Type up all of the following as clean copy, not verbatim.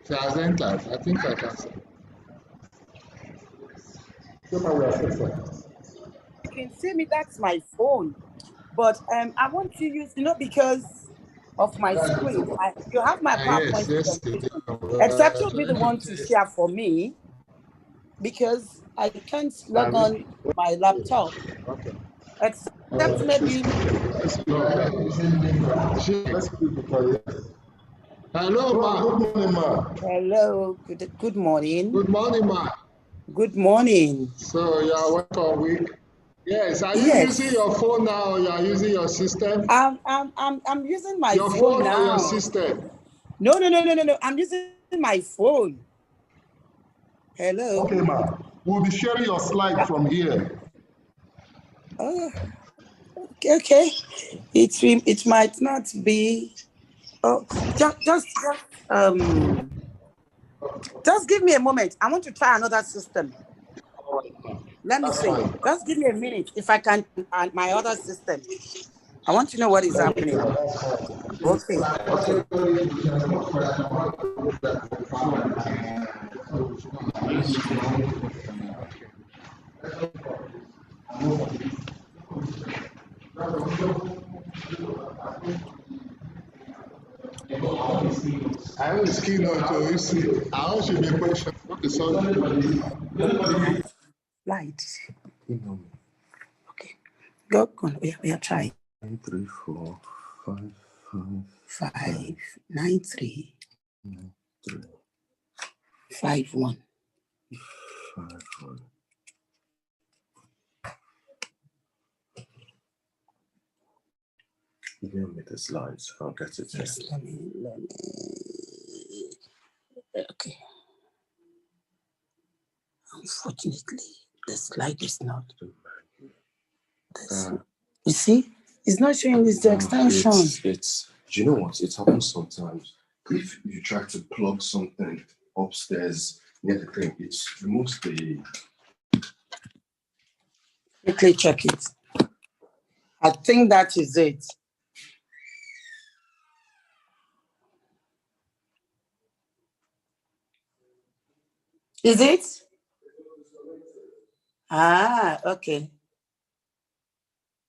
It has entered. I think I can see. You can see me, that's my phone. But I want to use, because of my screen. You have my PowerPoint presentation. Except you'll be the one to share for me, because I can't log on my laptop. Okay. Except maybe. Hello, ma. Good morning, ma. Hello. Good morning. Good morning, ma. Good morning. So you are welcome week. Yes. Are you using your phone now, or you are using your system? I'm using my phone now. Your phone or your system? No. I'm using my phone. Hello. Okay, ma. We'll be sharing your slide from here. Okay. It might not be. Oh, just give me a moment. I want to try another system. Let me see. Just give me a minute if I can on my other system. I want to know what is happening. Okay. I was keen on to see. I want you to be question. What is on? Light. Okay. Go on. We are trying. 9, 3, 4, 5, 5, 5, 9, 3, 9, 3, 5, 1. 5, 1. Give me the slides. I'll get it. Yes, let me. Okay. Unfortunately, the slide is not. You see, it's not showing this extension. It's. Do you know what? It happens sometimes. If you try to plug something upstairs near the thing, it removes the. Quickly check it. I think that is it. Is it? Ah, okay.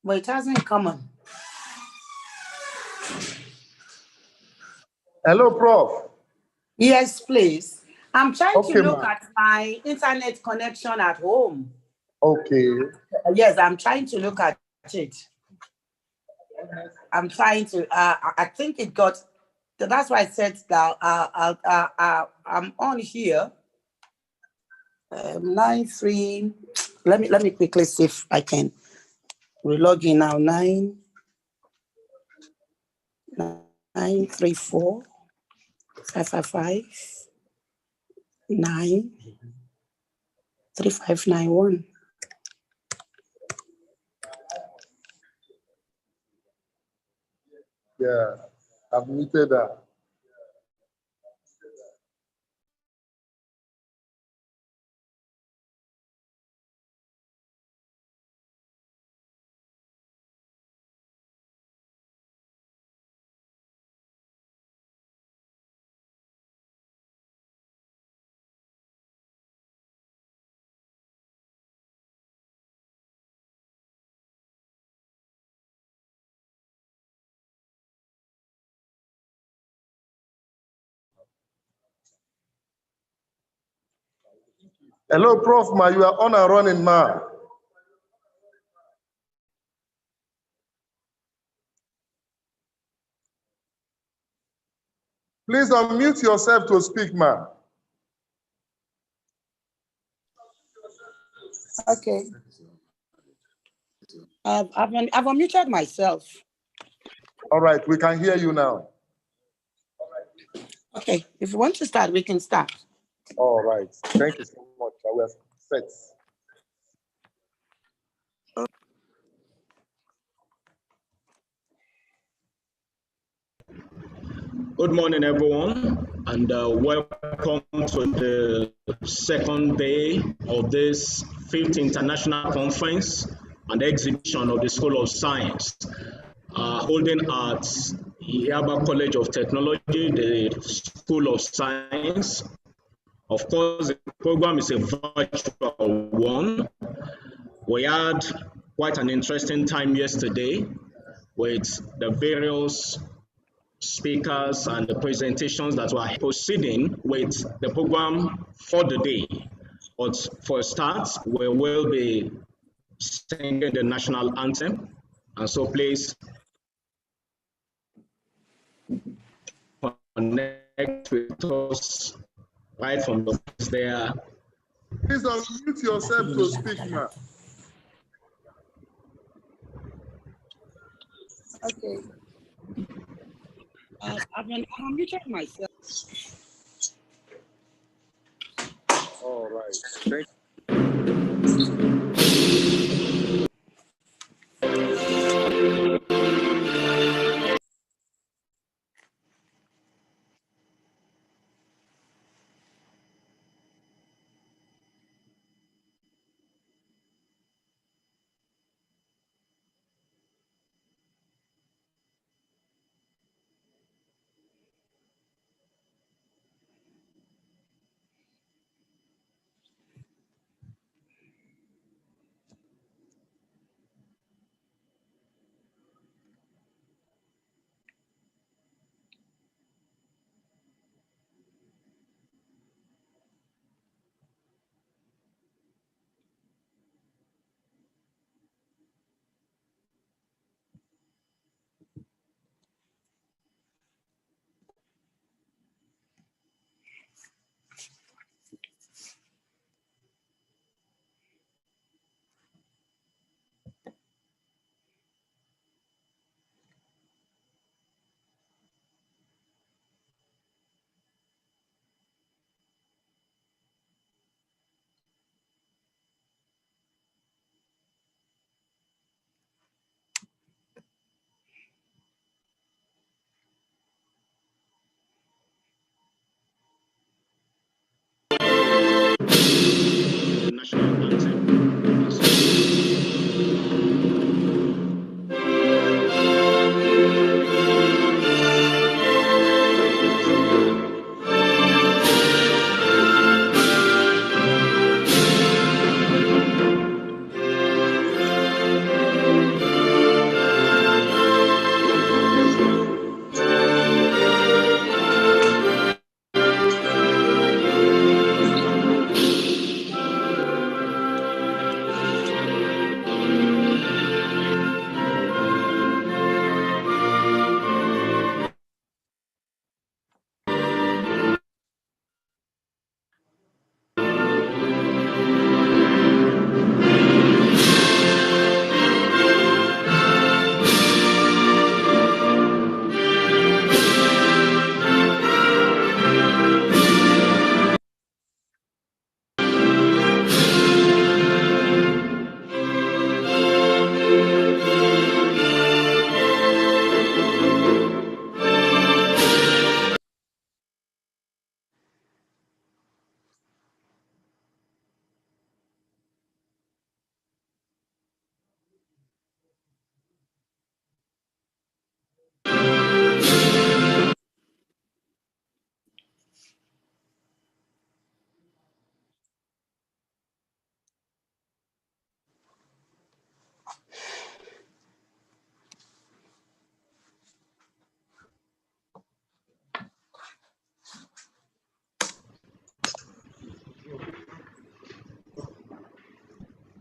But it hasn't come on. Hello, Prof. Yes, please. I'm trying to look at my internet connection at home. Okay. Yes, I'm trying to look at it. I'm trying to. I think it got. That's why I said that. I'm on here. 9-3. Let me quickly see if I can relog in now. 9-3-4 555 9 3591. Yeah, I've muted that. Hello, Prof. Ma, you are on and running, ma. Please unmute yourself to speak, ma. Okay. I've unmuted myself. All right, we can hear you now. Okay, if you want to start, we can start. All right, thank you so much. I was set. Good morning, everyone, and welcome to the second day of this 5th International Conference and Exhibition of the School of Science, holding at Yaba College of Technology, the School of Science. Of course, the program is a virtual one. We had quite an interesting time yesterday with the various speakers and the presentations that were proceeding with the program for the day. But for a start, we will be singing the national anthem. And so please connect with us right from the place there. Please unmute yourself to speak, ma. Okay. I've unmuted myself. All right. Thank The national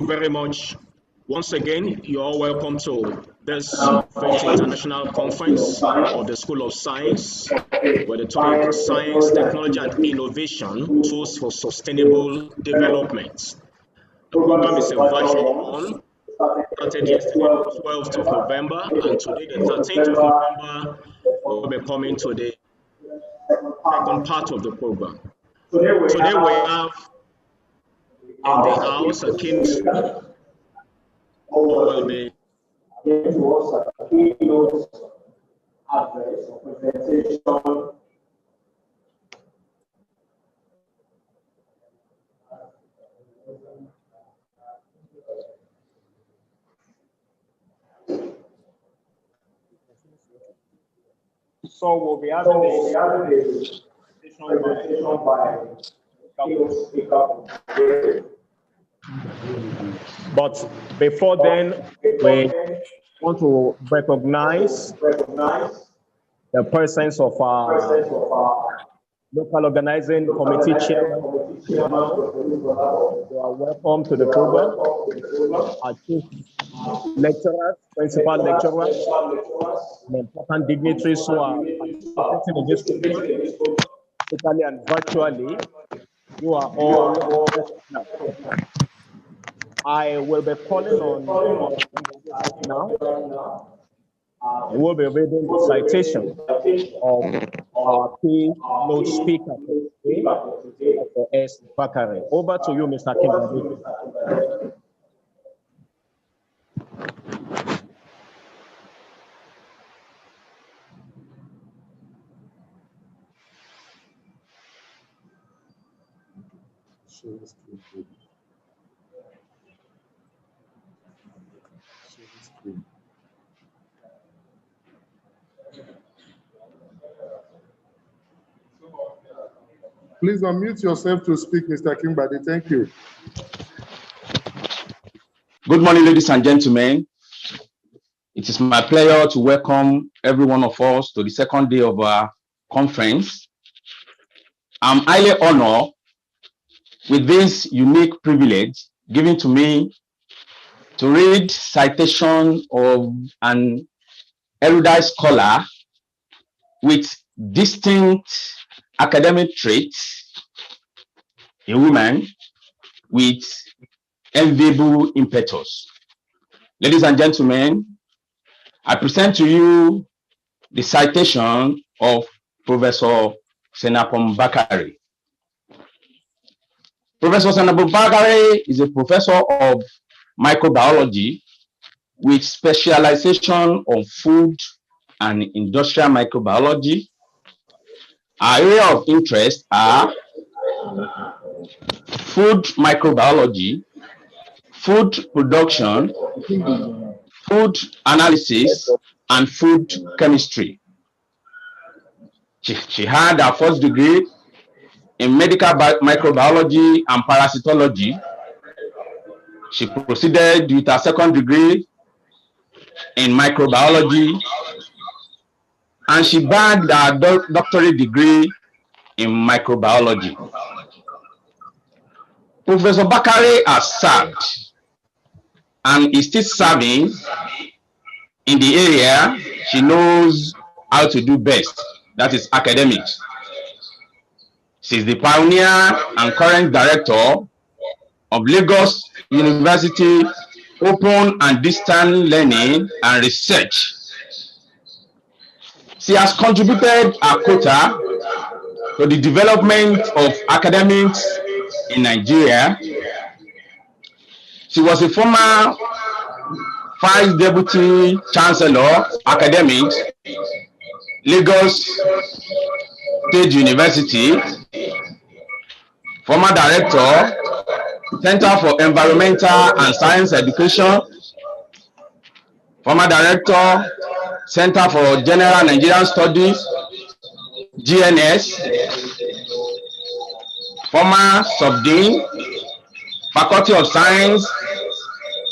very much. Once again, you're all welcome to this 5th International Conference of the School of Science, where the topic is Science, Technology and Innovation, Tools for Sustainable Development. The program is a virtual one, started yesterday, the 12th of November, and today, the 13th of November, we'll be coming to the second part of the program. Today we have in the house a keynote who will be address or presentation So we'll be having a presentation by but before then, we want to recognize the presence of our local organizing committee chairman. You are welcome to the program. Our chief lecturers, principal lecturers, and important dignitaries who are participating in this program, physically and virtually. You are all welcome. I will be calling on now. I will be reading the citation of our keynote speaker today, Dr. S. Bakare. Over to you, Mr. Kimbade. Please unmute yourself to speak, Mr. Kimbade. Thank you. Good morning, ladies and gentlemen. It is my pleasure to welcome every one of us to the second day of our conference. I'm highly honored with this unique privilege given to me to read citation of an erudite scholar with distinct academic traits, a woman with enviable impetus. Ladies and gentlemen, I present to you the citation of Professor Senapom Bakare. Professor Senapom Bakare is a professor of microbiology with specialization on food and industrial microbiology. Our area of interest are food microbiology, food production, food analysis, and food chemistry. She had her first degree in medical microbiology and parasitology. She proceeded with her second degree in microbiology, and she bagged her doctorate degree in microbiology. Professor Bakare has served and is still serving in the area she knows how to do best, that is academics. She is the pioneer and current director of Lagos University Open and Distant Learning and Research. She has contributed her quota to the development of academics in Nigeria. She was a former Vice Deputy Chancellor Academics, Lagos State University, former Director, Center for Environmental and Science Education, former Director, Center for General Nigerian Studies, GNS, former Subdean, Faculty of Science,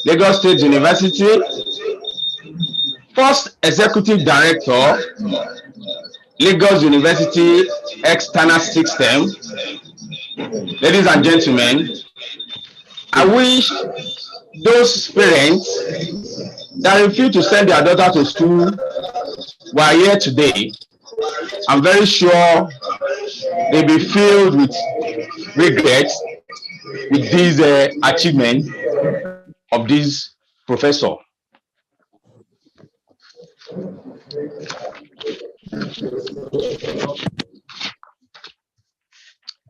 Lagos State University, first Executive Director, Lagos University External System. Ladies and gentlemen, I wish those parents that refuse to send their daughter to school who are here today. I'm very sure they'll be filled with regrets with this achievement of this professor.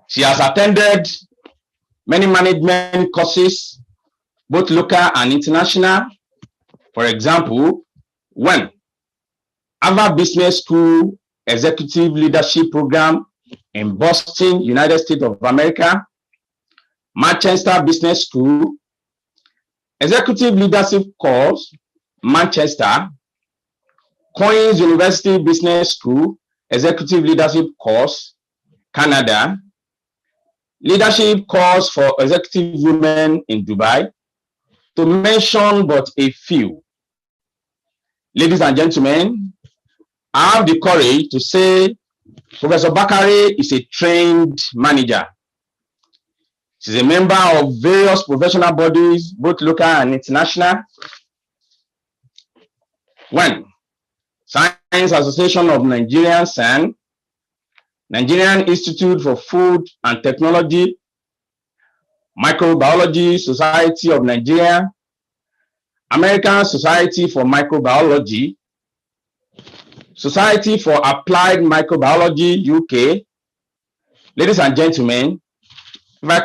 She has attended many management courses, both local and international. For example, 1, Harvard Business School Executive Leadership Program in Boston, United States of America, Manchester Business School, Executive Leadership Course, Manchester, Queen's University Business School, Executive Leadership Course, Canada, Leadership Course for Executive Women in Dubai, to mention but a few. Ladies and gentlemen, I have the courage to say Professor Bakare is a trained manager. She's a member of various professional bodies, both local and international. 1. Science Association of Nigerian SAN, Nigerian Institute for Food and Technology, Microbiology Society of Nigeria, American Society for Microbiology, Society for Applied Microbiology, UK. Ladies and gentlemen, if I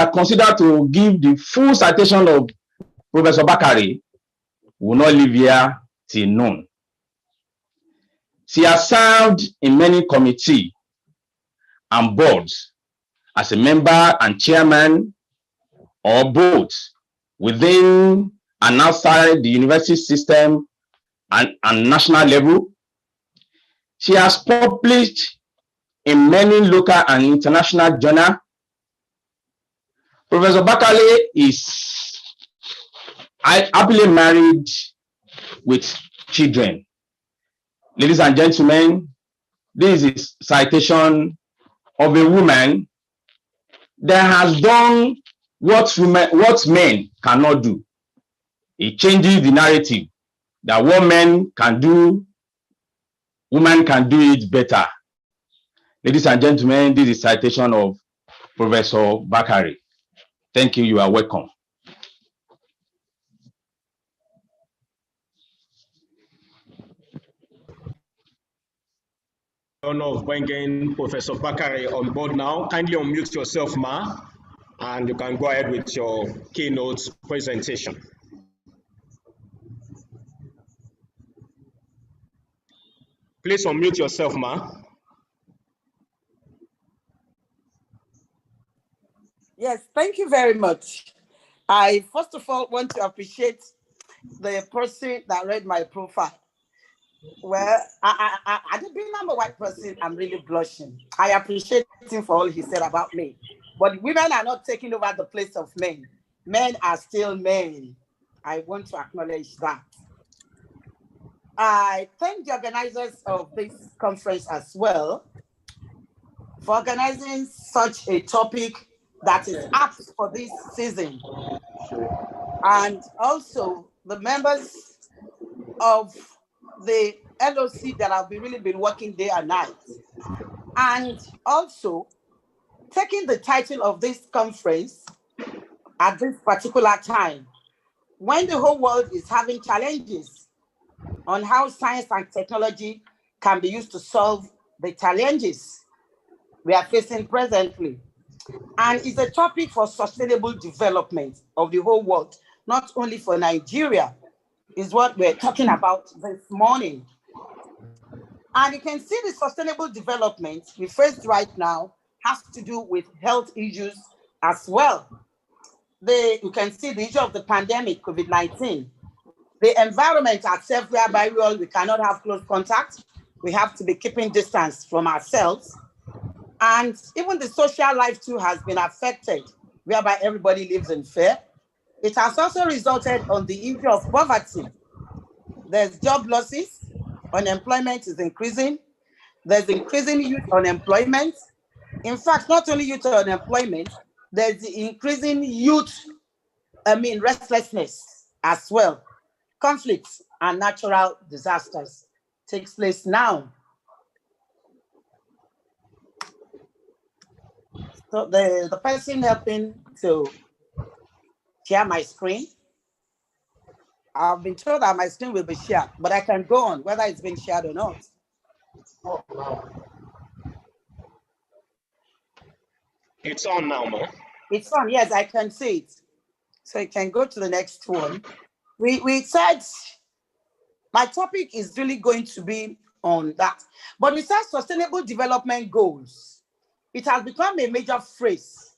consider to give the full citation of Professor Bakare, we will not leave here till noon. She has served in many committees and boards as a member and chairman, or both within and outside the university system and national level. She has published in many local and international journals. Professor Bakare is happily married with children. Ladies and gentlemen, this is a citation of a woman that has done what men cannot do. It changes the narrative that what men can do, women can do it better. Ladies and gentlemen, this is a citation of Professor Bakare. Thank you. You are welcome. Honor of bringing Professor Bakare on board now. Kindly unmute yourself, Ma, and you can go ahead with your keynote presentation. Please unmute yourself, Ma. Yes, thank you very much. I first of all want to appreciate the person that read my profile. Well, I being I'm a white person, I'm really blushing. I appreciate him for all he said about me. But women are not taking over the place of men. Men are still men. I want to acknowledge that. I thank the organizers of this conference as well for organizing such a topic that is apt for this season. And also the members of the LOC that have really been working day and night. And also taking the title of this conference at this particular time, when the whole world is having challenges on how science and technology can be used to solve the challenges we are facing presently. And it's a topic for sustainable development of the whole world, not only for Nigeria, is what we're talking about this morning. And you can see the sustainable development we face right now has to do with health issues as well. You can see the issue of the pandemic, COVID-19. The environment itself, whereby we cannot have close contact. We have to be keeping distance from ourselves. And even the social life too has been affected, whereby everybody lives in fear. It has also resulted on the issue of poverty. There's job losses, unemployment is increasing. There's increasing youth unemployment. In fact, not only youth unemployment, there's the increasing youth, restlessness as well. Conflicts and natural disasters takes place now. So the person helping to share my screen, I've been told that my screen will be shared, but I can go on whether it's been shared or not. It's on now, Ma. It's on, yes, I can see it. So you can go to the next one. We said my topic is really going to be on that. But we said sustainable development goals. It has become a major phrase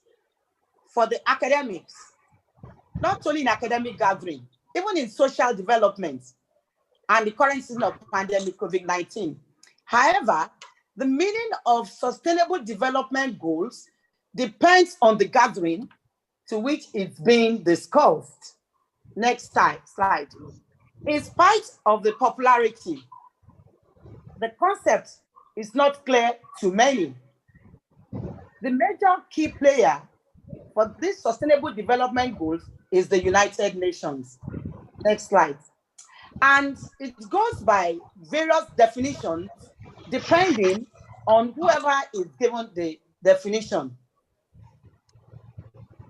for the academics, not only in academic gathering, even in social development and the current season of pandemic COVID-19. However, the meaning of sustainable development goals depends on the gathering to which it's being discussed. Next slide. In spite of the popularity, the concept is not clear to many. The major key player for these sustainable development goals is the United Nations. Next slide. And it goes by various definitions depending on whoever is given the definition.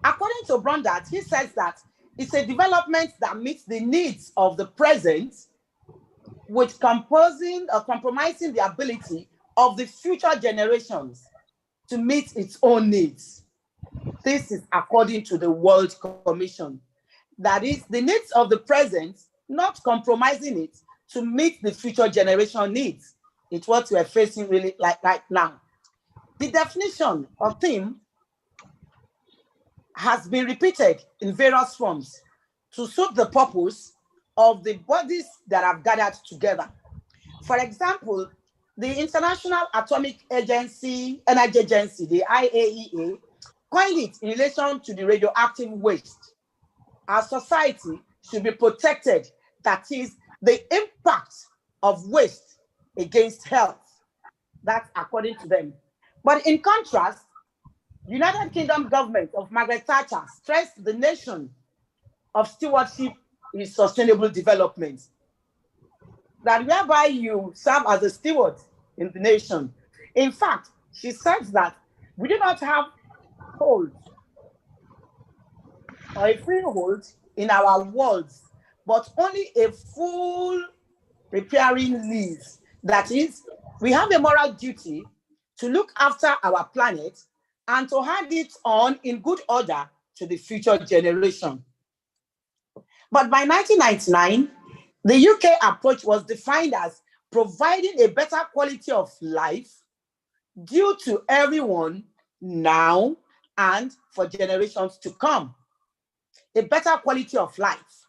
According to Brundage, he says that it's a development that meets the needs of the present with compromising the ability of the future generations to meet its own needs. This is according to the World Commission. That is, the needs of the present, not compromising it to meet the future generation needs. It's what we're facing really like right now. The definition of theme has been repeated in various forms to suit the purpose of the bodies that have gathered together. For example, the International Atomic Energy Agency, the IAEA, coined it in relation to the radioactive waste. Our society should be protected, that is, the impact of waste against health. That's according to them. But in contrast, United Kingdom government of Margaret Thatcher stressed the nation of stewardship in sustainable development. That whereby you serve as a steward in the nation. In fact, she says that we do not have hold or a freehold in our worlds, but only a full repairing lease. That is, we have a moral duty to look after our planet and to hand it on in good order to the future generation. But by 1999, the UK approach was defined as providing a better quality of life due to everyone now and for generations to come. A better quality of life,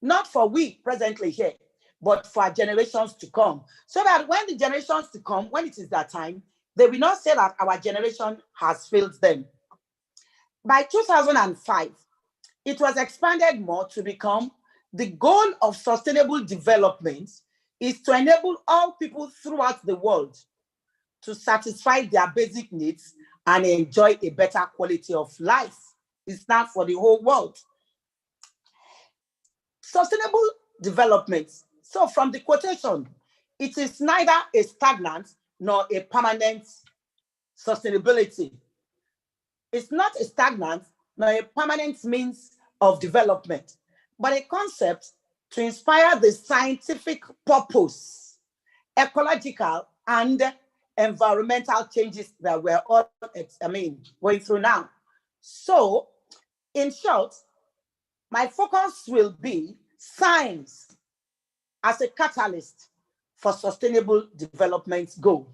not for we presently here, but for generations to come. So that when the generations to come, when it is that time, they will not say that our generation has failed them. By 2005, it was expanded more to become the goal of sustainable development is to enable all people throughout the world to satisfy their basic needs and enjoy a better quality of life. It's not for the whole world. Sustainable development. So from the quotation, it is neither a stagnant nor a permanent sustainability. It's not a stagnant nor a permanent means of development, but a concept to inspire the scientific purpose, ecological and environmental changes that we're all, going through now. So, in short, my focus will be science as a catalyst for sustainable development goals.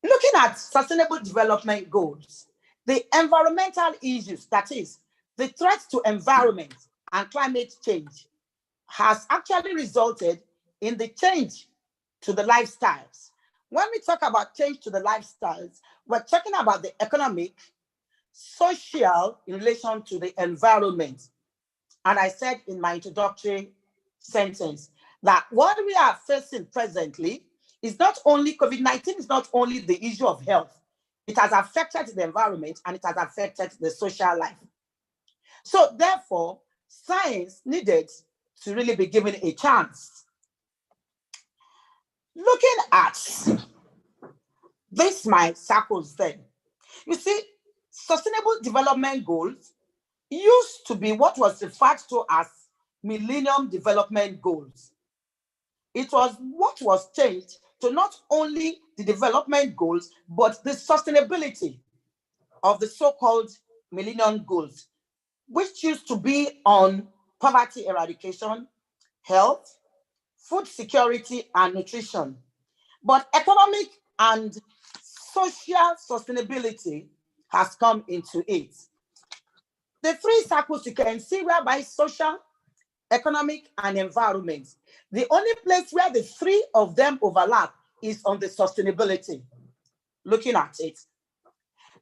Looking at sustainable development goals, the environmental issues, that is, the threats to environment and climate change, has actually resulted in the change to the lifestyles. When we talk about change to the lifestyles, we're talking about the economic, social in relation to the environment. And I said in my introductory sentence that what we are facing presently is not only COVID-19 is not only the issue of health, it has affected the environment and it has affected the social life. So therefore, science needed to really be given a chance. Looking at this, my circles then, you see, sustainable development goals used to be what was referred to as Millennium Development Goals. It was what was changed to not only the development goals, but the sustainability of the so-called Millennium Goals, which used to be on poverty eradication, health, food security, and nutrition. But economic and social sustainability has come into it. The three circles you can see whereby social, economic, and environment. The only place where the three of them overlap is on the sustainability. Looking at it,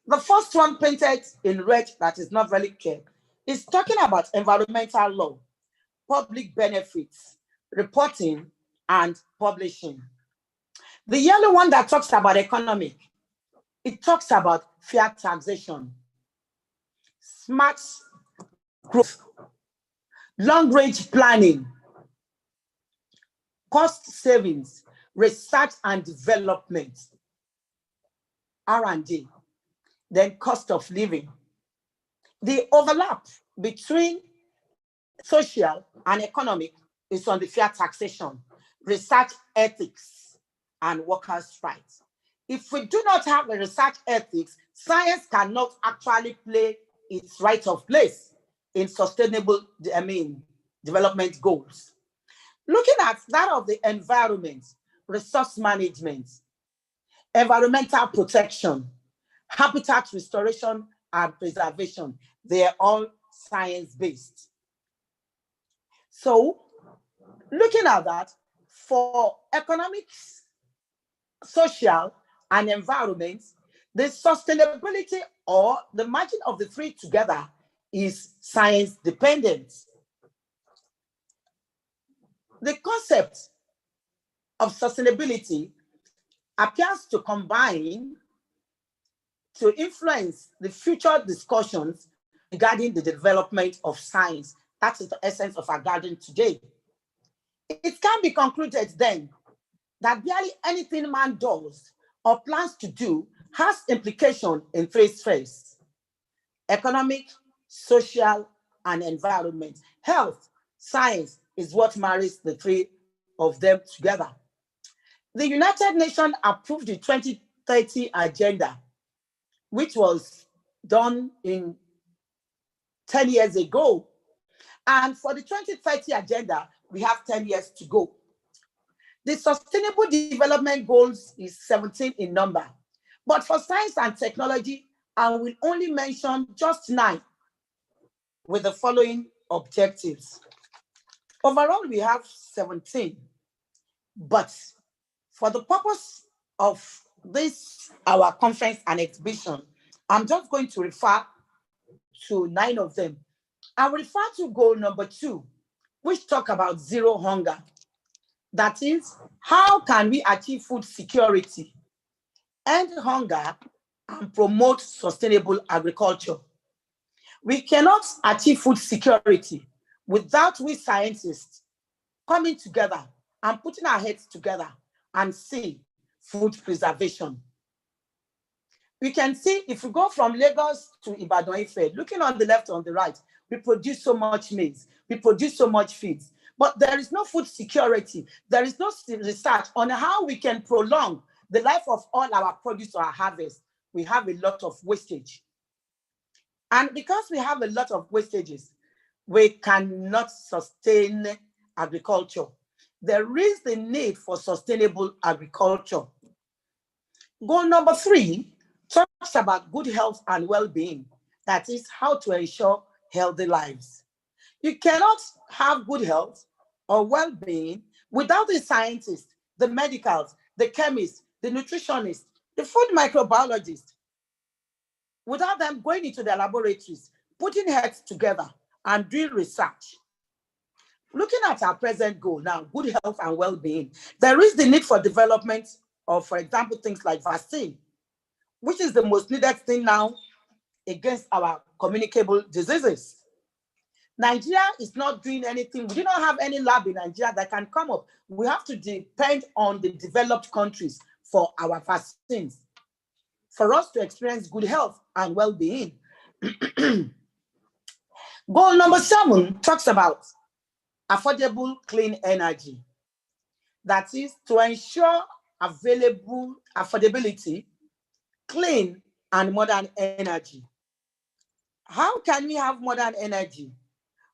the first one painted in red that is not very clear is talking about environmental law, public benefits, reporting, and publishing. The yellow one that talks about economic, it talks about fair taxation, smart growth, long-range planning, cost savings, research and development, R&D, then cost of living. The overlap between social and economic is on the fair taxation, research ethics, and workers' rights. If we do not have a research ethics, science cannot actually play its right of place in sustainable, development goals. Looking at that of the environment, resource management, environmental protection, habitat restoration and preservation, they are all science-based. So, looking at that, for economics, social, and environment, the sustainability or the margin of the three together is science dependent. The concept of sustainability appears to combine to influence the future discussions regarding the development of science. That is the essence of our gathering today. It can be concluded then that barely anything man does or plans to do has implication in three spheres: economic, social, and environment. Health, science is what marries the three of them together. The United Nations approved the 2030 agenda, which was done in 10 years ago. And for the 2030 agenda, we have 10 years to go. The Sustainable Development Goals is 17 in number. But for science and technology, I will only mention just 9 with the following objectives. Overall, we have 17. But for the purpose of this, our conference and exhibition, I'm just going to refer to 9 of them. I will refer to goal number 2, which talk about zero hunger. That is, how can we achieve food security, end hunger, and promote sustainable agriculture? We cannot achieve food security without we scientists coming together and putting our heads together and see food preservation. We can see if we go from Lagos to Ibadan Ife, looking on the left, on the right, we produce so much maize, we produce so much feeds, but there is no food security. There is no research on how we can prolong the life of all our produce or our harvest. We have a lot of wastage. And because we have a lot of wastages, we cannot sustain agriculture. There is the need for sustainable agriculture. Goal number 3 talks about good health and well-being. That is how to ensure healthy lives. You cannot have good health or well-being without the scientists, the medicals, the chemists, the nutritionists, the food microbiologists, without them going into their laboratories, putting heads together and doing research. Looking at our present goal now, good health and well-being, there is the need for development of, for example, things like vaccine, which is the most needed thing now against our communicable diseases. Nigeria is not doing anything. We do not have any lab in Nigeria that can come up. We have to depend on the developed countries for our vaccines, for us to experience good health and well-being. Goal number 7 talks about affordable clean energy. That is to ensure affordability, clean and modern energy. How can we have modern energy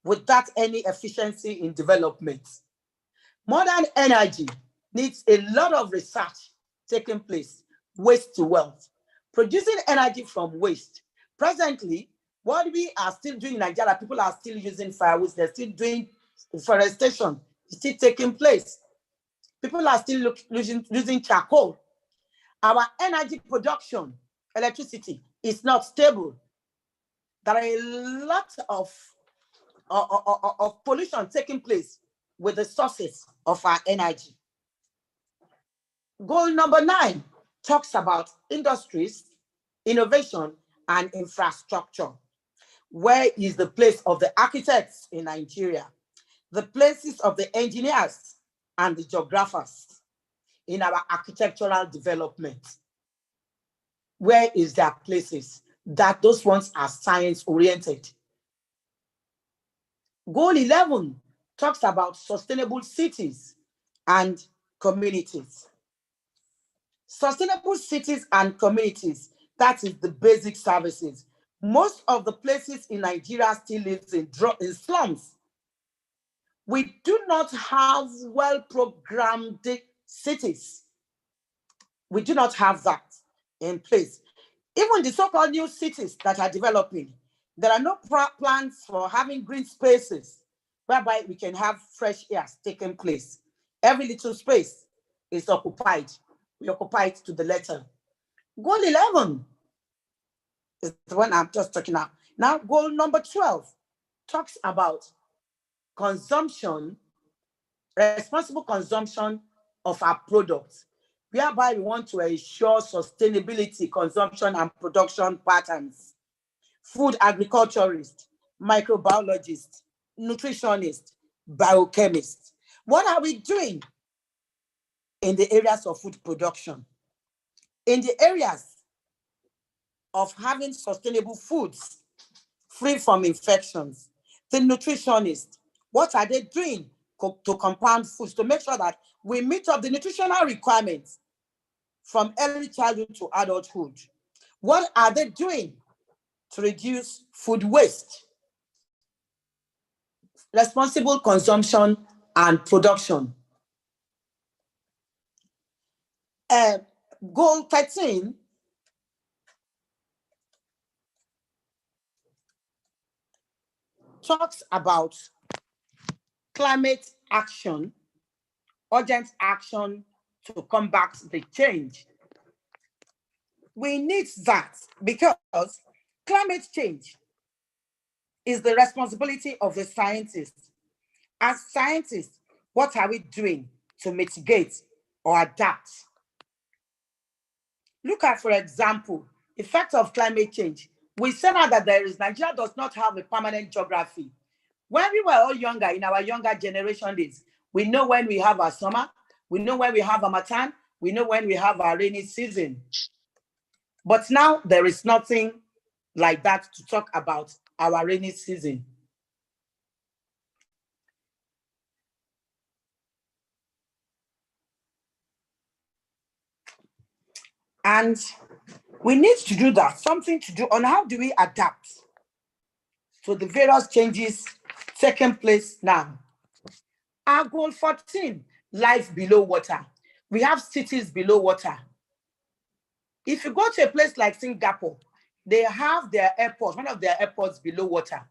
without any efficiency in development? Modern energy needs a lot of research taking place, waste to wealth, producing energy from waste. Presently, what we are still doing in Nigeria, people are still using firewood, they're still doing deforestation, it's still taking place. People are still using charcoal. Our energy production, electricity, is not stable. There are a lot of pollution taking place with the sources of our energy. Goal number 9 talks about industries, innovation, and infrastructure. Where is the place of the architects in Nigeria? The places of the engineers and the geographers in our architectural development? Where is their places? That those ones are science-oriented. Goal 11 talks about sustainable cities and communities. Sustainable cities and communities, that is the basic services. Most of the places in Nigeria still live in slums. We do not have well-programmed cities. We do not have that in place. Even the so-called new cities that are developing, there are no plans for having green spaces whereby we can have fresh air taking place. Every little space is occupied. We occupy it to the letter. Goal 11 is the one I'm just talking about. Now, goal number 12 talks about consumption, responsible consumption of our products, whereby we want to ensure sustainability, consumption, and production patterns. Food agriculturists, microbiologists, nutritionists, biochemists. What are we doing in the areas of food production? In the areas of having sustainable foods, free from infections, the nutritionists, what are they doing to compound foods to make sure that we meet up the nutritional requirements from early childhood to adulthood? What are they doing to reduce food waste? Responsible consumption and production. Goal 13 talks about climate action, urgent action to combat the change. We need that because climate change is the responsibility of the scientists. As scientists, what are we doing to mitigate or adapt? Look at, for example, effect of climate change. We say now that Nigeria does not have a permanent geography. When we were all younger, in our younger generation days, we know when we have our summer, we know when we have Harmattan, we know when we have our rainy season. But now there is nothing like that to talk about our rainy season. And we need to do that, something to do on how do we adapt to the various changes taking place now. Our goal 14, life below water. We have cities below water. If you go to a place like Singapore, they have their airports, one of their airports below water.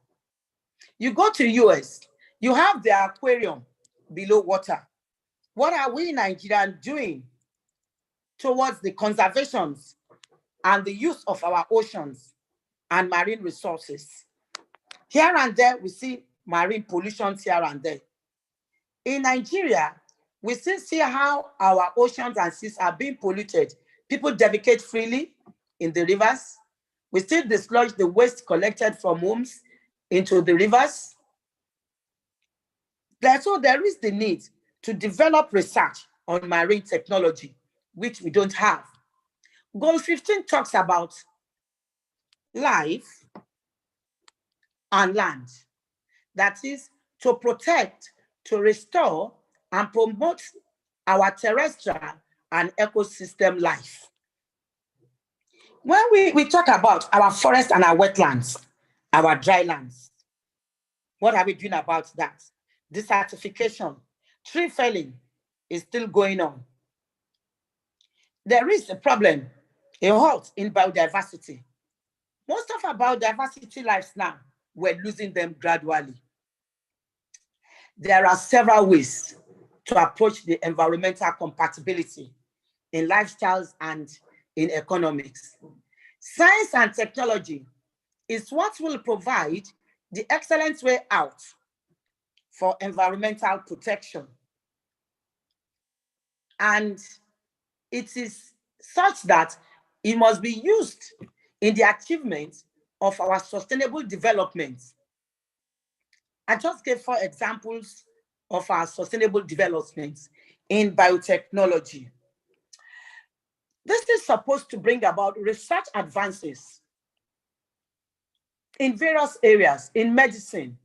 You go to US, you have their aquarium below water. What are we Nigerians doing towards the conservations and the use of our oceans and marine resources? Here and there, we see marine pollution here and there. In Nigeria, we still see how our oceans and seas are being polluted. People defecate freely in the rivers. We still dislodge the waste collected from homes into the rivers. So there is the need to develop research on marine technology, which we don't have. Goal 15 talks about life and land. That is to protect, to restore, and promote our terrestrial and ecosystem life. When we talk about our forests and our wetlands, our dry lands, what are we doing about that? Desertification, tree felling is still going on. There is a problem, a halt in biodiversity. Most of our biodiversity lives now, we're losing them gradually. There are several ways to approach the environmental compatibility in lifestyles and in economics. Science and technology is what will provide the excellent way out for environmental protection. And it is such that it must be used in the achievement of our sustainable development. I just gave 4 examples of our sustainable developments in biotechnology. This is supposed to bring about research advances in various areas, in medicine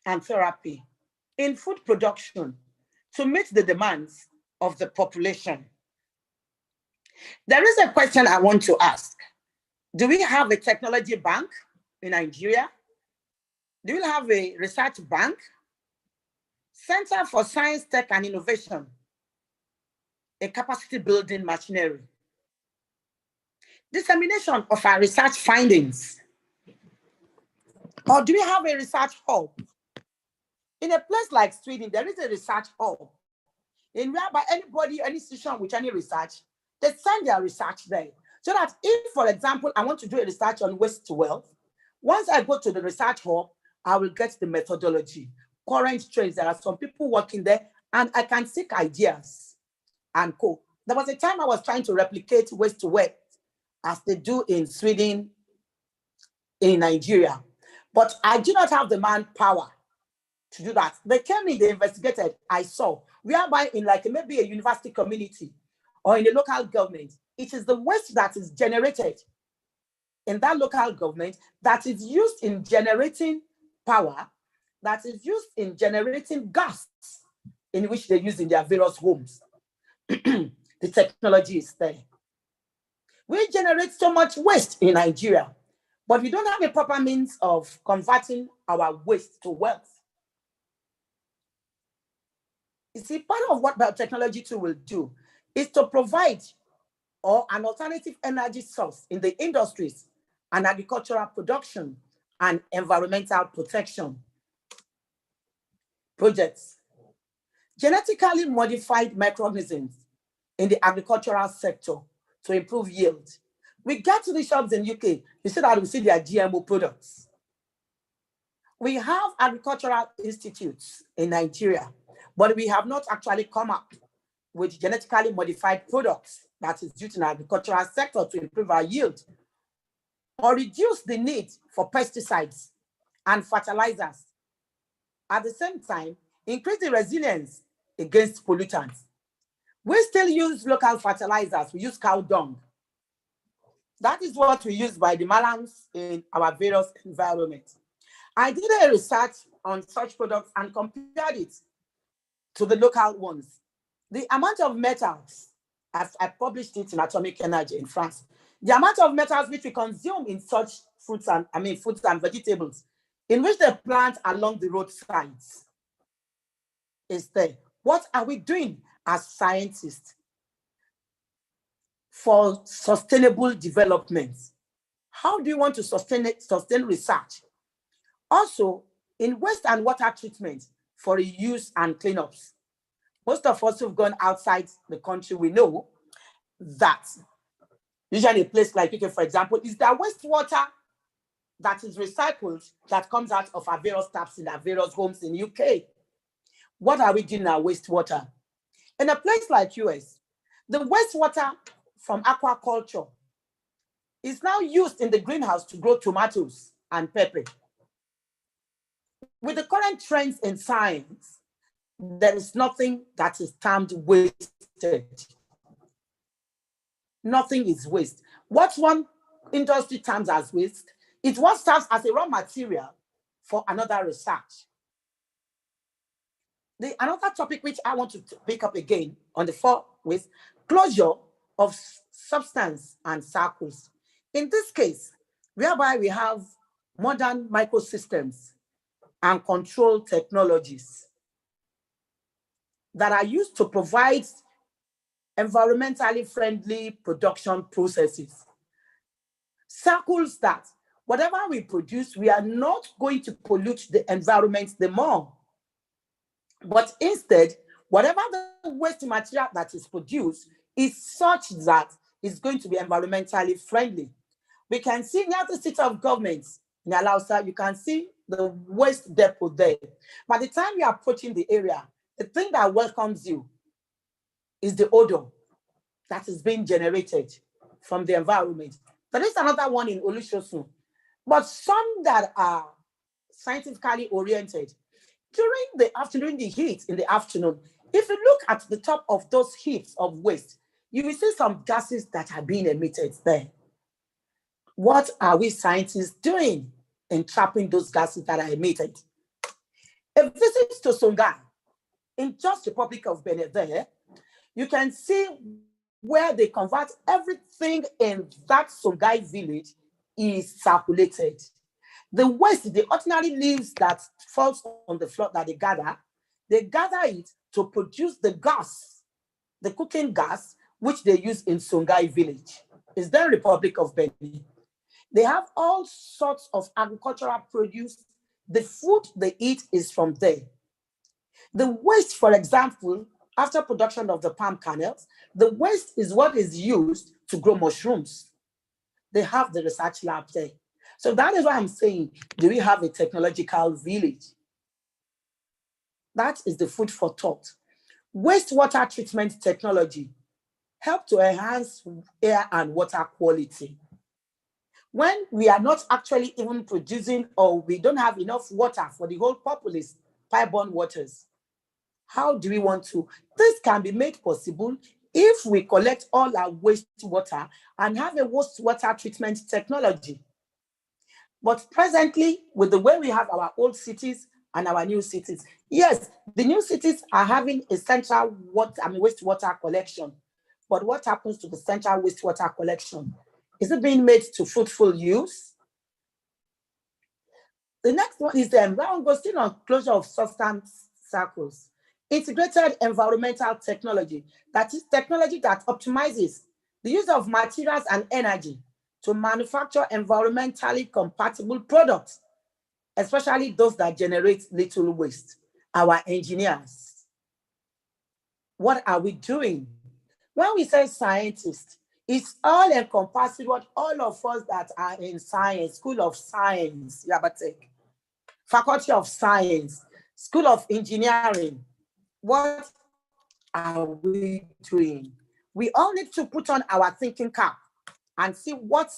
and therapy, in food production, to meet the demands of the population. There is a question I want to ask. Do we have a technology bank in Nigeria? Do we have a research bank? Center for Science, Tech, and Innovation, a capacity building machinery. Dissemination of our research findings. Or do we have a research hub? In a place like Sweden, there is a research hub. In whereby anybody, any institution with any research, they send their research there. So that if, for example, I want to do a research on waste to wealth, once I go to the research hub, I will get the methodology, current trends. There are some people working there, and I can seek ideas and co. There was a time I was trying to replicate waste to wealth as they do in Sweden, in Nigeria, but I do not have the manpower to do that. They came in, they investigated, I saw, whereby in like maybe a university community or in a local government, it is the waste that is generated in that local government that is used in generating power, that is used in generating gas in which they use in their various homes. The technology is there. We generate so much waste in Nigeria, but we don't have a proper means of converting our waste to wealth. You see, part of what biotechnology too will do is to provide an alternative energy source in the industries and agricultural production and environmental protection projects. Genetically modified microorganisms in the agricultural sector to improve yield. We get to the shops in UK, you see that we see their GMO products. We have agricultural institutes in Nigeria, but we have not actually come up with genetically modified products that is used in the agricultural sector to improve our yield or reduce the need for pesticides and fertilizers. At the same time, increase the resilience against pollutants. We still use local fertilizers. We use cow dung. That is what we use by the Malams in our various environments. I did a research on such products and compared it to the local ones. The amount of metals, as I published it in Atomic Energy in France, the amount of metals which we consume in such fruits and vegetables, in which they plant along the roadsides, is there. What are we doing as scientists for sustainable development? How do you want to sustain research? Also, in waste and water treatment for reuse and cleanups. Most of us who've gone outside the country, we know that usually a place like UK, for example, is there wastewater that is recycled that comes out of our various taps in our various homes in UK. What are we doing in our wastewater? In a place like US, the wastewater from aquaculture is now used in the greenhouse to grow tomatoes and pepper. With the current trends in science, there is nothing that is termed wasted. Nothing is waste. What one industry terms as waste, it what serves as a raw material for another research. Another topic which I want to pick up again on the 4 ways, closure of substance and circles. In this case, whereby we have modern microsystems and control technologies that are used to provide environmentally friendly production processes. Circles that whatever we produce, we are not going to pollute the environment the more, but instead Whatever the waste material that is produced is such that it's going to be environmentally friendly. We can see near the city of government in Alausa, you can see the waste depot there. By the time you're approaching the area, the thing that welcomes you is the odor that is being generated from the environment. There is another one in Olusosun, but some that are scientifically oriented. During the afternoon, the heat in the afternoon, if you look at the top of those heaps of waste, you will see some gases that are being emitted there. What are we scientists doing in trapping those gases that are emitted? A visit to Songhai, in just the Republic of Benin there, you can see where they convert everything in that Songhai village is circulated. The waste, the ordinary leaves that falls on the floor that they gather it to produce the gas, the cooking gas, which they use in Songhai village. It's the Republic of Benin. They have all sorts of agricultural produce. The food they eat is from there. The waste, for example, after production of the palm kernels, the waste is what is used to grow mushrooms. They have the research lab there. So that is why I'm saying, do we have a technological village? That is the food for thought. Wastewater treatment technology help to enhance air and water quality. When we are not actually even producing, or we don't have enough water for the whole populace, pipe-borne waters, how do we want to? This can be made possible if we collect all our wastewater and have a wastewater treatment technology. But presently, with the way we have our old cities and our new cities, yes, the new cities are having a central wastewater collection. But what happens to the central wastewater collection? Is it being made to fruitful use? The next one is still on closure of substance circles. Integrated environmental technology, that is technology that optimizes the use of materials and energy to manufacture environmentally compatible products, especially those that generate little waste. Our engineers, what are we doing? When we say scientists, it's all encompassing what all of us that are in science, School of Science, Yabatek, Faculty of Science, School of Engineering. What are we doing? We all need to put on our thinking cap and see what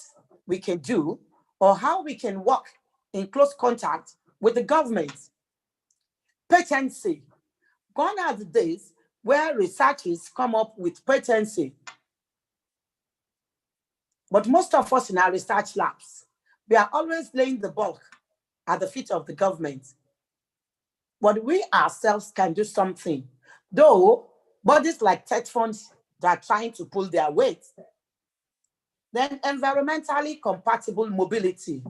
we can do or how we can work in close contact with the government. Patency. Gone are the days where researchers come up with patency. But most of us in our research labs, we are always laying the bulk at the feet of the government. But we ourselves can do something. Though bodies like TED funds that are trying to pull their weight. Then environmentally compatible mobility.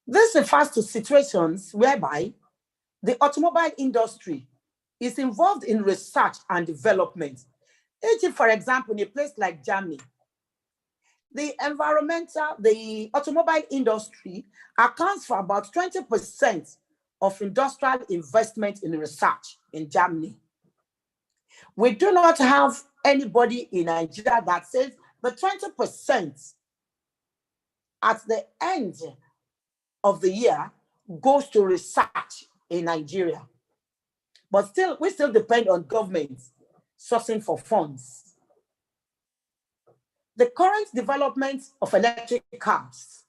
This refers to situations whereby the automobile industry is involved in research and development. E.g., for example, in a place like Germany, the automobile industry accounts for about 20% of industrial investment in research in Germany. We do not have anybody in Nigeria that says the 20% at the end of the year goes to research in Nigeria. But still, we still depend on government sourcing for funds. The current development of electric cars,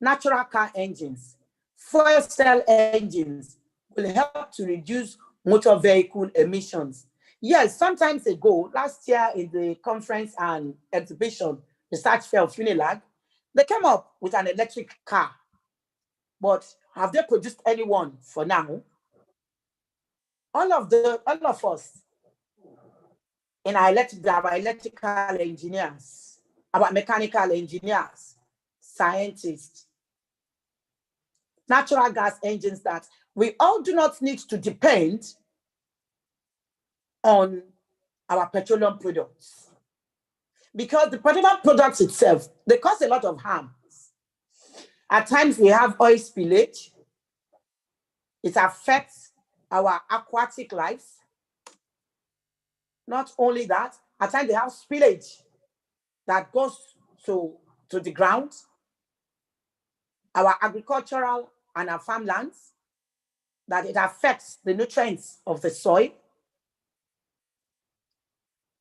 natural car engines, fuel cell engines will help to reduce motor vehicle emissions. Yes, sometimes ago, last year in the conference and exhibition, research fair of Unilag, they came up with an electric car. But have they produced anyone for now? All of us in our electrical engineers, our mechanical engineers, scientists, natural gas engines, that we all do not need to depend on our petroleum products. Because the petroleum products itself, they cause a lot of harm. At times we have oil spillage. It affects our aquatic life. Not only that, at times they have spillage that goes to the ground, our agricultural and our farmlands, that it affects the nutrients of the soil.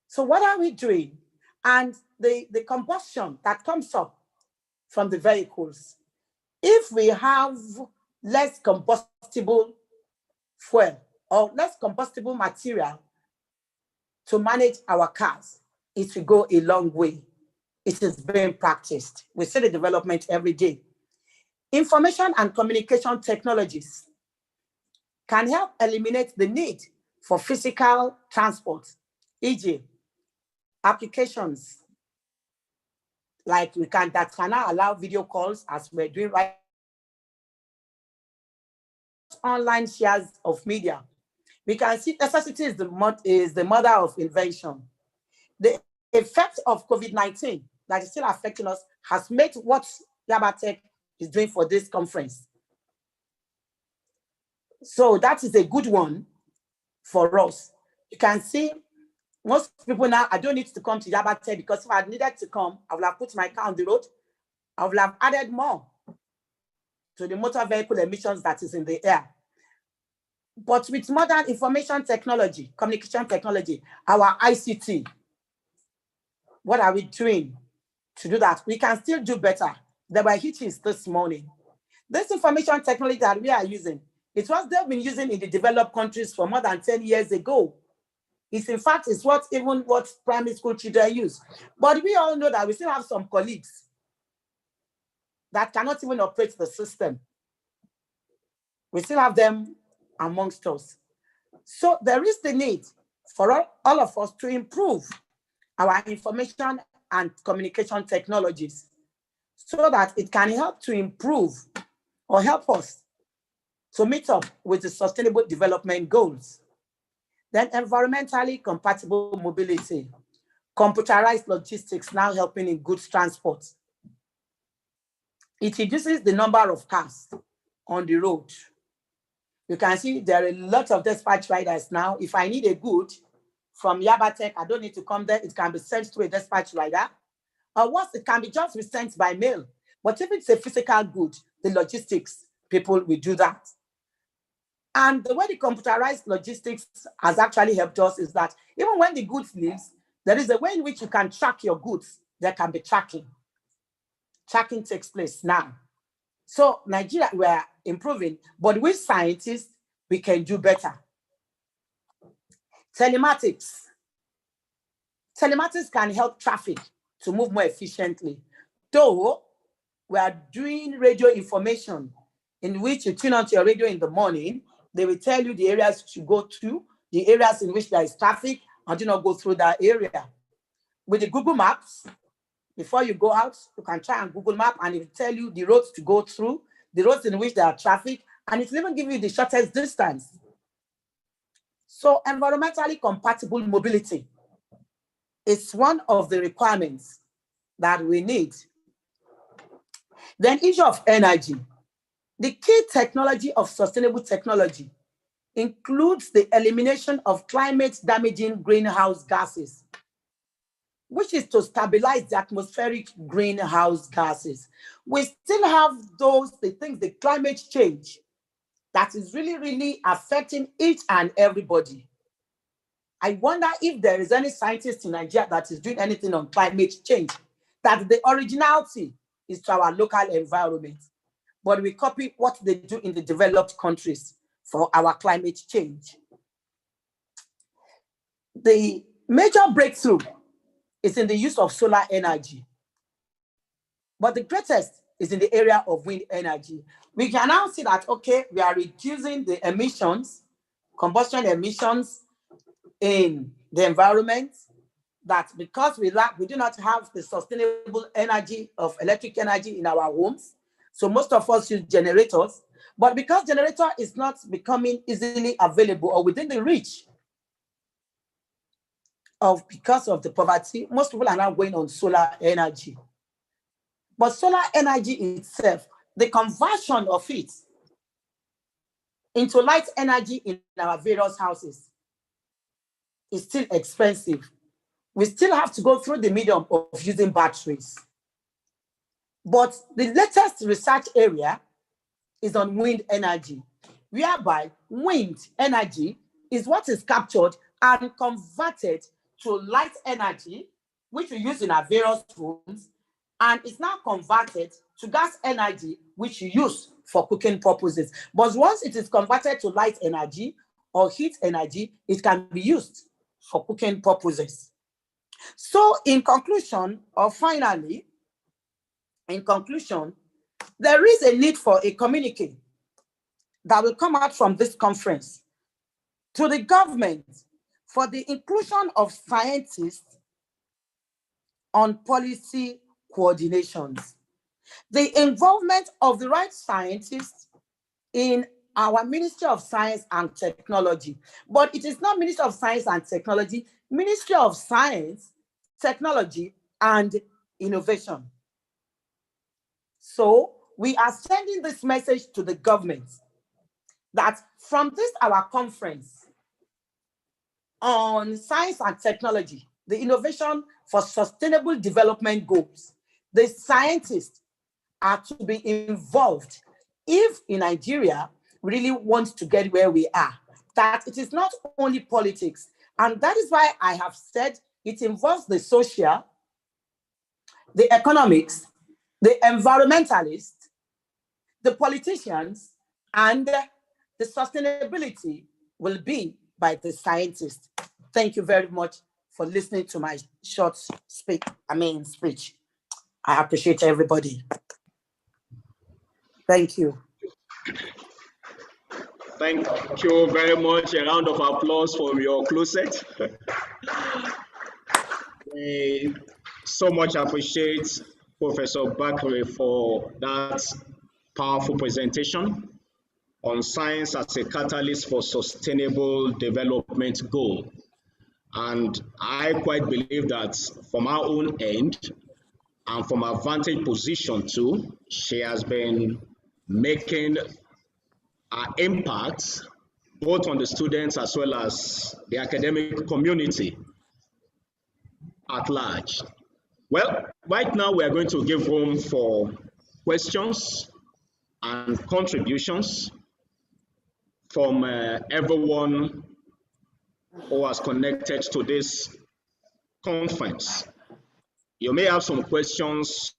So what are we doing? And the combustion that comes up from the vehicles, if we have less combustible fuel or less combustible material to manage our cars, it will go a long way. It is being practiced. We see the development every day. Information and communication technologies can help eliminate the need for physical transport, e.g., applications like that can now allow video calls as we're doing right. Online shares of media. We can see necessity is the mother of invention. The effect of COVID-19 that is still affecting us has made what Yabatech is doing for this conference. So that is a good one for us. You can see most people now, I don't need to come to Yabatech because if I needed to come, I would have put my car on the road. I would have added more to the motor vehicle emissions that is in the air. But with modern information technology, communication technology, our ICT, what are we doing to do that? We can still do better. There were hitches this morning. This information technology that we are using, it was they've been using in the developed countries for more than 10 years ago. It's in fact, it's what primary school children use. But we all know that we still have some colleagues that cannot even operate the system. We still have them amongst us. So there is the need for all of us to improve our information and communication technologies so that it can help to improve or help us to meet up with the Sustainable Development Goals. Then environmentally compatible mobility, computerized logistics now helping in goods transport. It reduces the number of cars on the road. You can see there are a lot of dispatch riders now. If I need a good from Yabatech, I don't need to come there. It can be sent to a dispatch rider. Or worse, it can be just sent by mail. But if it's a physical good, the logistics people will do that. And the way the computerized logistics has actually helped us is that even when the goods leaves, there is a way in which you can track your goods. There can be tracking. Tracking takes place now. So Nigeria, we are improving, but with scientists, we can do better. Telematics. Telematics can help traffic to move more efficiently. Though we are doing radio information in which you tune onto your radio in the morning, they will tell you the areas you should go to, the areas in which there is traffic, and do not go through that area. With the Google Maps, before you go out, you can try and Google Map and it will tell you the roads to go through, the roads in which there are traffic, and it will even give you the shortest distance. So environmentally compatible mobility is one of the requirements that we need. Then issue of energy. The key technology of sustainable technology includes the elimination of climate-damaging greenhouse gases, which is to stabilize the atmospheric greenhouse gases. We still have the climate change that is really, really affecting each and everybody. I wonder if there is any scientist in Nigeria that is doing anything on climate change, that the originality is to our local environment, but we copy what they do in the developed countries for our climate change. The major breakthrough is in the use of solar energy, but the greatest is in the area of wind energy. We can now see that, okay, we are reducing the emissions, combustion emissions in the environment, that because we do not have the sustainable energy of electric energy in our homes, so most of us use generators, but because generator is not becoming easily available or within the reach because of the poverty, most people are now going on solar energy. But solar energy itself, the conversion of it into light energy in our various houses is still expensive. We still have to go through the medium of using batteries. But the latest research area is on wind energy, whereby wind energy is what is captured and converted to light energy, which we use in our various rooms, and it's now converted to gas energy, which you use for cooking purposes. But once it is converted to light energy or heat energy, it can be used for cooking purposes. So in conclusion, or finally, in conclusion, there is a need for a communique that will come out from this conference to the government for the inclusion of scientists on policy coordinations, the involvement of the right scientists in our Ministry of Science and Technology. But it is not Ministry of Science and Technology, Ministry of Science, Technology, and Innovation. So we are sending this message to the government that from this, our conference on science and technology, the innovation for sustainable development goals, the scientists are to be involved if in Nigeria we really want to get where we are, that it is not only politics. And that is why I have said it involves the social, the economics, the environmentalists, the politicians, and the sustainability will be by the scientists. Thank you very much for listening to my short speech. I appreciate everybody. Thank you. Thank you very much. A round of applause for your closet. We so much appreciate Professor Bakare for that powerful presentation on science as a catalyst for sustainable development goal. And I quite believe that from our own end and from our vantage position too, she has been making an impact both on the students as well as the academic community at large. Well, right now we are going to give room for questions and contributions from everyone who has connected to this conference. You may have some questions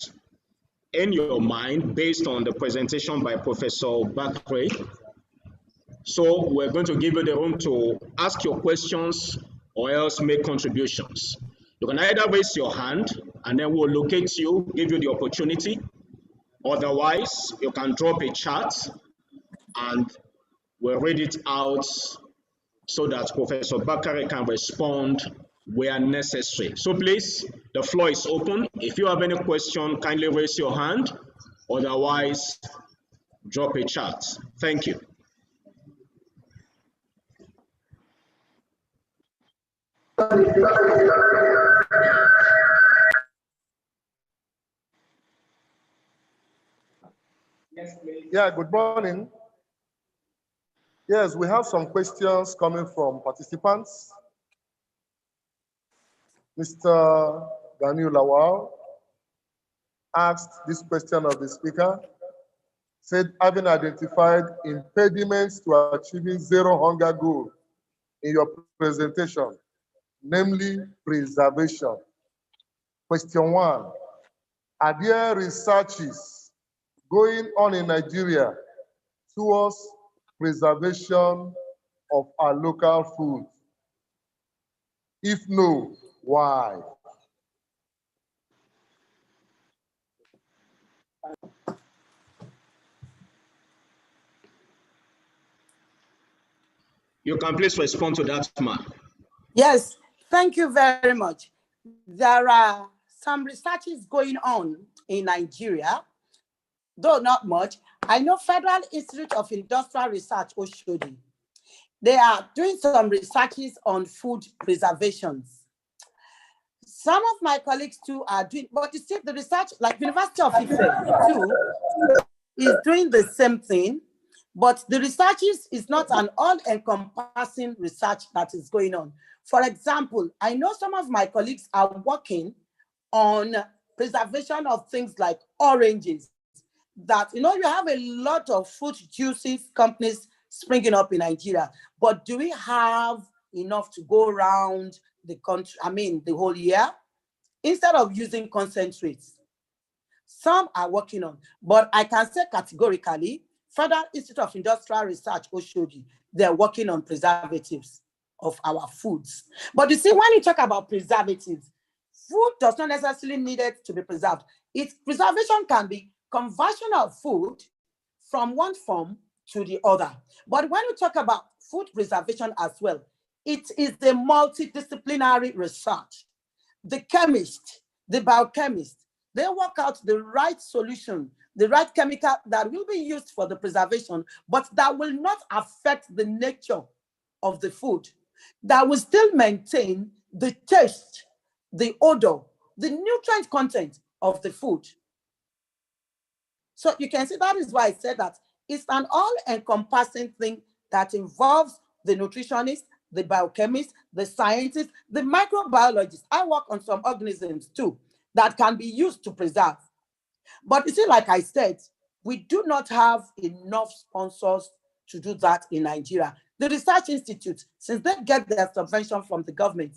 in your mind based on the presentation by Professor Bakare. So we're going to give you the room to ask your questions or else make contributions. You can either raise your hand and then we'll locate you, give you the opportunity. Otherwise, you can drop a chat and we'll read it out so that Professor Bakare can respond where necessary. So please, the floor is open. If you have any question, kindly raise your hand. Otherwise, drop a chat. Thank you. Yeah, good morning. Yes, we have some questions coming from participants. Mr. Daniel Lawal asked this question of the speaker, said, having identified impediments to achieving zero hunger goal in your presentation, namely preservation. Question 1, are there researches going on in Nigeria towards preservation of our local food? If no, why? You can please respond to that, ma'am. Yes, thank you very much. There are some researches going on in Nigeria, though not much. I know Federal Institute of Industrial Research, Oshodi, they are doing some researches on food preservations. Some of my colleagues too are doing, but you see the research, like University of Ife too, is doing the same thing, but the research is not an all-encompassing research that is going on. For example, I know some of my colleagues are working on preservation of things like oranges. That, you know, you have a lot of fruit juices companies springing up in Nigeria, but do we have enough to go around the country, the whole year? Instead of using concentrates, some are working on, but I can say categorically, Federal Institute of Industrial Research, Oshodi, they're working on preservatives of our foods. But you see, when you talk about preservatives, food does not necessarily need it to be preserved. Its preservation can be conversion of food from one form to the other. But when you talk about food preservation as well, it is a multidisciplinary research. The chemist, the biochemist, they work out the right solution, the right chemical that will be used for the preservation, but that will not affect the nature of the food, that will still maintain the taste, the odor, the nutrient content of the food. So you can see that is why I said that it's an all-encompassing thing that involves the nutritionist, the biochemist, the scientist, the microbiologist. I work on some organisms too that can be used to preserve. But you see, like I said, we do not have enough sponsors to do that in Nigeria. The Research Institute, since they get their subvention from the government,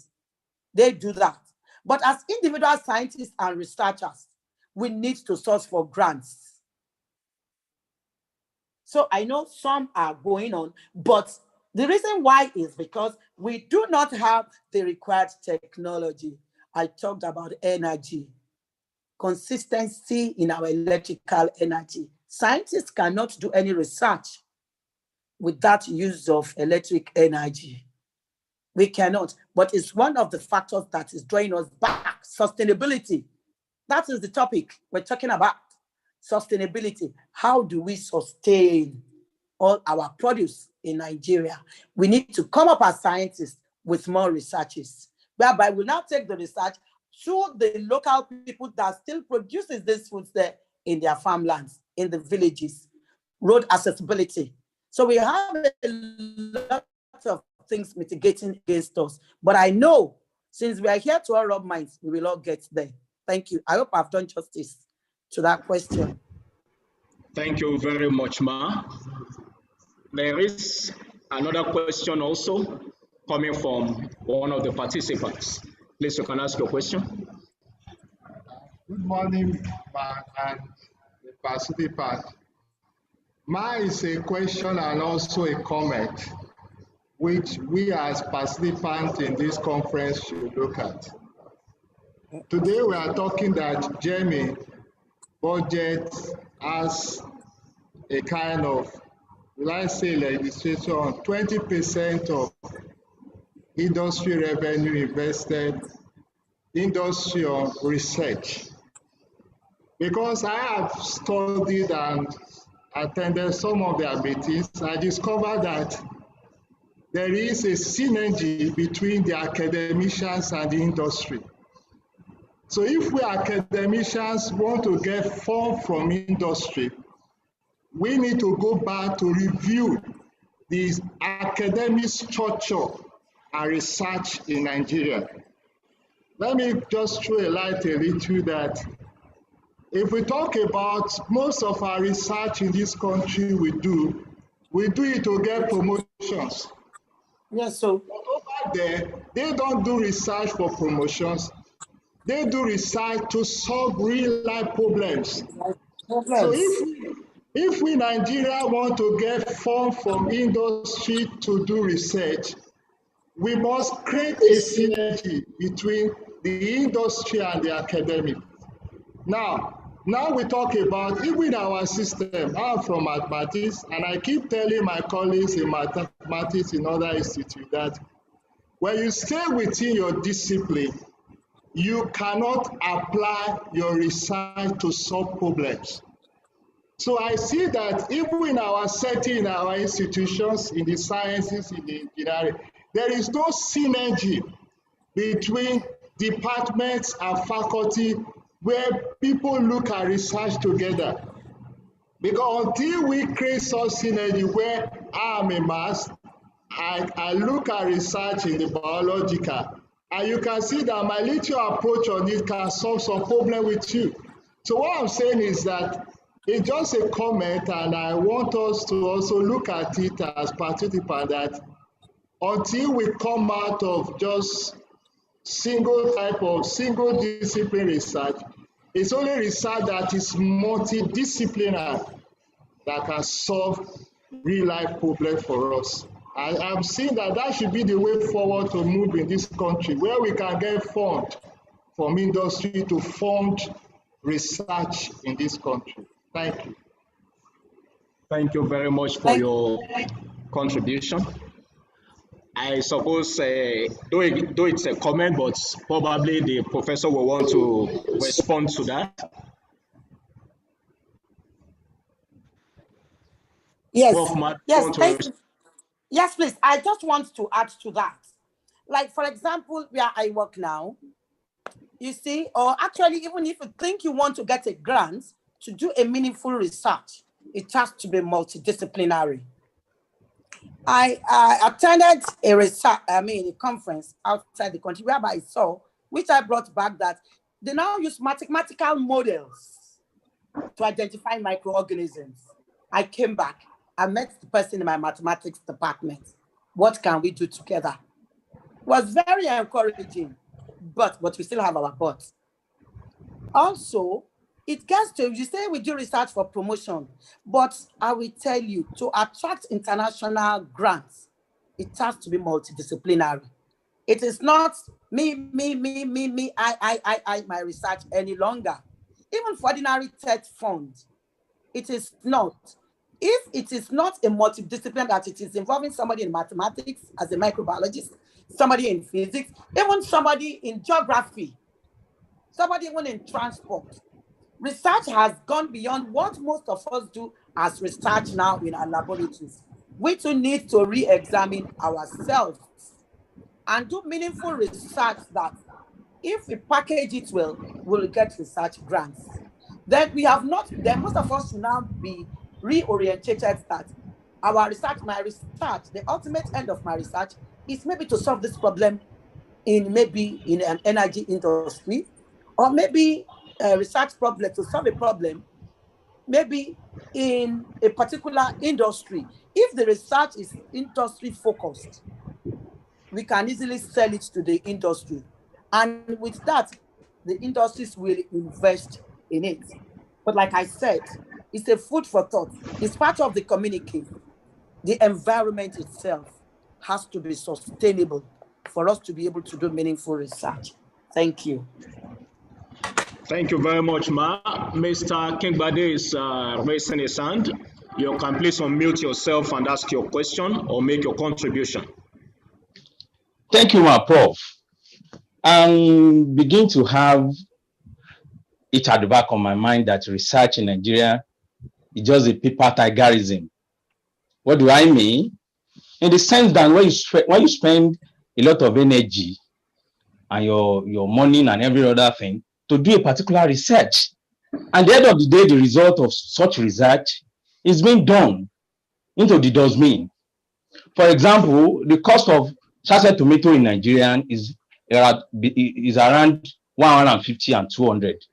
they do that. But as individual scientists and researchers, we need to source for grants. So I know some are going on, but the reason why is because we do not have the required technology. I talked about energy, consistency in our electrical energy. Scientists cannot do any research without use of electric energy. We cannot, but it's one of the factors that is drawing us back. Sustainability. That is the topic we're talking about. Sustainability. How do we sustain all our produce in Nigeria? We need to come up as scientists with more researches, whereby we'll now take the research to the local people that still produces these foods there in their farmlands, in the villages. Road accessibility. So we have a lot of things mitigating against us. But I know, since we are here to all rub minds, we will all get there. Thank you. I hope I've done justice to that question. Thank you very much, Ma. There is another question also coming from one of the participants. Please, you can ask your question. Good morning, Ma, and the participant. Mine is a question and also a comment, which we as participants in this conference should look at. Today we are talking that GEMI budget as a kind of, will I say, legislation on 20% of industry revenue invested industry on research. Because I have studied and attended some of their meetings, I discovered that there is a synergy between the academicians and the industry. So if we academicians want to get funds from industry, we need to go back to review the academic structure and research in Nigeria. Let me just throw a light a little that if we talk about most of our research in this country we do it to get promotions. Yes, so over there, they don't do research for promotions. They do research to solve real life problems. So if we Nigeria want to get funds from industry to do research, we must create a synergy between the industry and the academic. Now we talk about, even our system, I'm from mathematics, and I keep telling my colleagues in mathematics in other institutes that when you stay within your discipline, you cannot apply your research to solve problems. So I see that even in our setting, in our institutions, in the sciences, in the engineering, there is no synergy between departments and faculty where people look at research together. Because until we create such synergy where I am a maths, I look at research in the biological, and you can see that my little approach on it can solve some problem with you. So what I'm saying is that it's just a comment, and I want us to also look at it as participants, that until we come out of just single discipline research, it's only research that is multidisciplinary that can solve real life problems for us. I'm seeing that should be the way forward to move in this country, where we can get funds from industry to fund research in this country. Thank you. Thank you very much for your contribution. I suppose, though it's a comment, but probably the professor will want to respond to that. Yes, yes, please. I just want to add to that. Like, for example, where I work now, you see, or actually, even if you think you want to get a grant to do a meaningful research, it has to be multidisciplinary. I attended a conference outside the country whereby I saw, which I brought back, that they now use mathematical models to identify microorganisms. I came back, I met the person in my mathematics department. What can we do together? It was very encouraging, but we still have our buts. Also, it gets to, you say we do research for promotion, but I will tell you, to attract international grants, it has to be multidisciplinary. It is not me, I, my research any longer. Even for ordinary TED fund, it is not. If it is not a multidiscipline, that it is involving somebody in mathematics as a microbiologist, somebody in physics, even somebody in geography, somebody even in transport. Research has gone beyond what most of us do as research now in our laboratories. We too need to re-examine ourselves and do meaningful research that, if we package it well, we'll get research grants. Then we have not, then most of us should now be reorientated that our research, my research, the ultimate end of my research is maybe to solve this problem in an energy industry, or maybe a research problem to solve a problem, maybe in a particular industry. If the research is industry focused, we can easily sell it to the industry. And with that, the industries will invest in it. But like I said, it's a food for thought. It's part of the communique. The environment itself has to be sustainable for us to be able to do meaningful research. Thank you. Thank you very much, Ma. Mr. Kingbade is raising his hand. You can please unmute yourself and ask your question or make your contribution. Thank you, Ma, Prof. Begin to have it at the back of my mind that research in Nigeria is just a paper tigerism. What do I mean? In the sense that when you spend a lot of energy and your money and every other thing to do a particular research, at the end of the day, the result of such research is being done into the dustbin. For example, the cost of sachet tomato in Nigeria is around 150 and 200,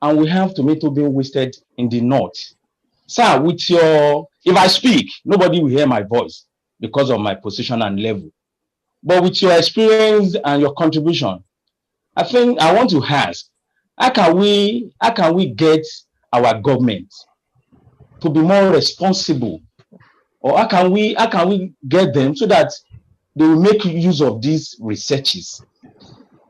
and we have tomato being wasted in the north. Sir, if I speak, nobody will hear my voice because of my position and level. But with your experience and your contribution, I think I want to ask, how can we get our government to be more responsible, or how can we get them so that they will make use of these researches?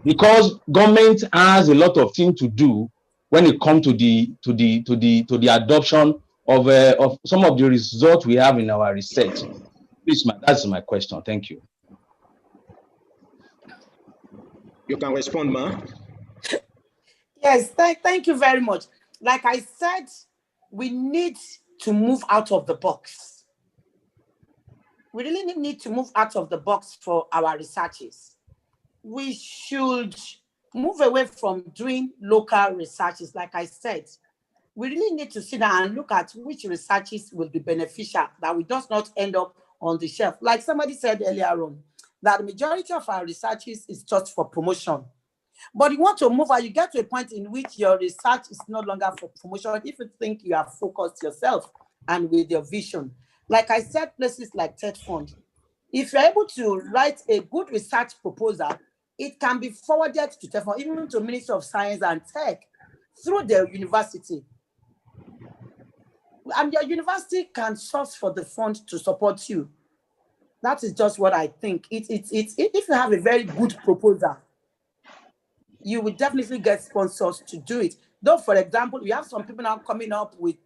Because government has a lot of things to do when it comes to the adoption of some of the results we have in our research. Please, that's my question. Thank you. You can respond, Ma. Yes, thank you very much. Like I said, we need to move out of the box. We really need to move out of the box for our researches. We should move away from doing local researches. Like I said, we really need to sit down and look at which researches will be beneficial, that we just not end up on the shelf. Like somebody said earlier on, that the majority of our research is just for promotion. But you want to move on, you get to a point in which your research is no longer for promotion if you think you have focused yourself and with your vision. Like I said, places like TED Fund, if you're able to write a good research proposal, it can be forwarded to TED Fund, even to Ministry of Science and Tech through the university. And your university can source for the fund to support you. That is just what I think. If you have a very good proposal, you will definitely get sponsors to do it. Though, for example, we have some people now coming up with,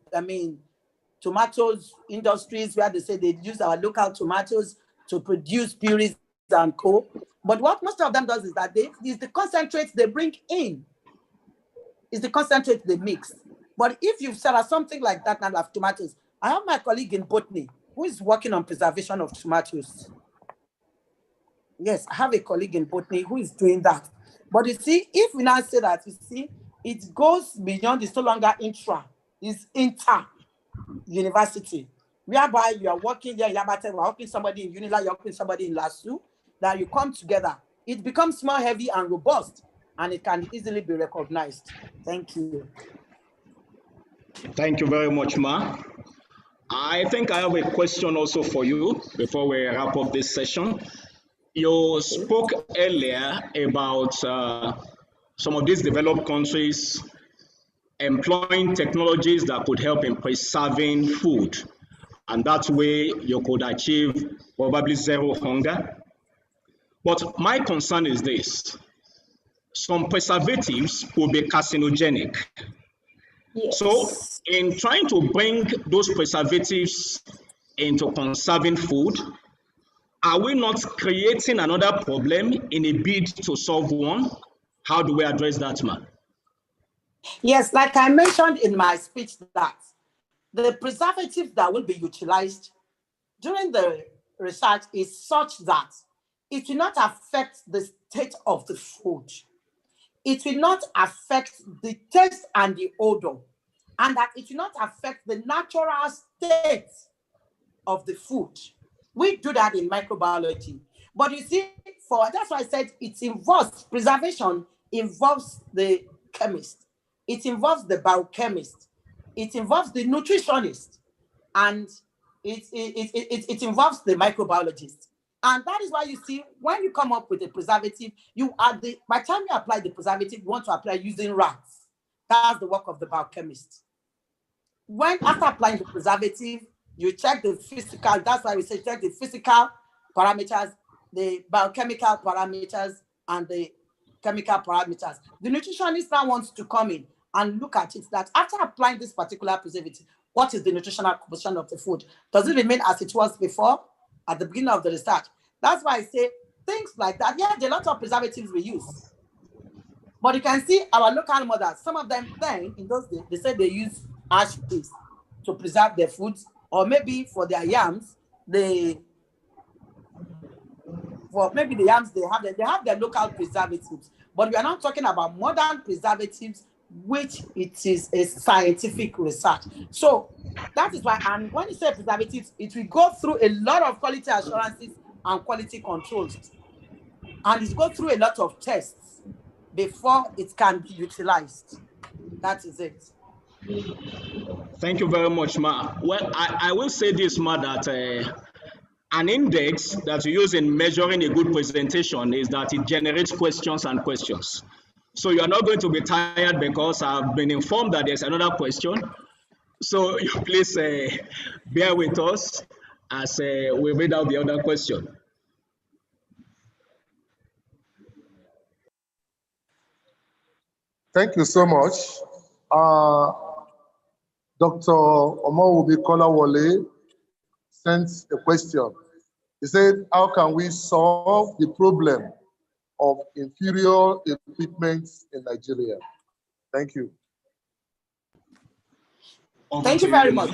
tomatoes industries where they say they use our local tomatoes to produce purees and co. But what most of them does is that is the concentrates they bring in, is the concentrate they mix. But if you sell something like that kind of tomatoes, I have my colleague in Botany who is working on preservation of tomatoes. Yes, I have a colleague in Botany who is doing that. But you see, if we now say that, you see, it goes beyond, it's no longer intra, it's inter-university, whereby you are working there, you're working somebody in Unila, you're working somebody in LASU, that you come together. It becomes more heavy and robust, and it can easily be recognized. Thank you. Thank you very much, Ma. I think I have a question also for you before we wrap up this session. You spoke earlier about some of these developed countries employing technologies that could help in preserving food, and that way you could achieve probably zero hunger. But my concern is this: some preservatives will be carcinogenic. Yes. So in trying to bring those preservatives into conserving food, are we not creating another problem in a bid to solve one? How do we address that, man? Yes, like I mentioned in my speech, that the preservatives that will be utilized during the research is such that it will not affect the state of the food. It will not affect the taste and the odor, and that it will not affect the natural state of the food. We do that in microbiology. But you see, that's why I said it involves preservation, involves the chemist, it involves the biochemist, it involves the nutritionist, and it involves the microbiologist. And that is why you see, when you come up with a preservative, by the time you apply the preservative, you want to apply using rats. That's the work of the biochemist. After applying the preservative, you check the physical, that's why we say check the physical parameters, the biochemical parameters, and the chemical parameters. The nutritionist now wants to come in and look at it, that after applying this particular preservative, what is the nutritional composition of the food? Does it remain as it was before at the beginning of the research? That's why I say things like that. Yeah, there are a lot of preservatives we use. But you can see our local mothers, some of them then, in those days, they say they use ash paste to preserve their foods, or maybe for their yams, they have their local preservatives. But we are not talking about modern preservatives, which it is a scientific research. So that is why, and when you say preservatives, it will go through a lot of quality assurances and quality controls, and it goes through a lot of tests before it can be utilized. That is it. Thank you very much, Ma. Well, I will say this, Ma, that an index that you use in measuring a good presentation is that it generates questions and questions. So you are not going to be tired because I've been informed that there's another question. So you please bear with us as we read out the other question. Thank you so much. Dr. Omowobi Kolawole sent a question. He said, how can we solve the problem of inferior equipment in Nigeria? Thank you. Thank you very much.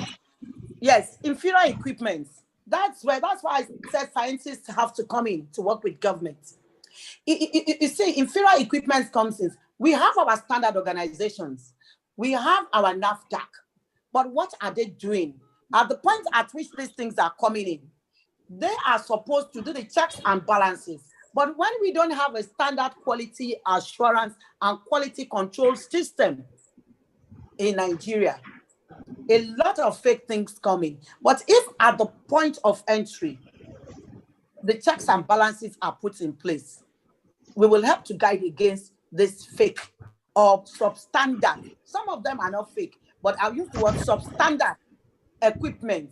Yes, inferior equipment. That's why I said scientists have to come in to work with government. You see, inferior equipment comes in. We have our standard organizations. We have our NAFDAC. But what are they doing? At the point at which these things are coming in, They are supposed to do the checks and balances. But when we don't have a standard quality assurance and quality control system in Nigeria, a lot of fake things coming. But if at the point of entry, the checks and balances are put in place, we will help to guide against this fake or substandard. Some of them are not fake, but I'll use the word substandard equipment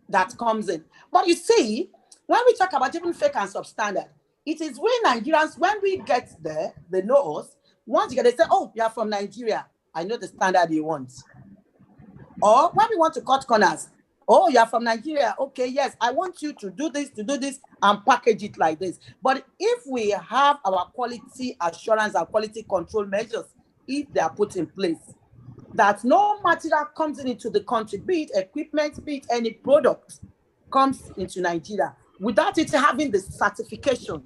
that comes in. But you see, when we talk about even fake and substandard, it is we Nigerians, when we get there, they know us. Once you get, they say, oh, you're from Nigeria. I know the standard you want. Or when we want to cut corners, oh, you're from Nigeria. Okay, yes, I want you to do this, and package it like this. But if we have our quality assurance and quality control measures, if they are put in place, that no material comes into the country, be it equipment, be it any product, comes into Nigeria without it having the certification.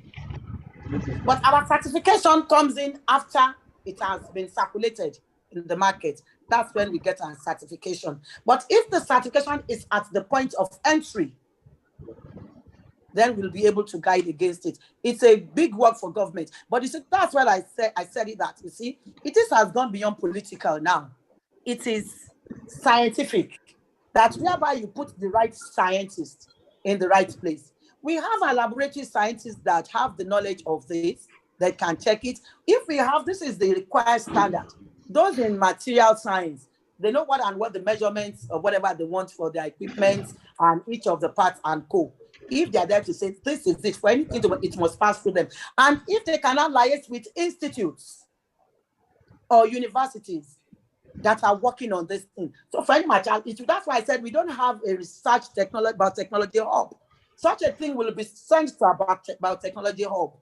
But our certification comes in after it has been circulated in the market. That's when we get our certification. But if the certification is at the point of entry, then we'll be able to guide against it. It's a big work for government. But you see, that's why I said it that, you see, has gone beyond political now. It is scientific, that whereby you put the right scientists in the right place. We have our laboratory scientists that have the knowledge of this, that can check it. If we have, this is the required standard. Those in material science, they know what the measurements or whatever they want for their equipment and each of the parts and co. If they're there to say, this is it, for anything, it must pass through them. And if they cannot liaise with institutes or universities that are working on this thing. So for any material issue, that's why I said we don't have a research biotechnology hub. Such a thing will be sent to our biotechnology hub.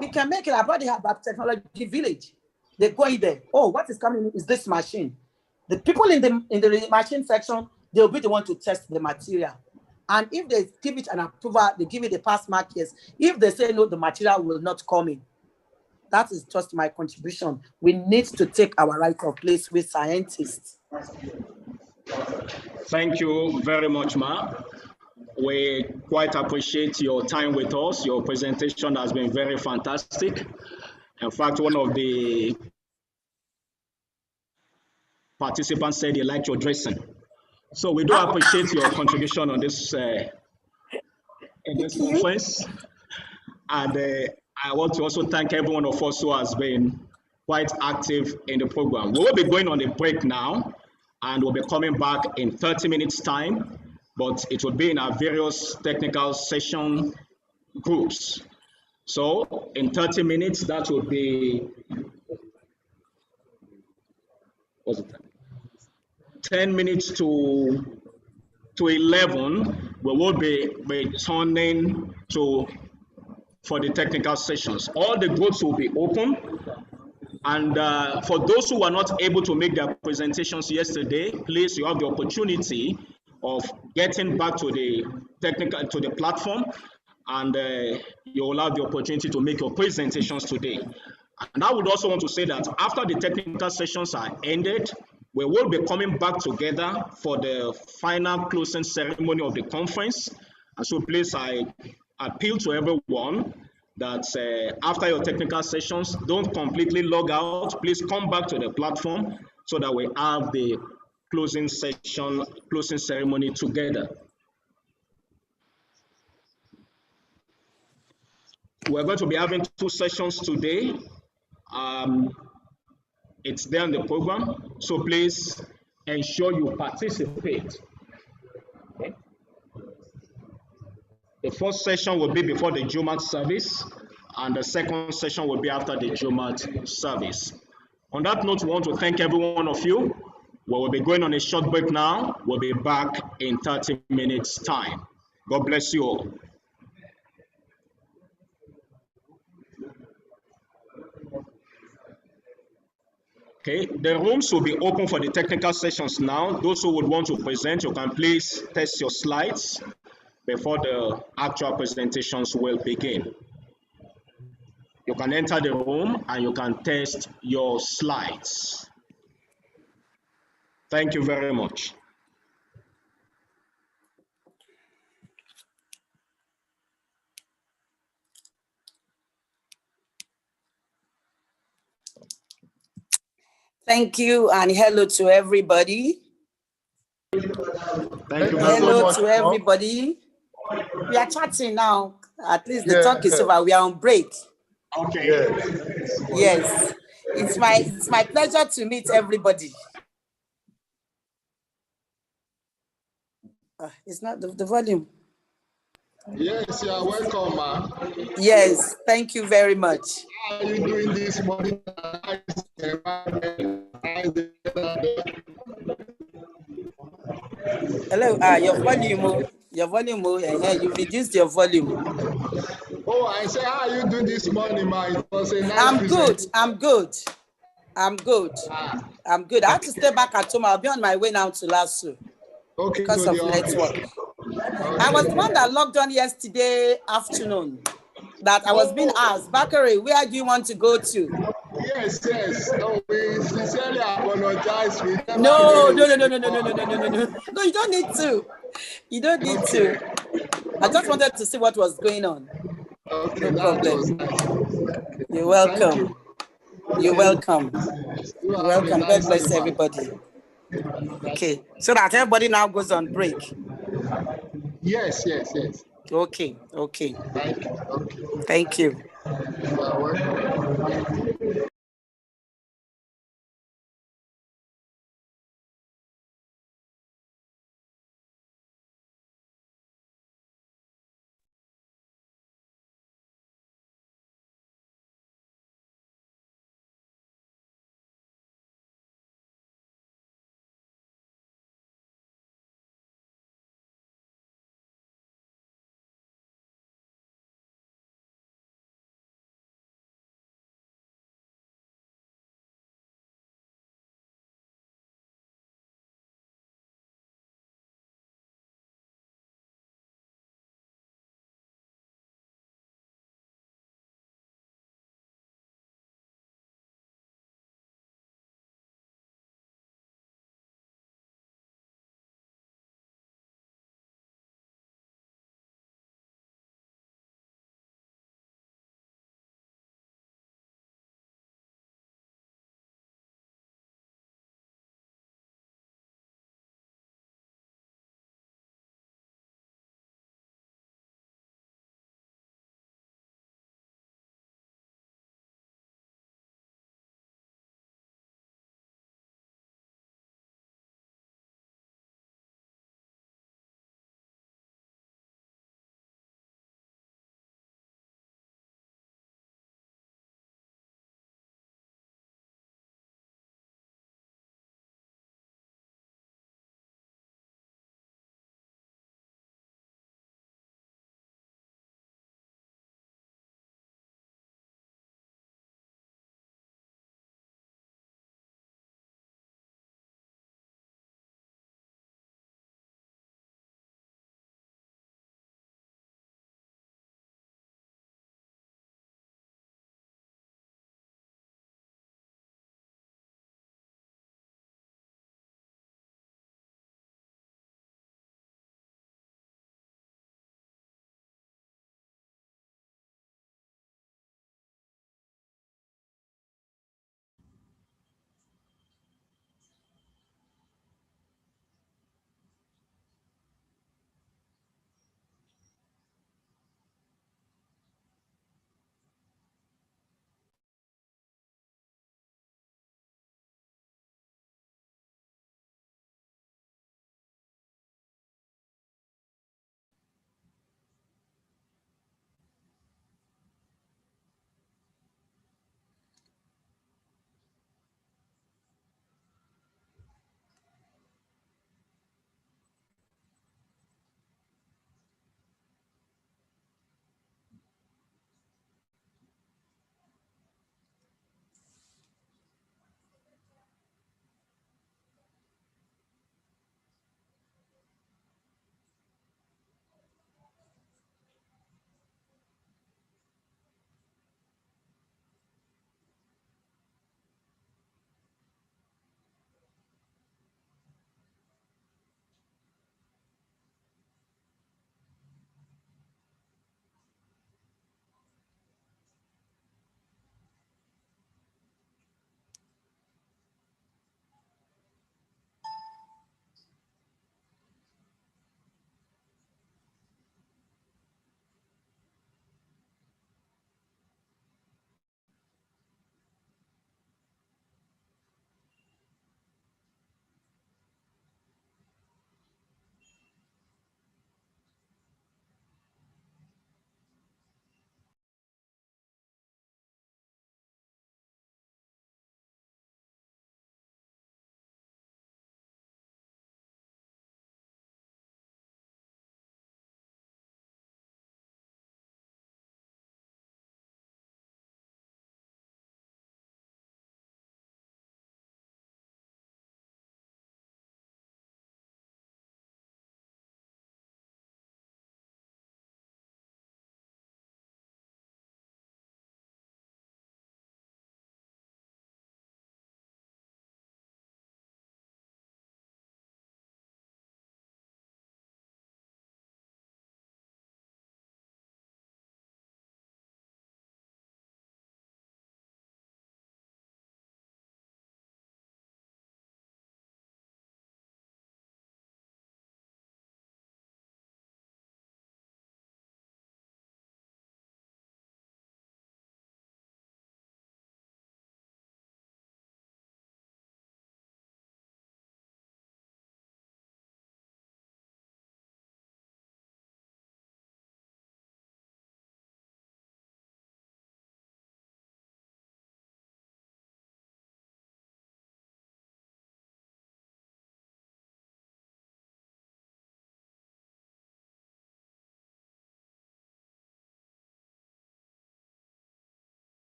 We can make it about the biotechnology village. They go in there. Oh, what is coming is this machine. The people in the machine section, they'll be the one to test the material. And if they give it an approval, they give it a pass mark, yes. If they say no, the material will not come in. That is just my contribution. We need to take our rightful place with scientists. Thank you very much, Ma. We quite appreciate your time with us. Your presentation has been very fantastic. In fact, one of the participants said he liked your dressing. So we do appreciate your contribution on this in this conference. And I want to also thank every one of us who has been quite active in the program. We will be going on a break now, and we'll be coming back in 30 minutes time, but it will be in our various technical session groups. So in 30 minutes, that will be, what's the time? 10 minutes to 11, we will be returning for the technical sessions. All the groups will be open. And for those who were not able to make their presentations yesterday, please, you have the opportunity of getting back to the platform, and you will have the opportunity to make your presentations today. And I would also want to say that after the technical sessions are ended, we will be coming back together for the final closing ceremony of the conference. And so please, I appeal to everyone that after your technical sessions, don't completely log out. Please come back to the platform so that we have the closing ceremony together. We're going to be having 2 sessions today. It's there in the program, so please ensure you participate. Okay. The first session will be before the Jumat service, and the second session will be after the Jumat service. On that note, we want to thank every one of you. We will be going on a short break now. We'll be back in 30 minutes time. God bless you all. Okay, the rooms will be open for the technical sessions now. Those who would want to present, you can please test your slides before the actual presentations will begin. You can enter the room and you can test your slides. Thank you very much. Thank you, and hello to everybody. Thank you. Hello to everybody. We are chatting now. At least the talk is over. We are on break. Okay. Yes. It's my pleasure to meet everybody. It's not the volume. Yes, you are welcome, ma. Yes, thank you very much. How are you doing this morning? Hello, your volume, you reduced your volume. Oh, I say, how are you doing this morning, ma? It was a nice I'm good. I'm good. I'm good. I have to stay back at home. I'll be on my way now to Lasso. Okay, because of network. Okay. I was the one that logged on yesterday afternoon. That I was being asked, Bakari, where do you want to go to? Yes. No, we sincerely apologize. No. No, you don't need to. You don't need to. I just wanted to see what was going on. Okay, no problem. Nice. You're welcome. You're welcome. You're welcome. God bless everybody. Okay, so that everybody now goes on break. Yes. Okay. Thank you. Okay. Thank you. You're welcome.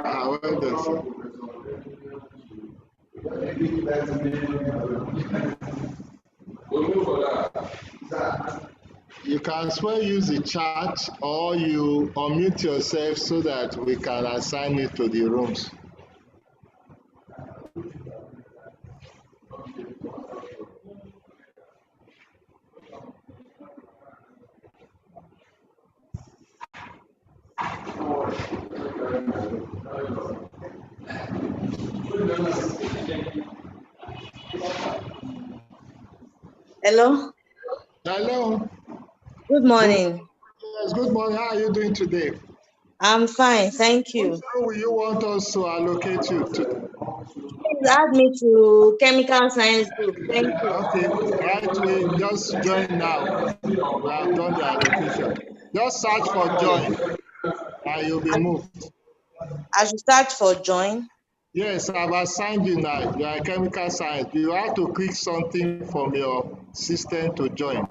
Well done, sir. You can as well use the chat or you unmute yourself so that we can assign it to the rooms. Hello. Hello. Good morning. Yes, good morning. How are you doing today? I'm fine, thank you. Which room will you want us to allocate you to? Please add me to chemical science group. Thank you. Okay, right away. Just join now. We have done the allocation. Just search for join and you'll be moved. I should start for join. Yes, I've assigned you now. You are chemical science. You have to click something from your system to join.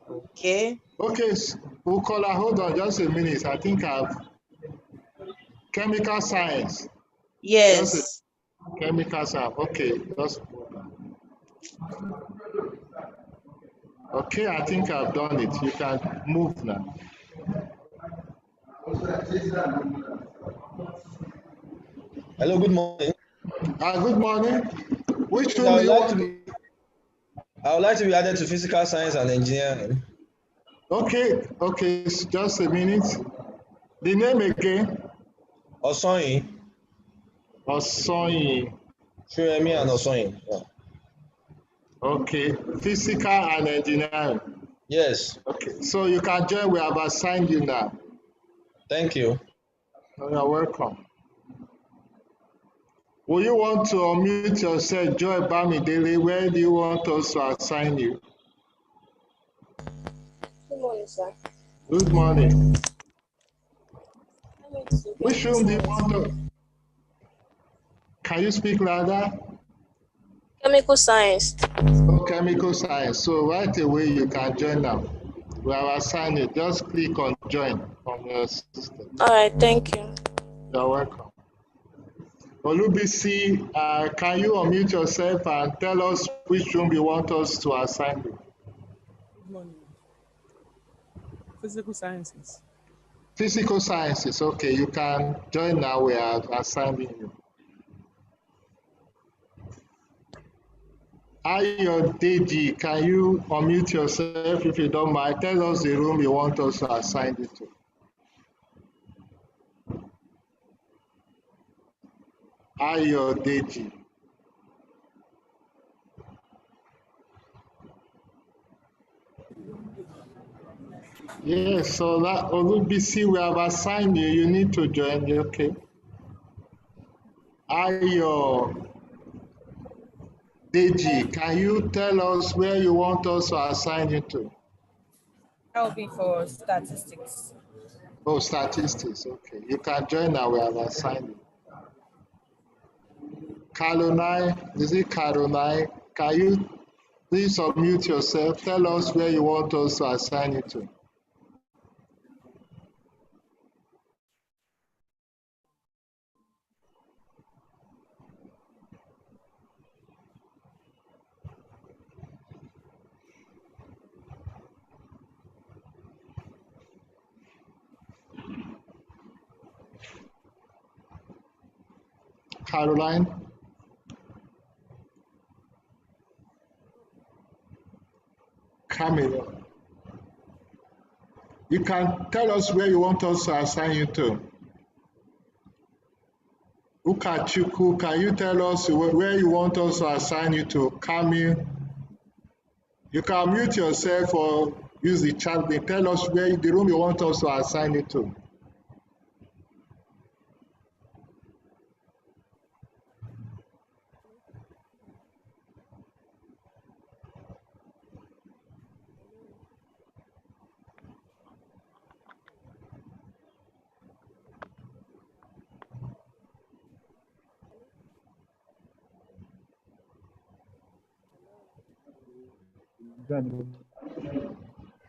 Okay. Okay, Ukola, hold on just a minute. I think I've chemical science. Yes. Chemical science. Okay, just okay. I think I've done it. You can move now. Hello, good morning. Good morning. Which room I do you want? I would like to be added to physical science and engineering. Okay, okay, just a minute. The name again? Osoyin. Osoyin. Shoyemi and Osoyin. Yeah. Okay, physical and engineering. Yes. Okay, so you can join. We have assigned you now. Thank you. You're welcome. Will you want to unmute yourself, Joy Bamidele? Where do you want us to assign you? Good morning, sir. Good morning. Which room do you want to? Can you speak louder? Chemical science. Oh, chemical science. So right away you can join now. We have assigned it. Just click on join from your system. All right, thank you. You're welcome. Olubisi, can you unmute yourself and tell us which room you want us to assign you? Good morning. Physical sciences. Physical sciences. Okay, you can join now. We are assigning you. Ayo Deji, can you unmute yourself if you don't mind? Tell us the room you want us to assign you to. Ayo Deji. Yes, so that Olubisi, we have assigned you. You need to join. Okay. Ayo Deji, can you tell us where you want us to assign you to? That will be for statistics. Oh, statistics. Okay. You can join now. We have assigned you. Caroline, is it Caroline? Can you please unmute yourself? Tell us where you want us to assign you to. Caroline? Camilla. You can tell us where you want us to assign you to. Ukachuku, can you tell us where you want us to assign you to? Camille. You can mute yourself or use the chat. They tell us where the room you want us to assign you to.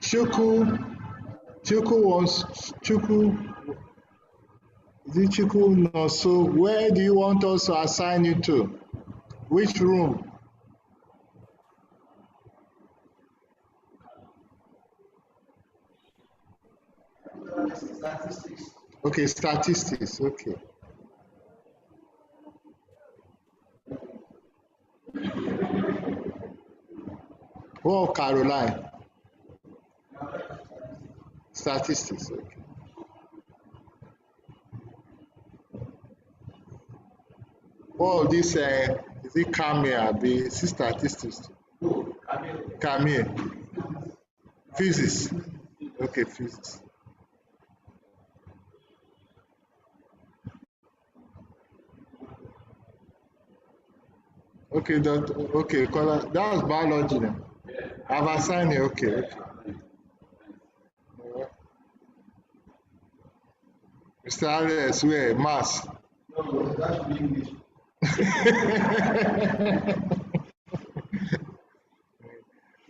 Chuku wants, Chuku, is Izuchukwu Noso, where do you want us to assign you to? Which room? Statistics. Okay, statistics. Okay. Oh, Caroline. Statistics. Okay. Oh, this is it Camille? Is it statistics? Camille. Physics. Okay, physics. Okay, okay, that was biology now. I've assigned you. Okay, okay. Mr. Alex, where? Mass. No, that should be English.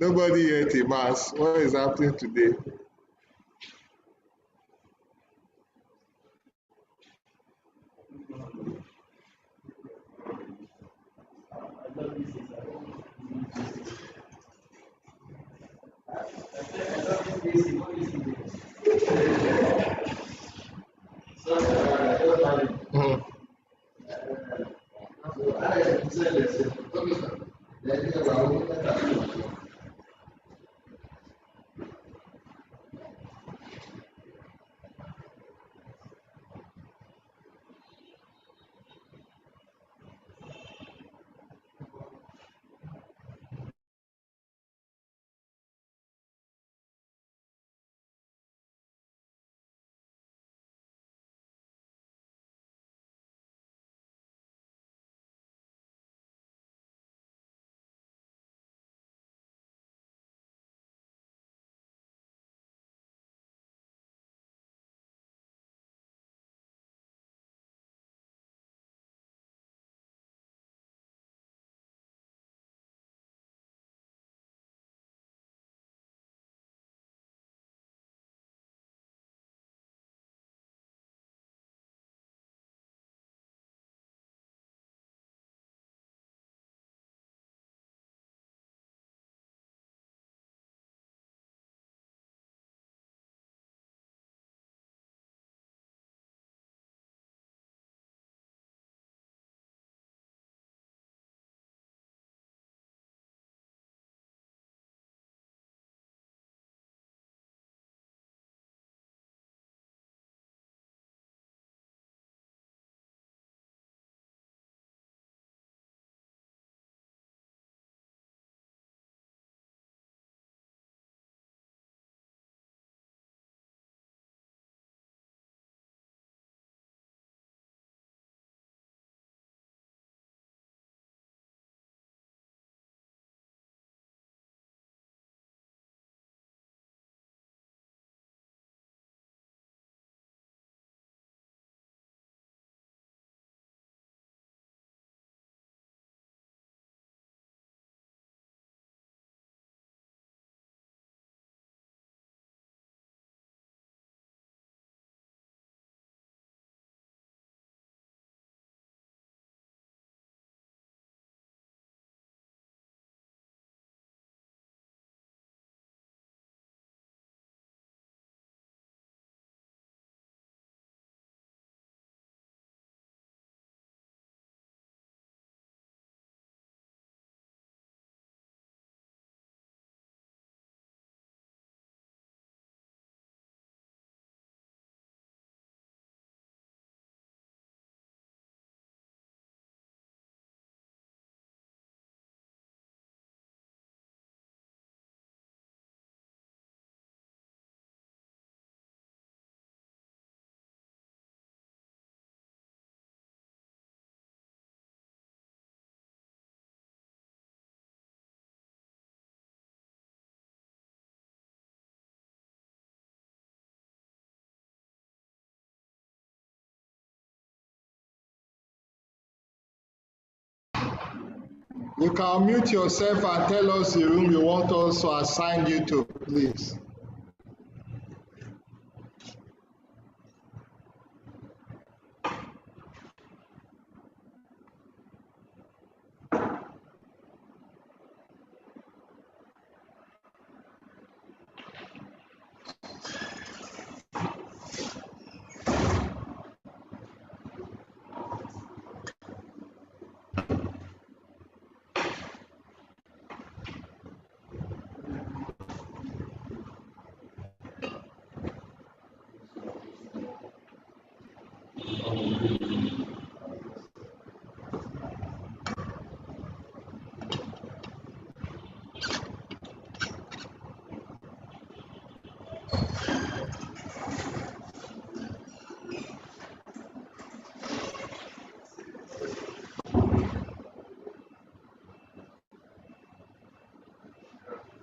Nobody yet in mass. What is happening today? Mhm. You can mute yourself and tell us the room you want us to assign you to, please.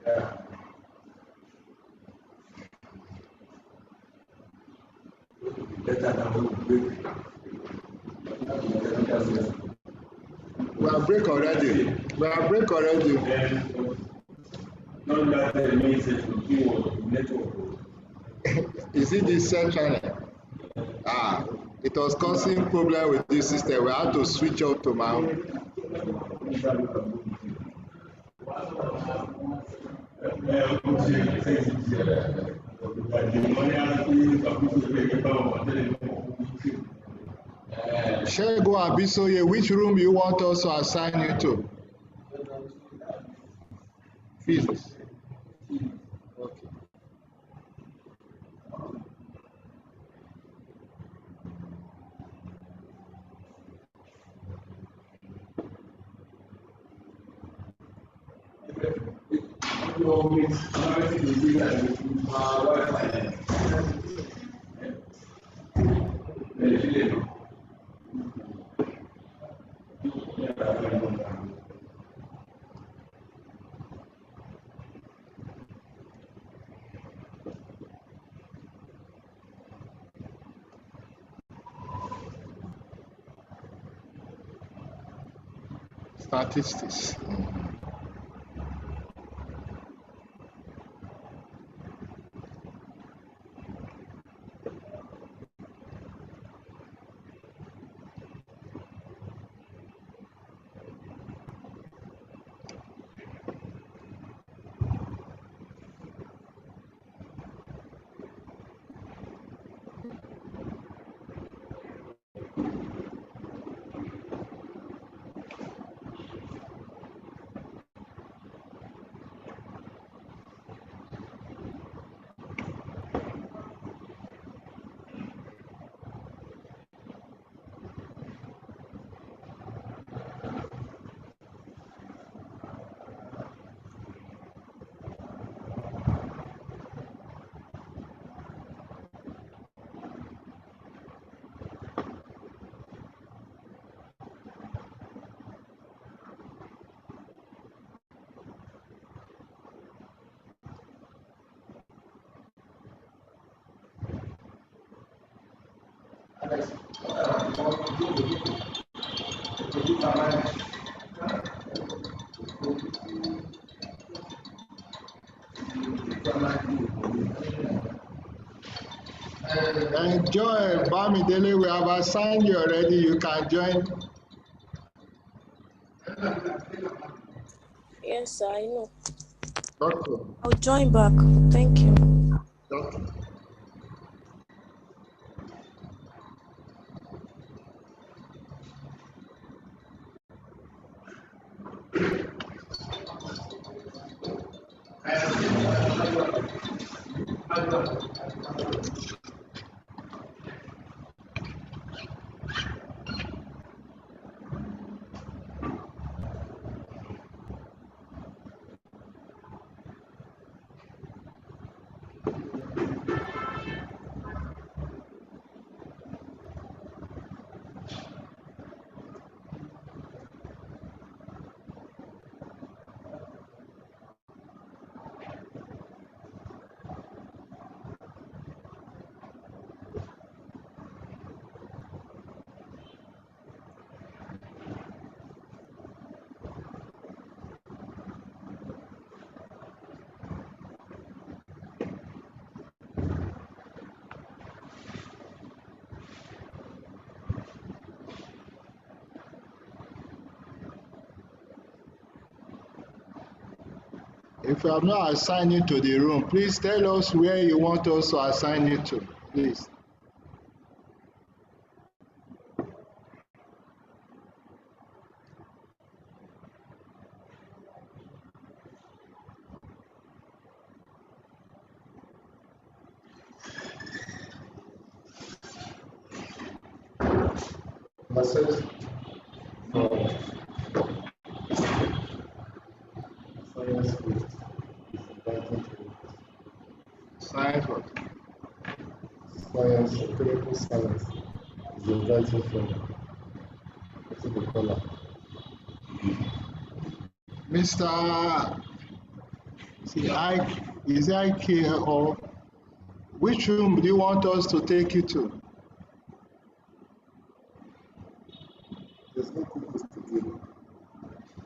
We are break already. We are break already. Is it this channel? It was causing problem with this system. We had to switch out to my own. Shego Abisoye, which room you want us to assign you to? Physics. Okay. Statistics. Enjoy, Bamidele, we have assigned you already. You can join. Yes, sir, I know. Okay. I'll join back. Thank you. Okay. If you have not assigned you to the room, please tell us where you want us to assign you to, please. Message for science based is inviting to Science what? science, clinical science is inviting from to the caller. Mr. Is it IK or which room do you want us to take you to?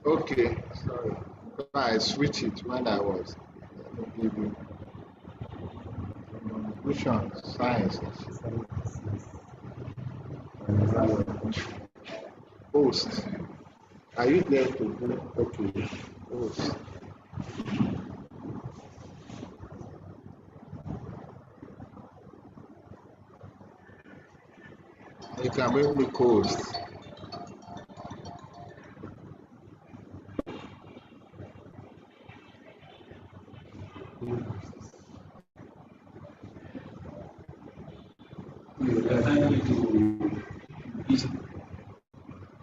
Okay, sorry. I switched it when I was. Let me give you. Which one? Science. Host. Are you there to do? Okay. Host. You can make me host.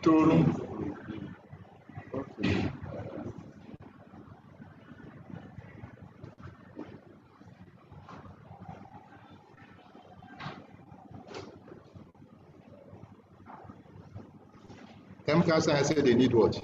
Torum. Okay. Chemical science said they need what?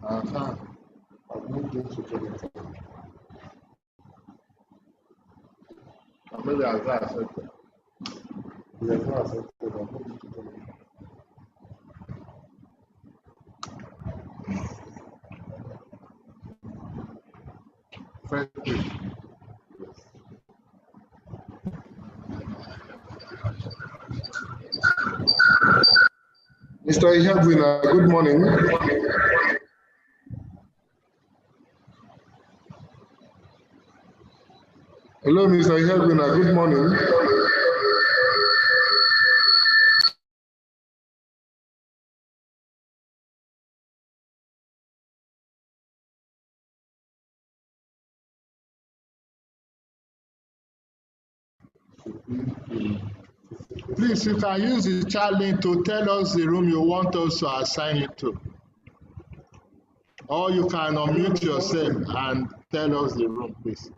I've moved into chemical. Maybe I've not accepted. He has not accepted. I've moved into chemical. Mr. Ihagwina, good morning. Hello, Mr. Ihagwina, good morning. Please, you can use the chat link to tell us the room you want us to assign it to. Or you can unmute yourself and tell us the room, please.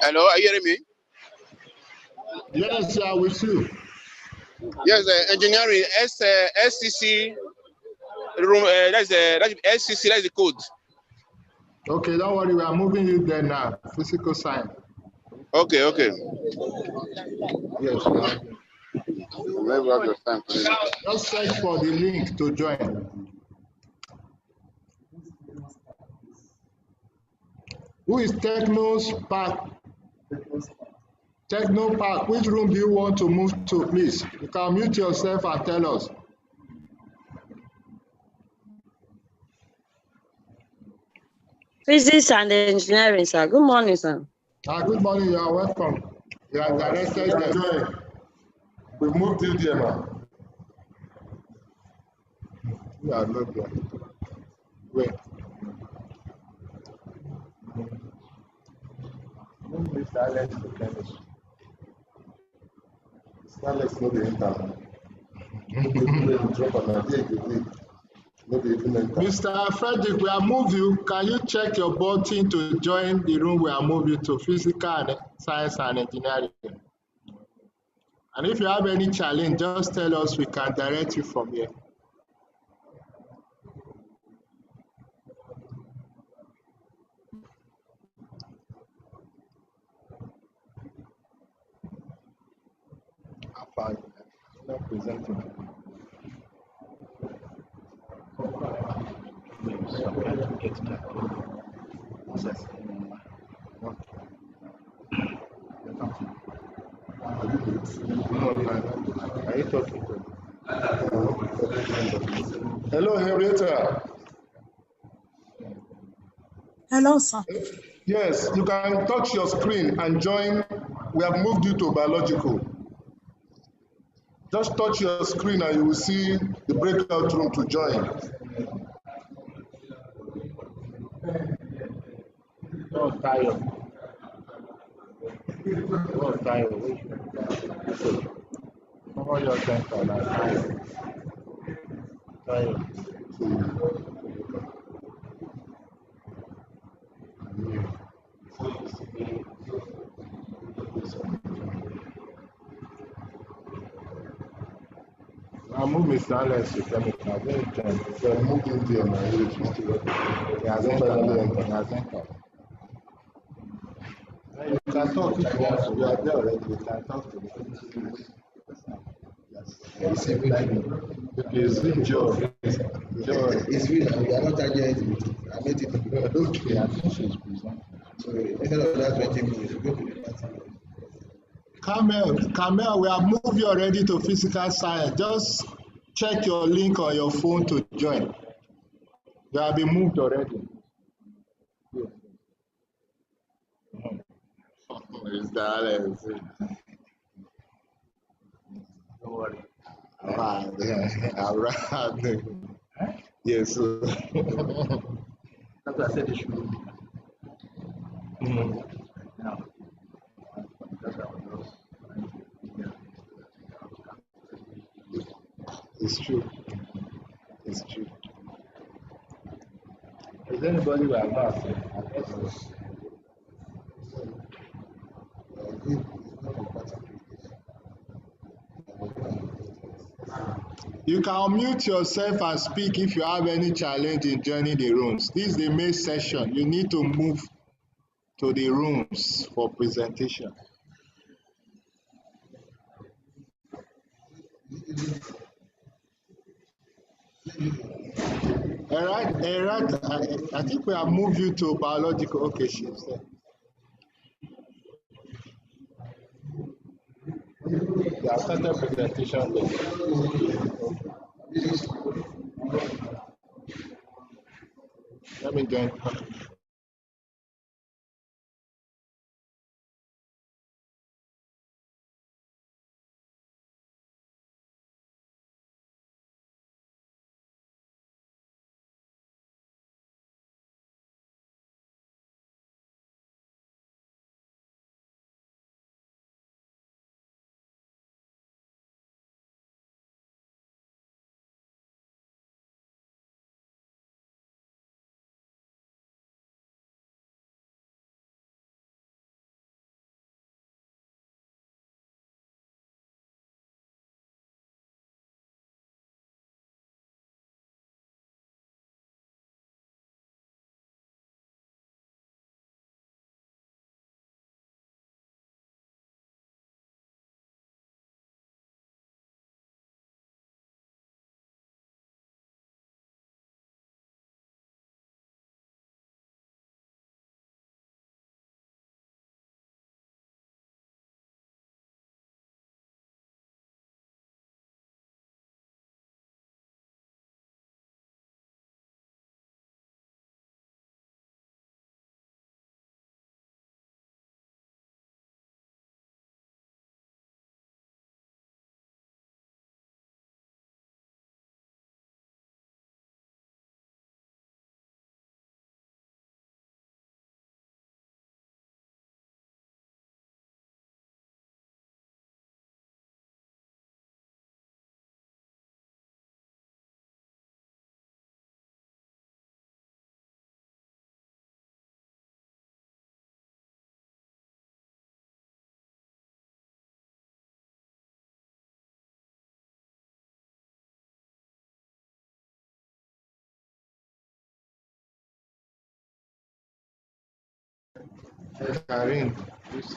Hello, are you hearing me? Yes, I with you. Yes, engineering, SCC room, that's SCC, that's the code. Okay, don't worry, we are moving you there now. Physical science. Okay, okay. Yes, just search for the link to join. Who is Techno's Park? Techno Park, which room do you want to move to, please? You can mute yourself and tell us. Physics and engineering, sir. Good morning, sir. Good morning, you are welcome. You are directed there. We moved you there now. You are not there. Wait. Silence no dey enter. Mr. Frederick, we are moving you. Can you check your button to join the room? We are moving to physical and science and engineering. And if you have any challenge, just tell us, we can direct you from here. I'm not presenting. Are you talking to me? Hello, Henrietta. Hello, sir. Yes, you can touch your screen and join. We have moved you to biological. Just touch your screen and you will see the breakout room to join. Oh, tired. Oh, tired. Cover your center now. Tired. I move Mr. Alex to chemical. Very time. So I moved in there now. He hasn't finally entered. He has entered. You can talk if you want to. We are there already. We can talk to them. It's Joe. It's real. We are not targeting it. I made it. Okay, I think she's presenting. So instead of that 20 minutes, we go to the 30 minutes. Kamel, we have moved you already to physical science. Just check your link on your phone to join. You have been moved already. Mr. Alex. Don't worry. Around. Yes. That's what I said. They should. Now. It's true. It's true. Is anybody who has not seen? You can unmute yourself and speak if you have any challenge in joining the rooms. This is the main session. You need to move to the rooms for presentation. All right, I think we have moved you to biological. Okay, she's there. Yeah, started presentation. Let me join. Karin,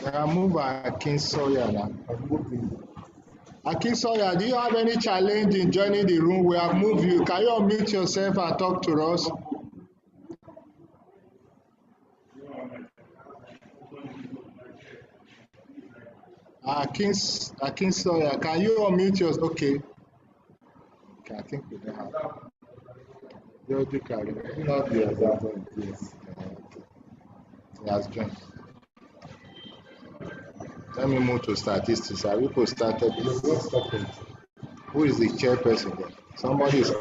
I move Akinsoya now. Akinsoya, do you have any challenge in joining the room? We have moved you. Can you unmute yourself and talk to us? Akinsoya, can you unmute yourself? Okay. Okay, I think we don't have. Jody Karin, not the example. Yes. He has joined. Let me move to statistics. Are we supposed started? Who is the chairperson there? Somebody is.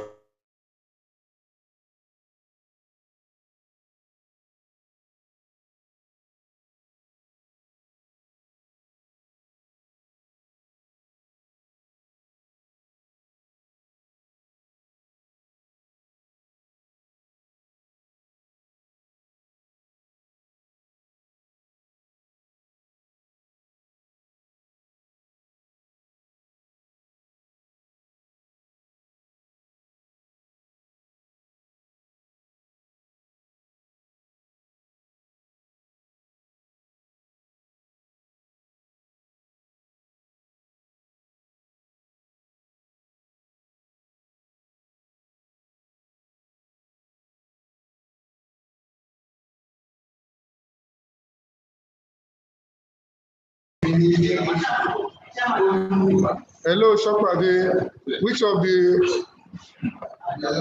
Hello, Shopade. Which of the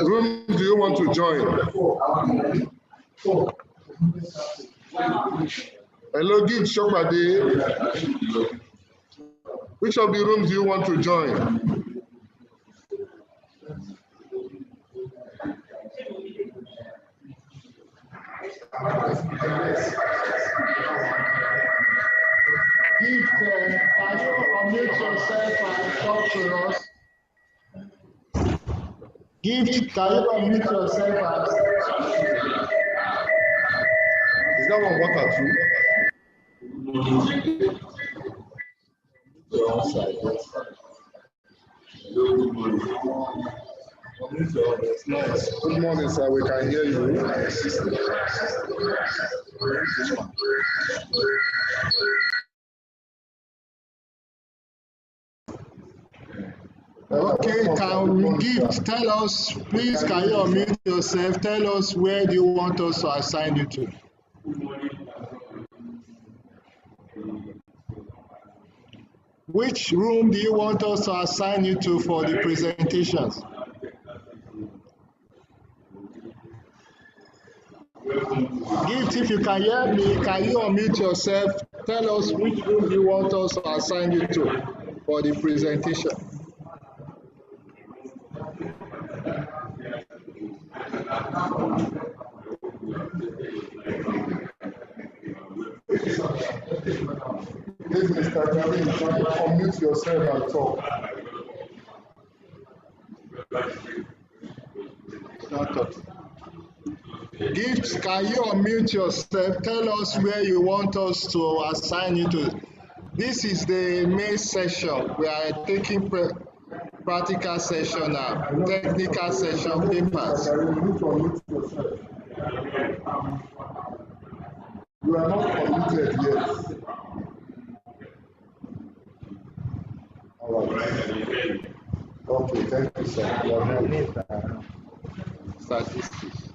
rooms do you want to join? Hello, give Shopade. Which of the rooms do you want to join? Can you unmute yourself and talk to us? Gift, can you unmute yourself and... Is that one water too? Good morning, sir. We can hear you. Okay, can we tell us, please, can you unmute yourself? Tell us where do you want us to assign you to? Which room do you want us to assign you to for the presentations? Gift, if you can hear me, can you unmute yourself? Tell us which room do you want us to assign you to for the presentation? Please, Mr. Gavin, unmute yourself and talk. Gifts, can you unmute yourself? Tell us where you want us to assign you to. This is the main session. We are taking practical session now, technical session papers. You are not committed yet. All right. Okay, thank you, sir. Statistics.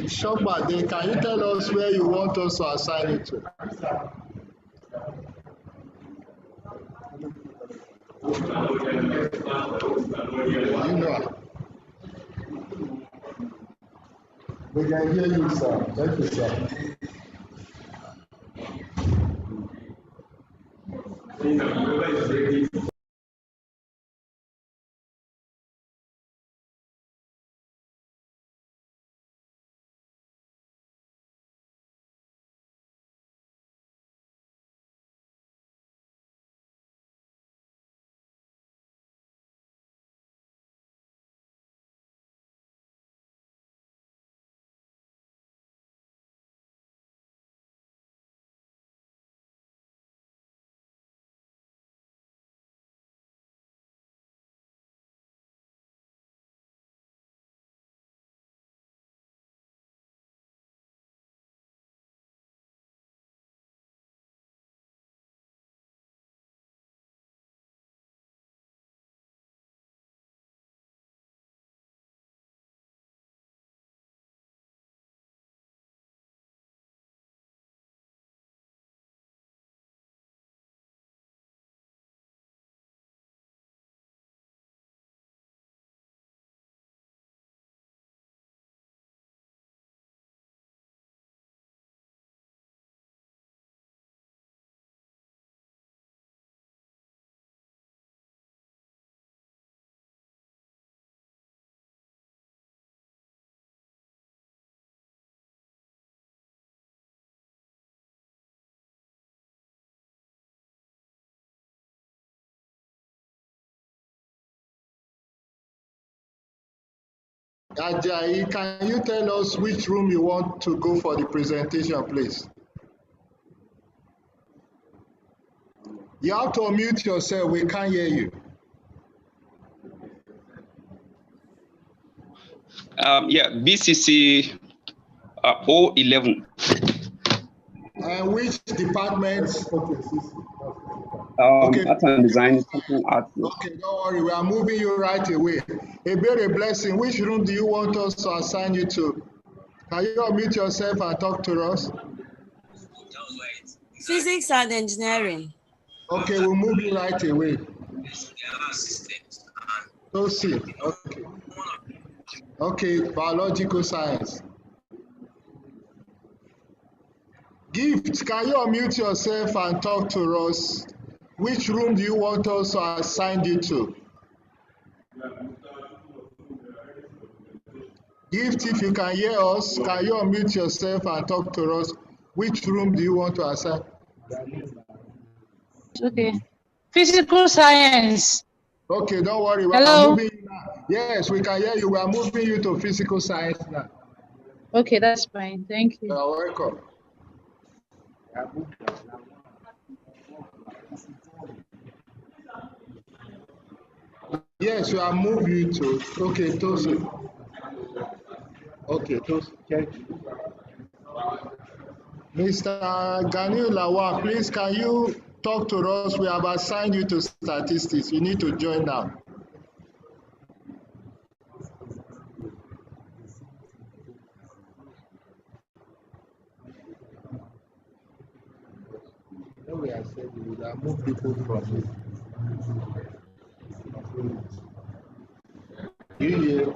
Shobade, can you tell us where you want us to assign it to? You know. We can hear you, sir. Thank you, sir. Ajayi, can you tell us which room you want to go for the presentation, please? You have to unmute yourself. We can't hear you. Yeah, BCC 011. And which department? Okay. Art and design. Okay, don't worry. We are moving you right away. A very blessing. Which room do you want us to assign you to? Can you unmute yourself and talk to us? Physics and engineering. Okay, we'll move you right away. So see. Okay. Okay, biological science. Gift, can you unmute yourself and talk to us? Which room do you want us to assign you to? Gift, if you can hear us, can you unmute yourself and talk to us? Which room do you want to assign? Okay. Physical science. Okay, don't worry. We are moving you now. Yes, we can hear you. We are moving you to physical science now. Okay, that's fine. Thank you. You're welcome. Yes, we are moving you to. Okay, Tosin. Okay, Tosin. Check. Mr. Ganil Lawal, please can you talk to us? We have assigned you to statistics. You need to join now. We are saying we will move people from it. You hear?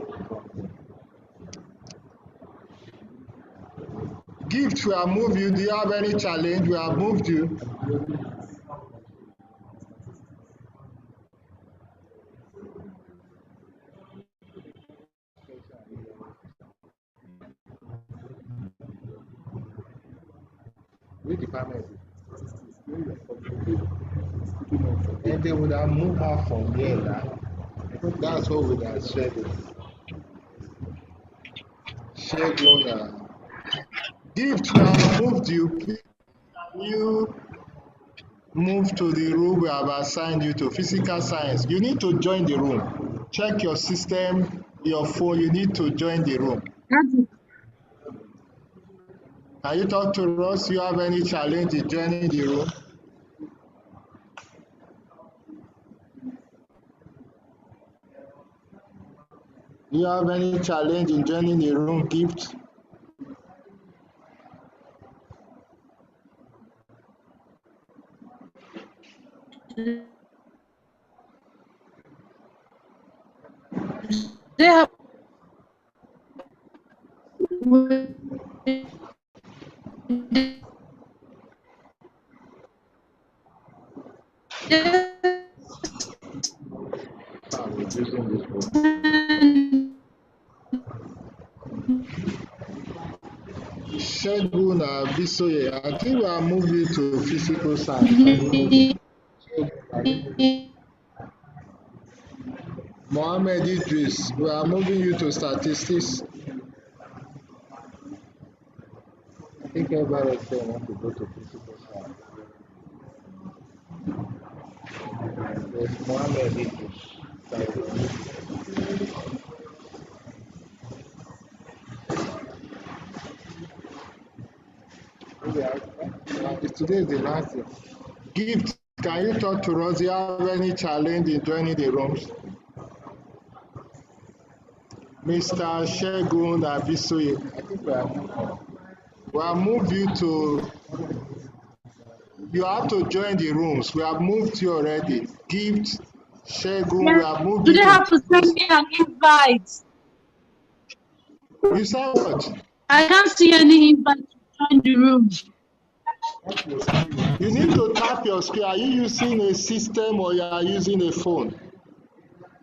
Gift, we have moved you. Do you have any challenge? We have moved you. Which department? And they would have moved her from here now. That's what we have said. Gift, we have moved you. Please, can you move to the room we have assigned you to? Physical science. You need to join the room. Check your system, your phone. You need to join the room. Can you talk to us? You have any challenge in joining the room? Do you have any challenge in joining the room, Gift? They have Shegun Bisoye, I think we are moving to physical science. Mohammed Idris, we are moving you to statistics. I think everybody said want to go to physical science. There's Mohammed Idris. Today is the last day. Gift, can you talk to us? Do you have any challenge in joining the rooms? Mr. Shegun Abisoye, I think we have moved you to, you have to join the rooms. We have moved you already. Gift, Shegun, we have moved you. Do they have to send me an invite? You said what? I can't see any invite to join the room. You need to tap your screen. Are you using a system or you are using a phone?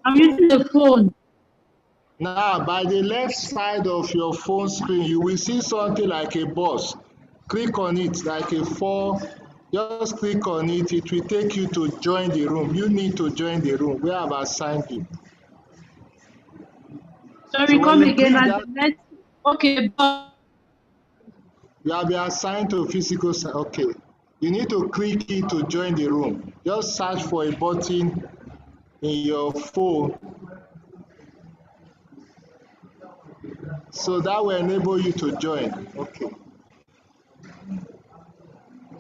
I'm using a phone. Now, by the left side of your phone screen, you will see something like a bus. Click on it like a 4. Just click on it. It will take you to join the room. You need to join the room. We have assigned you. Sorry, come again. Okay. You have been assigned to physical science. Okay. You need to click it to join the room. Just search for a button in your phone. So that will enable you to join. Okay.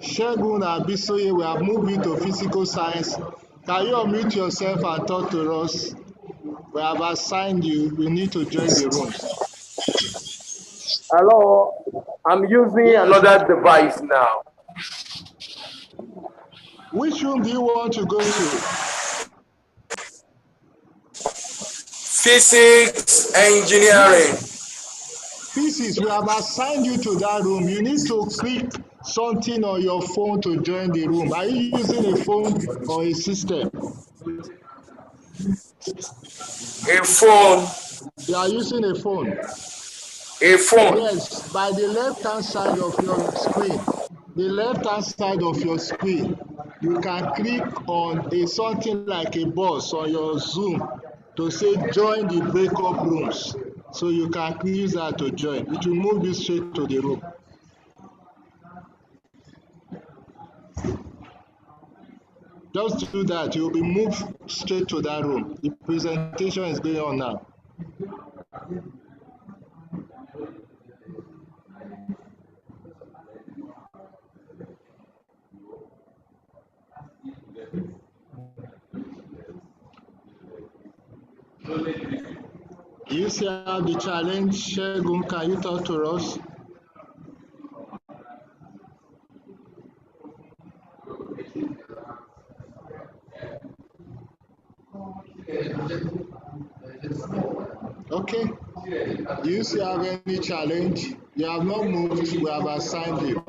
Shegun Abisoye, we have moved into physical science. Can you unmute yourself and talk to us? We have assigned you. You need to join the room. Hello, I'm using another device now. Which room do you want to go to? Physics, engineering. Physics, we have assigned you to that room. You need to click something on your phone to join the room. Are you using a phone or a system? A phone. You are using a phone. A phone. Yes, by the left-hand side of your screen. The left-hand side of your screen. you can click on something like a box on your Zoom to say join the breakup rooms. So you can use that to join. It will move you straight to the room. Just do that, you'll be moved straight to that room. The presentation is going on now. You see how the challenge, Shegun, can you talk to us? Okay. Do you still have any challenge? You have not moved, we have assigned you.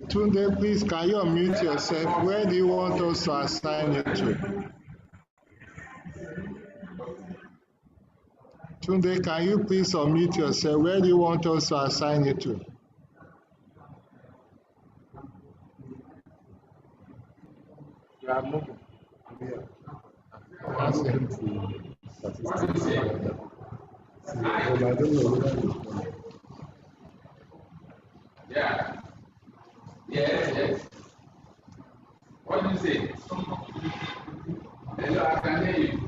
Tunde, please, can you unmute yourself? Where do you want us to assign you to? Tunde, can you please unmute yourself? Where do you want us to assign you to? You are moving. Ask him to statistics. Yeah. Yes, yes. What do you say? Hello, I can hear you.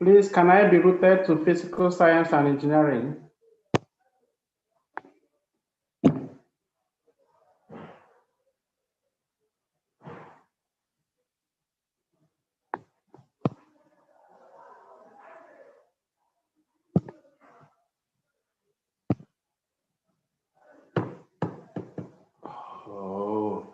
Please, can I be routed to physical science and engineering? Oh.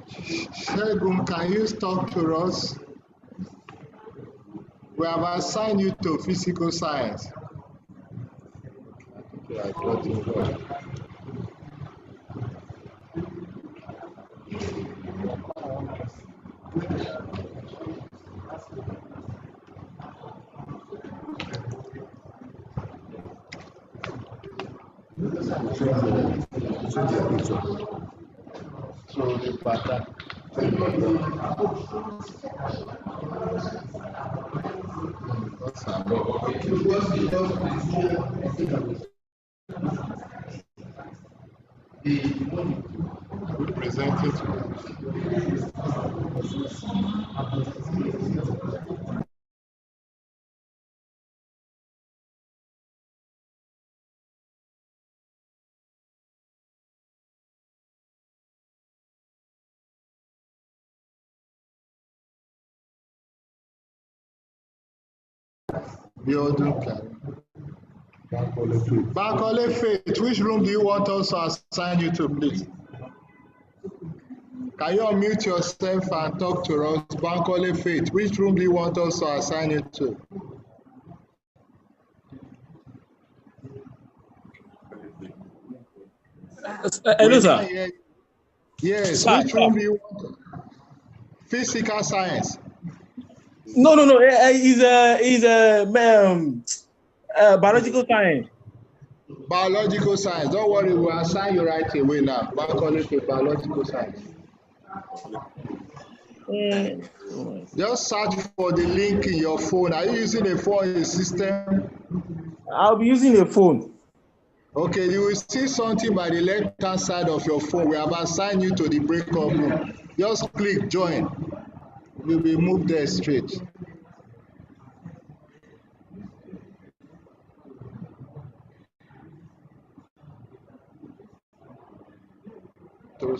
Shegun, can you talk to us? We have assigned you to physical science. Okay, I got you. So the pattern. Present it. Bankole Faith, which room do you want us to assign you to, please? Can you unmute yourself and talk to us? Bankole Faith, which room do you want us to assign you to? Hello, sir. Yes, Sir, which room do you want? Physical science. No. He's biological science. Biological science. Don't worry, we'll assign you right away now. Bankole Faith, biological science. Just search for the link in your phone. Are you using a phone system? I'll be using a phone. Okay, you will see something by the left-hand side of your phone. We have assigned you to the breakout room. Just click join. You'll be moved there straight. I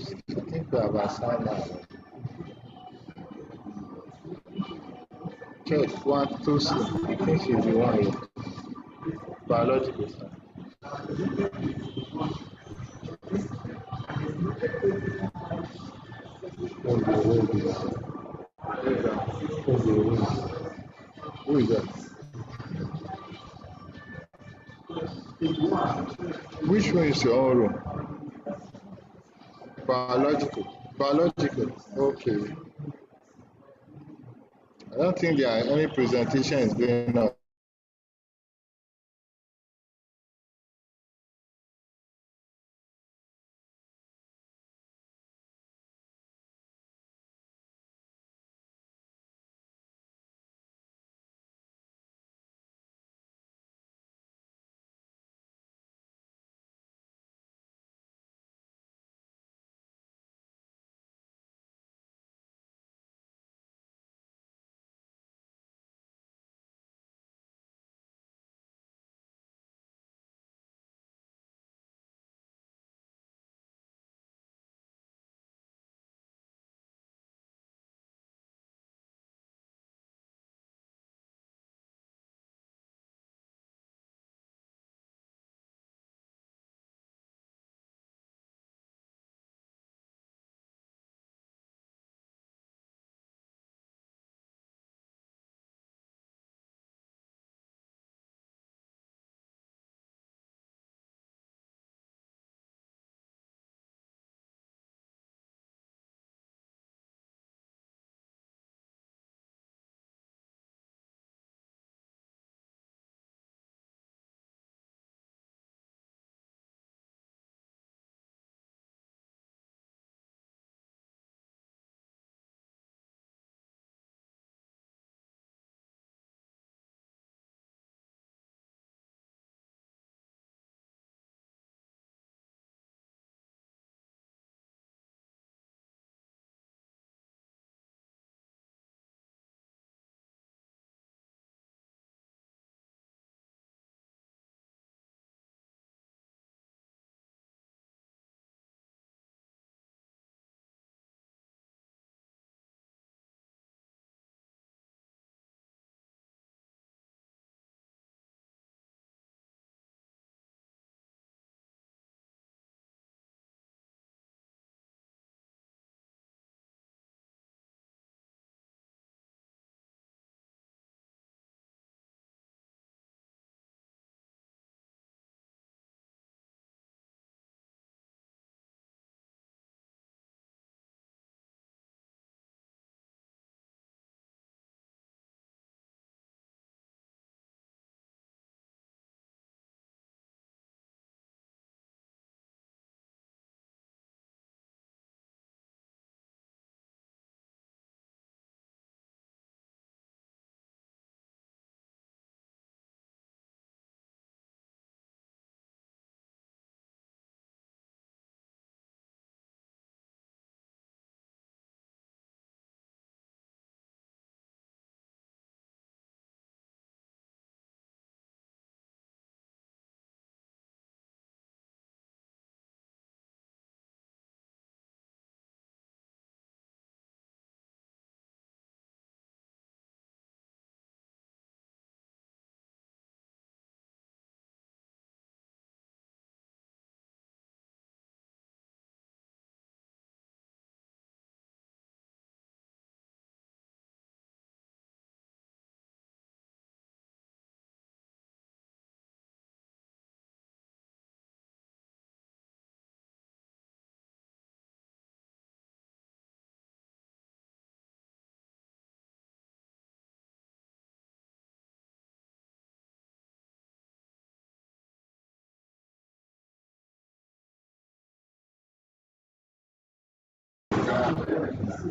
think we have assigned that. Check 1, 2, 3. I think she'll be one here. Biological science. Who is that? Which one is your own room? Biological. Okay. I don't think there are any presentations going on.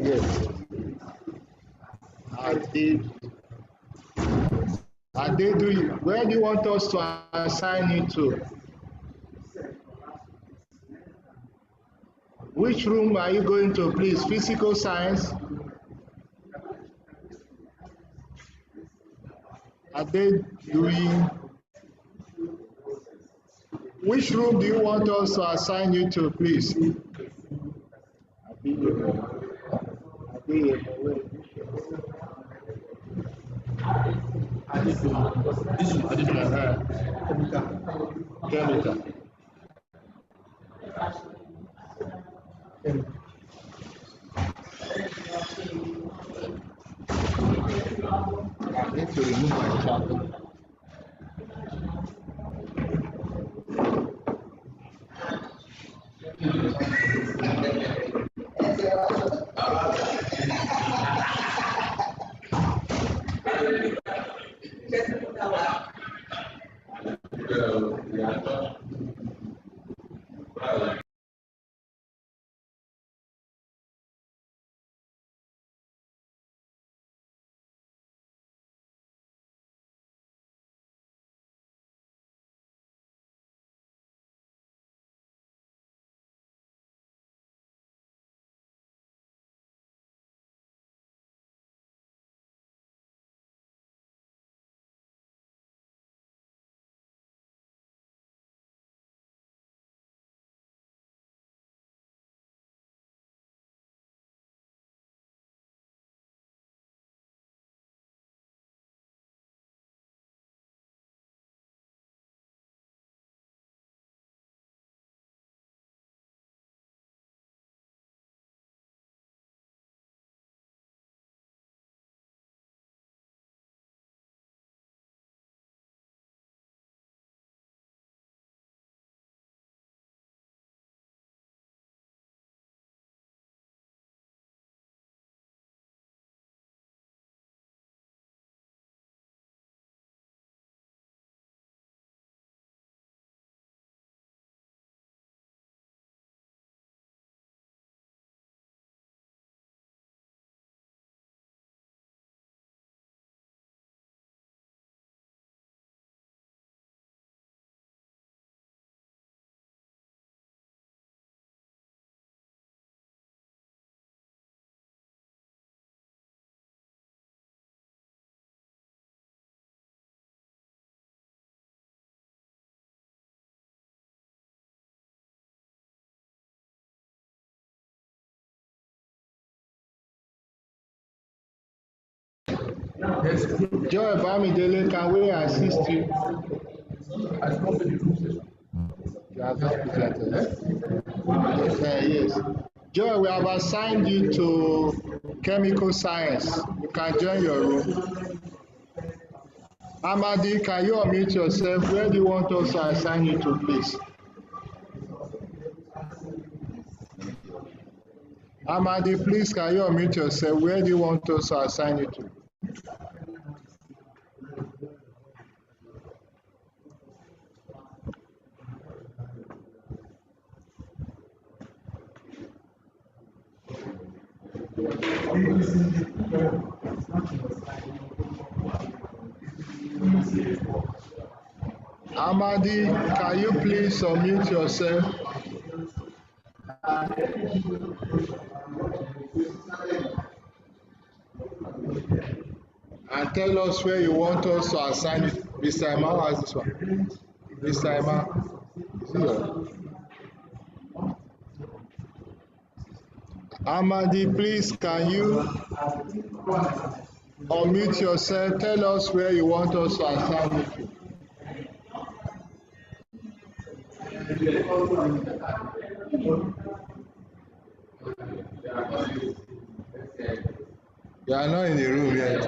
Yes. Where do you want us to assign you to? Which room are you going to, please? Physical science? Are they doing? Which room do you want us to assign you to, please? Chemical. I need to remove my chart. Joy Bamidele, can we assist you? You have just presented. Yes. Joy, we have assigned you to chemical science. You can join your room. Amadi, can you unmute yourself? Where do you want us to assign you to, please? Amadi, please, can you unmute yourself? Where do you want us to assign you to? Amadi, can you please unmute yourself? And tell us where you want us to assign it. Mr. Emma, how is this one? Mr. Emma, is it here? Amadi, please, can you unmute yourself? Tell us where you want us to assign it to. You are not in the room yet.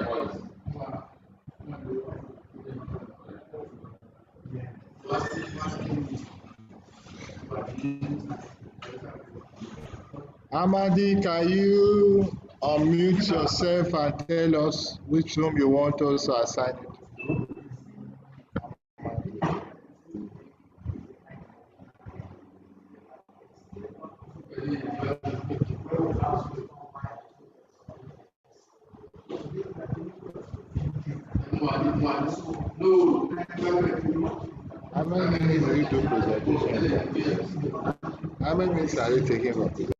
Amadi, can you unmute yourself and tell us which room you want us to assign it to? How many minutes do you do presentation? How many minutes are you taking for presentation?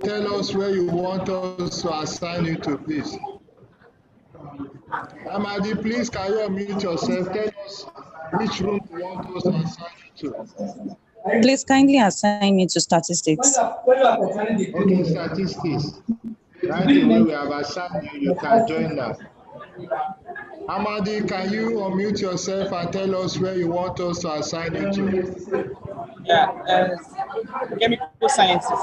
Tell us where you want us to assign you to, please. Amadi, please, can you unmute yourself? Tell us which room you want us to assign you to. Please kindly assign me to statistics. Okay, statistics. Right away, we have assigned you. You can join now. Amadi, can you unmute yourself and tell us where you want us to assign you to? Yeah, chemical sciences.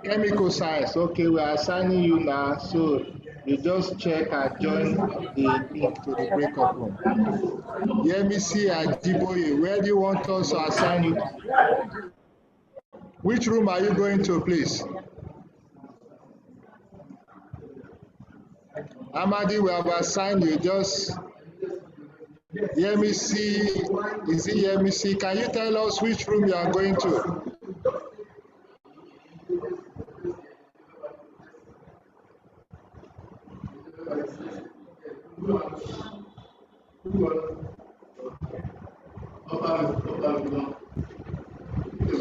Chemical science. Okay, we are assigning you now. So you just check and join the link to the breakup room. Yemisi Ajiboye, where do you want us to assign you to? Which room are you going to, please? Amadi, we have assigned you. Just Yemisi, is it Yemisi? Can you tell us which room you are going to?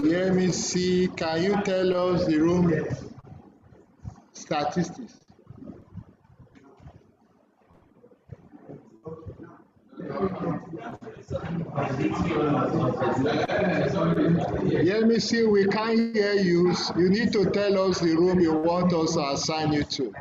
Yemisi, can you tell us the room statistics? Yemisi, we can't hear you. You need to tell us the room you want us to assign you to.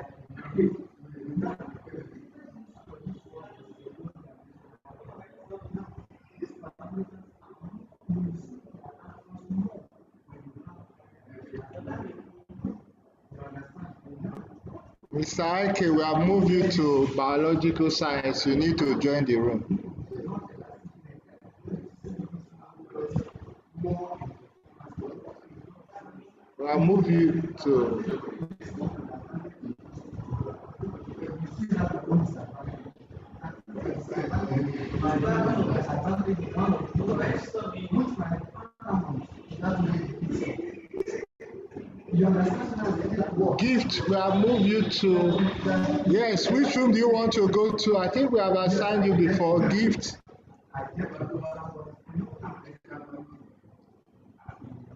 Mr. Ike, we have moved you to biological science. You need to join the room. I'll move you to. Gift, we have moved you to. Yes, which room do you want to go to? I think we have assigned you before. Gift.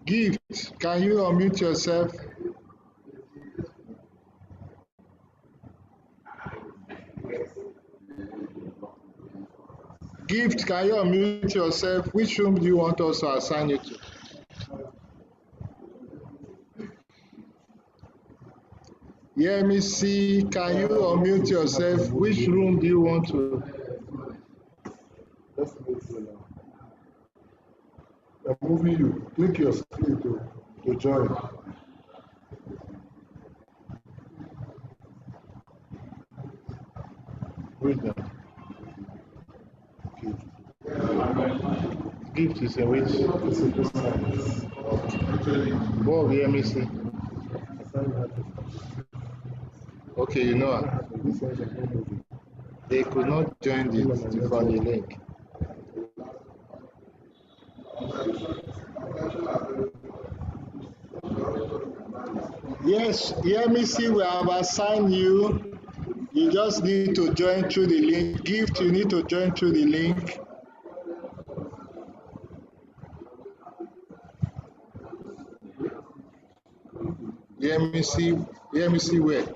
Gift, can you unmute yourself? Gift, can you unmute yourself? Which room do you want us to assign you to? Yeah, let me see. Can you unmute yourself? Which room do you want to? I'm moving you. Click your screen to join. Read that. Gift is in which? What let me see. Okay, you know, they could not join from the link. Yes, let me see. We have assigned you. You just need to join through the link. Gift, you need to join through the link. Let me see where.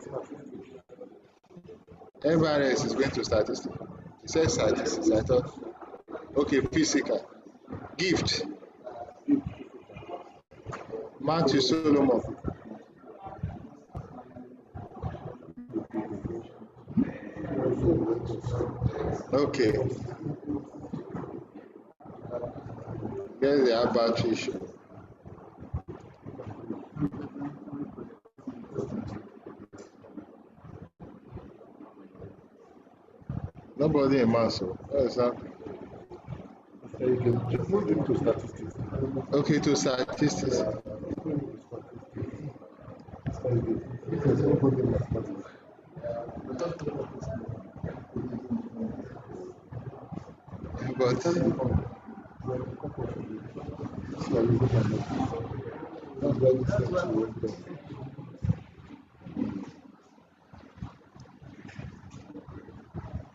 Everest is going to statistics. It says statistics. I thought. Okay, physical. Gift. Matthew Solomon. Okay. There's the battery issue. Nobody in mass. What is that? You can just move into statistics. Okay, to statistics. But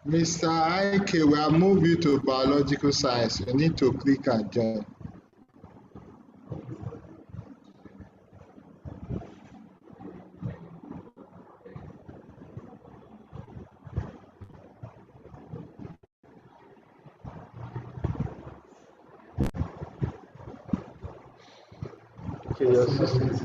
Mr. Ike, we have moved you to biological science. You need to click and join. Okay, your system.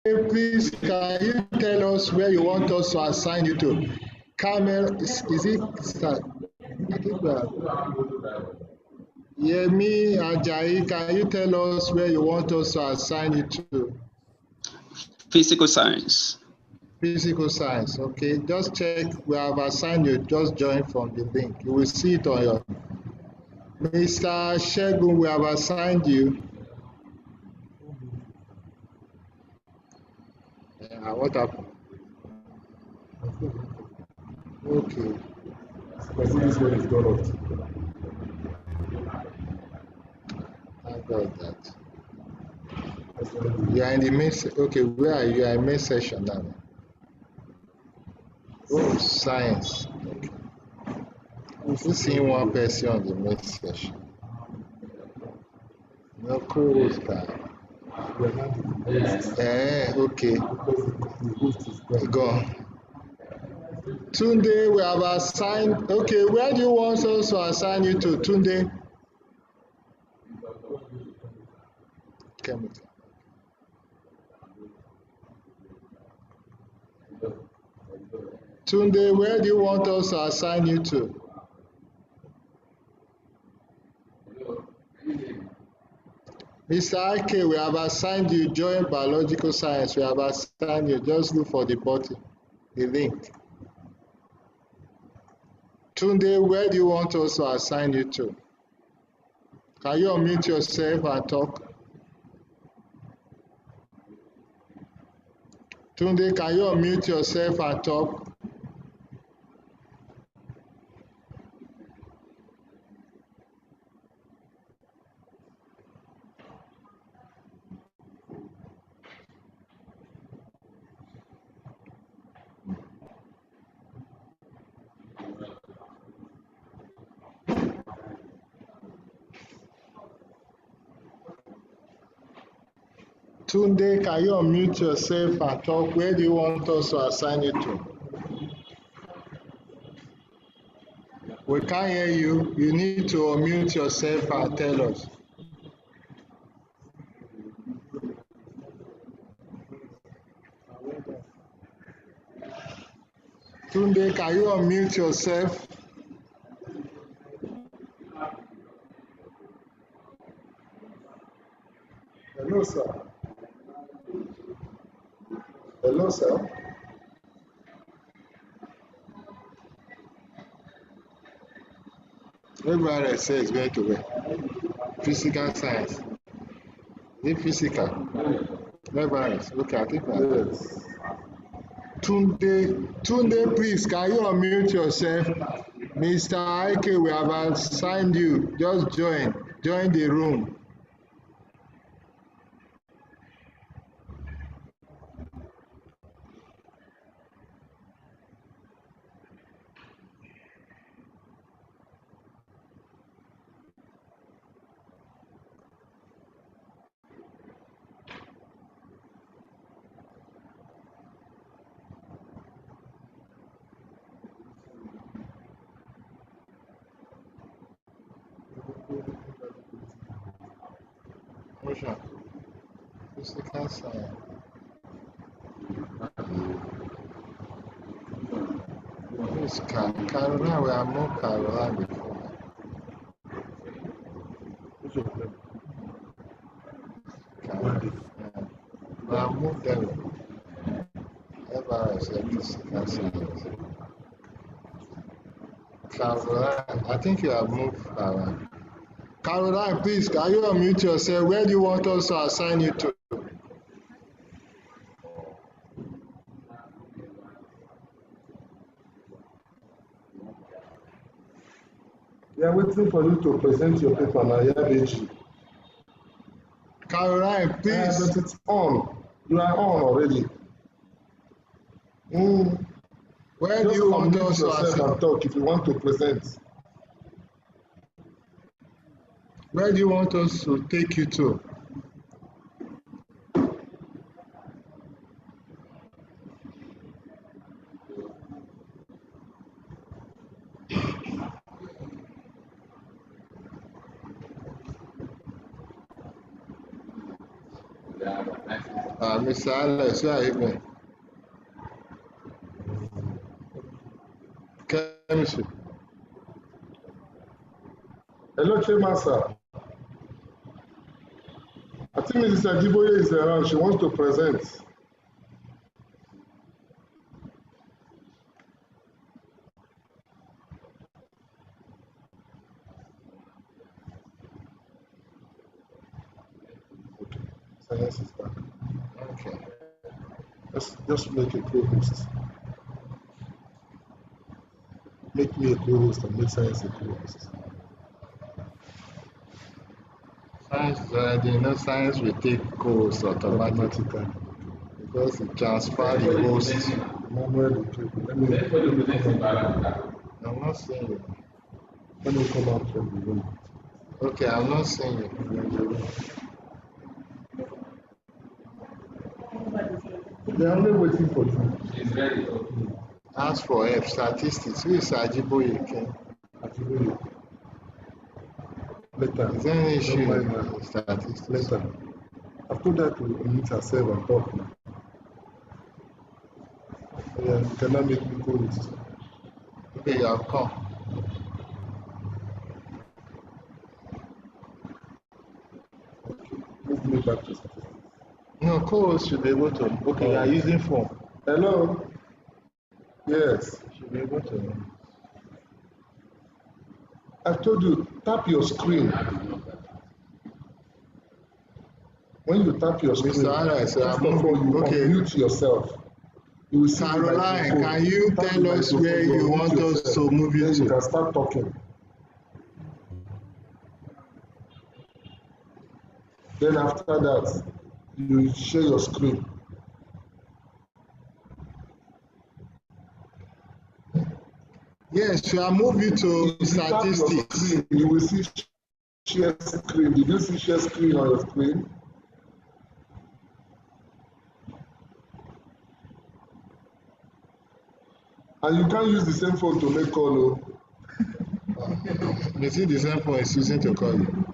please, can you tell us where you want us to assign you to? Camel, is it? I think we are. Yemi Ajayi, can you tell us where you want us to assign you to? Physical science. Physical science, okay. Just check, we have assigned you, just join from the link. You will see it on your. Mr. Shegun, we have assigned you. What happened? Okay. This one is gone off. I got that. You are in the main. Okay, where are you? You are in main session now. Oh, science. Okay. I'm still seeing one person on the main session. No co-host. Okay. Go. Tunde, we have assigned. Okay, where do you want us to assign you to, Tunde? Chemical. Tunde, where do you want us to assign you to? Mr. Ike, we have assigned you, join biological science. We have assigned you, just look for the button, the link. Tunde, where do you want us to assign you to? Can you unmute yourself and talk? Tunde, can you unmute yourself and talk? Tunde, can you unmute yourself and talk? Where do you want us to assign you to? We can't hear you. You need to unmute yourself and tell us. Tunde, can you unmute yourself? Hello, sir. Hello, sir. Everybody says going to be physical science. Is it physical? Everybody, okay, I think that. Tunde, please, can you unmute yourself? Mr. Ike, we have assigned you. Just join the room. Physical science. Who's Caroline? We have moved Caroline before. We have moved them. Ever said physical science. Caroline, I think you have moved Caroline. Caroline, please, can you unmute yourself? Where do you want us to assign you to? We are waiting for you to present your paper now, Yabeji. Caroline, please. But it's on. You are on already. Where do you want us to yourself and talk if you want to present? Where do you want us to take you to? Mr. Alex, where are you going? Chemistry. Hello, Chairman, sir. I think Mrs. Ajiboye is around. She wants to present. Okay, science is back. Okay. Let's just make a co-host. Make me a co-host and make science a co-host. Science is already, science will take course automatically because it transfer the host. I'm not seeing you. Let me come out from the room. Okay, I'm not seeing you. They're only waiting for you. She's ready. Ask for help, statistics. Who is Ajiboye again? Ajiboye. Later. Is there any issue with statistics? Later. I've told her to unmute herself and talk now. Yeah, you cannot make me go with. Okay, you have come. Move me back to statistics. No, co-host should be able to. Okay, you are using phone. Hello? Yes. Should be able to. I've told you, tap your screen. When you tap your screen, Mr. Alex, first of all, you unmute yourself. You will see Caroline, can you tell us where you want us to move you to? You can start talking. Then after that, you share your screen. Yes, you are moving to statistics. Screen, you will see share screen. Did you see share screen on your screen? And you can't use the same phone to make call. You see the same phone is using to call you.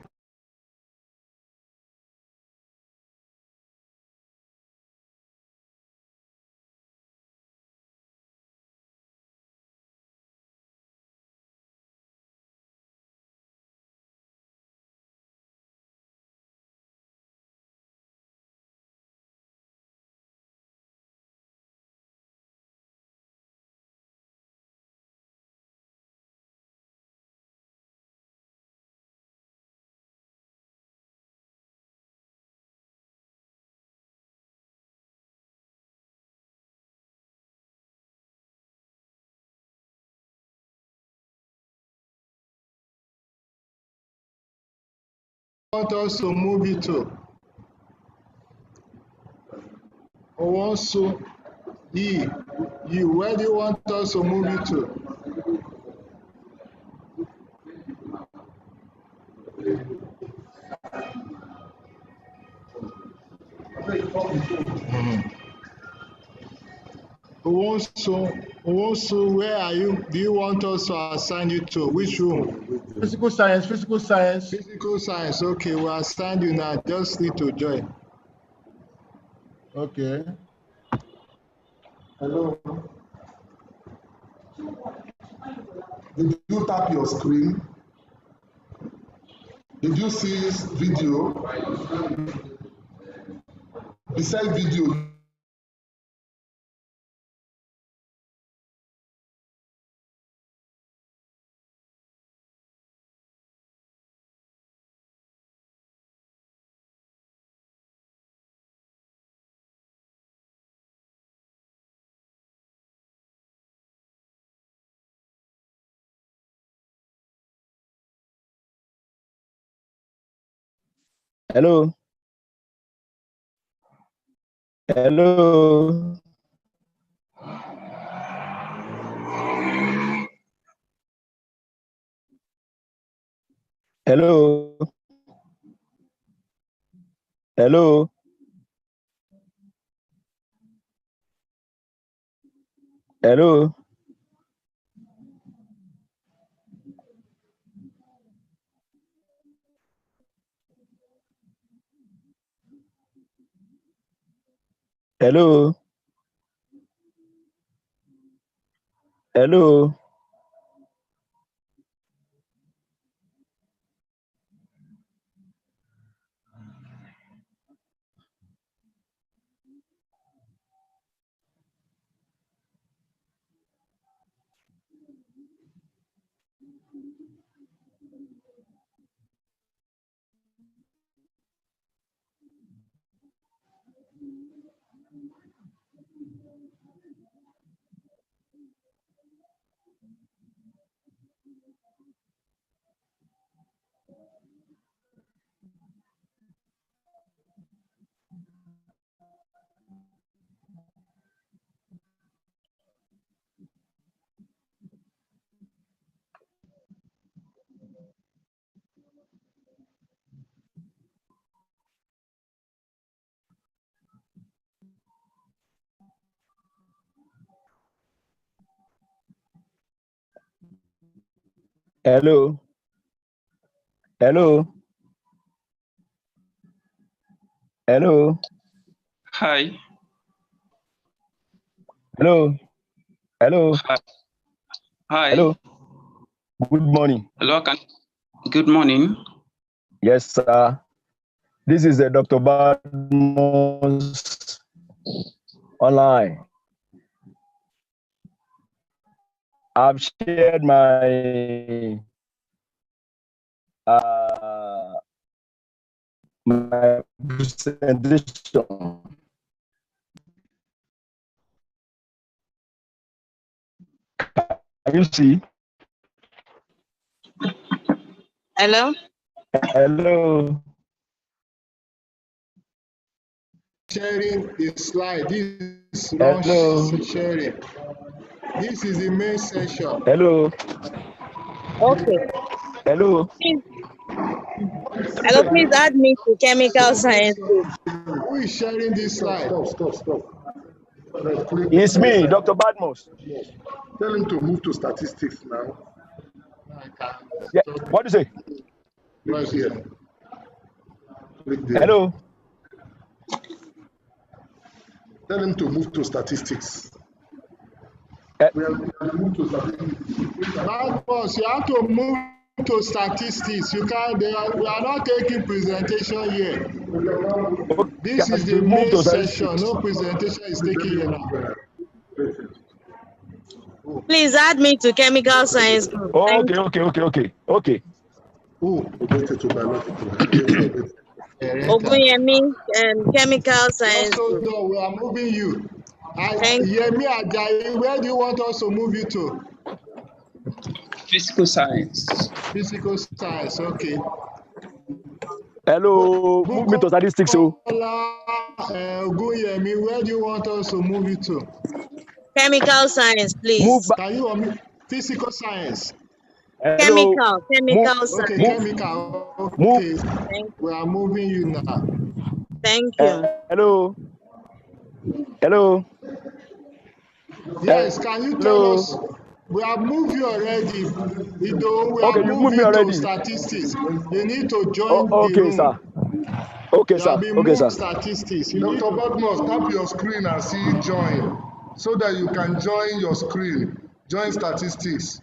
Want us to move it to? Or also, you, where do you want us to move it to? Also, where are you? Do you want us to assign you to? Which room? Physical science, physical science. Physical science, okay, we'll assign you now. Just need to join. Okay. Hello. Did you tap your screen? Did you see this video? Beside video, Hello. Hello. Hello. Hello. Hello. Hello. Hello. Hello. Hello. Hello. Hi. Hello. Hello. Hi. Hello. Good morning. Hello. Good morning. Yes, sir. This is Dr. Badmus online. I've shared my my presentation. Can you see? Hello? Hello. Sharing the slide. This is not sharing. This is the main session. Hello. Okay. Hello. Hello, please add me to chemical science group. Who is sharing this slide? Stop. It's me, Dr. Badmus. Tell him to move to statistics now. Yeah. What do you say? Right here. Click there. Hello. Tell him to move to statistics. We have to move to statistics. Badmus, you have to move to statistics. You can't. We are not taking presentation here. This is the main session. No presentation is taken here now. Please add me to chemical science group. Okay. Ogunyemi and chemical science group. No, we are moving you. Yemi Ajayi, where do you want us to move you to? Physical science. Physical science, okay. Hello, move me to statistics. Ogunyemi, where do you want us to move you to? Chemical science, please. Can you physical science? Hello. Chemical science. Okay, chemical. Okay, we are moving you now. Thank you. Hello. Yes, can you tell us? We have moved you already. We are moving to statistics. You need to join the room. Sir. Okay, sir. Okay, sir. Statistics. Dr. Badmus, tap your screen and see join, so that you can join your screen. Join statistics.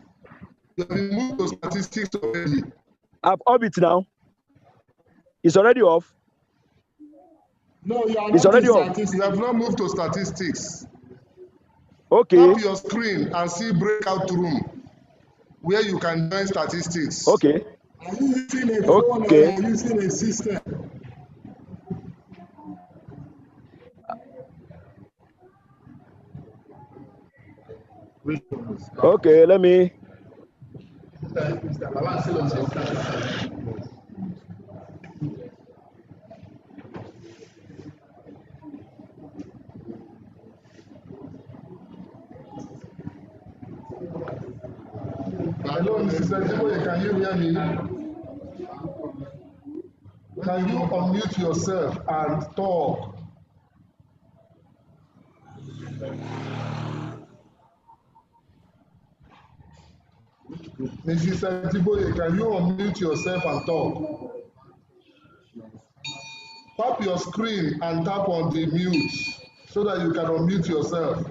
You have been moved to statistics already. I've off it now. It's already off. No, you are it's not already off. You have not moved to statistics. Okay. Tap your screen and see breakout room, where you can join statistics. Okay. Are you using a phone or are you using a system? Okay, let me. Hello, Mr. Jiboye, can you hear me? Can you unmute yourself and talk? Mrs. Jiboye, can you unmute yourself and talk? Tap your screen and tap on the mute, so that you can unmute yourself.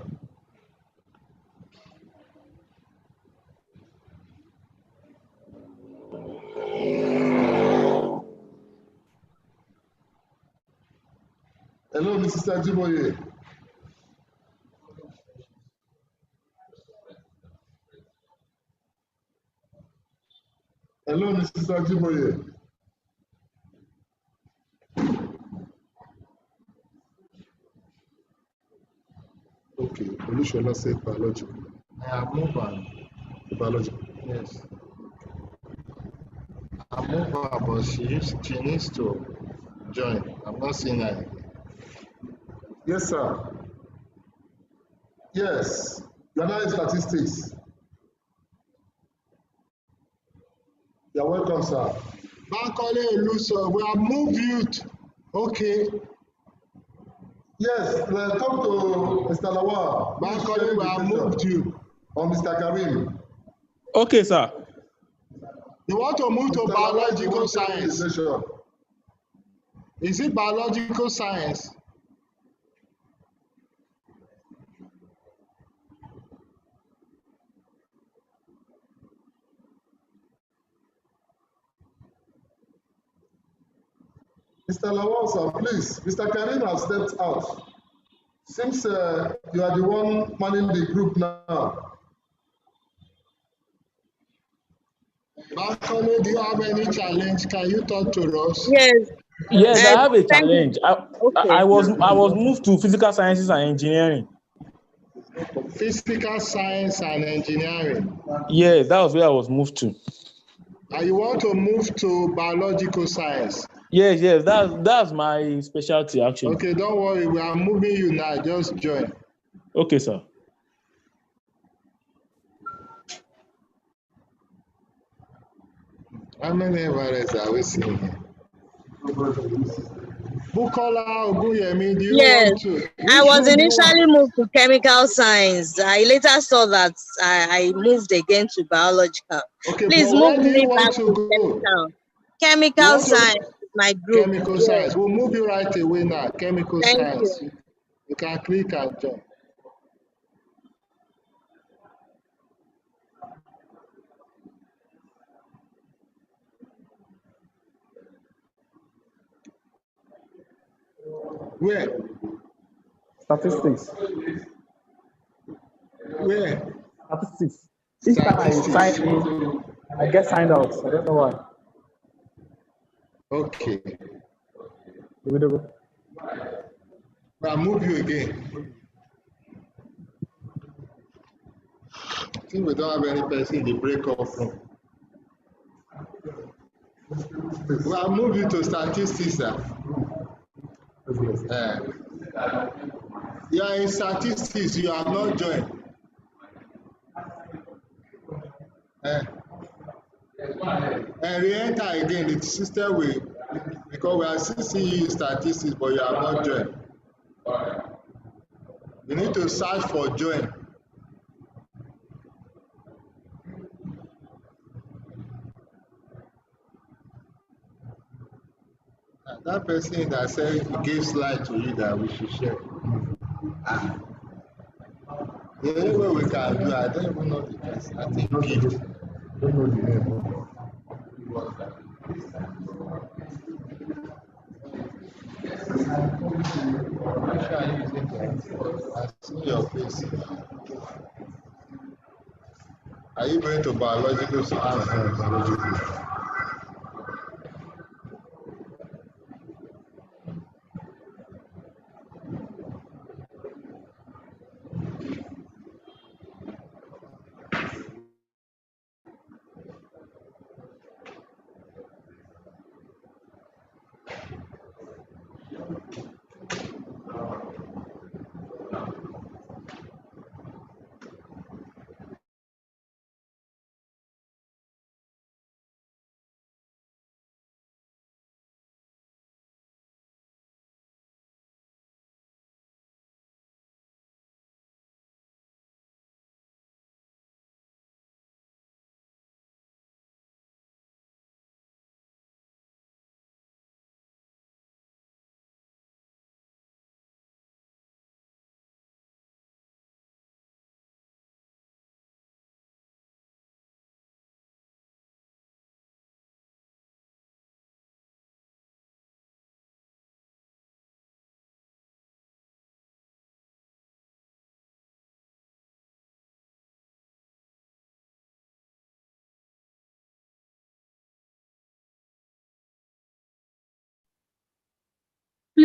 Hello, Mrs. Ajiboye. Hello, Mrs. Ajiboye. Okay, Olushola said biological. I have moved on. Biological. Yes. I moved on, but she needs to join. I'm not seeing her. Yes, sir. Yes. You are now in statistics. You're welcome, sir. Bankole Oluso, we have moved youth. Okay. Yes, talk to Mr. Lawal. Bankole, we have moved you. Or Mr. Karim. Okay, sir. You want to move to biological science? Session. Is it biological science? Mr. Lawal, sir, please. Mr. Karim has stepped out. Seems you are the one manning the group now. Bankole, do you have any challenge? Can you talk to us? Yes. Yes, I have a challenge. Okay. I was moved to physical sciences and engineering. Physical science and engineering. Yes, that was where I was moved to. And you want to move to biological science? Yes, that's my specialty actually. Okay, don't worry, we are moving you now. Just join. Okay, sir. How many Everest are we seeing here? Bukola Oguyemi, do you want to? I was initially moved to chemical science. I later saw that I moved again to biological. Okay, please move me back to chemical. Chemical science is my group. Chemical science. We'll move you right away now. Chemical Thank science. you. You can click and join. Where? Statistics. Where? Statistics. Each time I sign in, I get signed out. I don't know why. Okay. I'll move you again. I think we don't have any person in the break-off room. I'll move you to statistics, sir. You are in statistics, you have not joined. Re-enter again, the system will, because we are still seeing you in statistics, but you have not joined. You need to search for join. That person that said he gave slide to you that we should share. The only way we can do, I don't even know the person. I think gift. Don't know the name. I see your face. Are you going to biological science? Biological.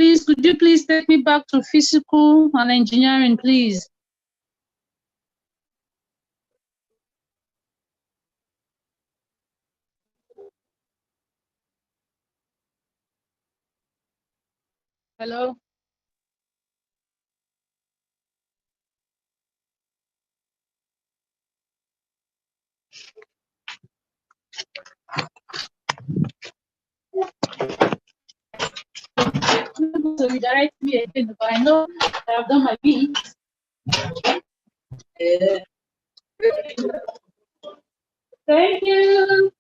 Please, could you please take me back to physical and engineering, please? Hello? So redirect me again, but I know I've done my bit. Thank you.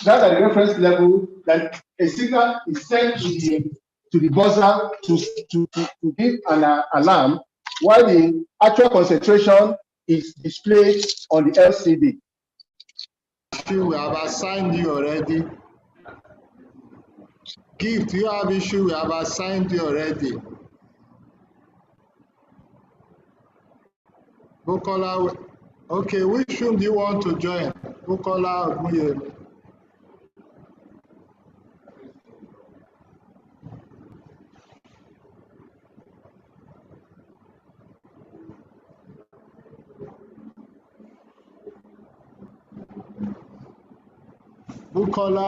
That's at the reference level that a signal is sent to the buzzer to give an alarm, while the actual concentration is displayed on the LCD. We have assigned you already. Gift, you have issue, we have assigned you already. Bukola, okay, which room do you want to join? Bukola Ogunyemi. Bukola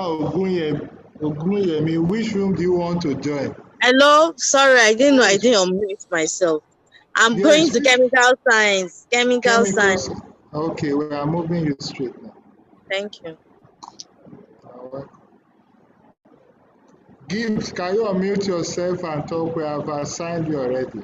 Ogunyemi, which room do you want to join? Hello, sorry, I didn't know I didn't unmute myself. I'm going to chemical science. Chemical science. Okay, we are moving you straight now. Thank you. Gift, can you unmute yourself and talk? We have assigned you already.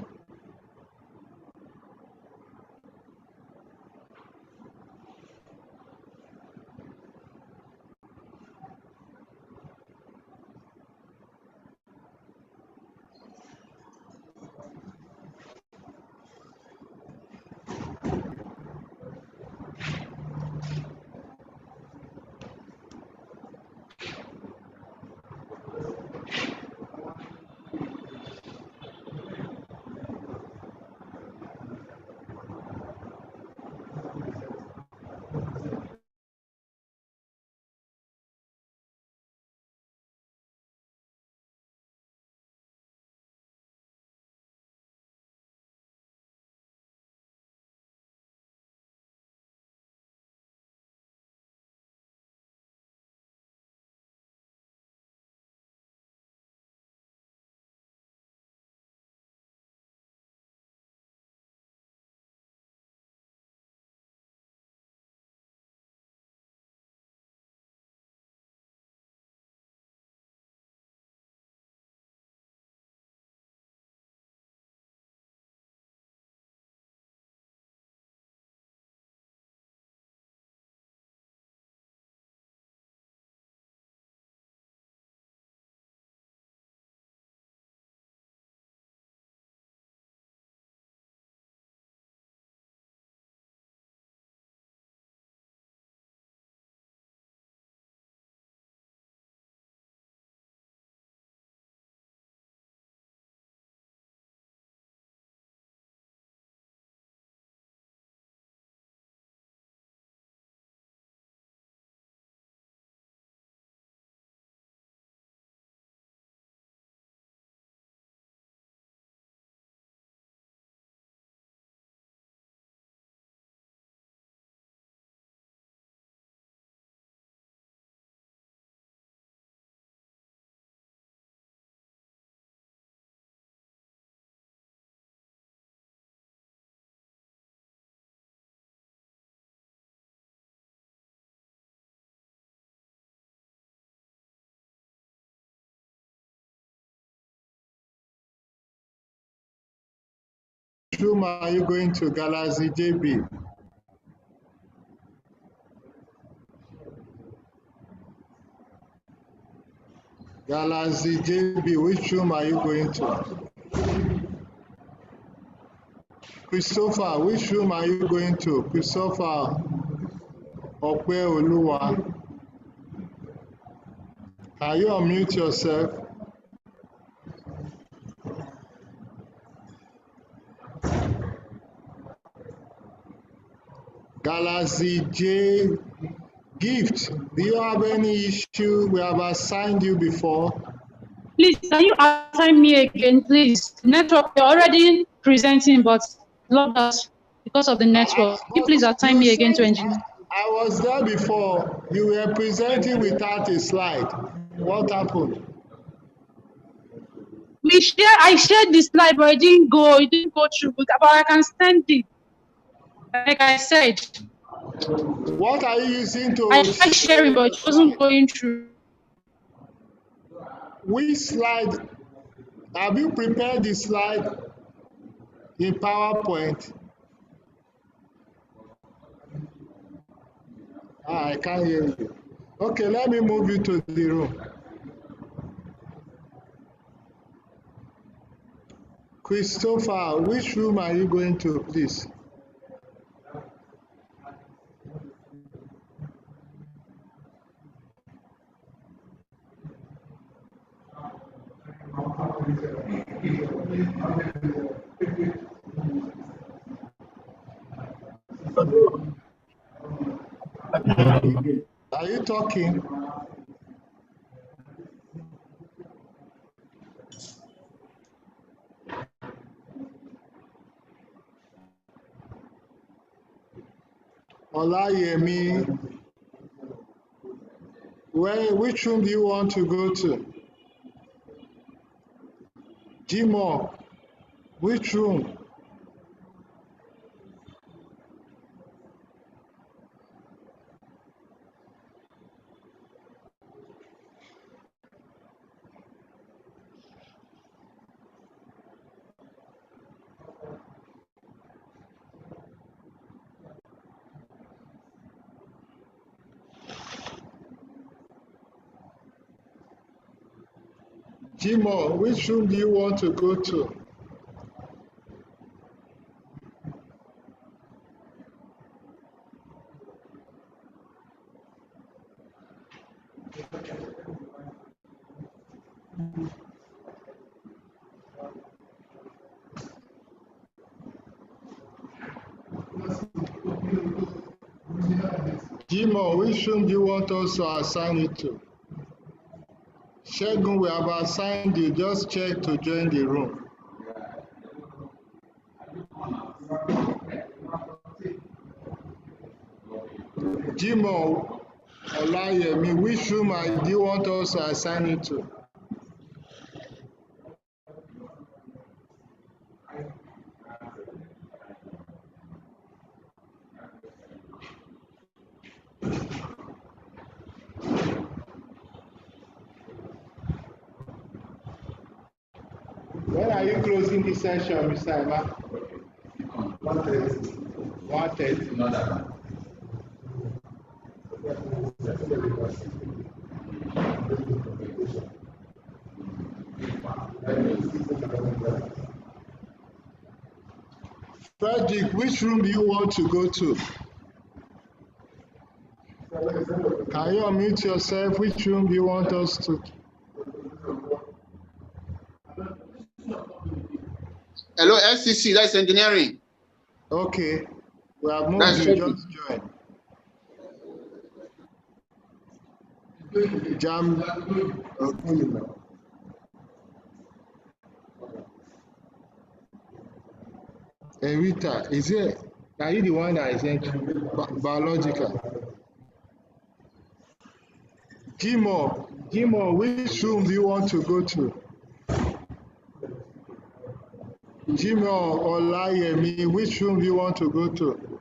Which room are you going to, Galaxy JB? Galaxy JB, which room are you going to? Christopher, which room are you going to? Christopher Opeoluwa. Can you unmute yourself? Galaxy J Gift, do you have any issue? We have assigned you before. Please, can you assign me again, please? Network, you're already presenting, but logged out because of the network. Can you please assign me again to engineer? I was there before. You were presenting without a slide. What happened? I shared the slide, but it didn't go through. But I can send it. Like I said. What are you using to? I tried sharing, but it wasn't going through. Which slide? Have you prepared the slide in PowerPoint? I can't hear you. Okay, let me move you to the room. Christopher, which room are you going to, please? Are you talking? Olayemi, which room do you want to go to? Jimo, which room? Jimo, which room do you want to go to? Jimo, which room do you want us to assign it to? Shegun, we have assigned you. Just check to join the room. Jimo, Olayemi, which room do you want us to assign it to? When are you closing the session, Mr. Emma? 1:30. No. Frederick, which room do you want to go to? Can you unmute yourself? Which room do you want us to? Hello, SCC, that's engineering. Okay, we have moved you, just join. Jam. Okay. Rita, are you the one that is entering biological? Jimo, which room do you want to go to? Jimo Olayemi, which room do you want to go to?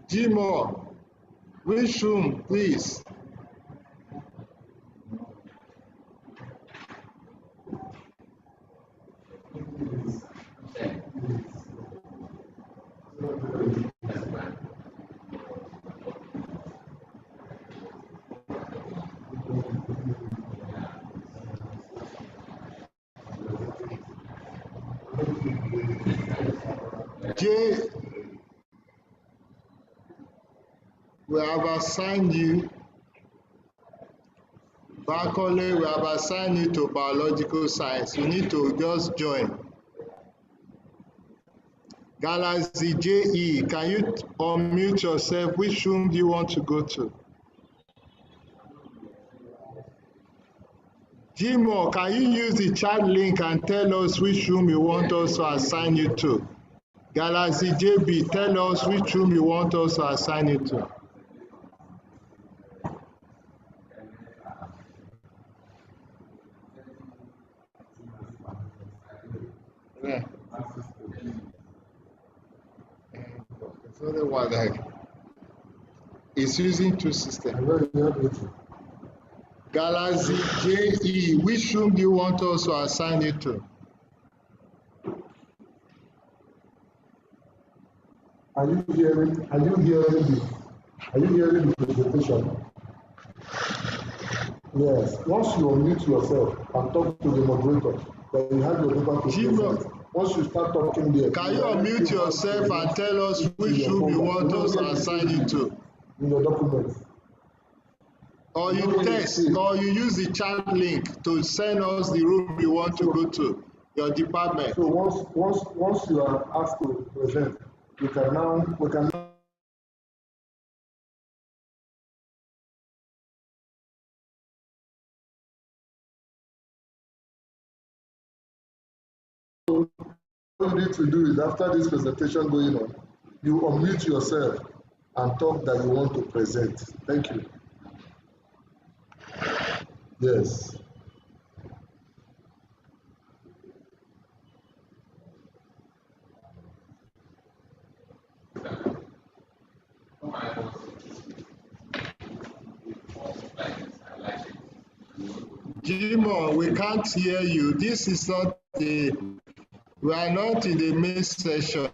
Jimo, which room, please? J, we have assigned you. Bankole, we have assigned you to biological science. You need to just join. Galaxy JE, can you unmute yourself? Which room do you want to go to? Jimo, can you use the chat link and tell us which room you want us to assign you to? Galaxy JB, tell us which room you want us to assign you to. Yeah. It's only one like it's using two systems. Galaxy JE, which room do you want us to assign you to? Are you hearing the presentation? Yes. Once you unmute yourself and talk to the moderator, then you have your paper to present. Once you start talking there, can you unmute yourself and tell us which room you want us to assign you to? In your documents. Or you text, or you use the chat link to send us the room you want to go to, your department. So once you are asked to present, we can now what you need to do is after this presentation going on, you unmute yourself and talk that you want to present. Thank you. Yes. Jimo, we can't hear you. This is not the, we are not in the main session.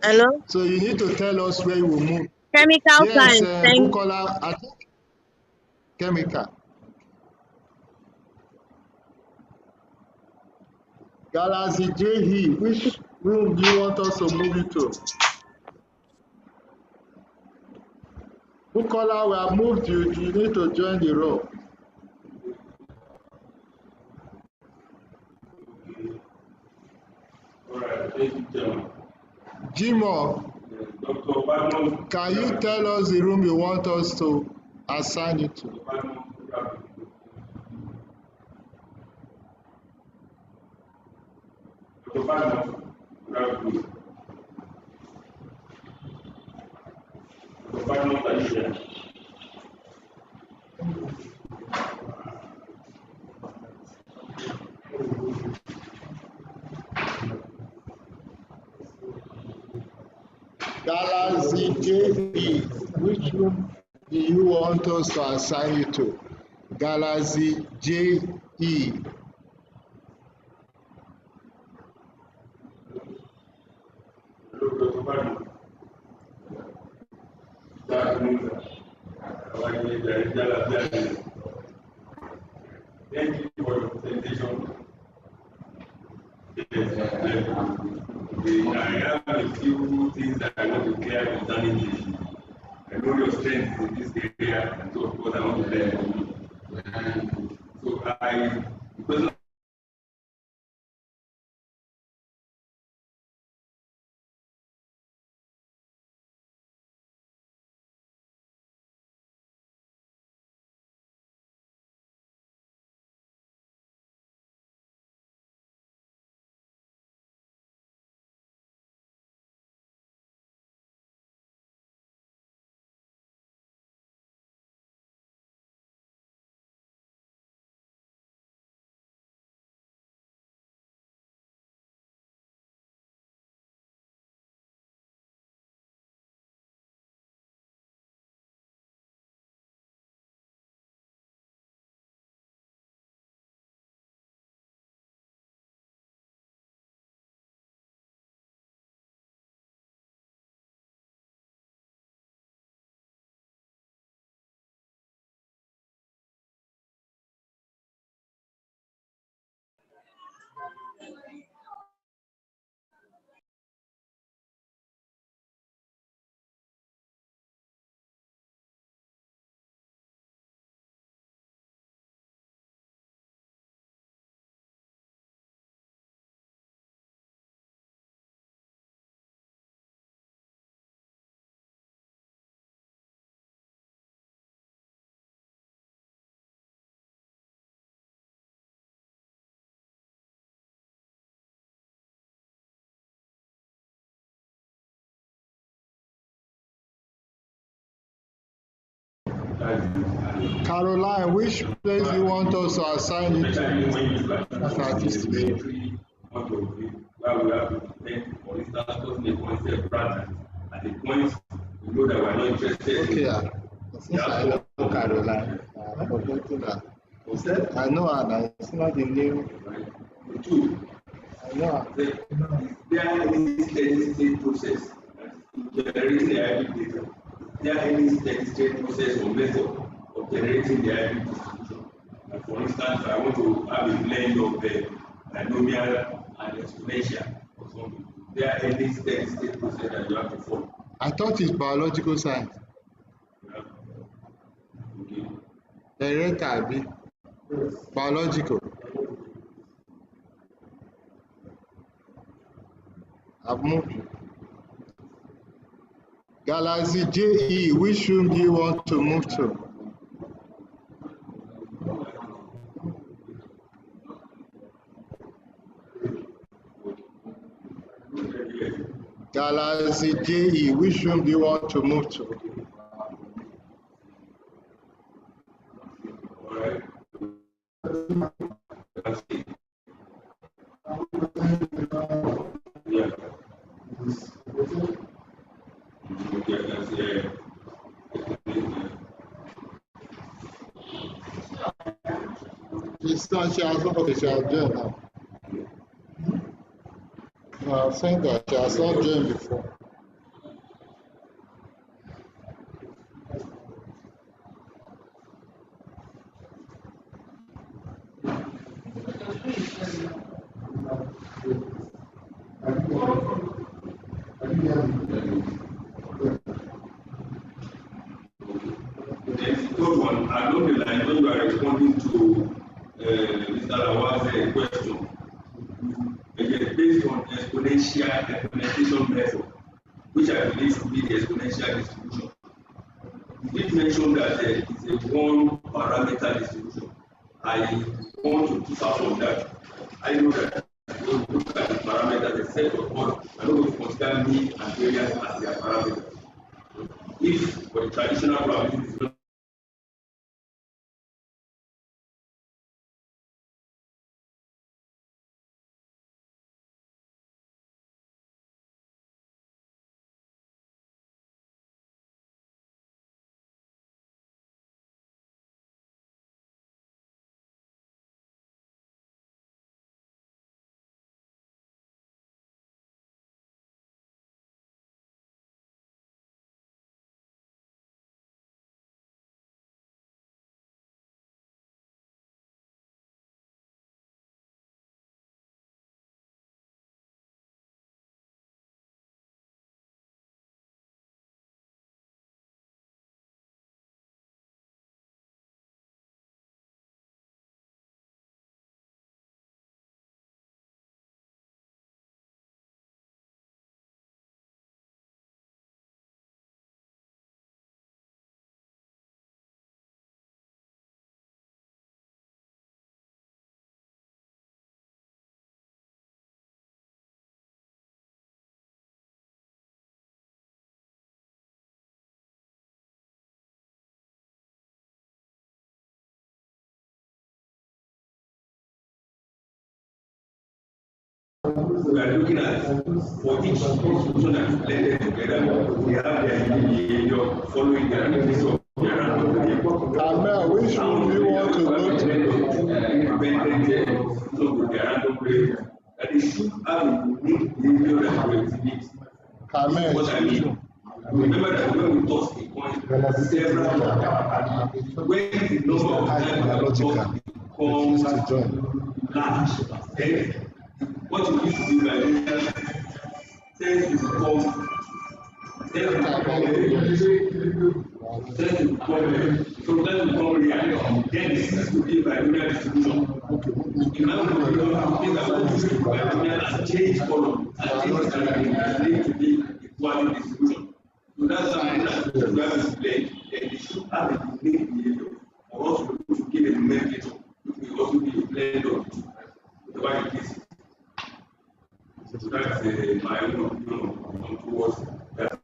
Hello? So you need to tell us where you will move. Chemical Yes, science. Bukola, I think chemical. Galaxy JE, which room do you want us to move you to? Bukola, we have moved you. You need to join the room. Jimo, can you tell us the room you want us to assign you to? Galaxy JE, which room do you want us to assign you to? Galaxy JE. Thank you for your presentation. I have a few things that I want to clear concerning this. I know your strength in this area, and so of course I want to learn from you. So because Caroline, which place do you want us to assign you to? Statistics. Where we have to depend, for instance, cause the concept rather at the point we know that we're not interested. Okay, since I know Caroline, I know her, it's not the name. Two, I know her. is there any steady state process in generating the hybrid data? Is there any steady state process or method of generating the hybrid distribution? Like for instance, I want to have a blend of the binomial and exponential or something. Is there any steady state process that you have to follow? I thought it's biological science. Okay. Director, biological. I've moved. Galaxy JE, which room do you want to move to? Galaxy JE, which room do you want to move to? Yeah. It's not, she has, okay, she has joined now. No, I've seen that she has not joined before. Third one, along the line, when you are responding to Mr. Lawa's question, again, based on exponential implementation method, which I believe should be the exponential distribution. You did mention that it's a one parameter distribution. I want to keep out of that. I know that when you look at the parameters, the set of one, I don't want to consider me and variance as their parameters. If for the traditional probability is not we are looking at for each distribution that is blended together, they have their behavior following their increase of their random variable. Carmel, which room do you want to go to? Independent with their random variable. That they should have a unique behavior that will exhibit. Carmel, what I mean. Remember that when we toss a coin, several when the number of times becomes large, then what you need to do by tends to become real. Then this is to be binomial distribution. In my opinion, things that want to be binomial has changed column, has changed and to be equality distribution. So that's something that we have explained. Then they should have a unique behavior for us to give a nomenclature, which will also be a blend of whatever it is. So that's my own opinion towards that.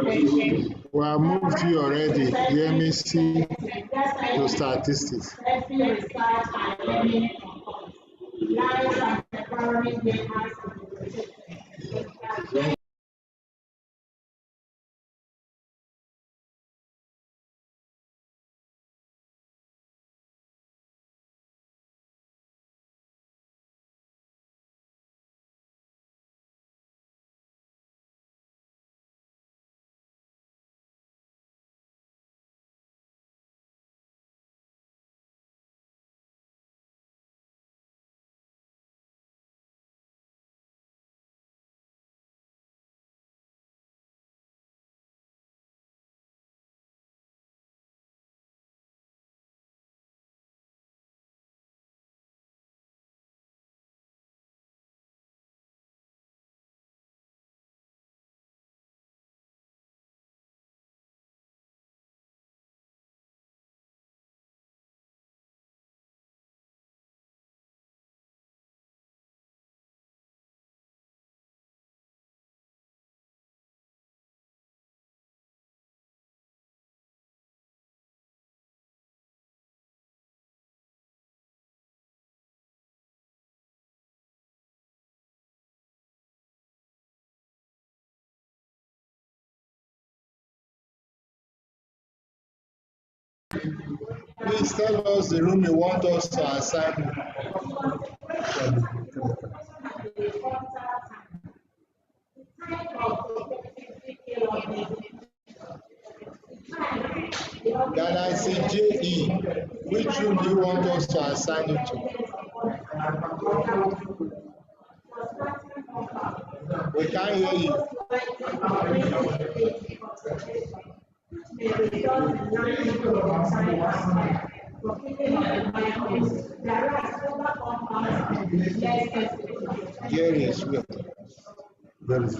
We have moved you already. EMC to statistics. Please tell us the room you want us to assign. Then I say JE. Which room do you want us to assign it to? We can't hear you. Jerry is with. There is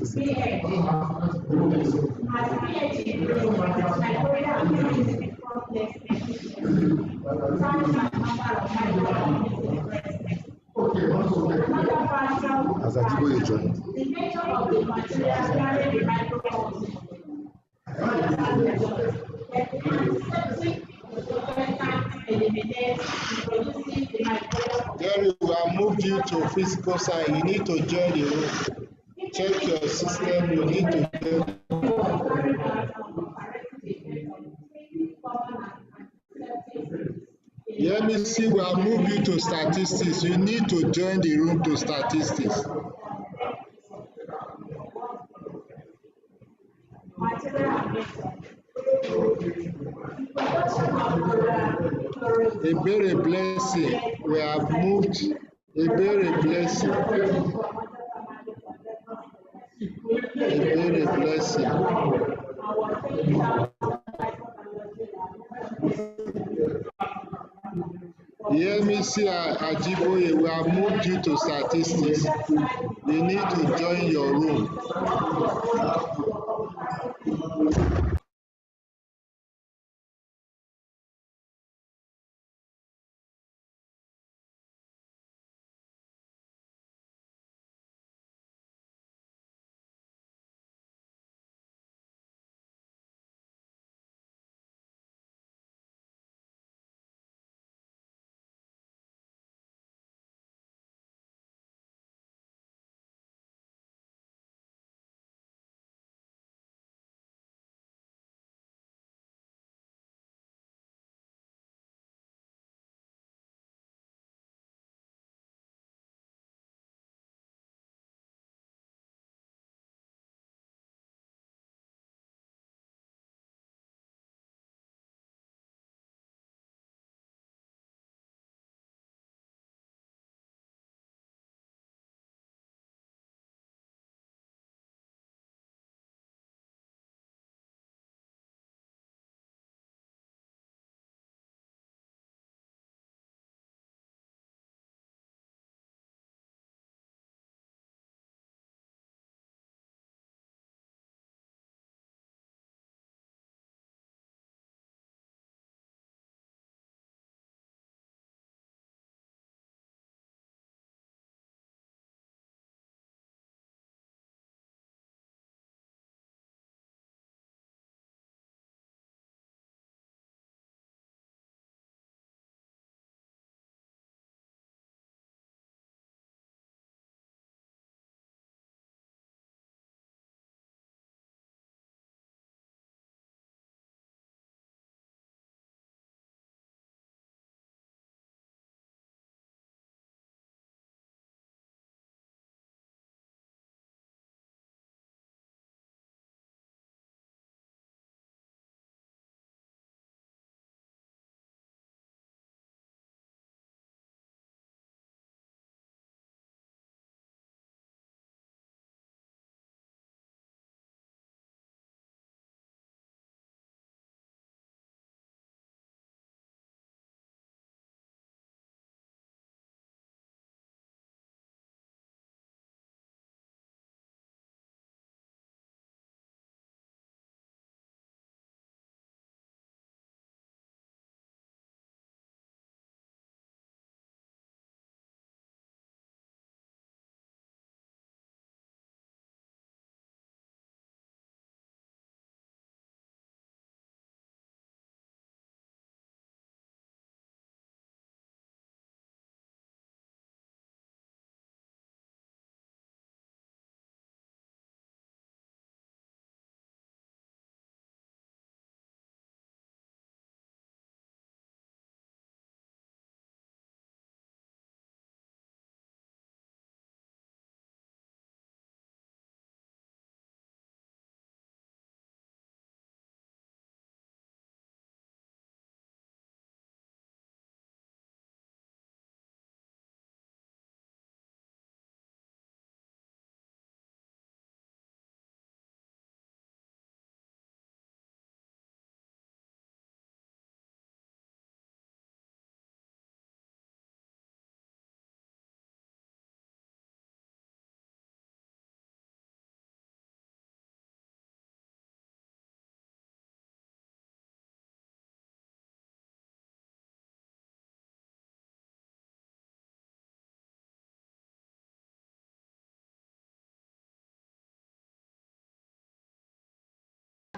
as Ajiboye joined. The nature of the material carrying the microphones. Jerry, we have moved you to physical side. You need to join the room. Check your system. You need to join. Let me see. We have moved you to statistics. You need to join the room to statistics. A very blessing. We have moved. A very blessing. A very blessing. EMC Ajiboye, we have moved you to statistics. You need to join your room.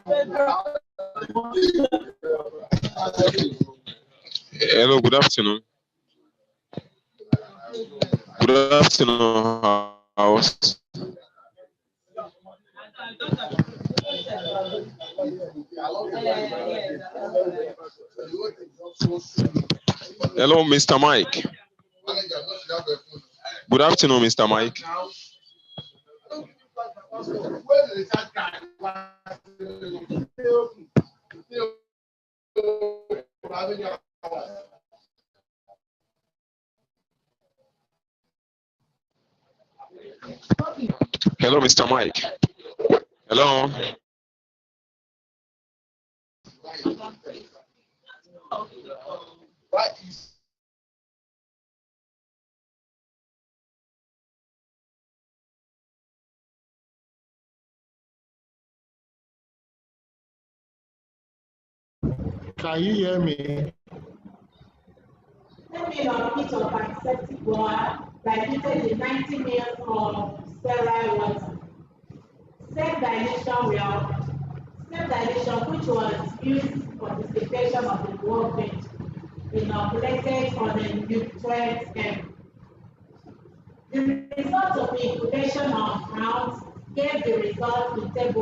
Hello, good afternoon. Good afternoon, house. Hello, Mr. Mike. Good afternoon, Mr. Mike. Hello, Mr. Mike. Hello. Can you hear me? Bit of antiseptic water diluted in 90 ml of sterile water. Same dilution which was used for disinfection of the workbench inoculated on a nutrient stem. The result of the incubation of counts gave the result in table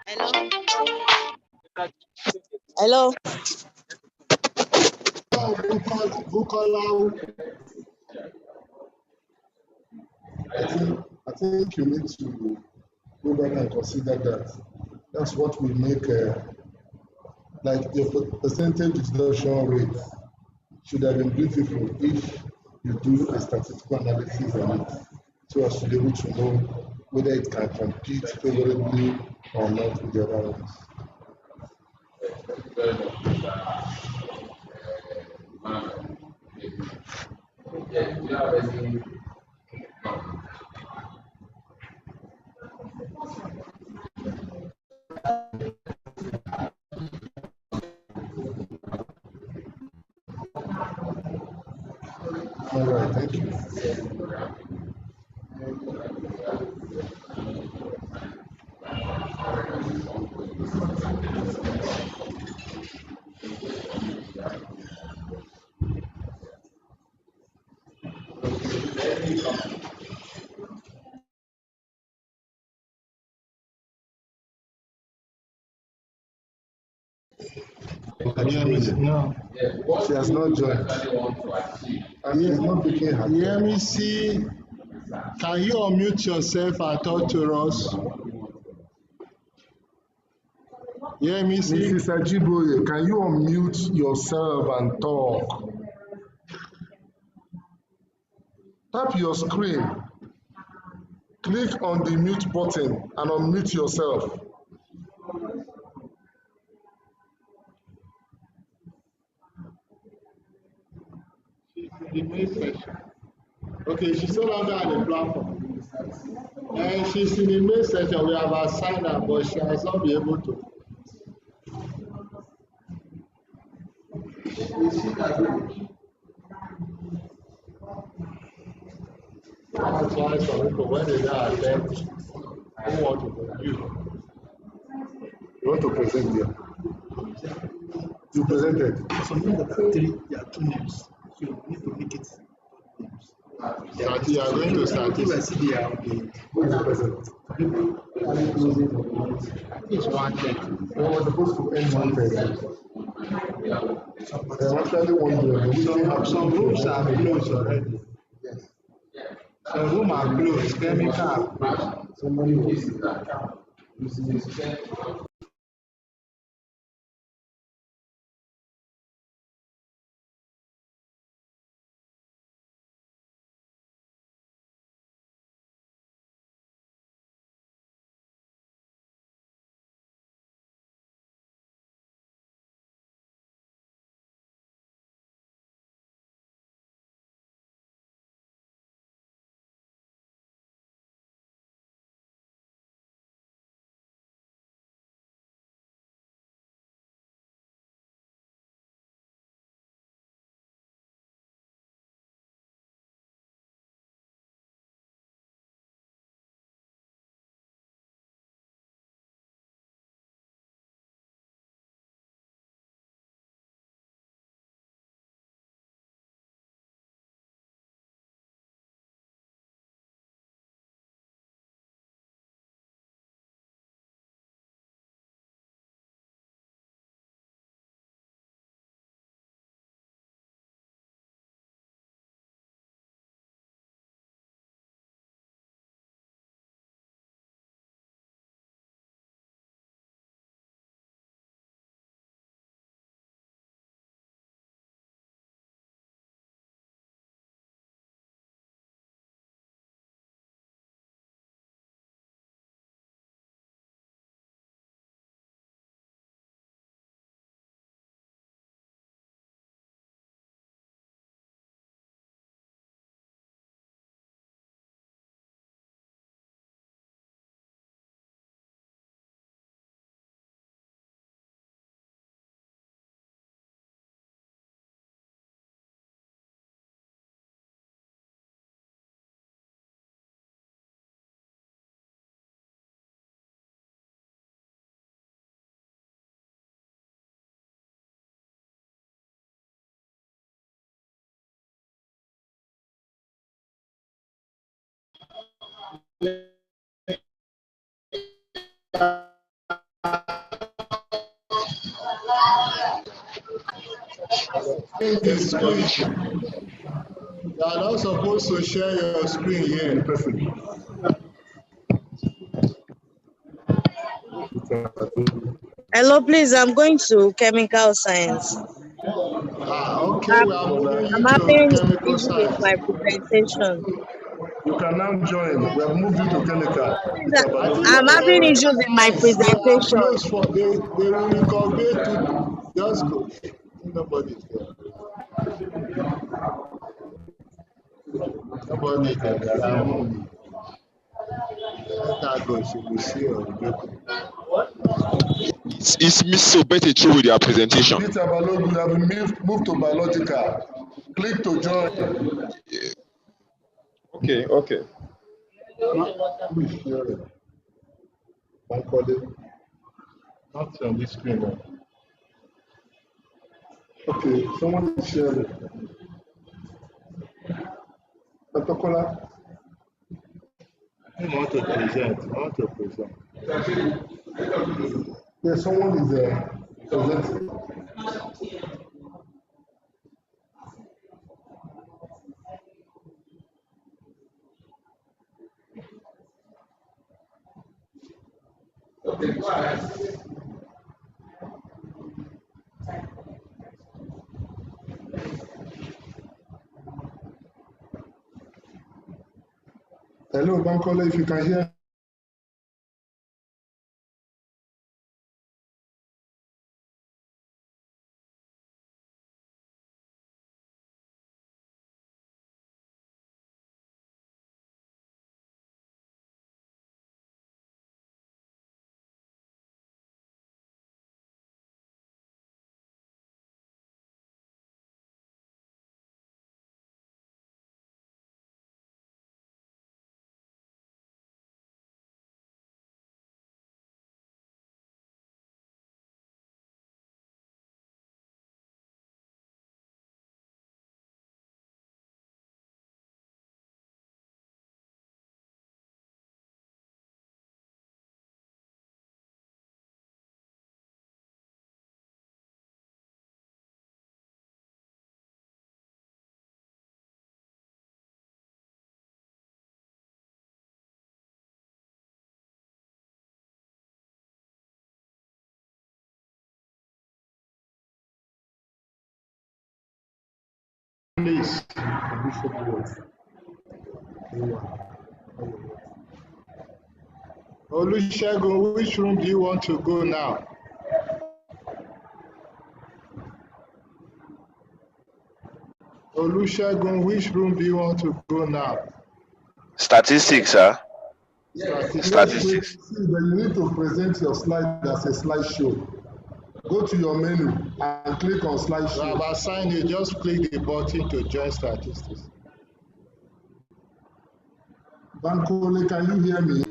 Hello. Hello. Bukola, I think you need to go back and consider that. That's what will make, like the percentage deduction rate should have been beautiful if you do a statistical analysis on it, so as to be able to know whether it can compete favorably or not with the other ones. All right, thank you. Can you hear me? No. She has not joined. And she's not picking her. Hear me, see. Can you unmute yourself and talk to us? Hear me, see. Mrs. Ajiboye, can you unmute yourself and talk? Tap your screen. Click on the mute button and unmute yourself. Okay, she's no longer on the platform. And she's in the main section. We have assigned her, but she has not been able to. That's why some people, when they are attempt, who want to you. You want to present here. You presented. Some of the three, there are 2 names. So you need to make it names. Start, you are going to start. If I see they are okay. Who is the president? It's 110. We were supposed to end 1:30. There actually 1:00. Some rooms are closed already. Yes. Some rooms are closed. Chemical are closed. Somebody was. Change the screen. You are not supposed to share your screen here. Hello, please. I'm going to chemical science. Okay, we are moving I'm you to having chemical issue with science. my presentation. You can now join. We have moved you to chemical. I'm having issues in my They are presentation. closed for they will recognize to just go. Nobody's there. Nobody can let her go. She will see you. Is Miss Obete through with their presentation? Peter Balogun, you have moved to biological. Click to join. Okay, okay. Who is sharing? Not on this screen. No. Okay, someone is sharing. Dr. Kola. I want to present. Yeah, someone is presenting. Hello, Bankola, if you can hear. Please. Olusegun, which room do you want to go now? Olusegun, which room do you want to go now? Statistics, sir. Statistics. See, but you need to present your slide as a slideshow. Go to your menu and click on slideshow. I have assigned you, just click the button to join statistics. Bankole, can you hear me?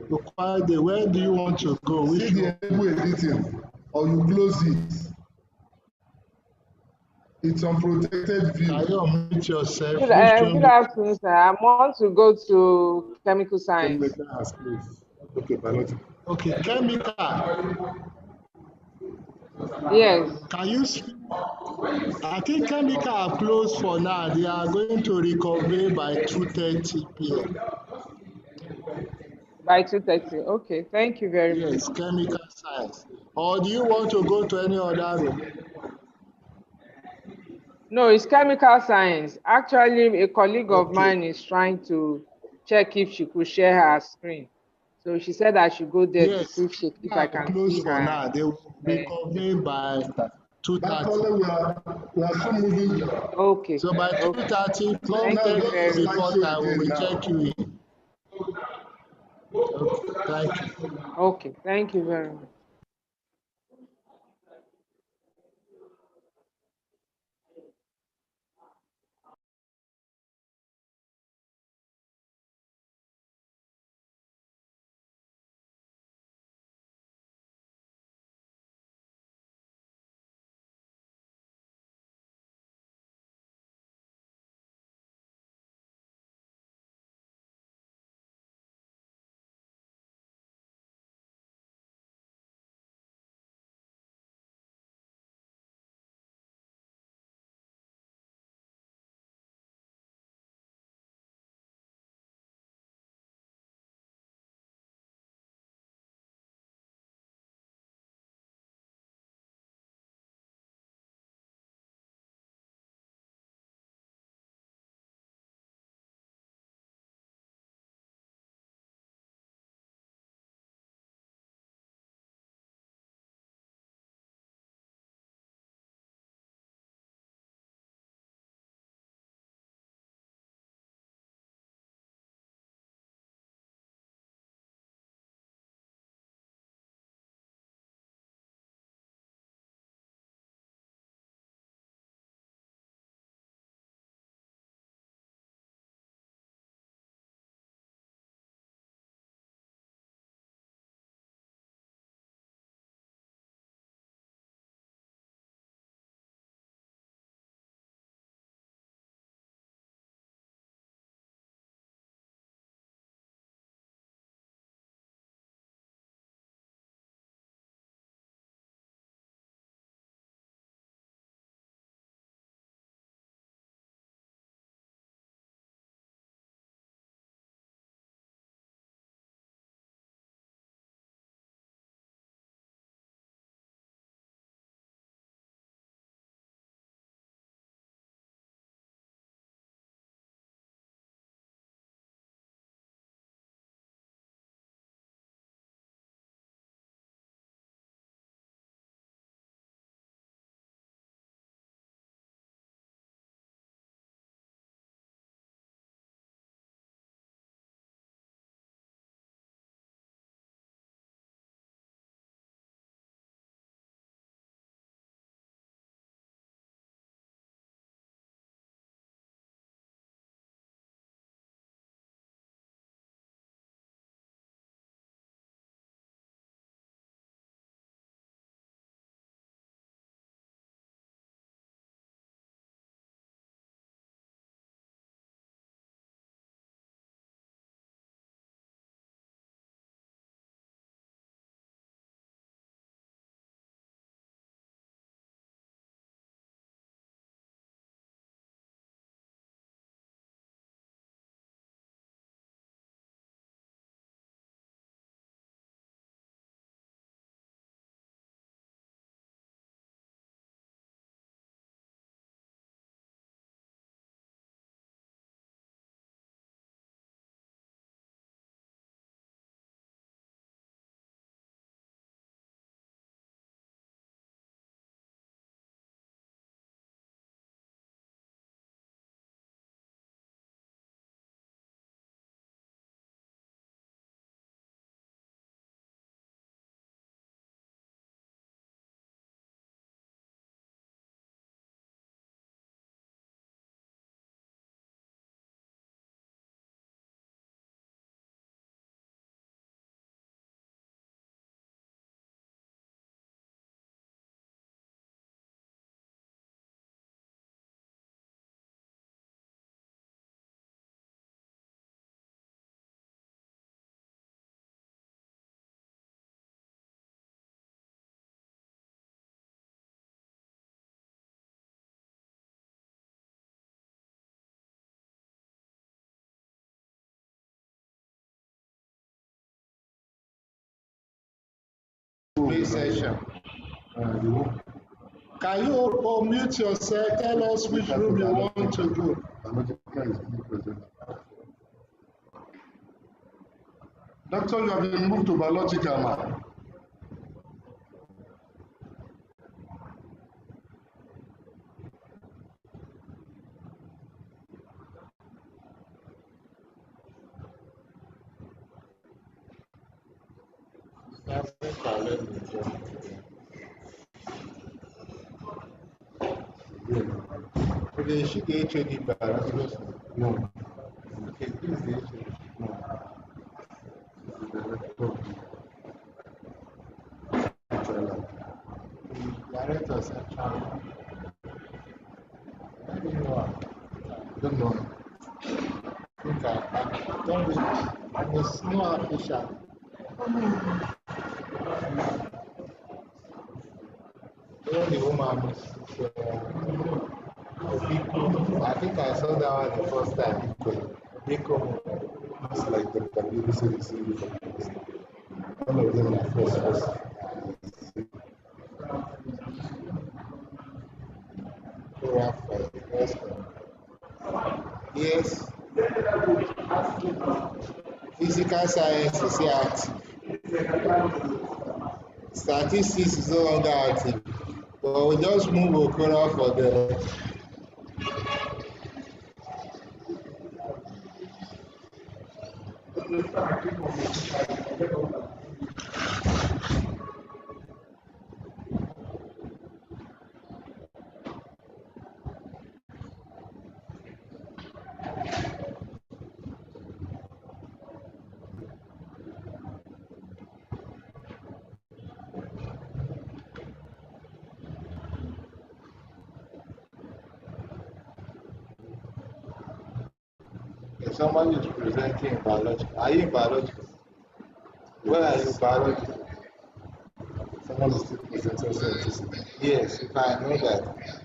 Okwade, where do you want to go? See Which the enable editing, or you close it. It's unprotected view. Can you unmute yourself? Good, Which good one? afternoon, sir. I want to go to chemical science. Chemical has closed. Okay, biology. Okay, chemical. Yes, Can you speak? I think chemical are closed for now. They are going to reconvene by 2:30 p.m. by 2:30. Okay, thank you very much. Yes, chemical science. Or do you want to go to any other room? No, it's chemical science. Actually, a colleague of Okay. mine is trying to check if she could share her screen. So she said I should go there to Yes, see if I can closed see for her. now. They will reconvene by That's 2:30. all we are still moving. Okay. So by Okay. 2:30, No, Thank now you go to very much. before time, we slideshow will again now. check you in. Okay, thank you. Okay, thank you very much. B session. Can you unmute yourself? Tell us which room you want to go. Doctor, you have been moved to biological now. Okay, she get HOD biology. No. Okay, this is the HOD. Director of Central. I don't know. Don't know. I think I don't read. I'm a senior official. The woman is I think I saw that one the first time. It's like the BBC. All of them are first. Yes. Physical science is active. Statistics is no longer active. But we just move Okora for the if somebody is presenting in biology. Are you in biology? Where are you biology? Someone is still presenting scientists. Yes, if I know that.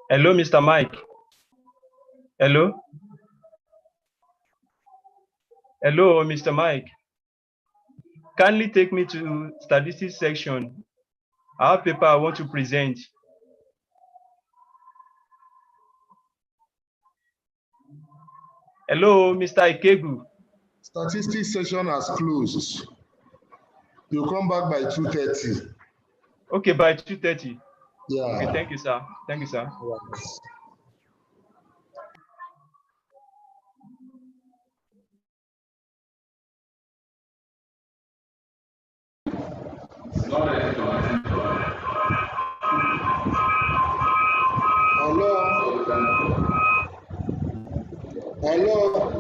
Hello, Mr. Mike. Hello? Hello, Mr. Mike. Kindly take me to statistics section. I have paper I want to present. Hello, Mr. Ikegu. Statistics session has closed. You come back by 2:30. Okay, by 2:30. Yeah. Okay, thank you, sir. Thank you, sir. Hello.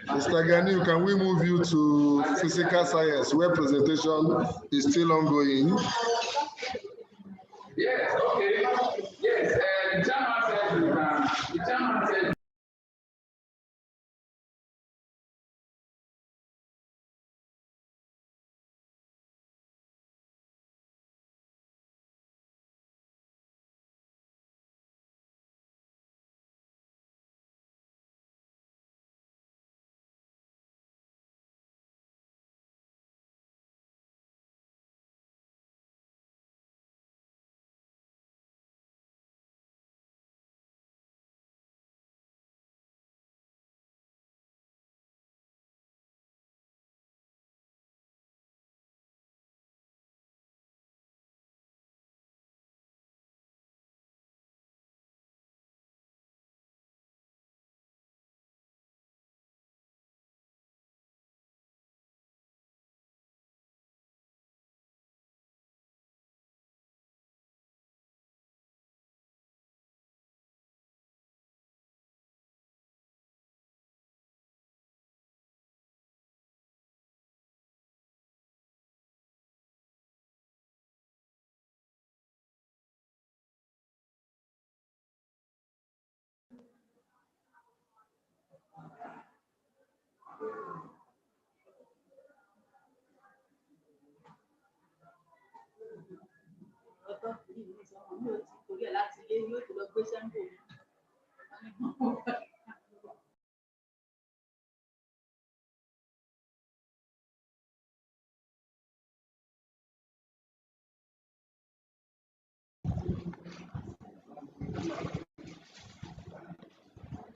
Mr. Ganiu, can we move you to physical science where presentation is still ongoing? Yes, okay. Yes, the chairman said the chairman said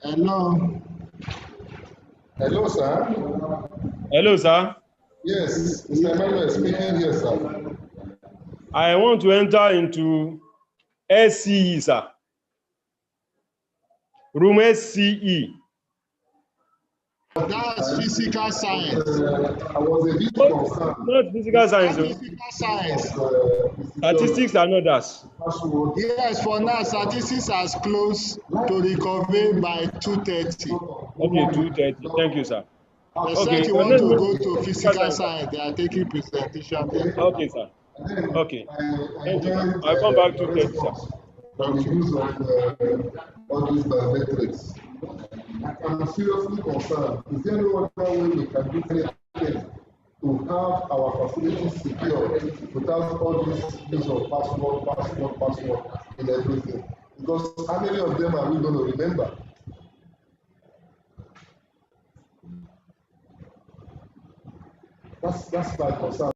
Hello. Hello, sir. Hello, sir. Yes, Mr. Emmanuel speaking here, sir. I want to enter into SCE, sir. Room SCE. That's physical science. I was a bit concerned. Not physical science. That's physical science. Statistics and others. Yes, for now, statistics has closed to recovery by 2:30. Okay, 2:30. Thank you, sir. They Okay, said you want to go to physical science. They are taking presentation there. Okay, sir. Okay. Thank you, sir. I'll come back 2:30, sir. The use of all these metrics. I'm seriously concerned. Is there no other way we can do anything to have our facilities secure without all this use of password in everything? Because how many of them are we going to remember? That's my concern.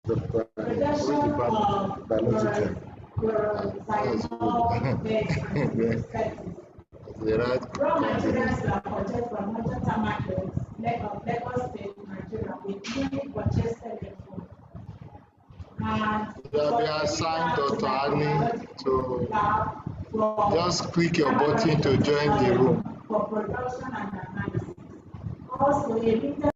Production of biological. chlorothiazole-based The right raw materials were purchased from Mojota Market, Lagos State, Nigeria, with unit purchase telephone. And You have been assigned Dr. Annie to just click your button to join the room. For production and analysis. Also, a limited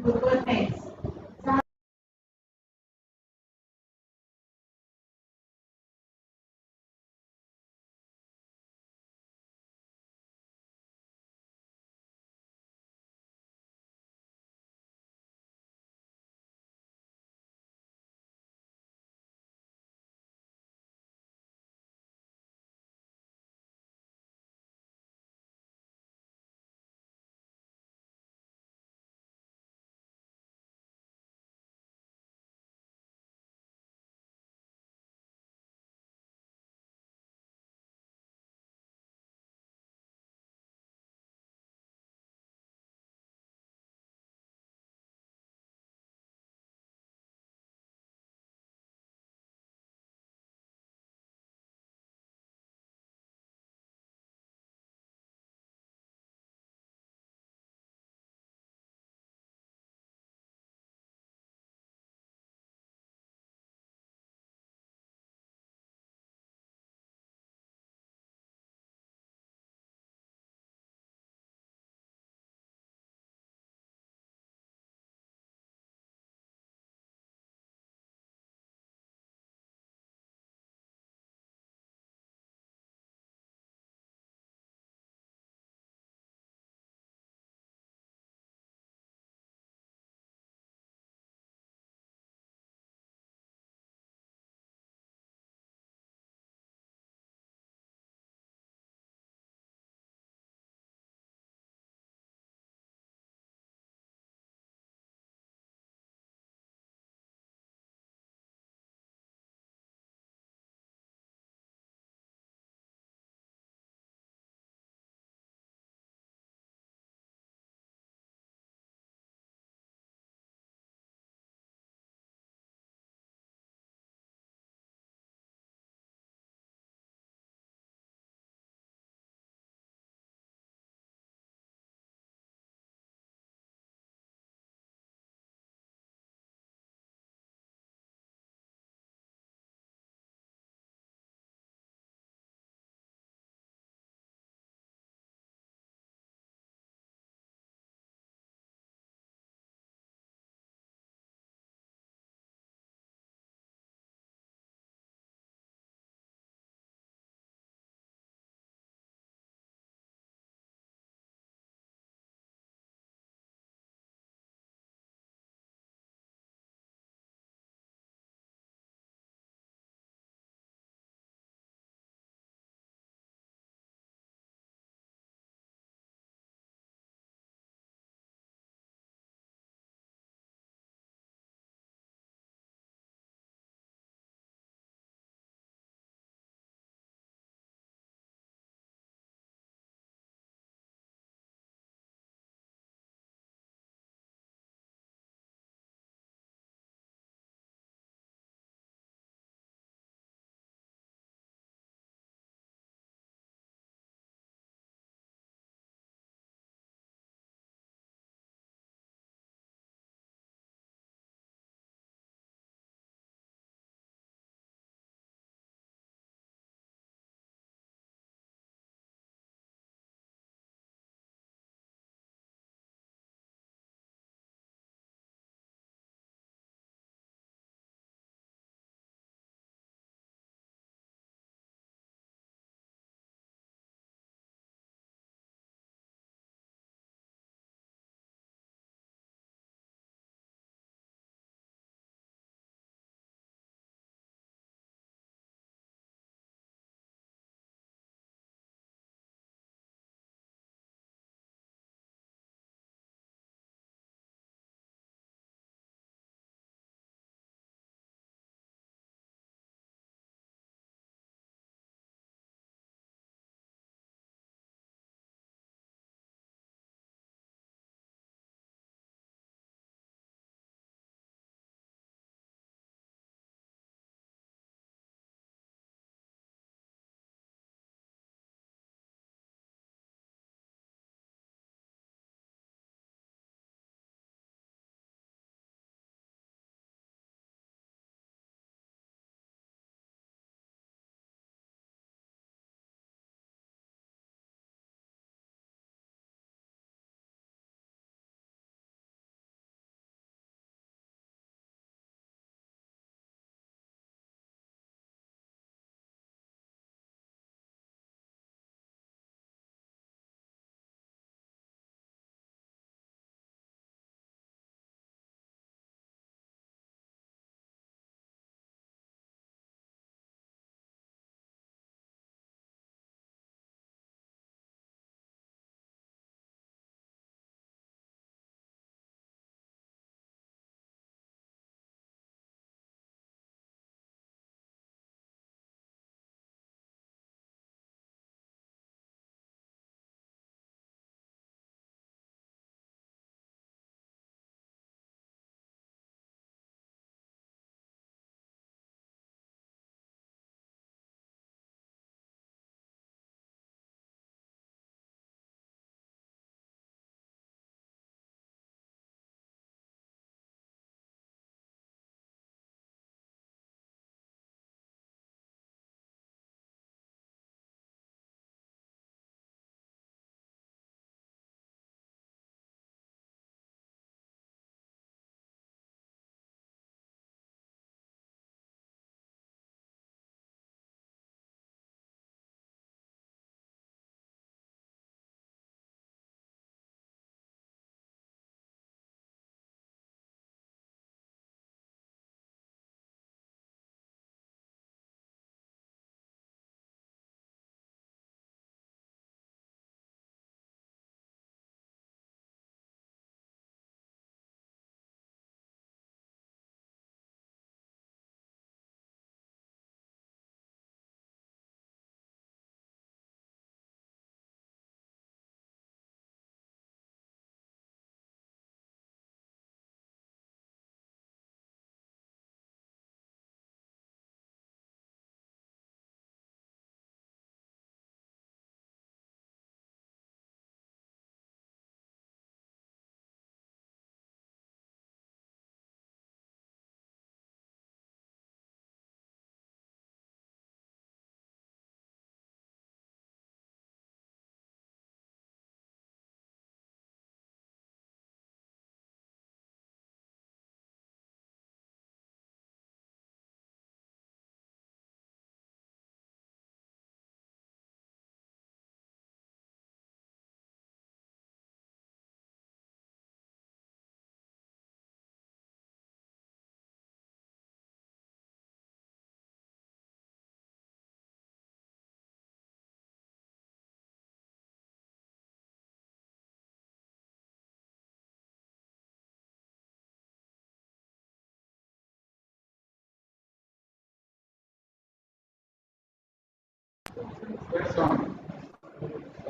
gluconate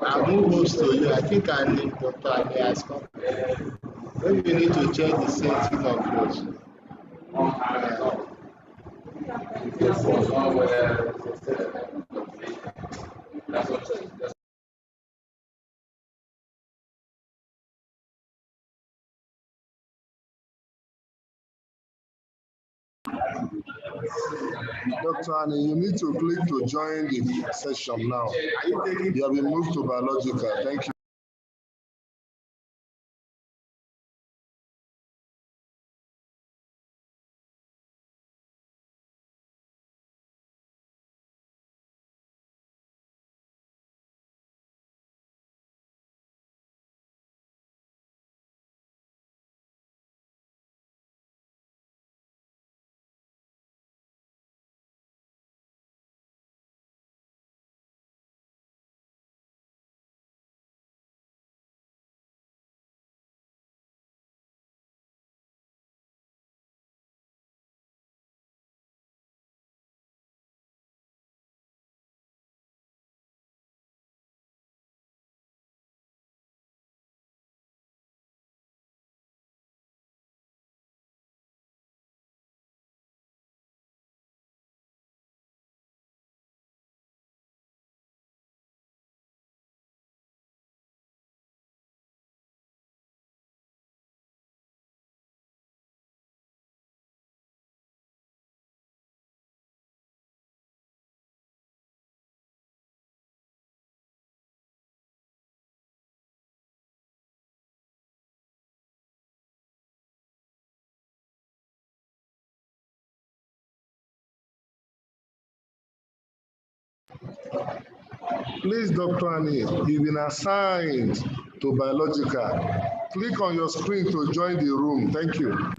I moves to you. I think I need Dr. Ali has come. Maybe you need to check the setting of yours. Dr. Annie, you need to click to join the session now. You have been moved to biological. Thank you. Please, Dr. Annie, you've been assigned to biological. Click on your screen to join the room. Thank you.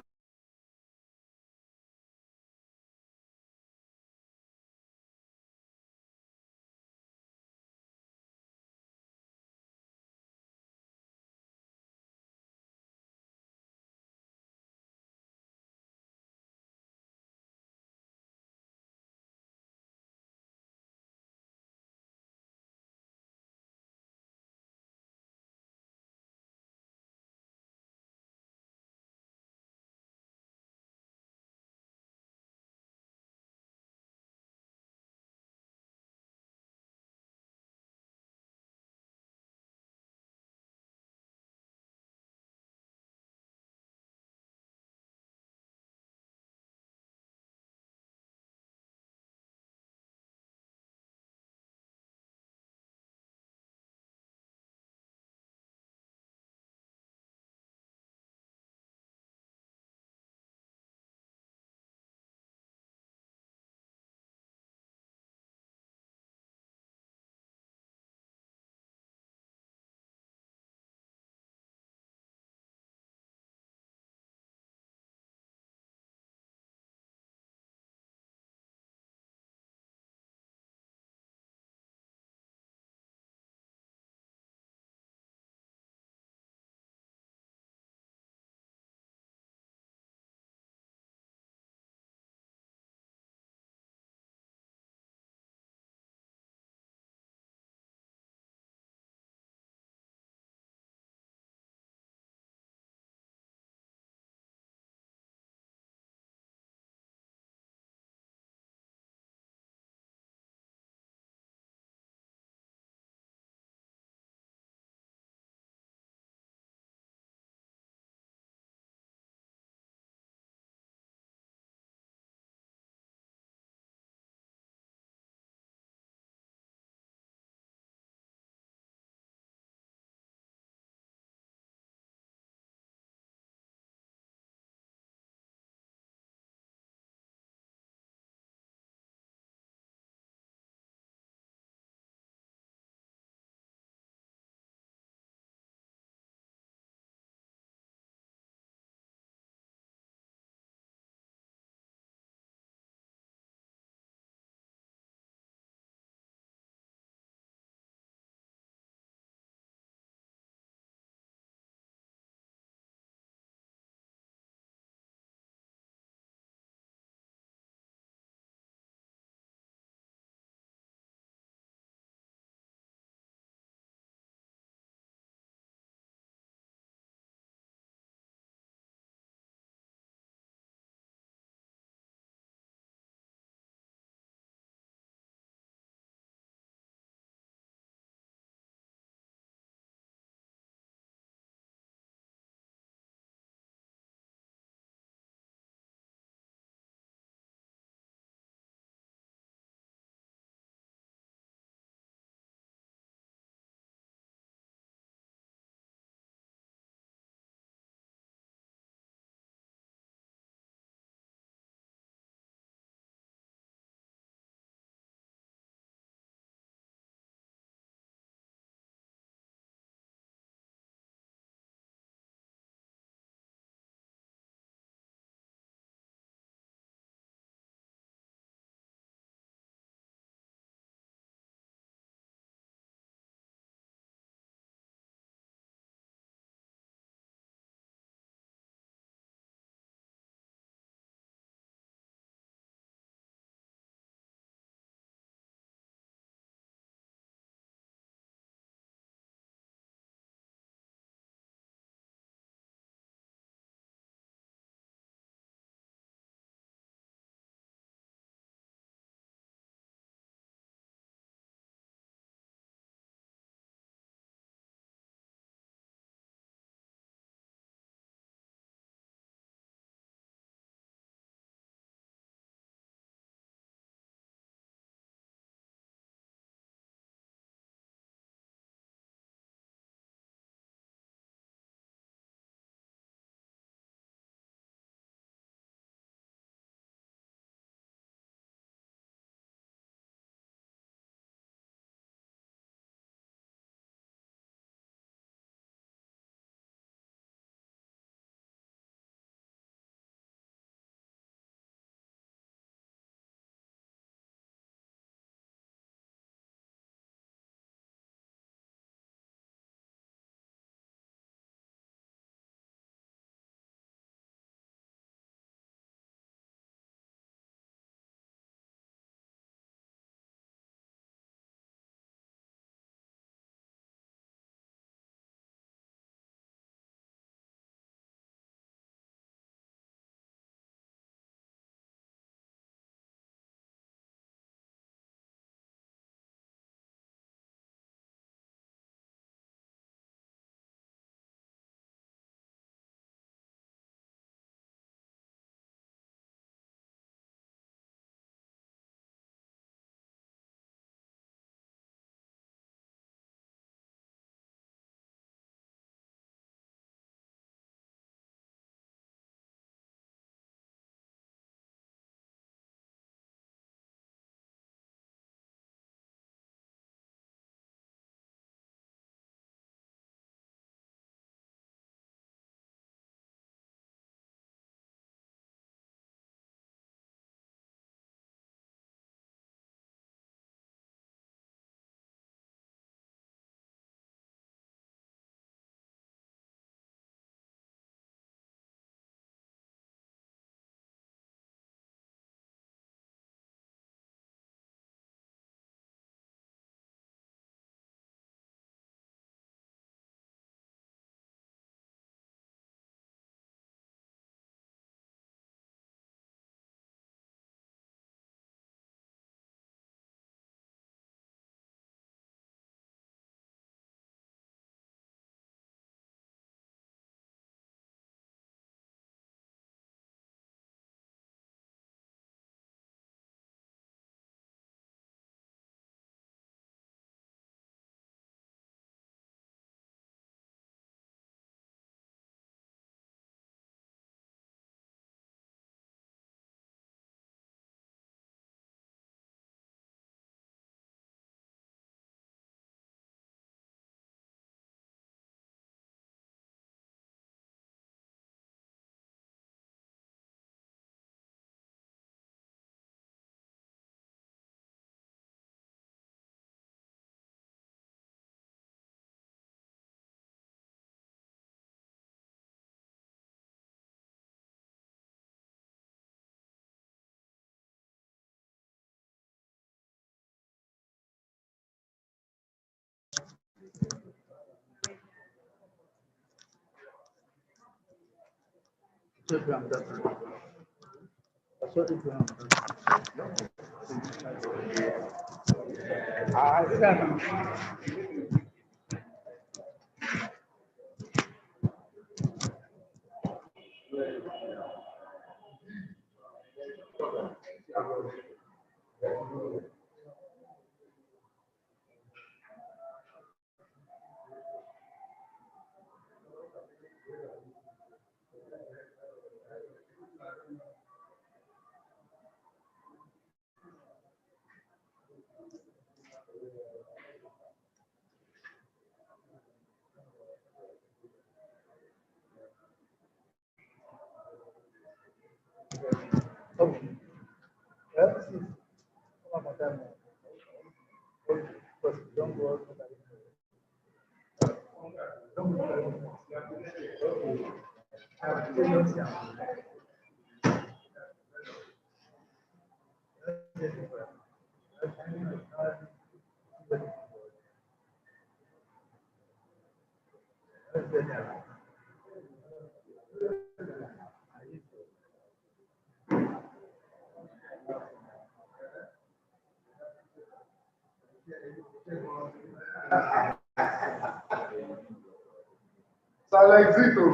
Salexito.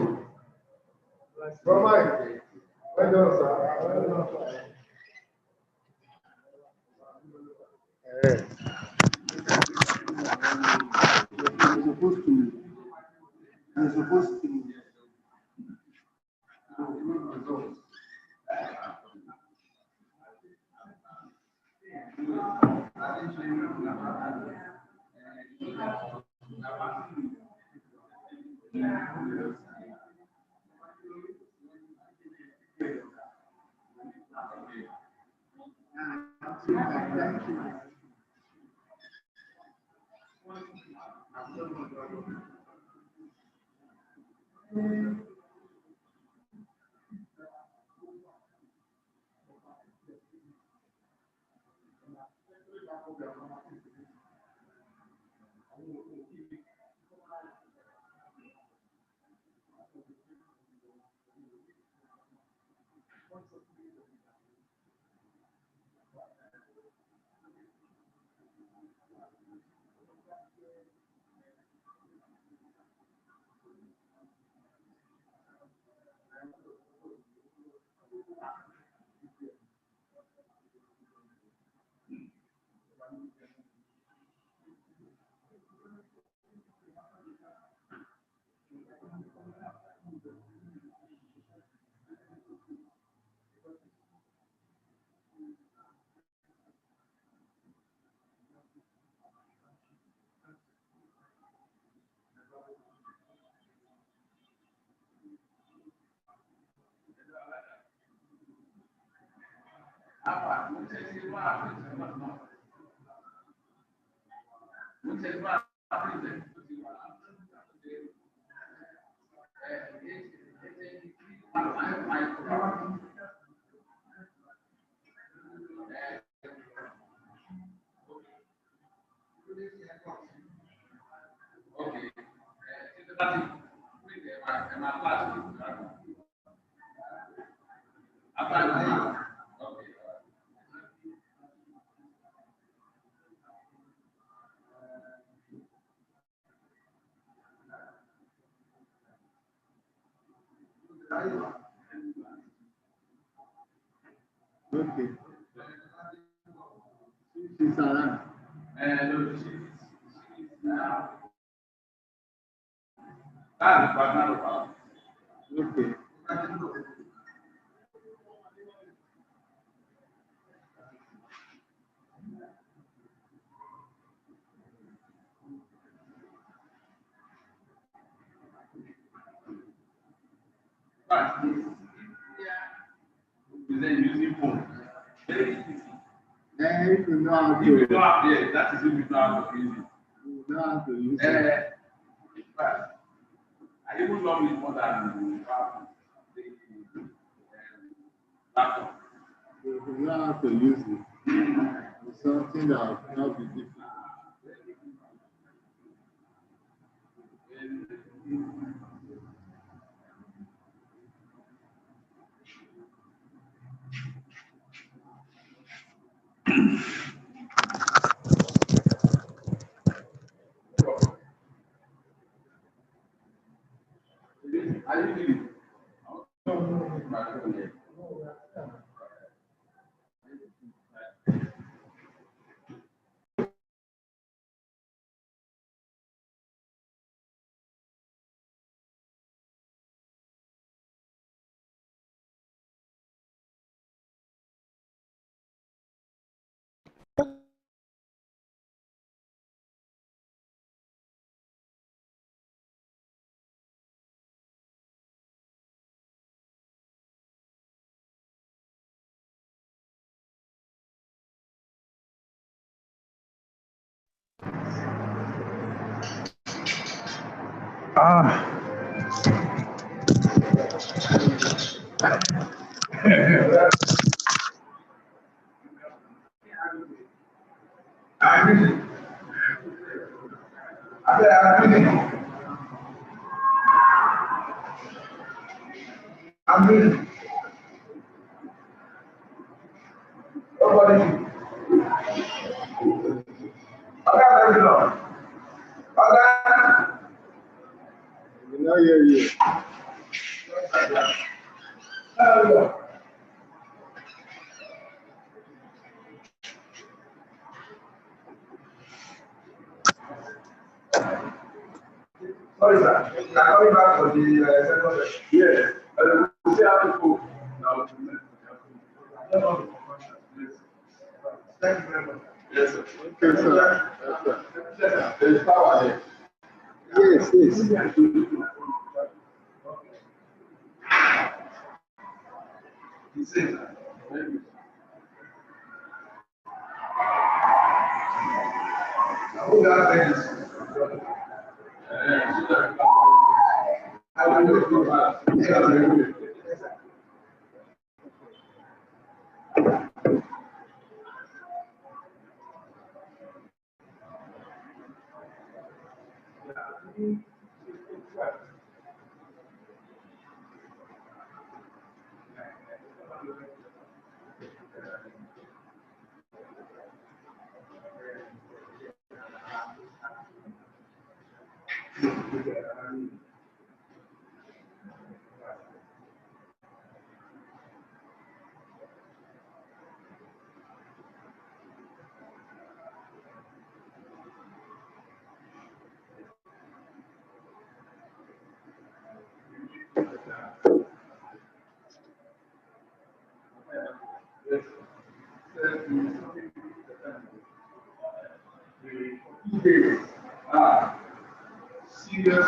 Mike. Well done, sir. You're supposed to. Okay. She's around. No, she's okay. Using phone. Very easy. If you know how to use it. Yeah, that is if you know how to use it. You know how to use it. I even love it more than laptop. If you know how to use it, it's something that will not be difficult. Sorry, sir. I'm coming back for the second session. Yes. We'll see how to go. Now, thank you very much. Yes, sir. Okay, sir. Yes, sir. There is power here. Yes, yes. He says that. Who got this? I will look for that. Serious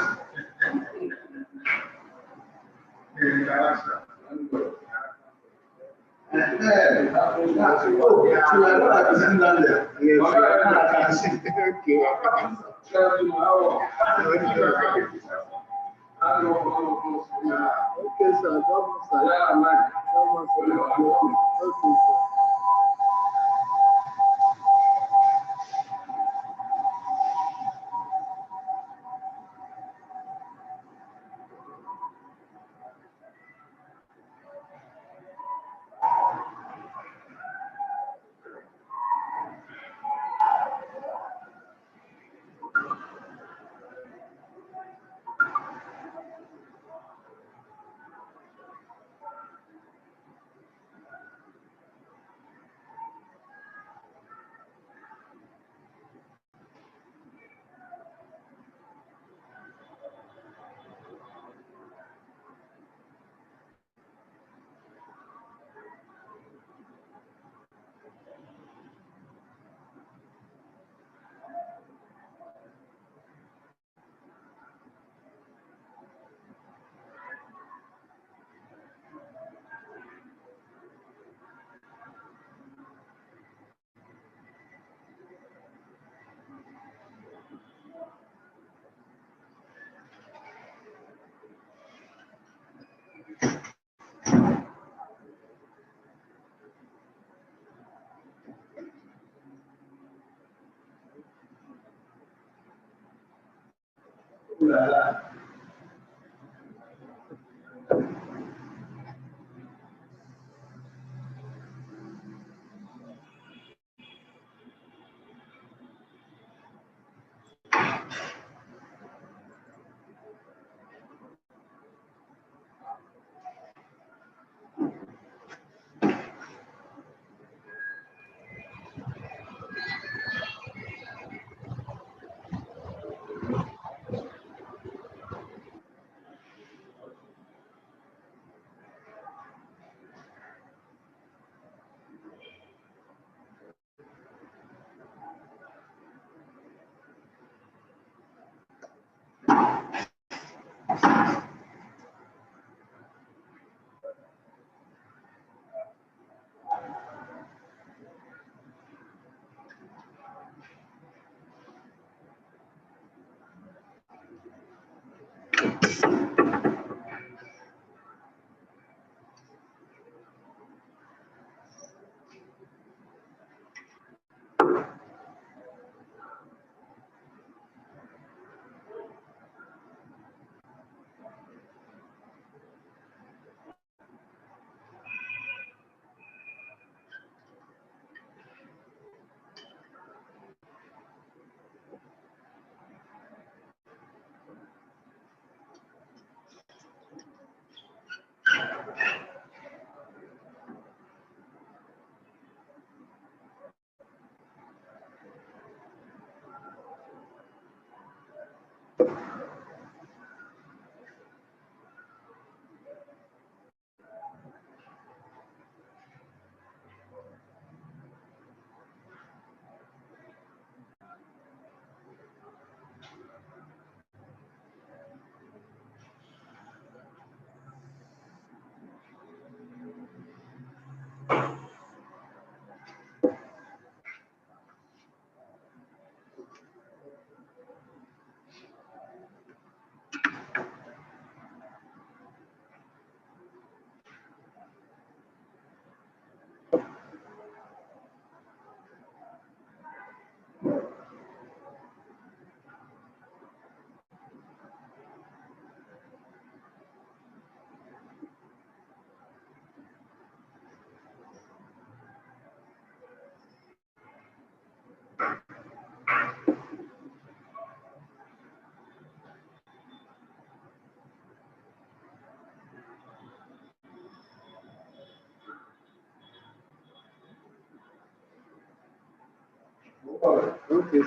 Okay.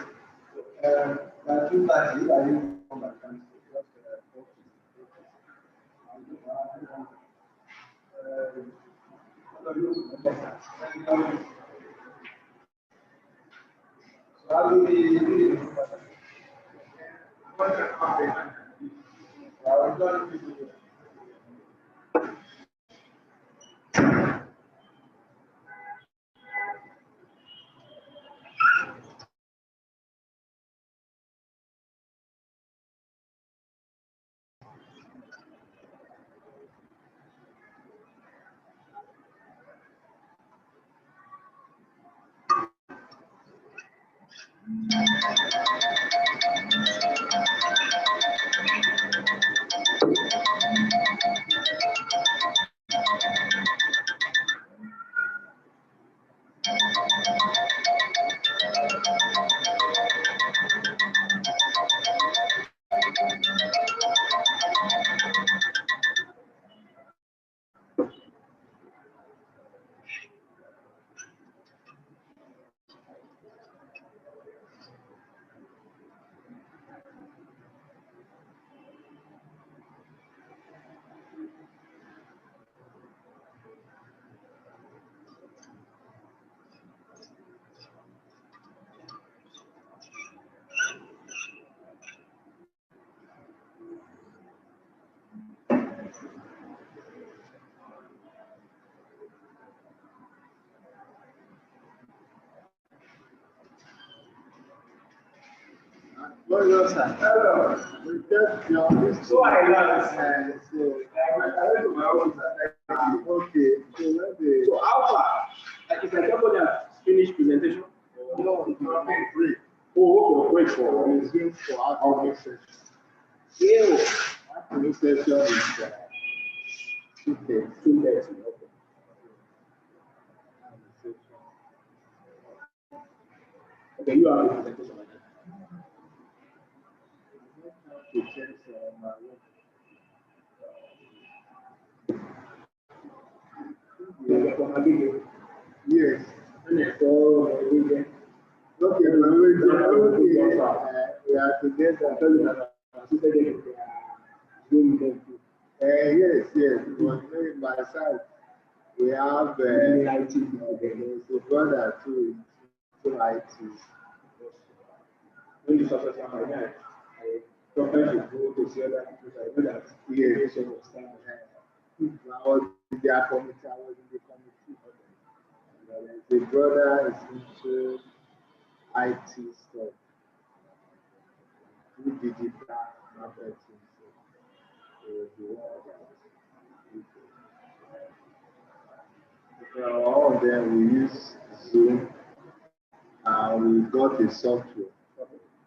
Now 2:30, I will come back and Hello, sir. Hello. We just joined. So I learned. So I went to my office. Okay. So how far? Like if I somebody has finished presentation? No, it's not free. Oh, okay. Wait for it. It's going for our next session. Yeah. Our next session is 2:30. 2:30. Okay. Okay, you have the presentation like that. To change my work. Yes. Okay, we are together. Yes, but by side, we have the brother too, IT. When you suffer from that, sometimes you go to see other people. I know that yes, I was in their committee. I was in the committee. The brother is into IT stuff, do digital marketing. So all of them we use Zoom, and we got a software.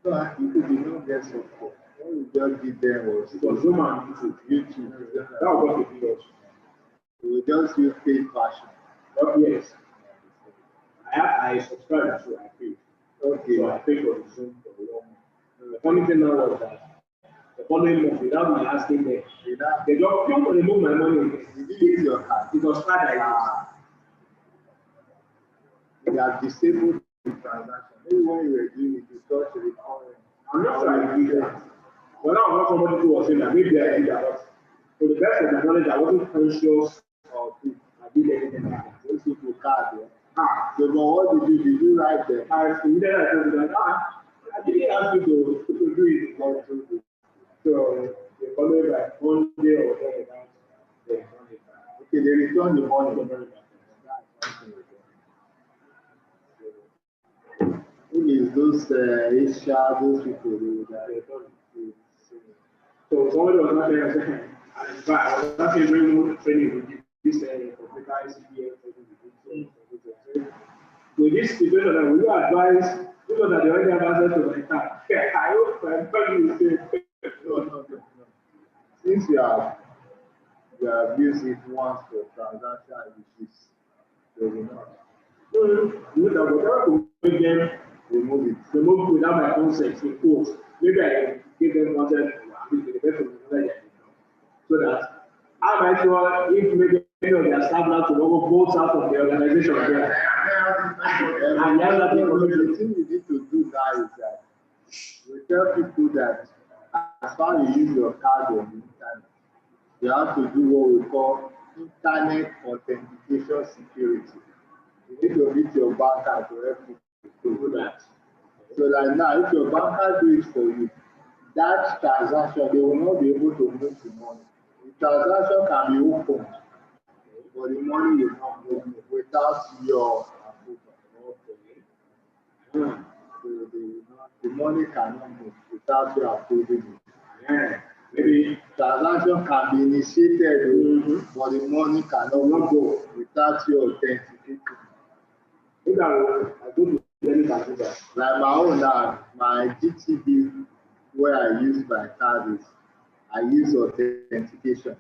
So you don't get software. What we just did there was Zoom and YouTube. That was what we did. We just use paid version. Oh, yes. I subscribed to I paid. Okay. So I paid for the Zoom for the long. The funny thing now was that the following month, without my asking them, they just remove my money. You didn't use your card. It was card I used. You have disabled the transaction. Maybe when you were doing it, you thought you were. I'm not sure I did that. But now I'm not somebody who was saying that maybe I did that. So the best of my knowledge, I wasn't conscious of it. I did anything like that. Those people card there. So but what did you do? Did you write them? I immediately I told them, I didn't ask you to do it. So they follow it by 1 day or whatever. Okay, they return the money. Who is those Asia, those people that return? So somebody was not there saying, I was not doing more training with this computer ICDF. With this situation, we will advise people that they already have access to my car. I hope I'm telling you the same. No. Since you have used it once for transaction, which is they will not. Whatever make them remove it without my consent, in quotes. Maybe I give them content with the best of the so that I'm not sure if maybe any of their staff now to both out of the organization. And the thing we need to do now is that we tell people that as far as you use your card on the internet, you have to do what we call internet authentication security. You need to meet your banker to help you to do that. So like now, if your banker do it for you, that transaction, they will not be able to move the money. The transaction can be opened, but the money will not move without your approval. Okay. So the money cannot move without your approving it. Yeah. Maybe transaction can be initiated, but the money cannot go without your authenticating. I go to like my own now, my GTB where I use my card is I use authentication.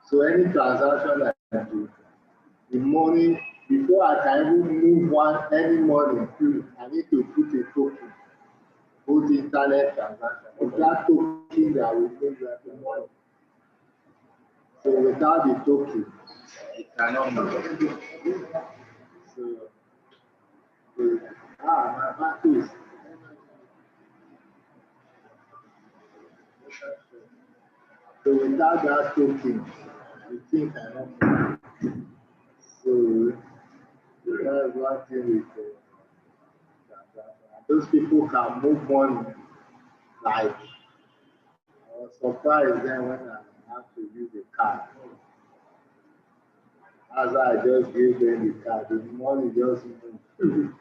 So any transaction I do, the money before I can even move any money, I need to put a token. Both internet transaction. It's that token that will move that money. So without the token, it cannot move. So my battery is. So without that token, the thing cannot move. So that's one thing with those people can move money. Like I was surprised then when I have to use a card. As I just gave them the card, the money just moved.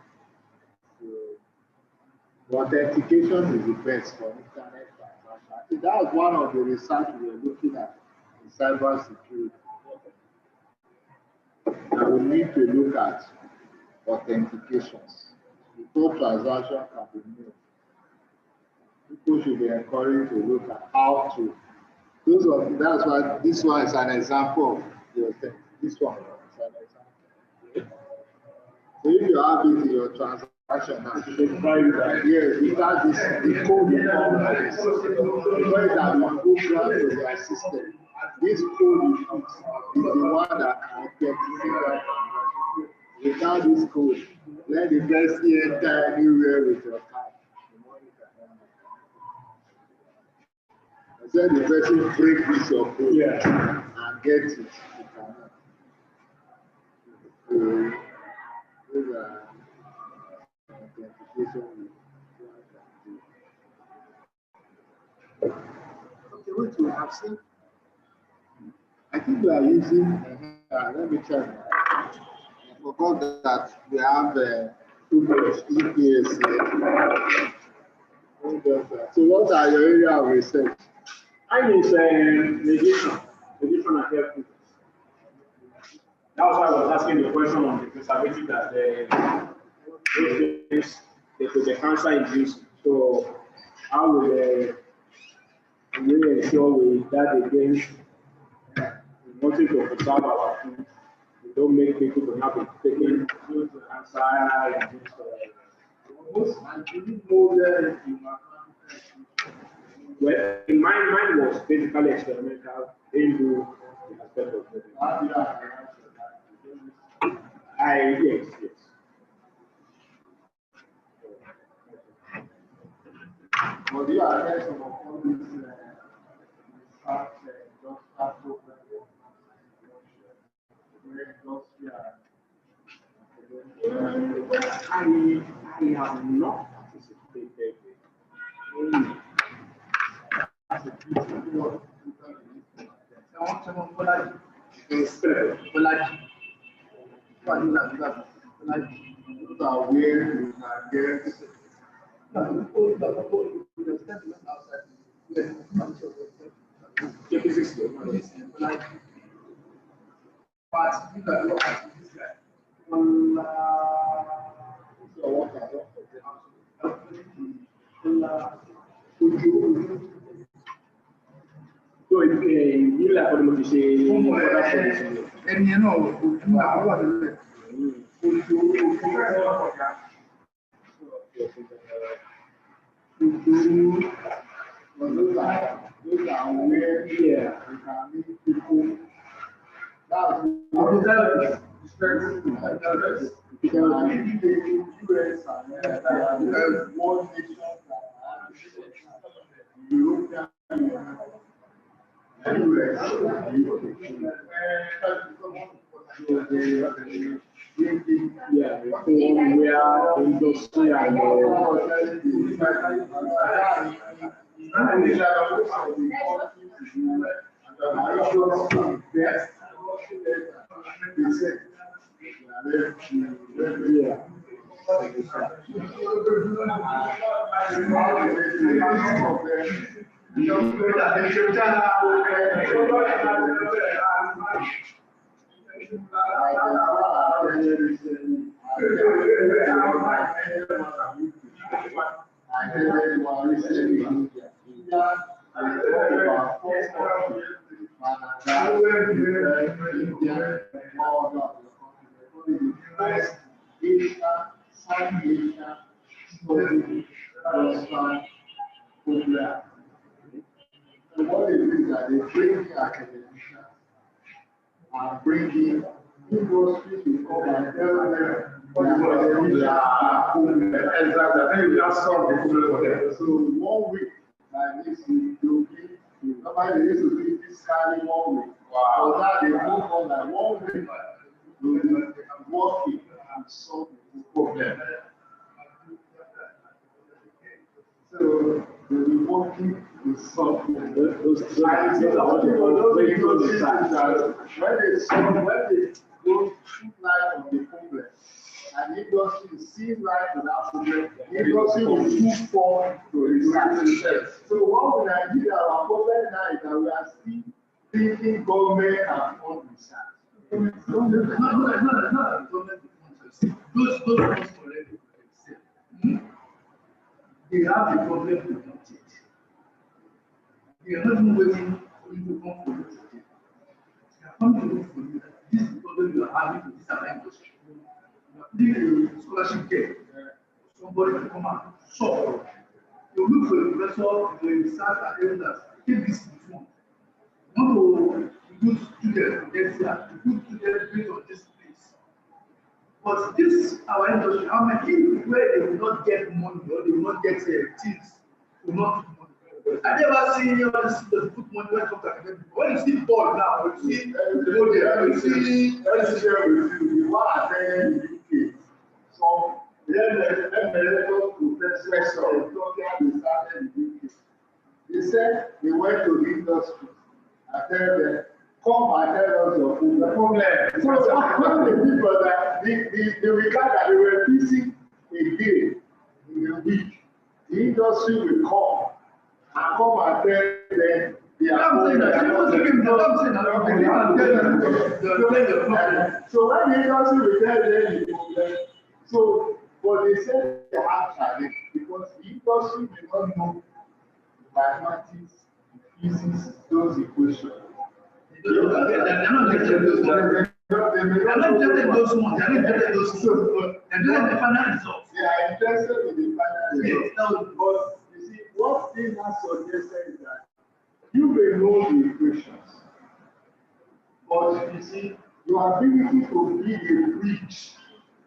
So authentication is the best for internet transaction. I think that was one of the research we were looking at in cyber security. And we need to look at authentications. Before transaction can be made, people should be encouraged to look at how to. That's why this one is an example of the authentic. This one is an example. So if you have it in your transaction now, yes, without this, the code will come like this. Because it has been programmed to their system. This code is the one that can authenticate that transaction. Without this code, let the person enter anywhere with your card. I said the person break this your code and get it. You cannot. So those are authentication. Okay, what we have seen? I think we are using. Let me check. I forgot that we have EPS here. So what are your area of research? Mine is negation and health. That was why I was asking the question on the preservative that the cancer induced. So how will we ensure we guard against wanting to preserve our food? We don't make people to have to take in cancer induced. Well, in mine was basically experimental. They do the aspect of it. Yes. But you are aware of all these I have not participated in. So you like what you say? And you know, What they do is that they bring academicians and bring in industry to come and tell them what is exactly. I think we have solved the problem for them. So 1 week like this, you give, normally they used to do this kind of 1 week. Wow. So now they move on like 1 week, working and solve the problem. So they'll be working with solve those when they go shoot light on the problem, and the industry sees light on that problem, the industry will move forward to research. So what we Nigeria, our problem now is that we are still thinking government and fund research. Those funds already exist. They have the problem with it. They are not even waiting for you to come for you today. They are coming to look for you. This is the problem you are having with this other industry. You are putting a scholarship there. Somebody can come and solve. You look for a professor, for a research attendant, take this before. Not to good students, yes, yeah, good students based on this place. But this our industry, how many where they will not get money or they will not get things, will not put money. I never see all this students put money when it comes to academic. When you see ball now, when you see go there, you see share with you the one attending in the UK. So then emeritus professor of Ethiopia they started in the UK. They said they went to the industry and tell them, come and tell us your problem. So one of the people that the regard that they were busy a day in a week, the industry will come and come and tell them so when the industry will tell them the problem, so but they said they have challenge because the industry may not know mathematics, physics, those equations. They're not getting those ones. They're not getting those ones. They're getting the final results. They are interested in the final results. But you see, what thing has suggested is that you may know the equations, but you see, your ability to build a bridge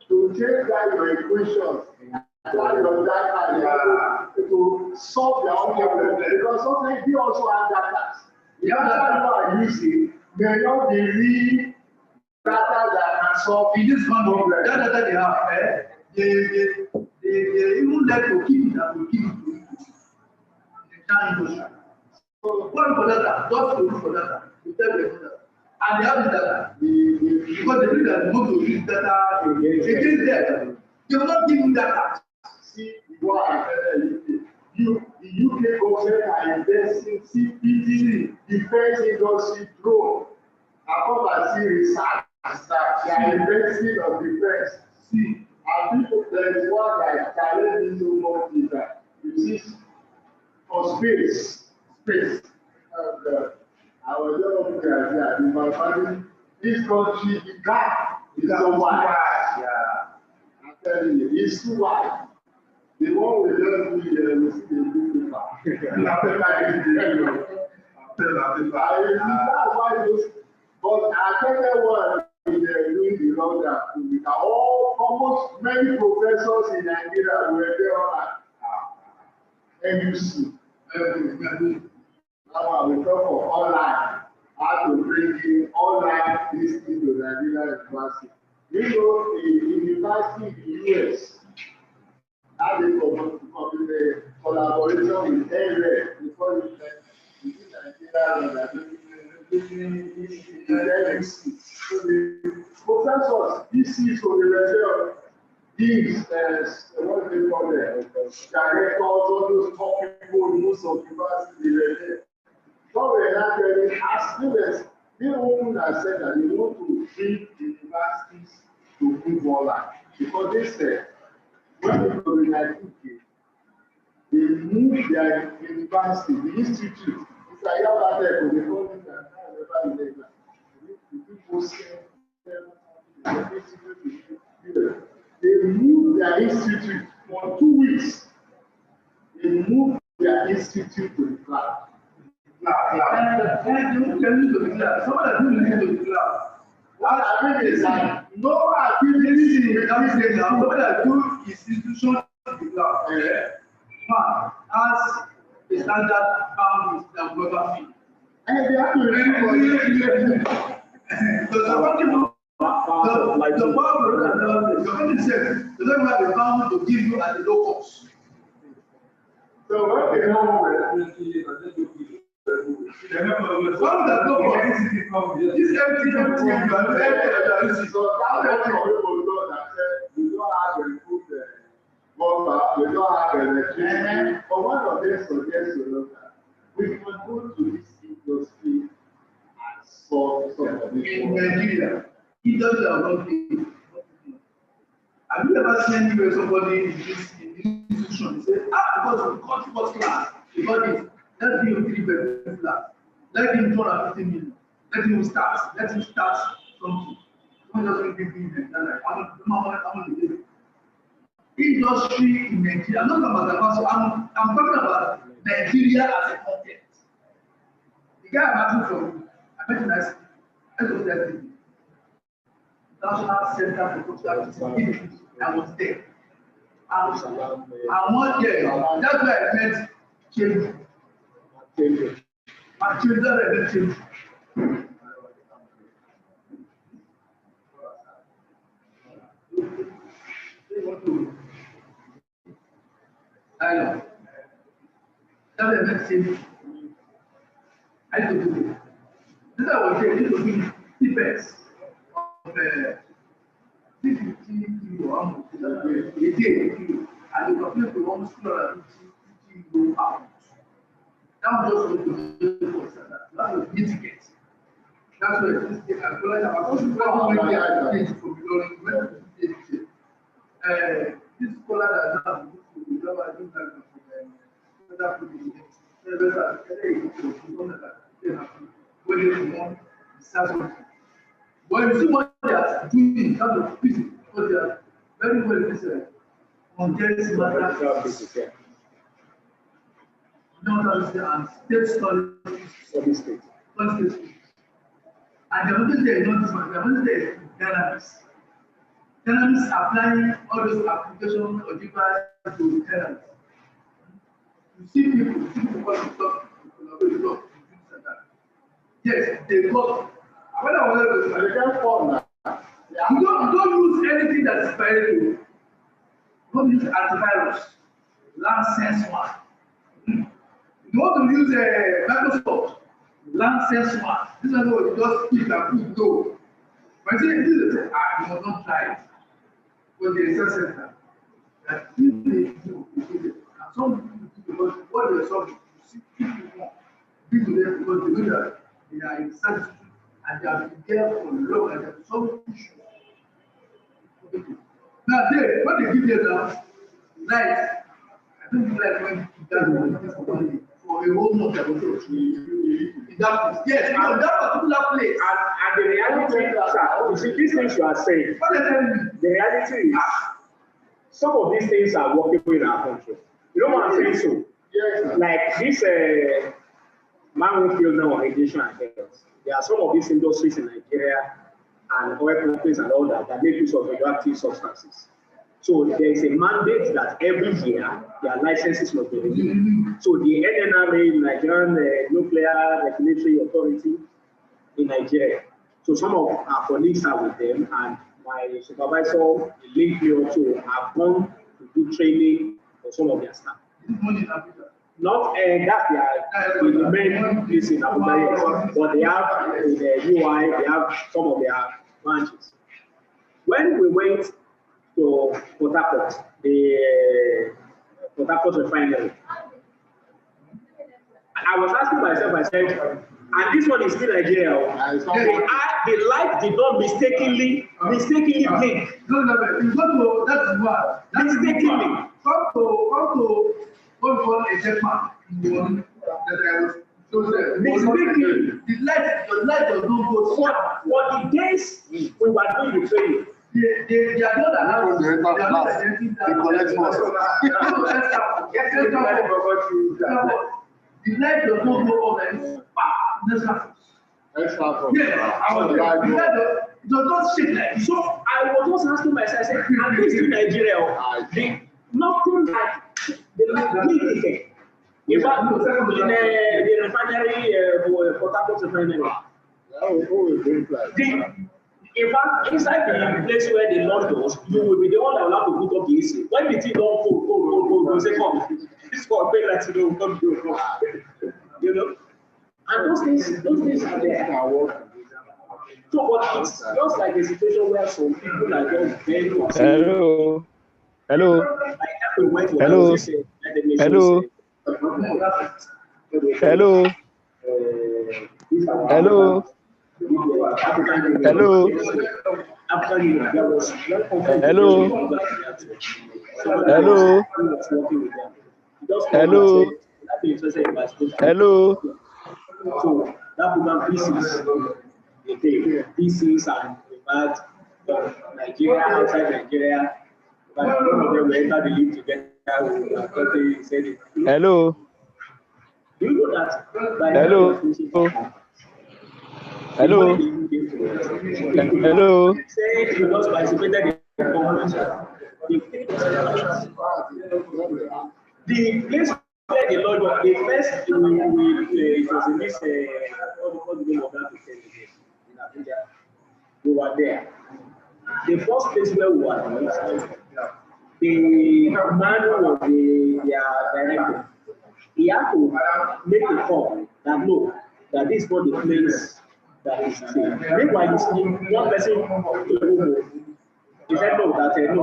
to change that your equations and your data to solve your own problem, because sometimes you also have data. The data you are using may not be real data that can solve in this problem. That data they have, they even like to keep it and to keep it to you. They can't use it. So one for data, just to look for data, to tell them that. And they have this data. Because they think that they want to use data against them. They will not give you data. See, what I tell you, the UK government are investing CPD, defense industry drone. I come and see research. They are investing on defense. See, and people, there is one that challenge me so much is that you see, for space. And, I was just looking at that. In my family, this country, the gap is so wide. Yeah. I'm telling you, it's too wide. The one we just do here, we see the big paper. That's why those, but I tell you what, doing the lockdown, almost many professors in Nigeria were there on NUC. Now we talk of online, how to bring in online this into Nigeria university. You know, the university in the US, how they the collaboration with NRED before the Nigeria professors, DCs for the reserve, deans, what do they call them? Directors, all those top people in most of universities. So we're not really as students, they open that said that they want to bring the universities to move online. Because they said, when the COVID-19 came, they moved their university, the institute. It's like about there, they call it that. They moved their institute for 2 weeks. They moved their institute to the cloud. Can you to the cloud? Someone that do to the cloud. What I mean is that no activity in the country now. Someone that do institution to the cloud. Man, as the standard pound is the global fee. And they have to ready for it. So the government says they don't have the pound to give you at the low cost. So what they know this everything you are so how many people know that we don't have a food water, we don't have electricity. But one of them suggests that we can go to this industry and solve some of this. In Nigeria, industry are not big. Have you ever seen where somebody in this institution say, because we cut first class, because let's give him 3 bedroom flat, let him 250 million, let him start something. Don't just give him like how much industry in Nigeria. I'm not talking about I'm talking about Nigeria as a content. The guy I'm asking from, I met him last National Center for Cultural I was there. I was there. That's why I met Children. My children are the children. I know. That's the next thing. I need to do it. This I was saying, need to be defense of 350 kilo a day, and you compare to almost 250 kilo out. That was just what you do for that. That was mitigate. That's why this thing I feel like I'm also trying to from this scholar that now we don't have to when you see what they are doing in terms of physics, because they are very well listened on this matter. And state studies, state. And the only thing is not this one, the only thing is dynamics. Dynamics applying all those applications or devices to tenants. You see people want to talk, collaborate, yes, they got. When I was at the you don't use anything that is viral. Don't use antivirus. License one. You want to use Microsoft. License one. This is what you just speak and put no. But this is you must not try it. But the research center that if they do, and some people do because what they solve, you see people be to them because they know that they are in such and they have been there for long and they have solved issues. Now when they give them now, like I don't like when that for a whole month in that place. Yes, because that particular place. And the reality, sir, you see, these things you are saying, what they tell me? The reality is some of these things are workable in our country. You know what I'm saying? So, yes, like this man who feels now on education and health. There are some of these industries in Nigeria and oil companies and all that that make use of radioactive substances. So there is a mandate that every year their licenses must be renewed. So the NNRA, Nigerian Nuclear Regulatory Authority in Nigeria. So some of our colleagues are with them, and my supervisor linked me also have gone to do training for some of their staff. Not that's the main place in Abuja, but they have in the UI, they have some of their branches. When we went to Port Harcourt, the Port Harcourt refinery, I was asking myself, I said, and this one is still Nigeria. The light did not mistakenly blink. No, that's what. Mistakenly. Come to a gentleman that I was mistakenly. The light does not go sharp. For the days we were doing the training, they are not allowed. They are not attending that. The light does not go on and it does not shake like this. So I was just asking myself, I said, at least in Nigeria, nothing like the big effect. In fact, in the refinery, Port Harcourt refinery, in fact, inside the place where the Lord goes, you will be the one that will have to put up the AC. When the thing don't go, you say, come, this for pay like to come, you know. And those things are there. So, but it's just like a situation where some people are just very Hello. Hello. Hello. Hello. Hello. Hello. Hello. Hello. Hello. Hello. So that program pieces and about Nigeria, outside Nigeria, but one of them will enter the league together. Hello. Do you know that? Hello. Hello. Hello. Say you just participated in the place where the Lord was, the first it was in this what the name of that place in Abuja. We were there. The first place where we were, the man who was their director, he had to make a call that no, that this is not the place that is safe. Meanwhile, one person he said no, that no.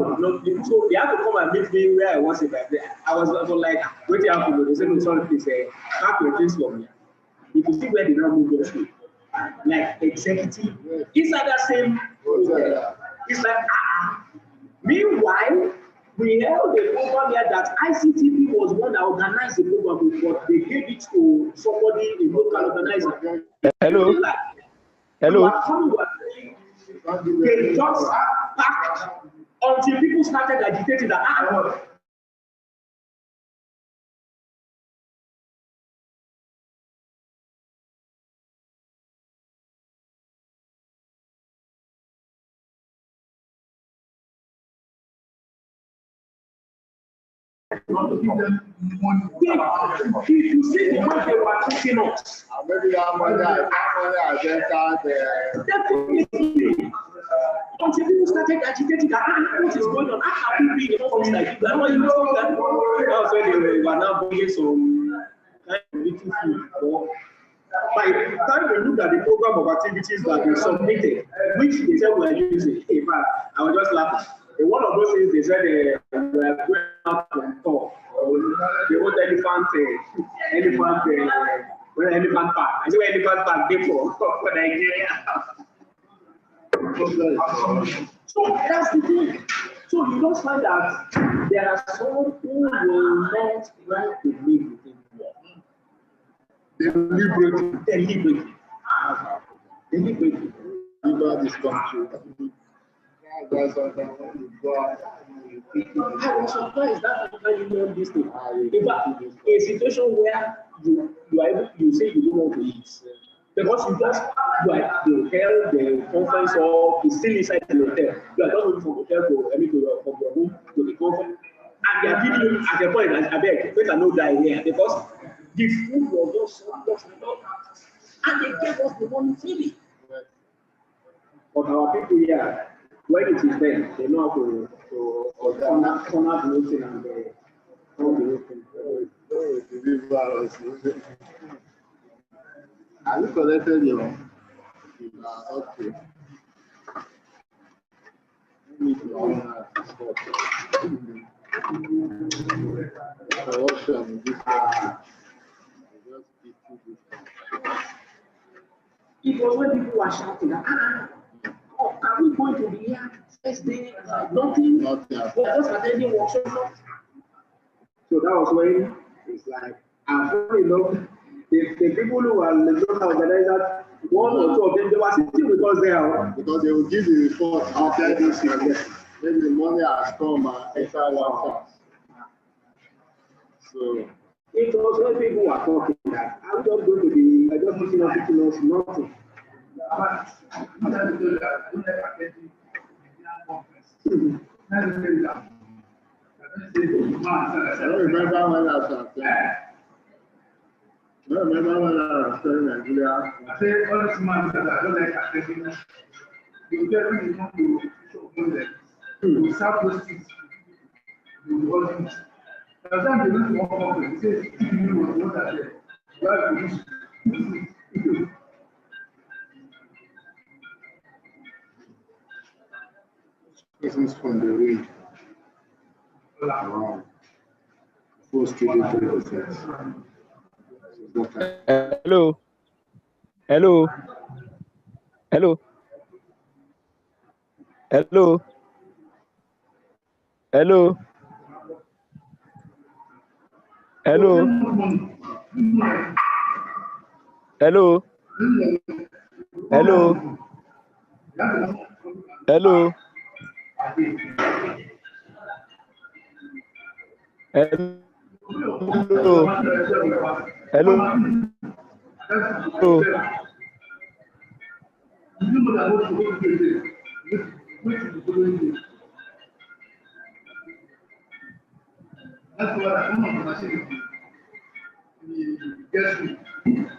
So they had to come and meet me where I was. I was like, what do you have to do? They said, no, sorry, please, pack your things for me. If you see where they now move those to, like executive, inside that same, it's like, Meanwhile, we held a program here that ICTP was one that organized the program, but they gave it to somebody, a local organizer. Hello. Hello. They just packed until people started agitating that if you see the way they were treating us, maybe that money has entered definitely. Until people started agitating that what is going on, how can we be in the office like this? Why you know that? That's when they were now bringing some kind of little food. By the time we look at the program of activities that we submitted, which they said we are using, in fact, I was just laughing. In one of those things, they said we are going out on tour. They want elephant park. I say elephant park dey for Nigeria. So that's the thing. So you don't find that there are some who will not want to live within the deliberately. About this country. I was surprised that you know this thing. In fact, a situation where you are able, you say you don't want to eat, Because you just like the hotel, the conference hall is still inside the hotel. You are just moving from hotel to from your home to the conference. And they are giving you at the point that I beg, better no die here because the food was just and they gave us the money freely. But our people here, when it is them, they know how to corner the whole thing and the whole thing. Have you collected your okay? It was when people were shouting that, oh, are we going to be here first day? Nothing. We are just attending workshop. So that was when it's like, I'm funny enough. The people who are the local organizers, one or two of them, they were sitting with us there. Because they will give the report after this year. Maybe the money has come and extra 1 pound. So it was when people were talking that I'm just going to be, I just listen up to us, nothing. I don't remember when I was playing. I don't remember when I was playing Nigeria. I say all this man that I don't like attending. You get me want to show them. You serve those things. You hold them. Sometimes they don't want to. They say if you want to that day, you have to do. This is from the read. Wow. Full studio 3%. Hello. Hello. Hello. Hello. Hello. Hello. Hello. Hello. Hello. Hello. Hello. That's what I don't know. I say, guess me.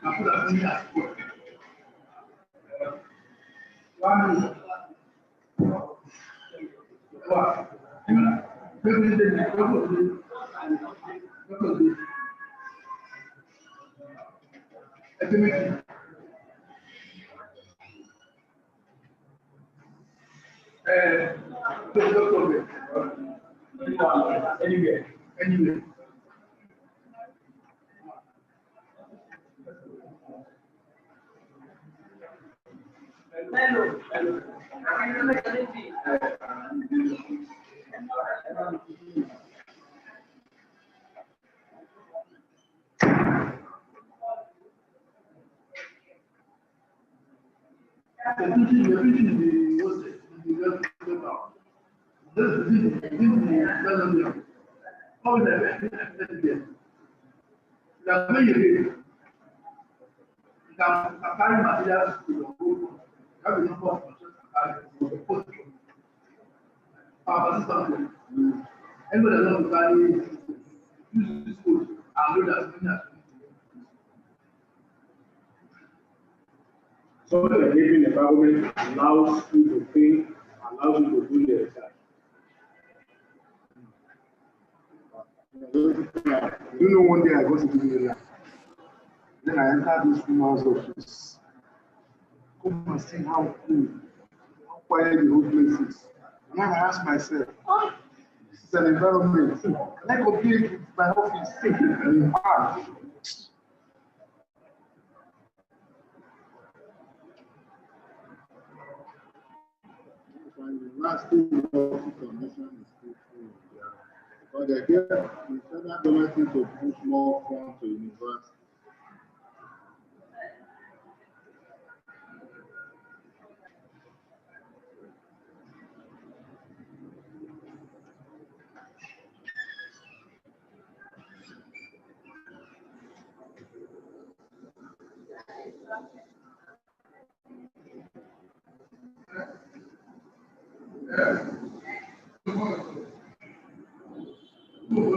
I put that in as well. One minute. Anyway. So the living environment allows you to think, allows you to do the research. You know, one day I go to the area. Then I enter this woman's office. Come and see how cool, how quiet the whole place is. And I ask myself, this is an environment. Can I compare with my office? And the last thing condition is still true. But again, the federal government needs to push more funds to university.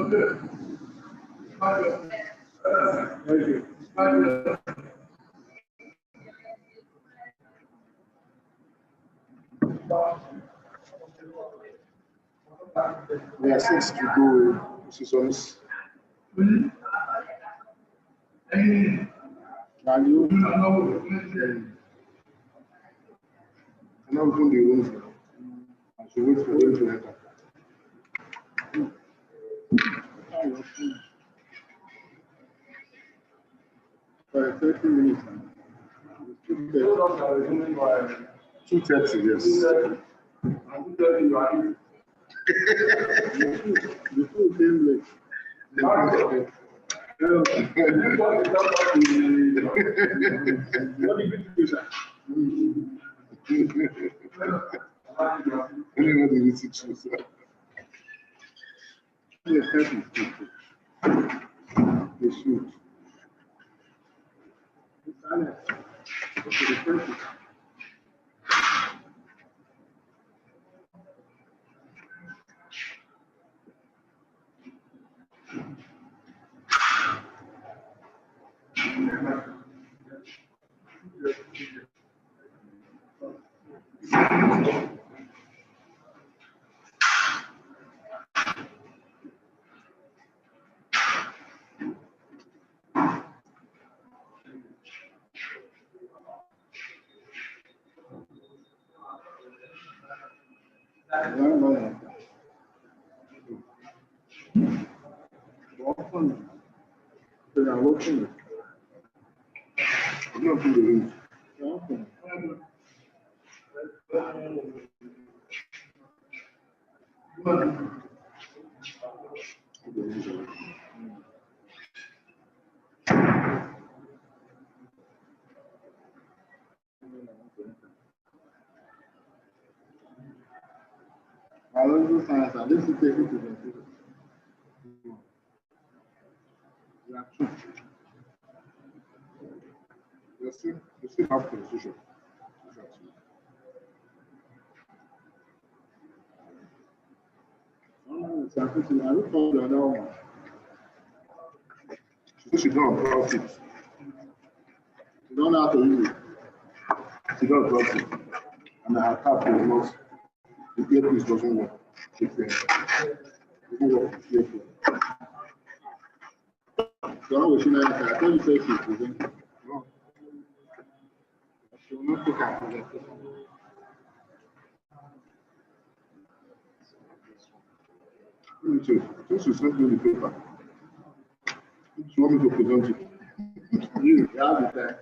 There are 6 to go, Mrs. Onis. Can you open the room? I should wait for them to enter. For 30 minutes. 2:30, yes. The food came late. What did you do, sir? Anyway, did you teach you, sir? Yes, thank you. They should. Biological science, and this is taken to the field. Yeah, true. You still have constitution. I don't call the other one. She don't cross it. She don't know how to use it. She don't cross it. And her tap was not. The earpiece doesn't work. It doesn't work with the earpiece. So how was she not? I thought you said she presented. No. She will not take her presentation. Since you sent me the paper, you want me to present it? You have the time.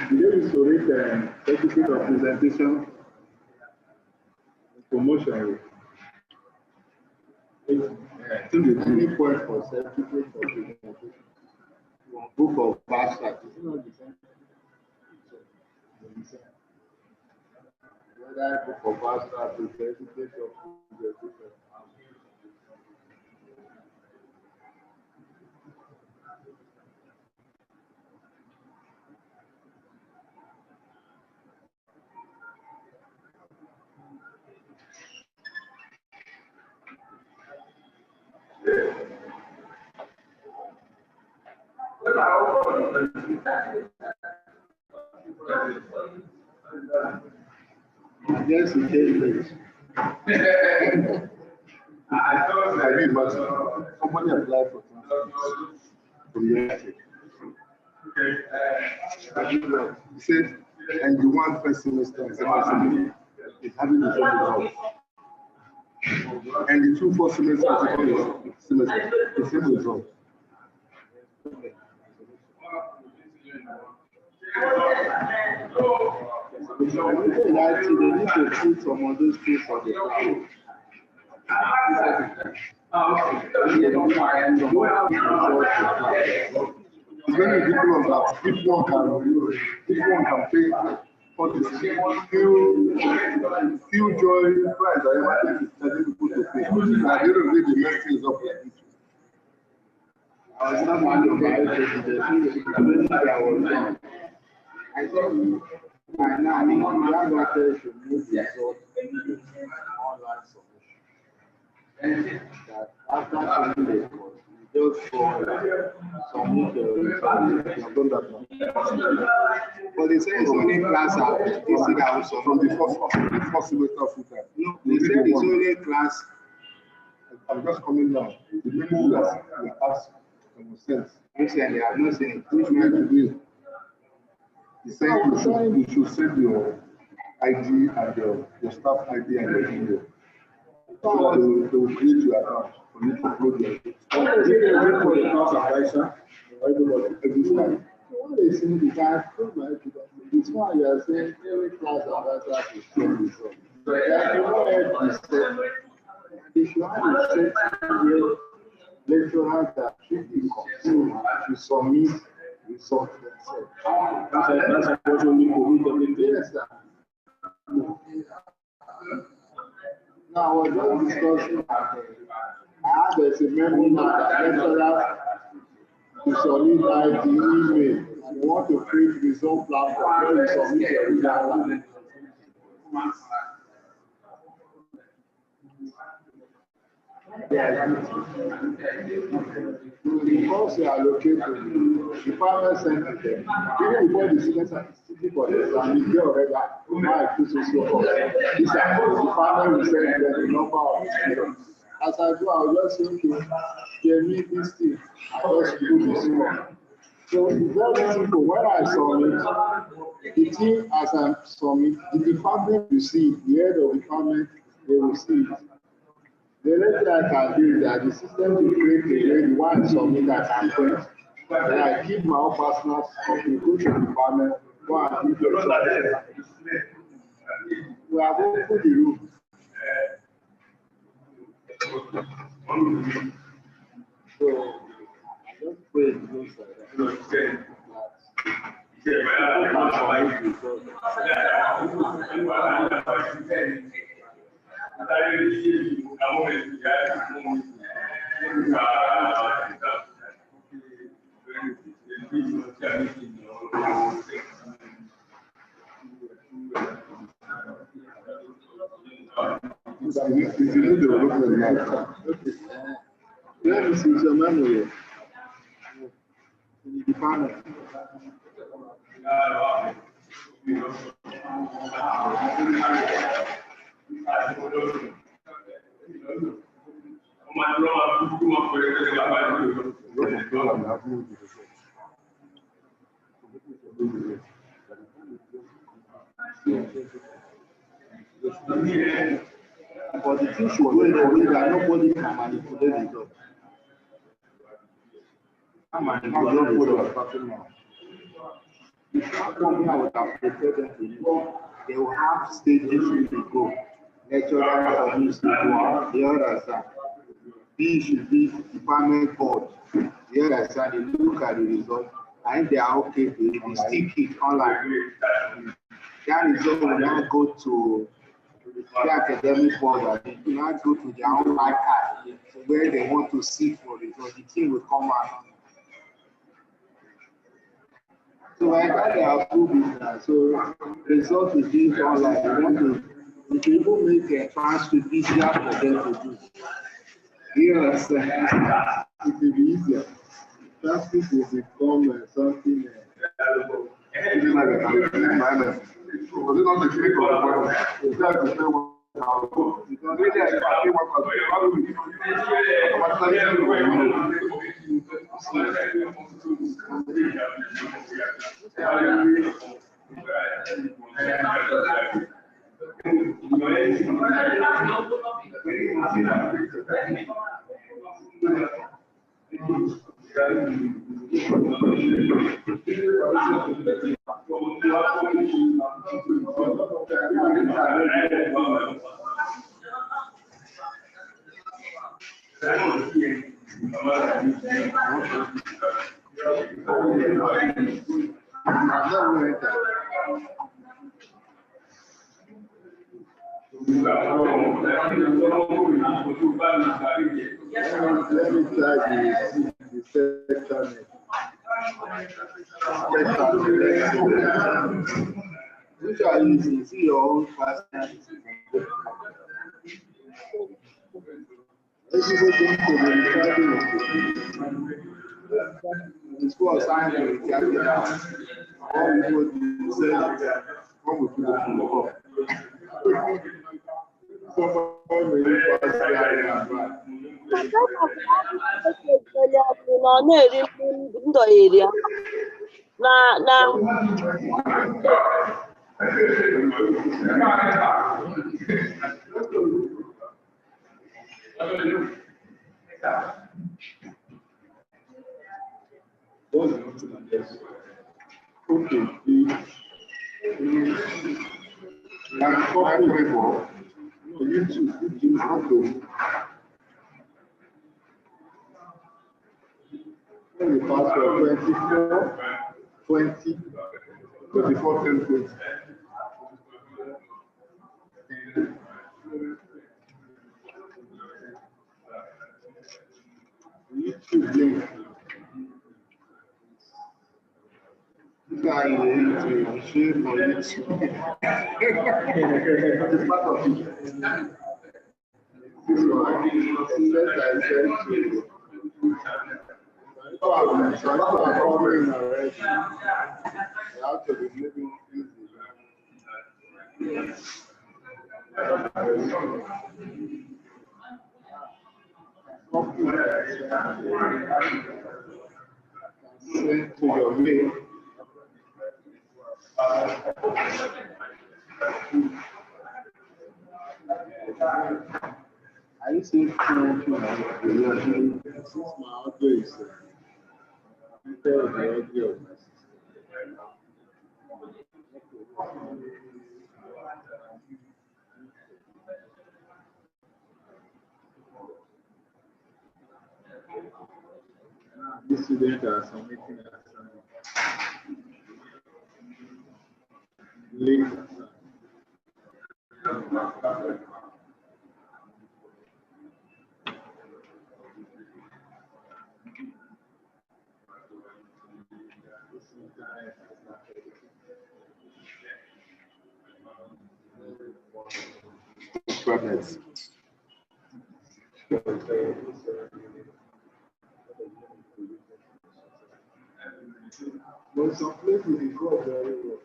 Today is to read the certificate of presentation promotion. I think the only point for certificate of presentation. Book of bachelor. It's not the same. Whether book of bachelor to certificate of presentation. Yes, it is. I mean, but somebody applied for from the ethic. He said, and the one first semester is having the same result. And the 2 first semesters is the same result. They need to put some of those things on the cloud. It's very ridiculous that if one can pay for the still joy price that everything is telling people to pay. And they don't need the next things up like this. I was not one of my I think by now, the Dangote should move the result into online submission. That after sending the report, we just go submit the result. But they say it's only class at from the first semester full time. No, they said it's only class. I'm just coming now. The people that we asked them sense. Recently, I have not seen it. Which man to do? He said you should send your ID and your staff ID and your email. So that they will create your account for you to upload your data. For the class advisor, every time. What they say, if I prove my education, this one you are saying every class advisor is doing this. So that you know every step. If you have a set lecturers that should be consumed to submit results themselves. That's what only COVID. Yes, sir. Now, I was just discussing that I had a memo that lecturers to submit the email and they want to create result platform where you submit your result. Because you allocate to the department center, even before the students are sitting for the exam, you get already my this is your course. This is the department will send the number of students. As I do, I will just say, okay, give me this thing, I just do this one. So it's very simple. When I submit, the team as I submit, the department will see it, the head of the department, they will see it. The only thing I can do is that the system will create a way the one submit that can print. Then I keep my own personal copy, go to the department, go and give your submission. We have opened the room. So I just pray it goes like Let me see your memory. In the department. But the thing should go in a way that nobody can manipulate the job. Manipulate what was starting now. If that company I would have prepared them to use, they will have stages if they go. Lecturer of this one, the other side. B should be department board. The other side, they look at the result. And they are okay with it, they stick it online. That result will now go to the academic board, and they will now go to their own archive where they want to see for result. The team will come out. So I got the approval now. So result is being online. They want to people make a transcript easier for them to do. You understand? It will be easier. Transcript will become something. It's not the click on the it's not the same one. Let me try the sector. Which are you see your own fast? The school of science will carry it out. All you would say, what would you do? The password 24, 20, 24, 10, 20. YouTube link. Guy, you share my YouTube. It's part of it. This one, I sent to you. Send to your mail. I used to this student are submitting late. Problems. But some places it goes very well.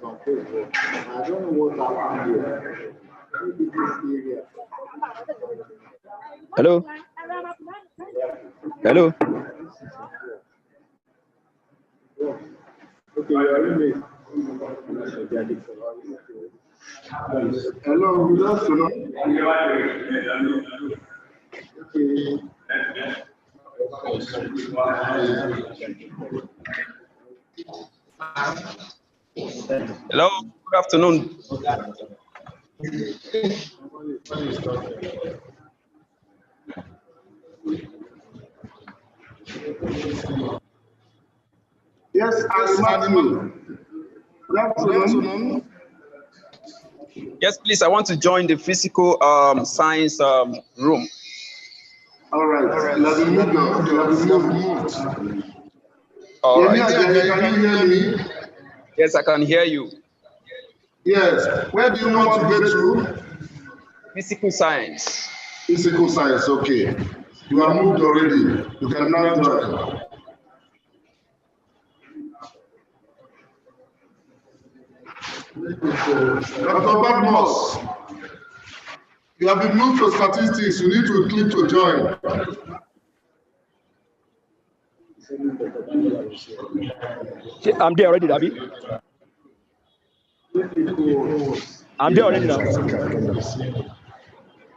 Some places, I don't know what happened here. Maybe this area. Hello. Hello. Okay, you are in. Hello, good afternoon. Okay. Hello, good afternoon. Yes, Animal. Good afternoon. Yes, please, I want to join the physical science room. All right. You have moved. All right. Can you hear me? Yes, I can hear you. Yes. Where do you want to get to? Physical science. Physical science, okay. You are moved already. You can now join. Dr. Badmos, you have been moved to statistics. You need to click to join. I'm there already, Dabi. I'm there already now.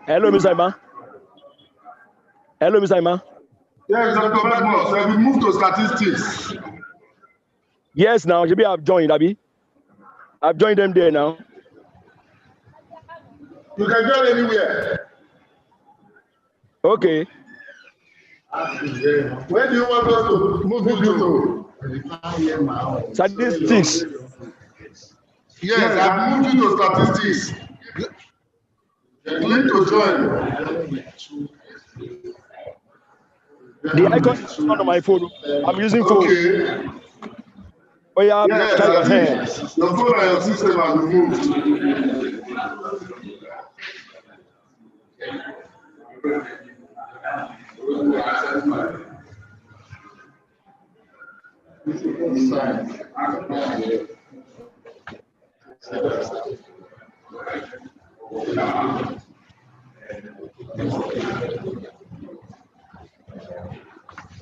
Hello, Ms. Aima. Hello, Ms. Aima. Yes, Dr. Badmos, you have been moved to statistics. Yes, now, maybe I've joined, Dabi. I've joined them there now. You can join anywhere. Okay. Where do you want us to move you to? Statistics. Yes, I've moved you to statistics. Click to join. The icon is not on my phone. I'm using phone. Okay. Oh yeah, Yes, try your I hand. think your phone and your system have been moved.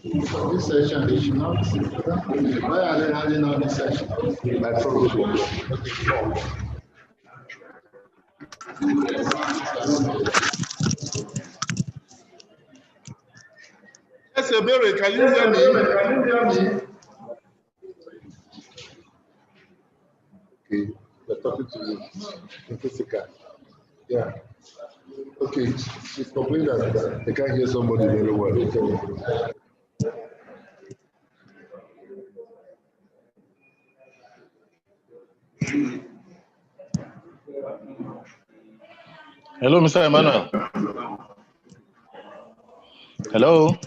This session, they should not. Why are they having on this session? My phone. Yes, Ebere, can you hear me? Okay, we're talking to you in physical. Yeah. Okay, she's complaining that they can't hear somebody very well. Okay. Hello, Mr. Emmanuel. Hello.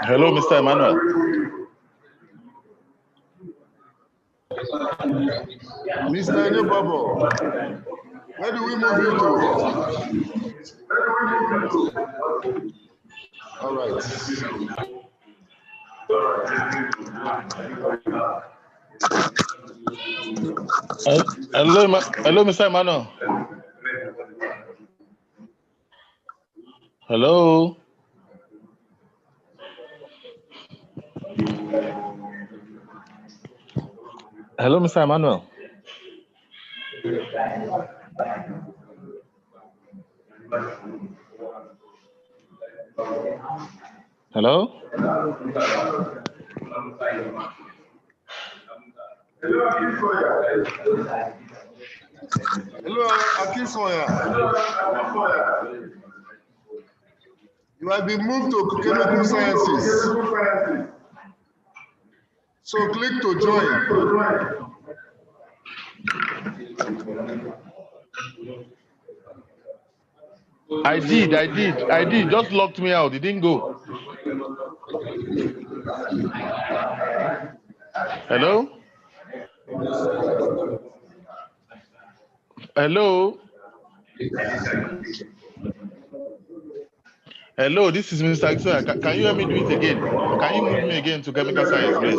Hello, Mr. Emmanuel. Mr. Enebabo, where do we move you to? All right. Hello, Mr. Emmanuel. Hello. Hello, Mr. Emmanuel. Hello. Hello, Akinsoya. You have been moved to chemical sciences. So click to join. I did. Just locked me out. It didn't go. Hello? Hello? Hello, this is Mr. Aksoya. Can you hear me do it again? Can you move me again to chemical science, please?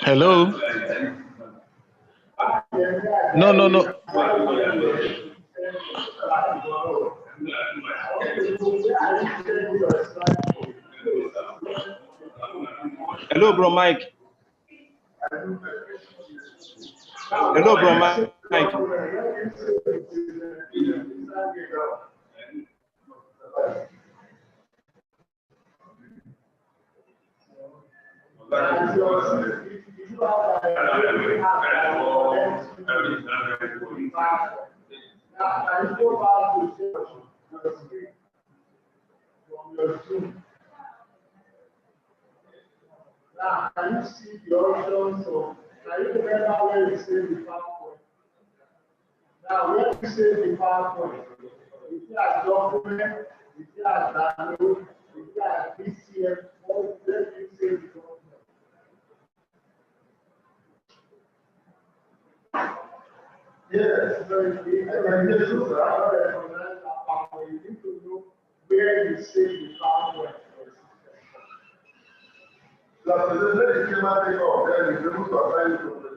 Hello? No, no, no. Hello, bro, Mike. Hello, bro, Mike. Now, can you see the options of, can you remember where you save the PowerPoint? Now, where you save the PowerPoint, if you have document, if you have download, if you have PCF, where you save the document? Yes, very big. And this is another recommend that PowerPoint. You need to know where you save the PowerPoint. La presenza di schematica è ricevuto a fare il progetto.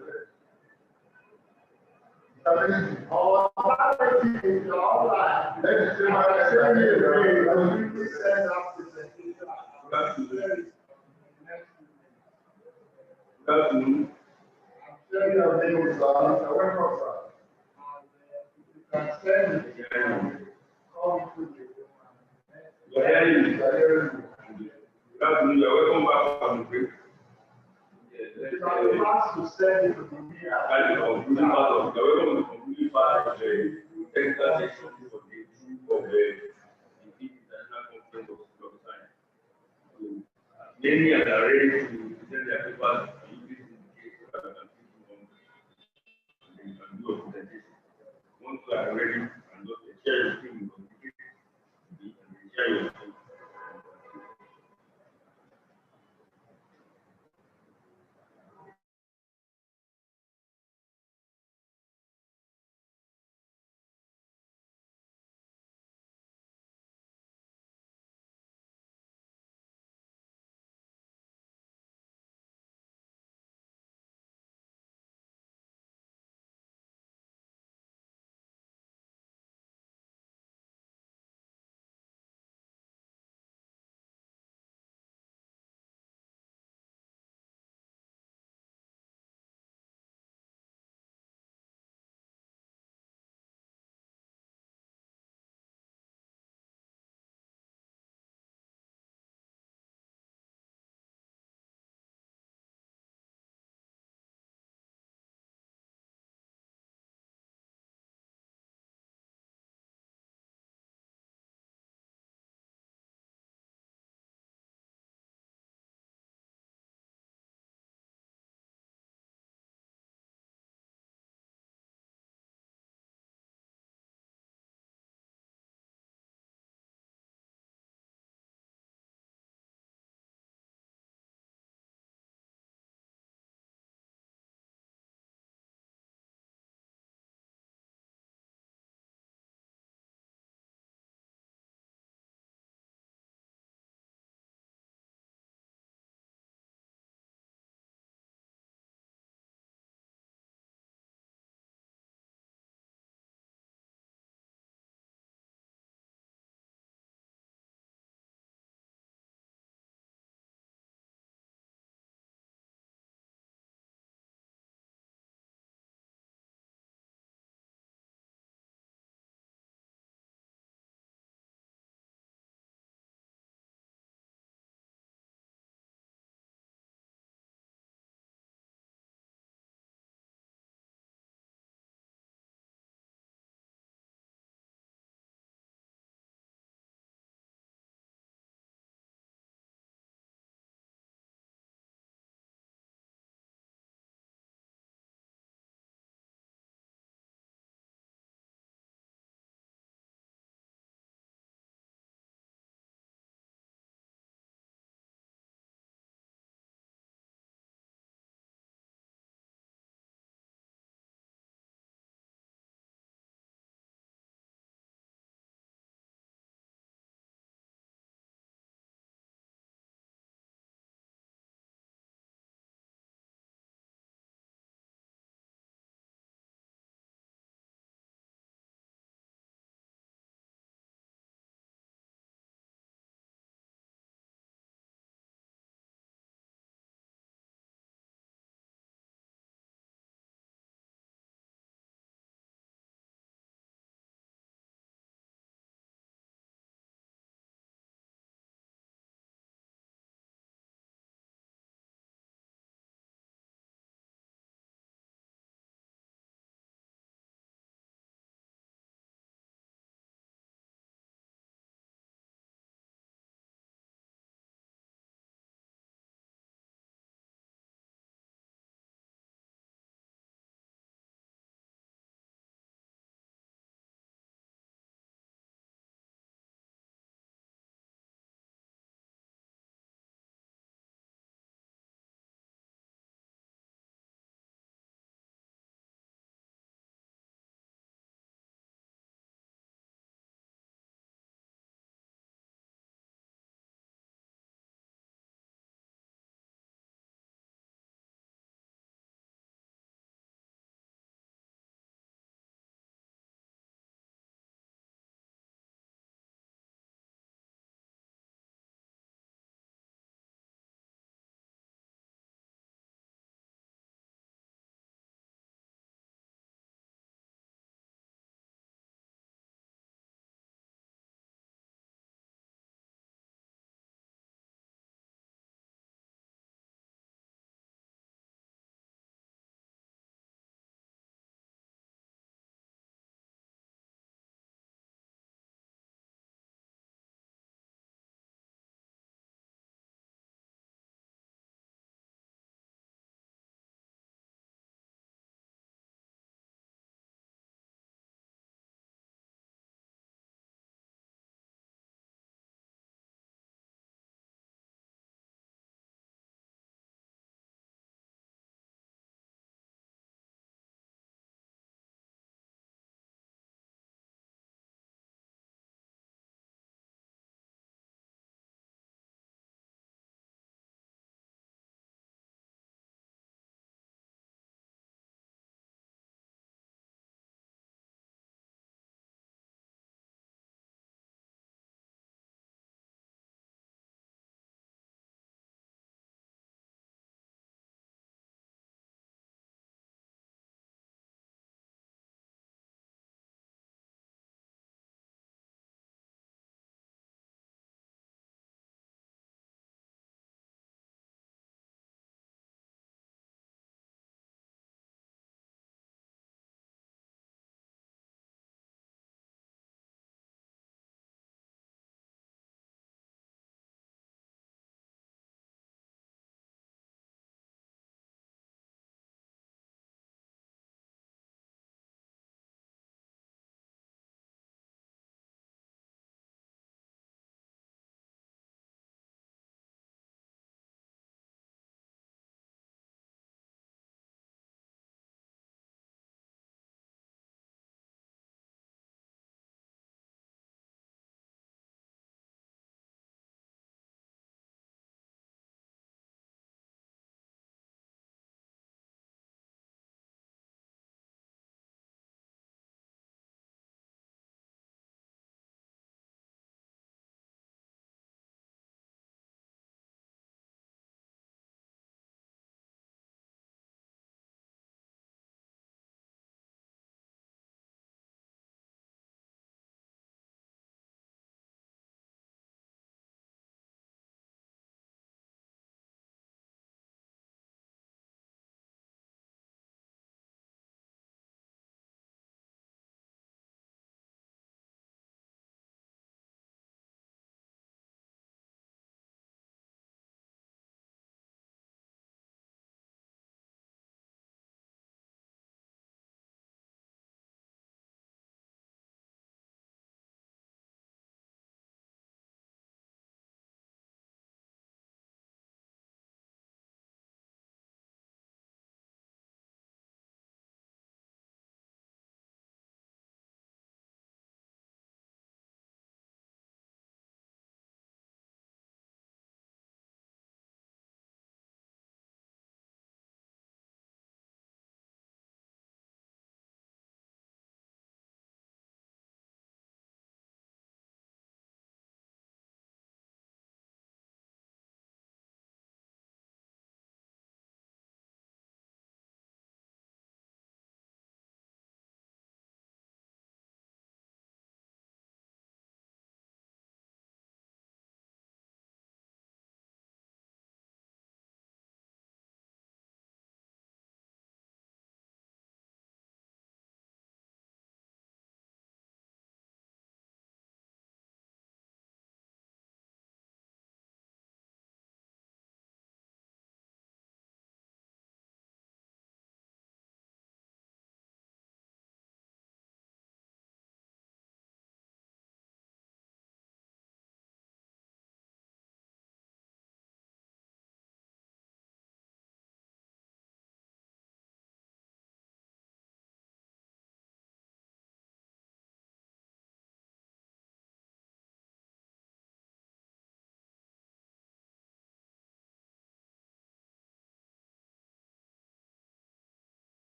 Welcome back from the break. To send it to me. I know, you're welcome to complete part of the technical section for the group of the international conference of science. So many are ready to present their papers in this case and do a presentation. Once you are ready and just share your screen, share your screen.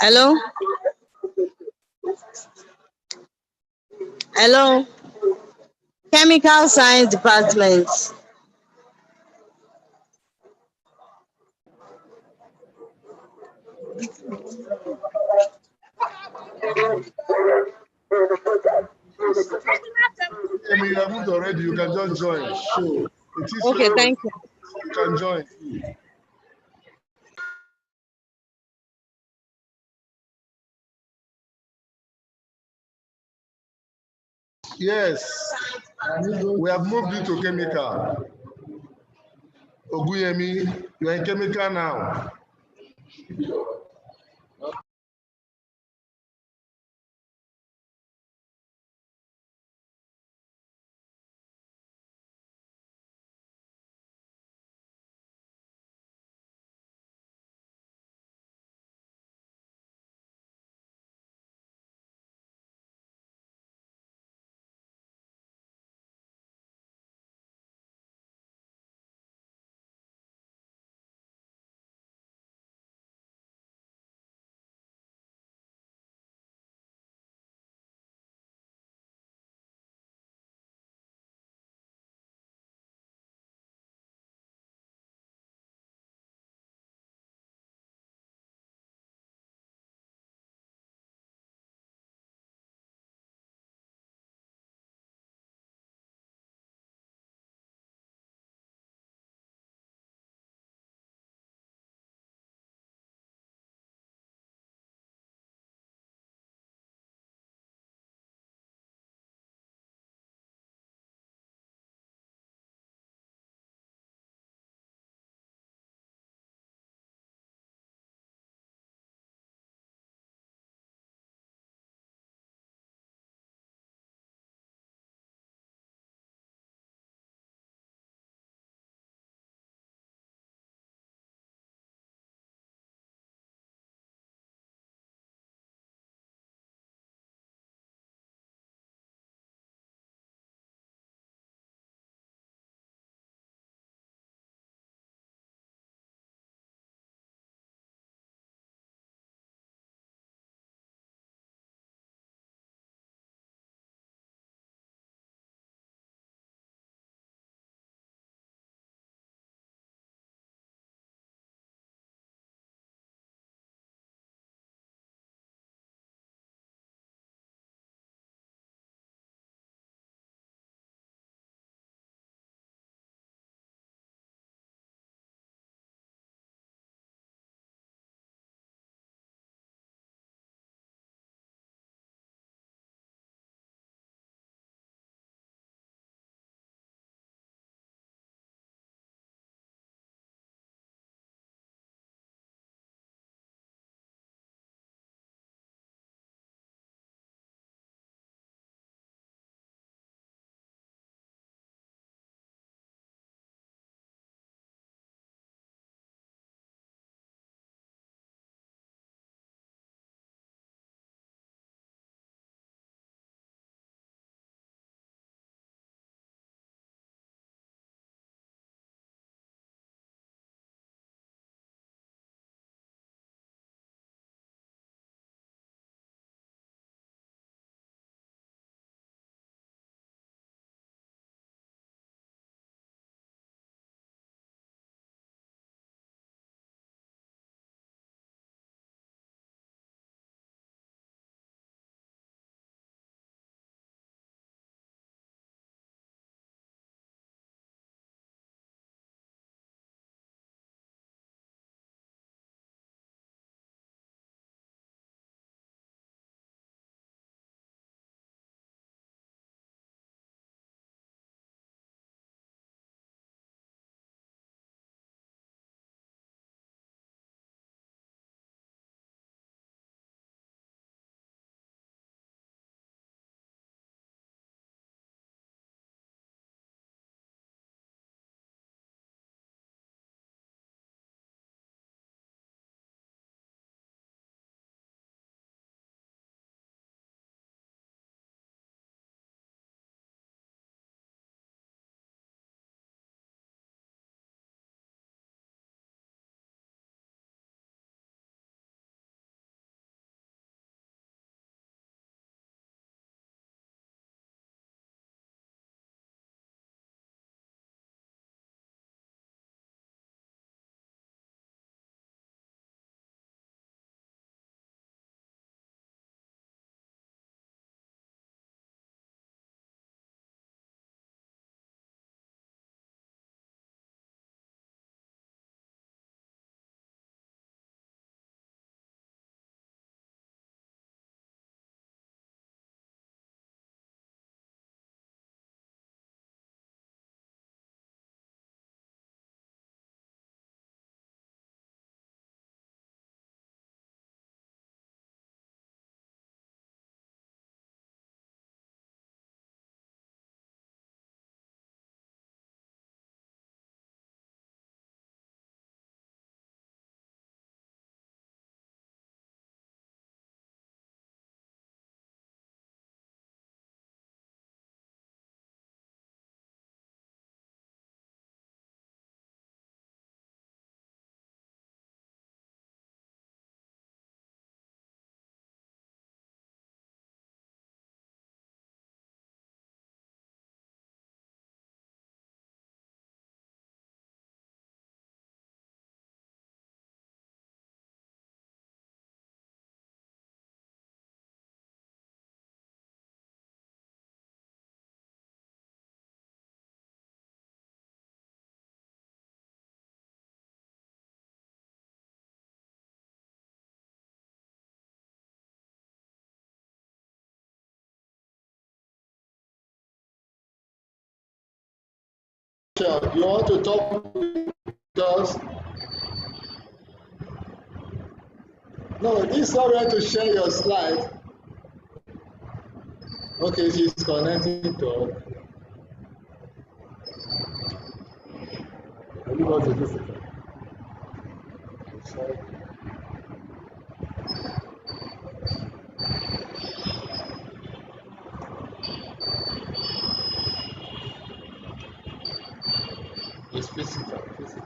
Hello? Hello? Chemical Science Department. I mean, you are moved already. You can just join. It is Okay, thank you. You can join. Yes, we have moved into chemical. Oguyemi, you are in chemical now. You want to talk with us? No, this is not right to share your slide. Okay, she's connecting to us. Have you got the difficult? Sorry. It's physical. This is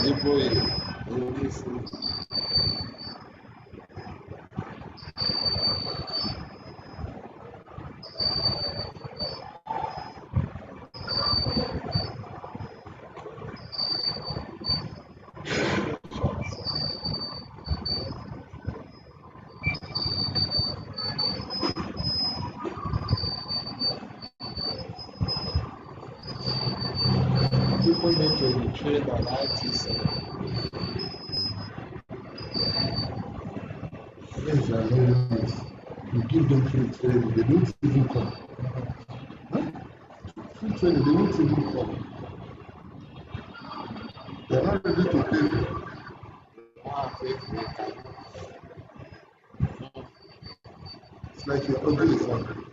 Igbo. People need to be trained on IT side. Yes, I know this. You give them free training, they don't even come. Huh? Free training, they won't even come. They're not ready to pay. It's like you're ugly something.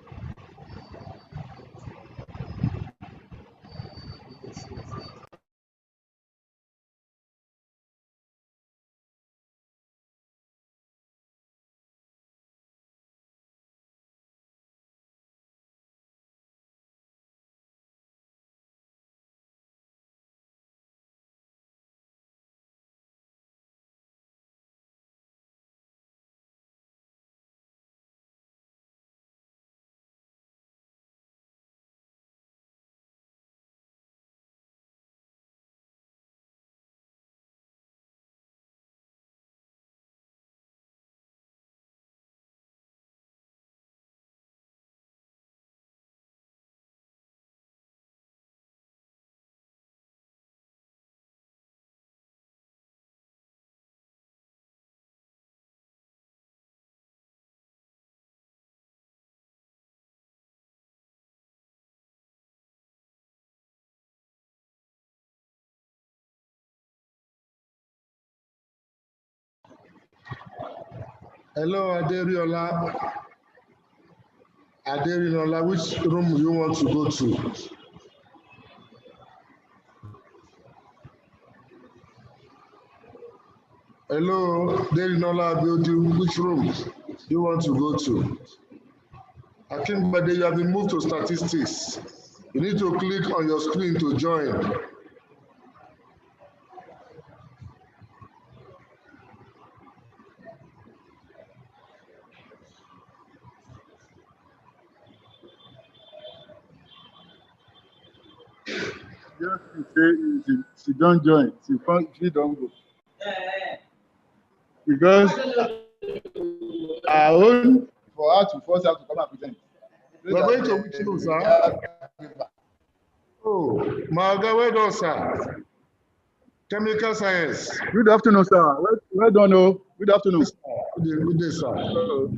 Hello, Aderiola. Aderiola, which room you want to go to? Hello, Aderiola Abiodun, which room you want to go to? I think by the you have been moved to statistics. You need to click on your screen to join. Just say she don't join. She don't go. Because our own for her to force her to come and present. We're going to which room, sir? Oh, Maga, well done, sir. Chemical science. Good afternoon, sir. Well done, oh. Good afternoon. Good day, sir.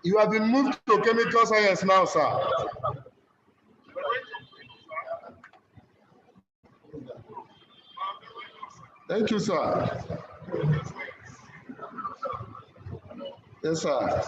You have been moved to chemical science now, sir. Thank you, sir. Yes, sir.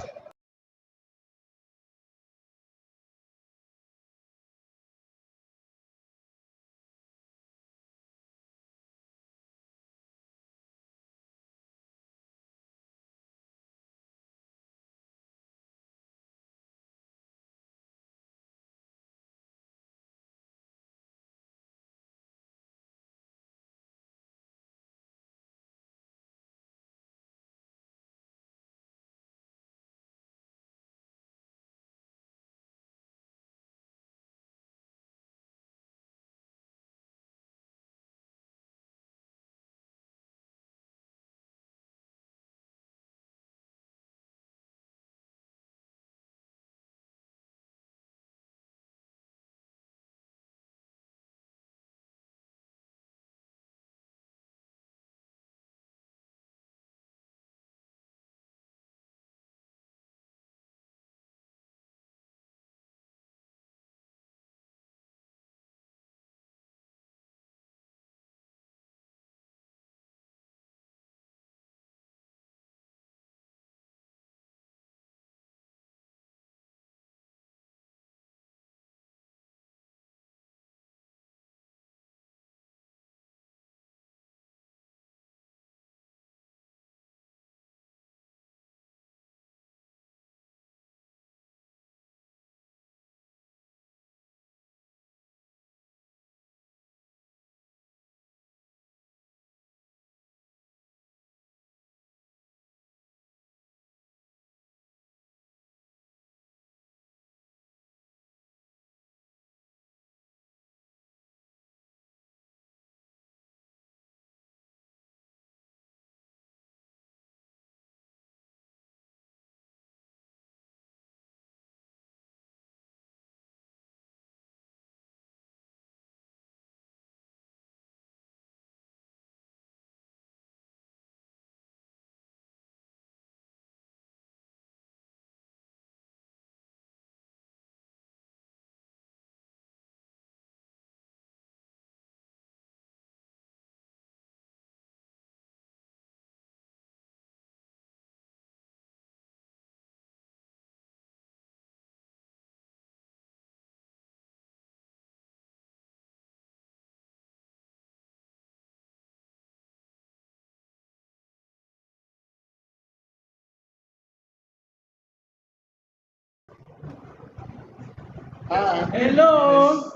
Hi. Hello.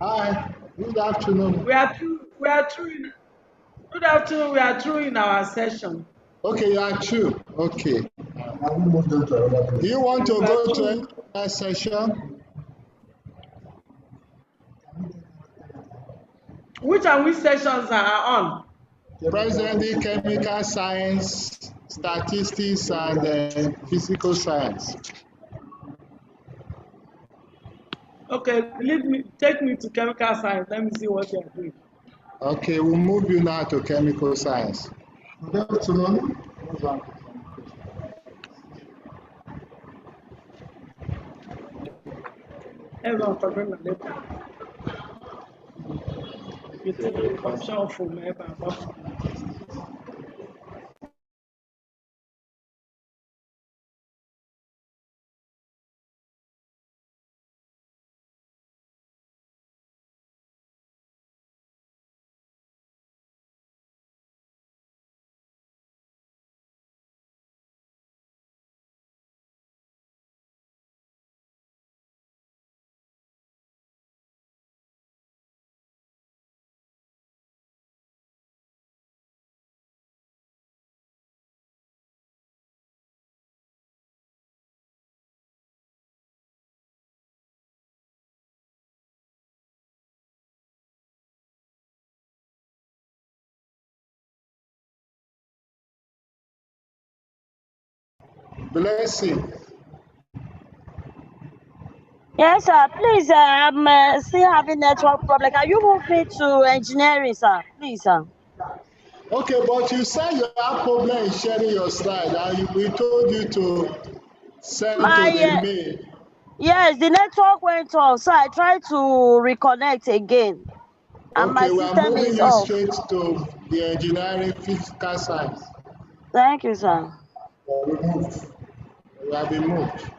Hi. Good afternoon. We are through. We are through. Good afternoon. We are through in our session. Okay, you are true. Okay. Do you want to We are go to through. another session? Which sessions are on? Presently, chemical science, statistics, and physical science. Okay, take me to chemical science. Let me see what you are doing. Okay, we'll move you now to chemical science. Good afternoon. Everyone for bring my laptop. You take the option for me. Blessing. Yes, sir. Please, I'm still having network problem. Can you move me to engineering, sir? Please, sir. Okay, but you said you have problem in sharing your slide, and we told you to send My to the mail. yes, the network went off, so I tried to reconnect again, and my Okay, we are system moving is you off. straight to the engineering physical science. Thank you, sir. We have been moved.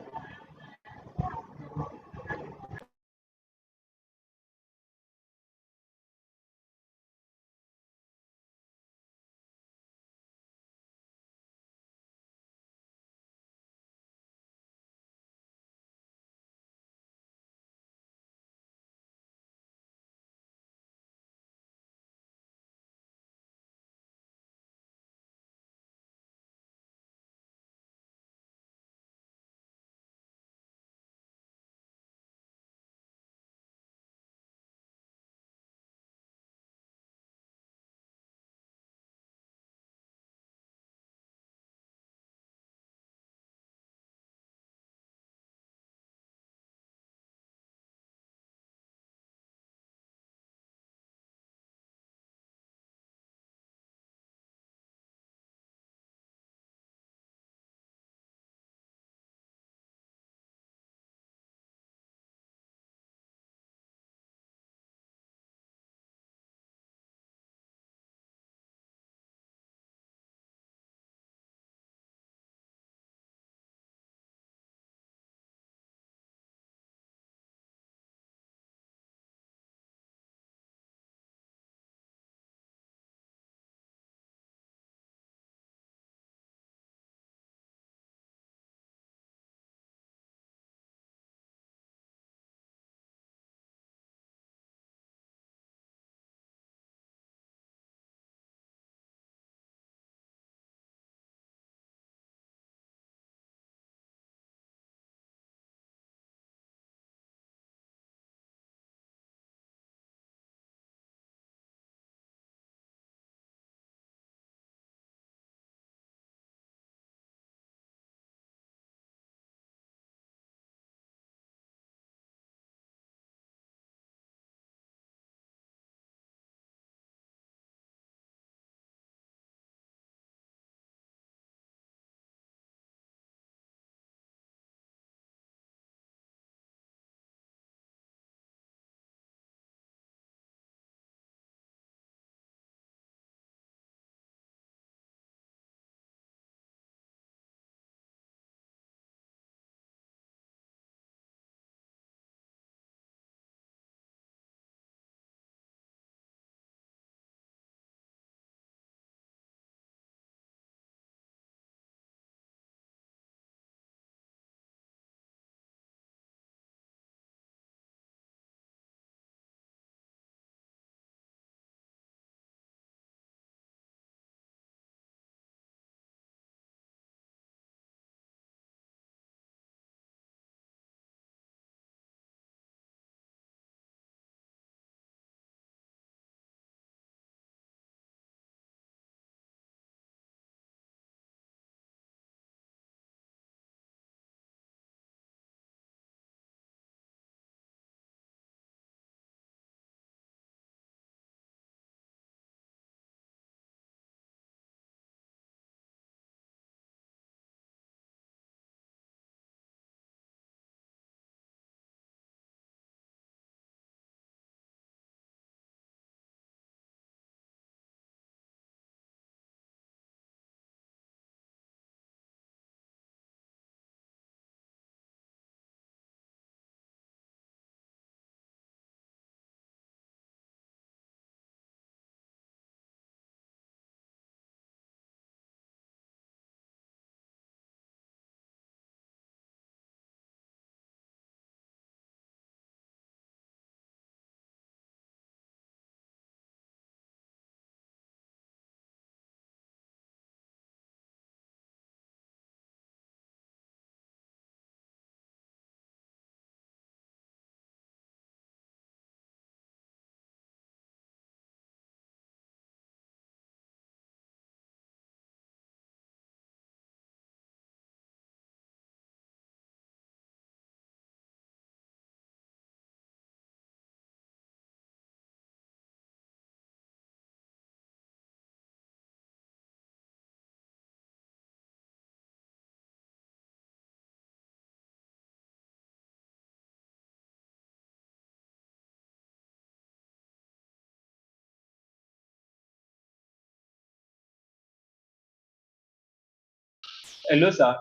Hello, sir.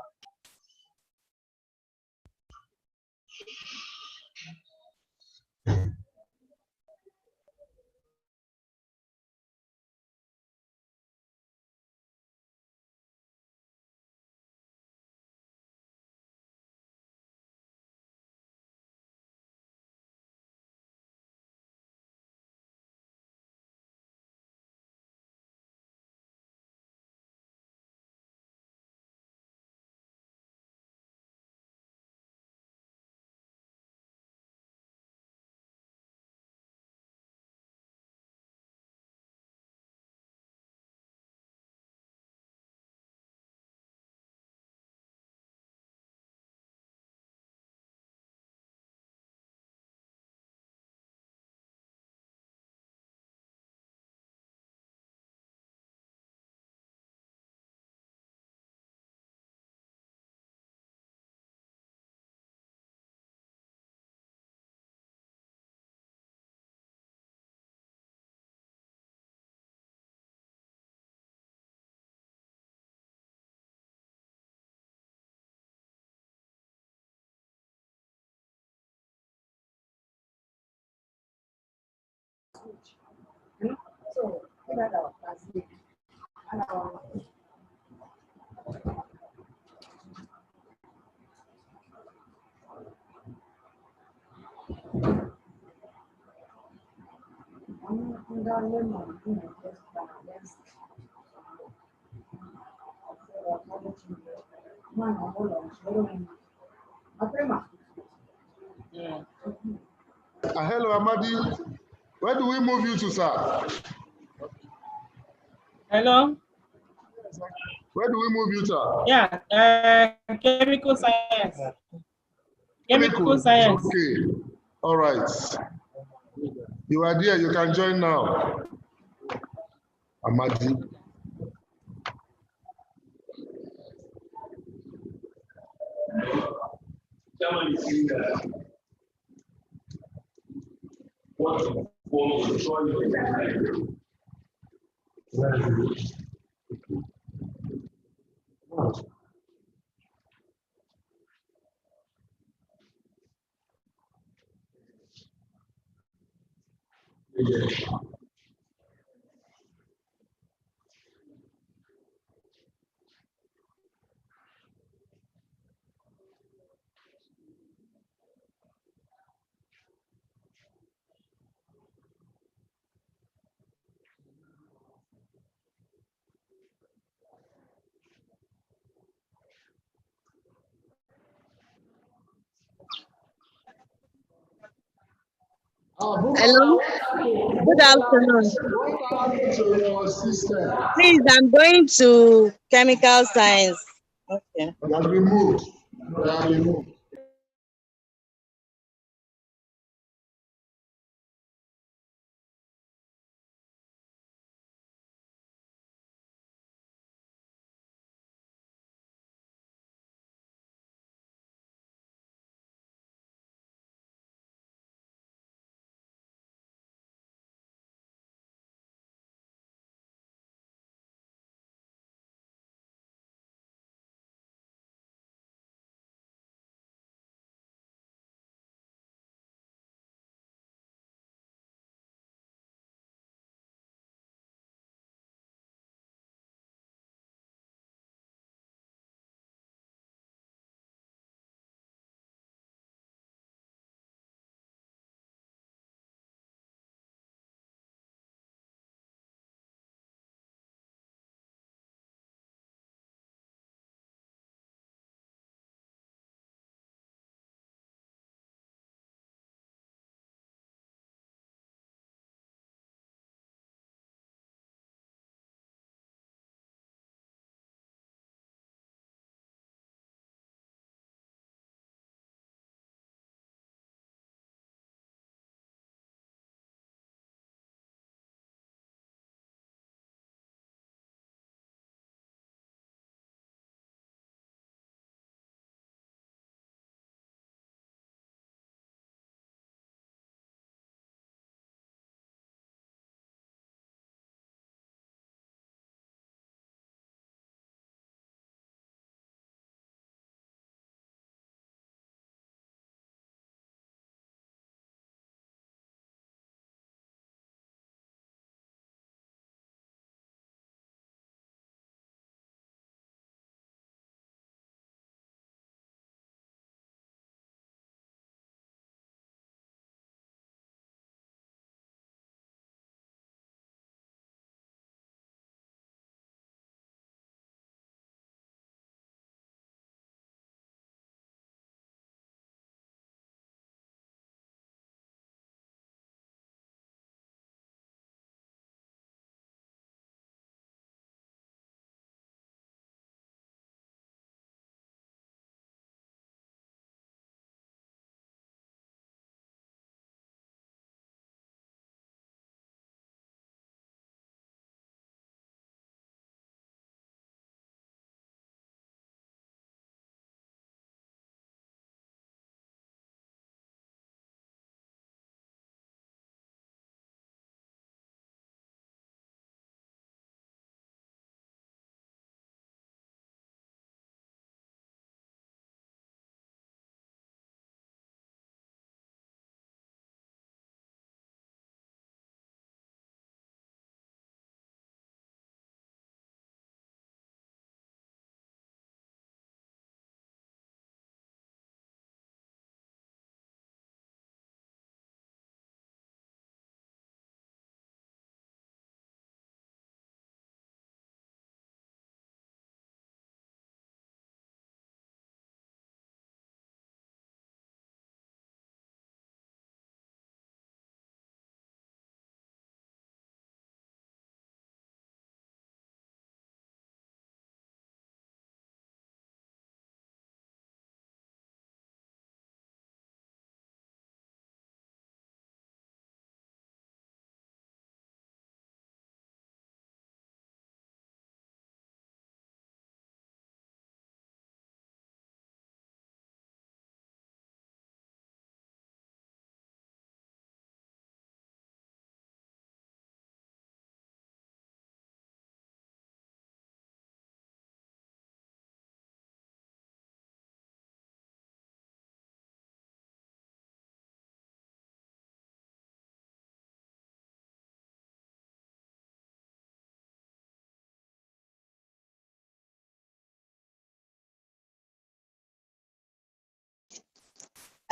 Hello, Amadi. Where do we move you to, sir? Hello? Where do we move you to? Yeah, chemical science. Chemical science. Okay. All right. You are there. You can join now. Amadi. Chairman is saying that what form of choice Hello. Good afternoon. Please, I'm going to chemical science. Okay. That removed. That removed.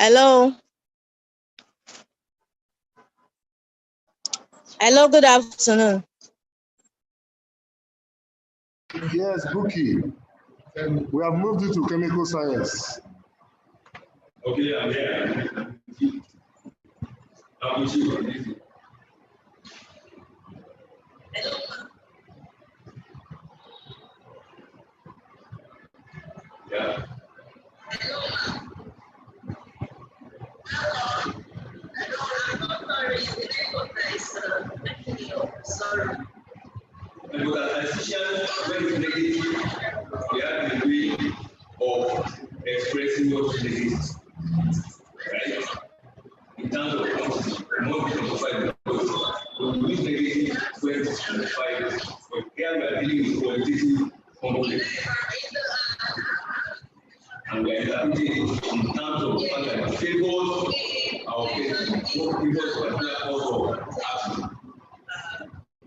Hello. Hello, good afternoon. Yes, Buki. We have moved into chemical science. Okay, I'm here. I'm with you. Yeah. Sorry. Because as statisticians, when it's negative, we have the way of expressing what is negative. Right? In terms of quantity, more than 25 when we use negative when it's 25, but here we are dealing with qualitative components. And we are interpreting in terms of the fact that it favors our case, what favors particular cause of action.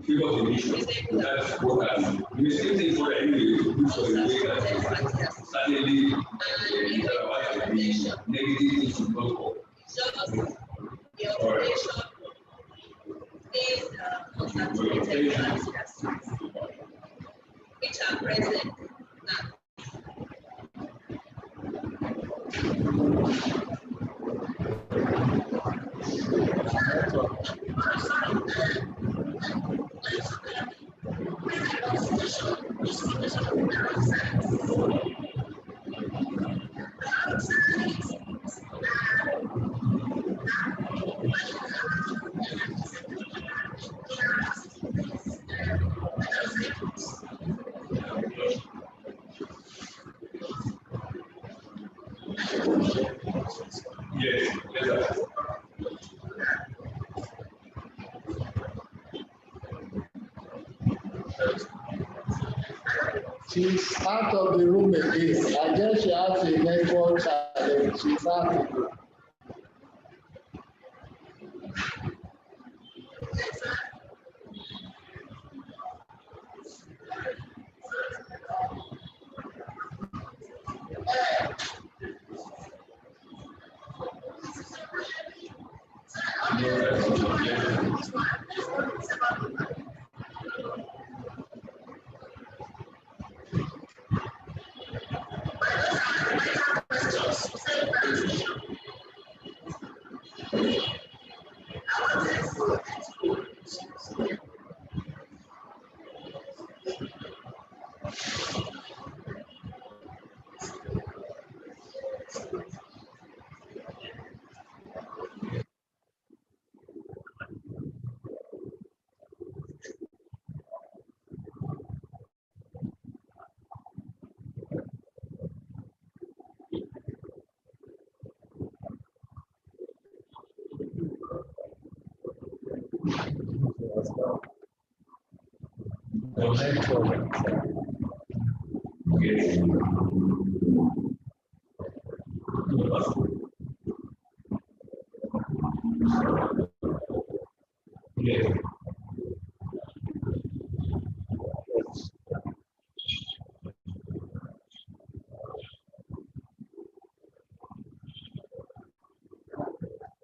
Favors the mission. That's what I mean. The same thing for anyway, do for the way that certainly the negative things should not go. All right. Which are present now. Yes, yes, She's out of the room again. I guess she has a network challenge. She's out of the room.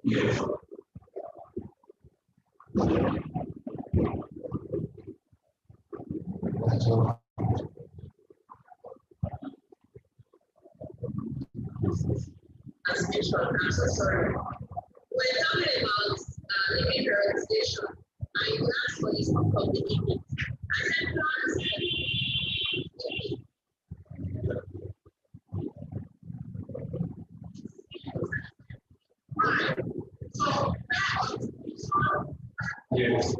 yes. I'm so sorry. We're talking about behavioral station. I asked for this from the beginning. I said, Yes.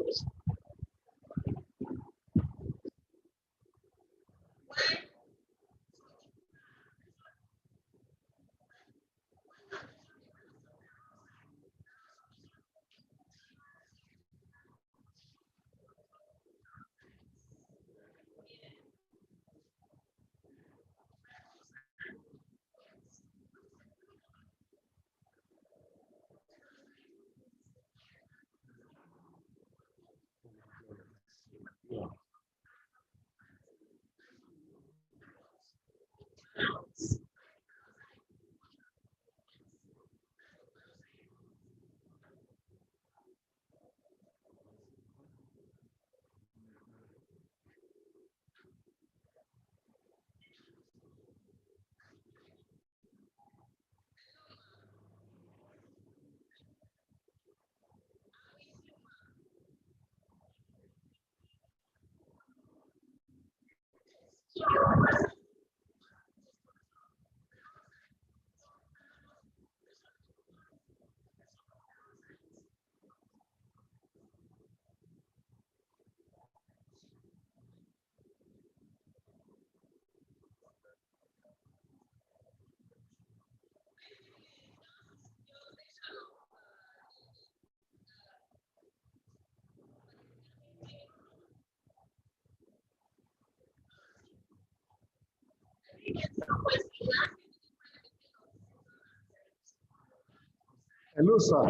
Hello, sir.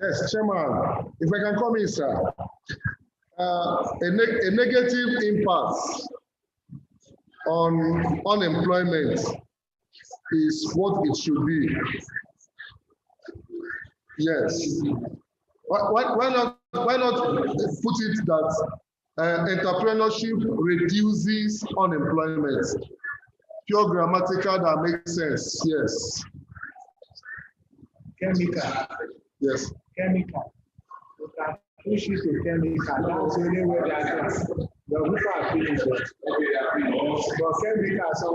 Yes, Chairman, if I can come in, sir. A negative impact on unemployment is what it should be. Yes. Why not put it that entrepreneurship reduces unemployment? Pure grammatical that makes sense. Yes. Chemical. Yes. Chemical. You can push it to chemical. That's the only way that the people are finished. But chemical, so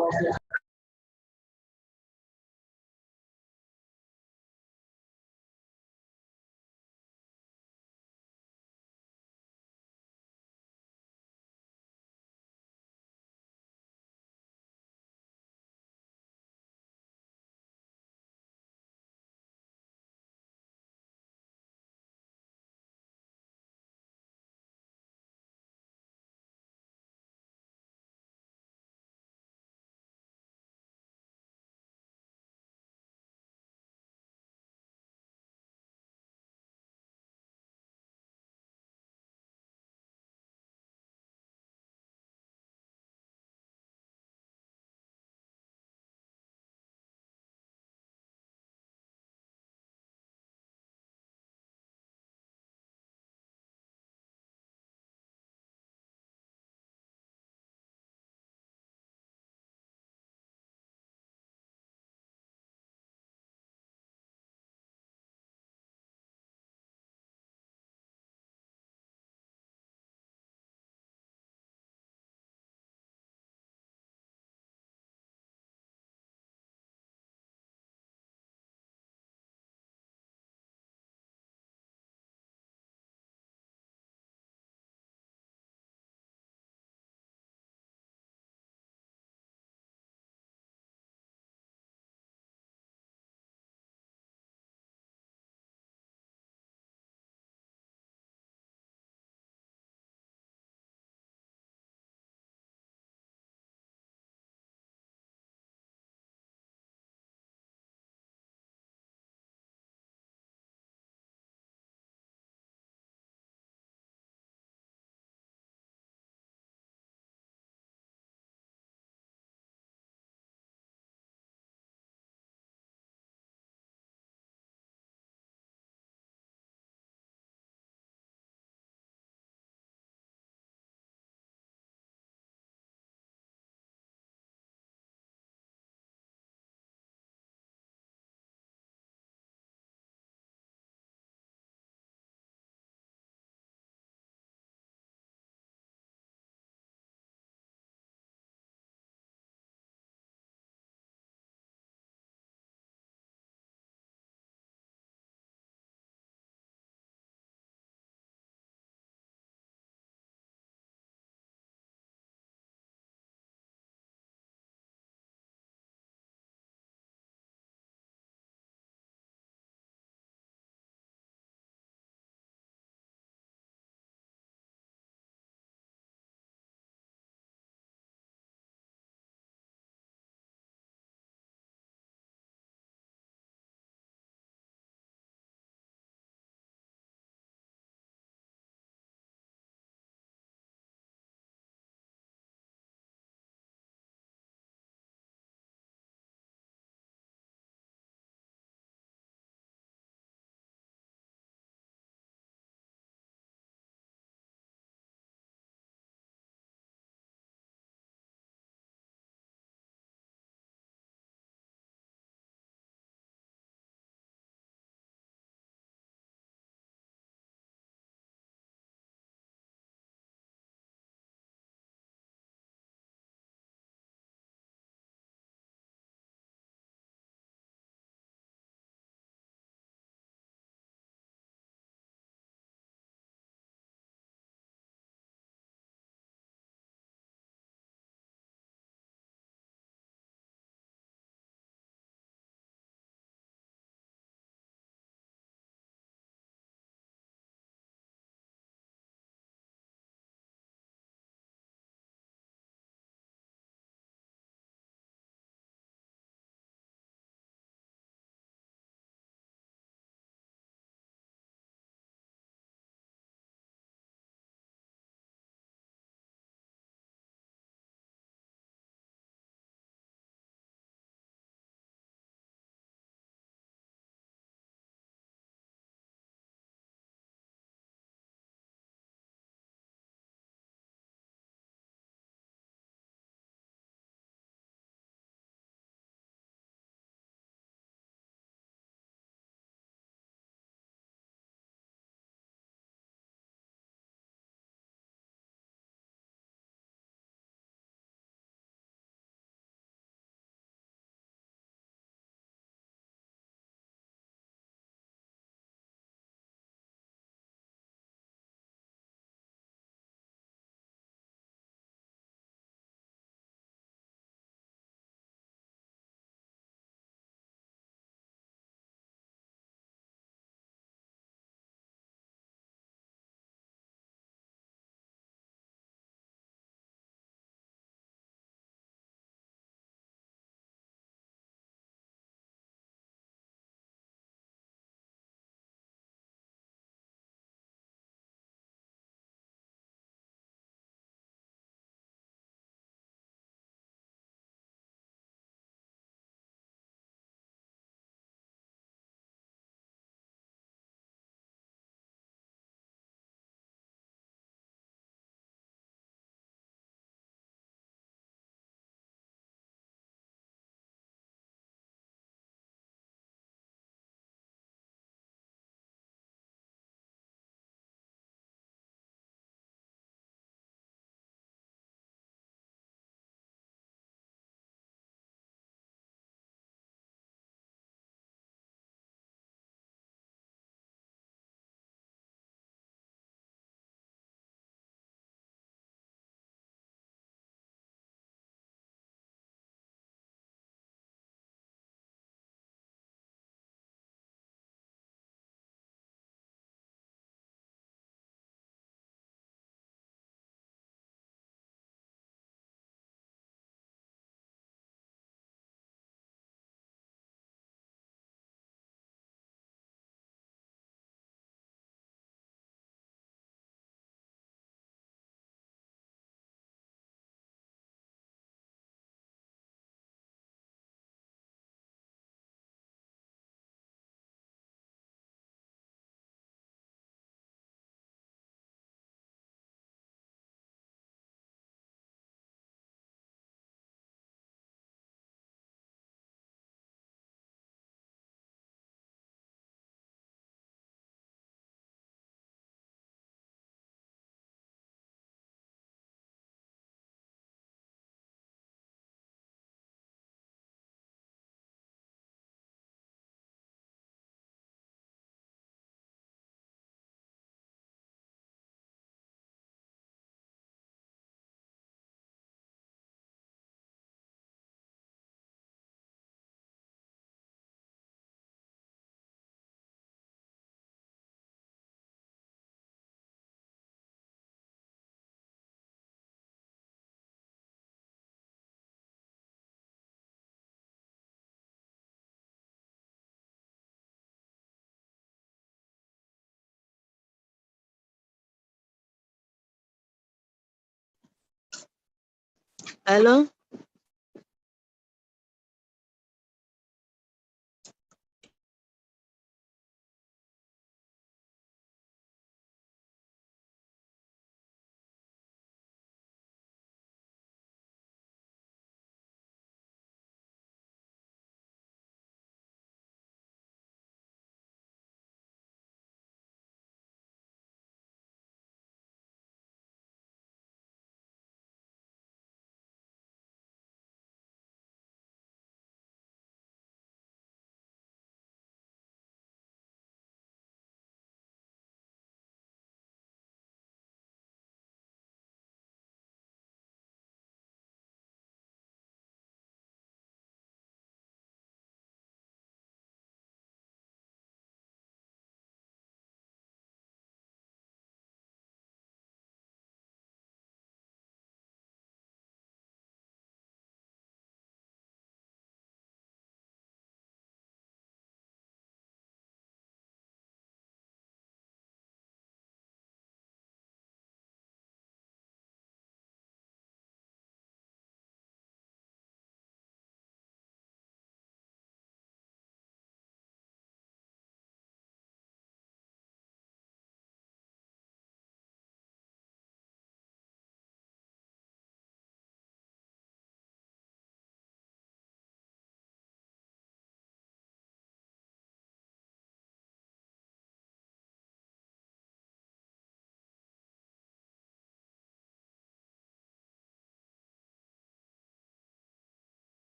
Hello?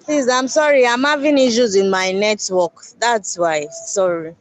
Please, I'm sorry. I'm having issues in my network. That's why. Sorry.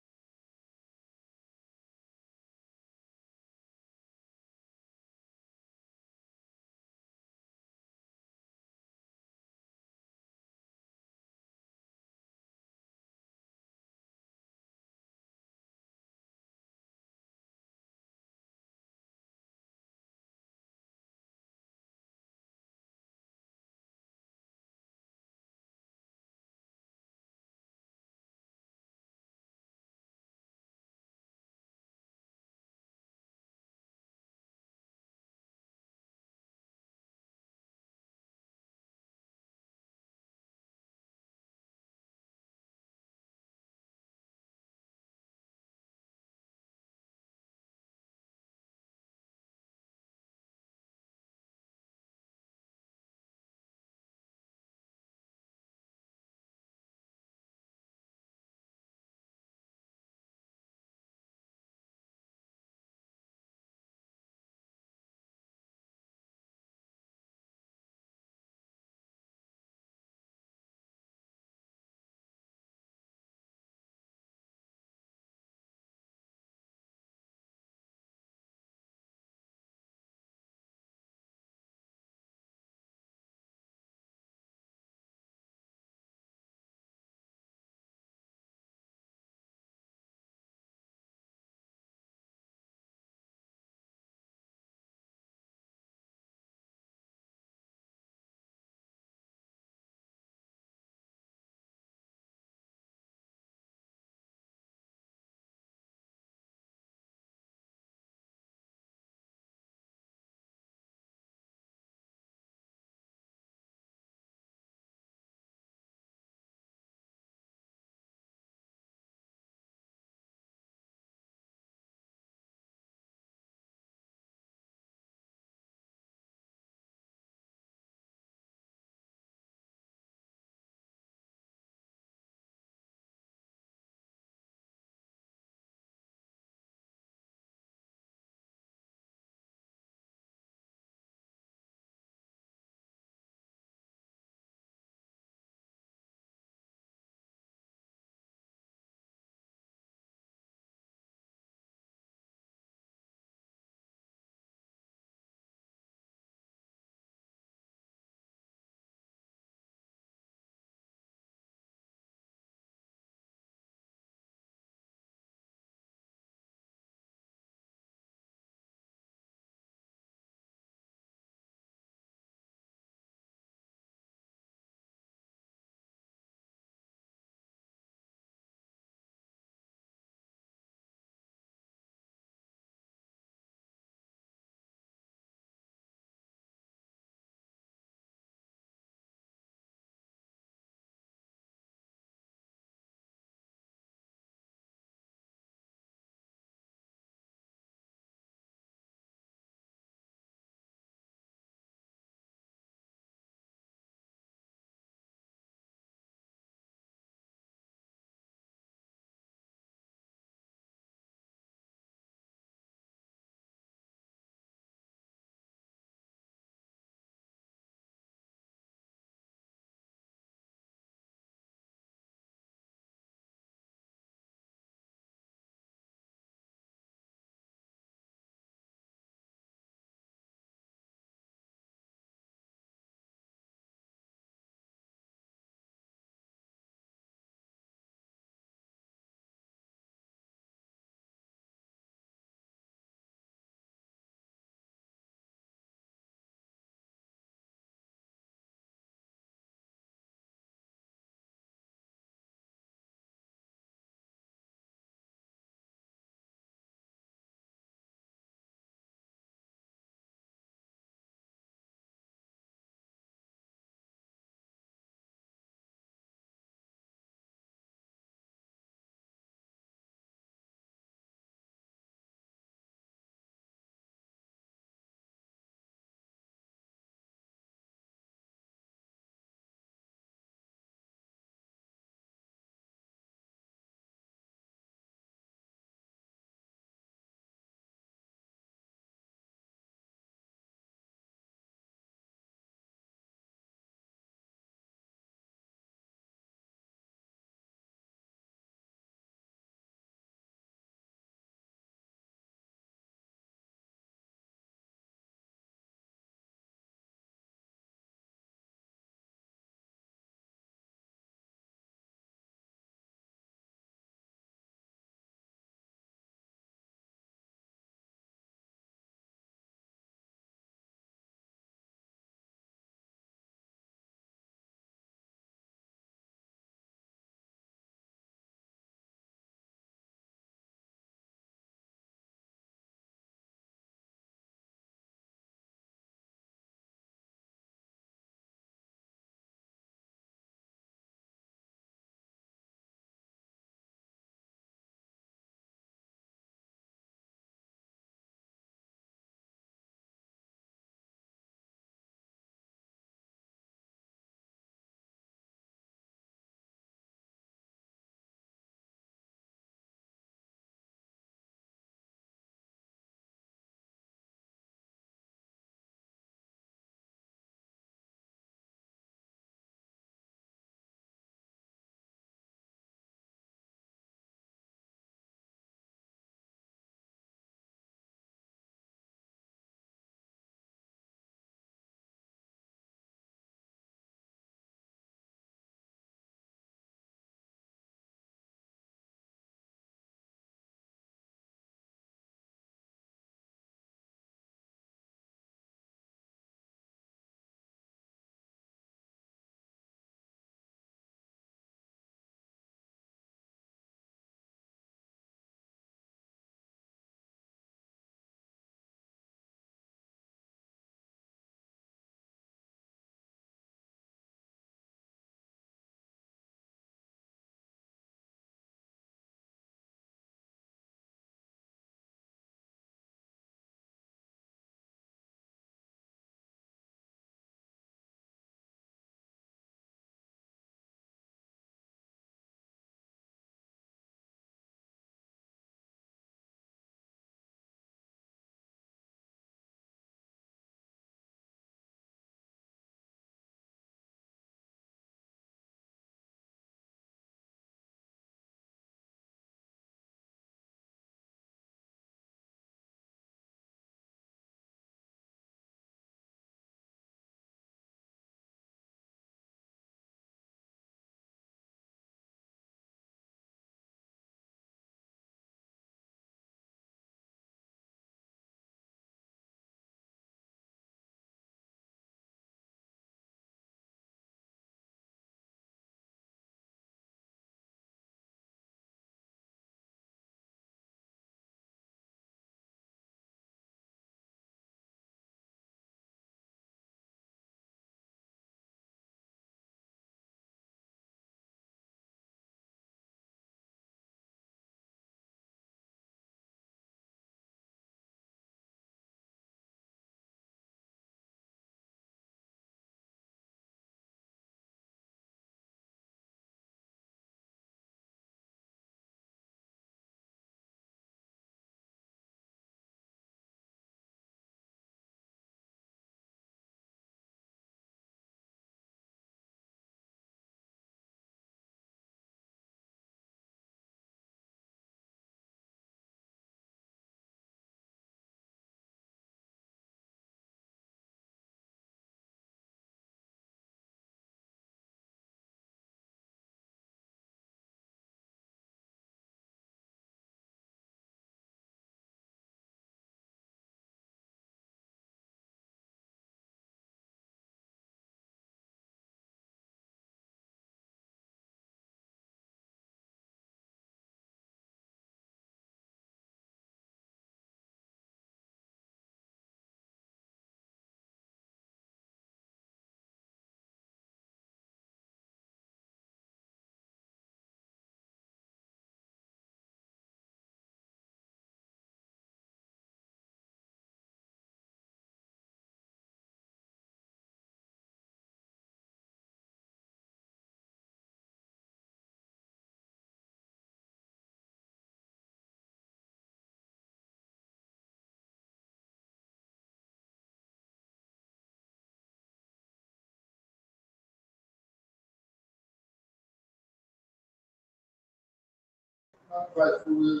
Right, we will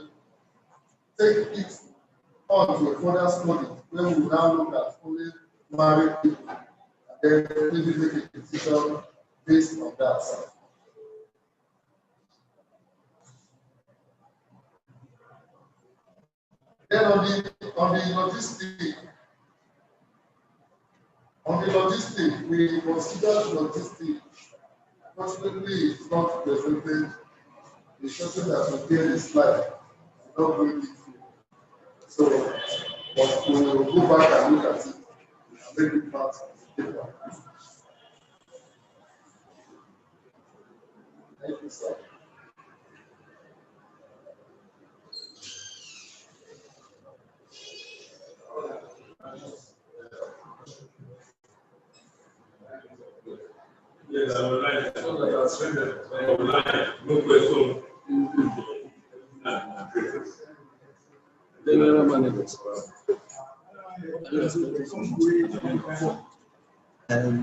take it on to a further study when we will now look at only married people and then maybe make a decision based on that. Then on the logistic, we consider logistic. Unfortunately, it's not presented. It's something that we hear is like not going to. So, but we will go back and look at it and make it part of the paper. Thank you, sir. Yes, I would like no question.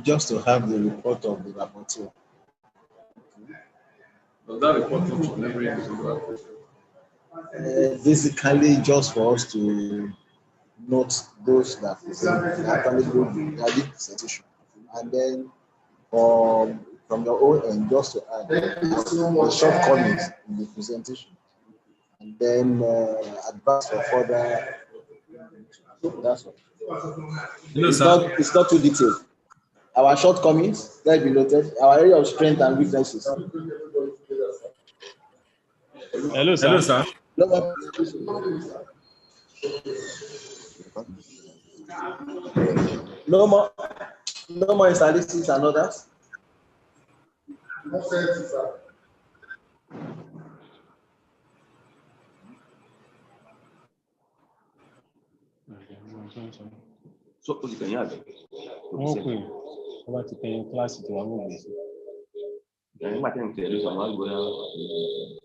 Just to have the report of the rapporteur. Does that report come from every individual? Basically, just for us to note those that actually go the presentation, and then from your own end, just to add the shortcomings in the presentation, and then advance for further. That's all. It's not too detailed. Our shortcomings, let be noted, our area of strength and weaknesses. Hello, sir. Hello, sir. No more statistics and others. So you can have it. Okay. About to pay class to one more. I think there is a lot where.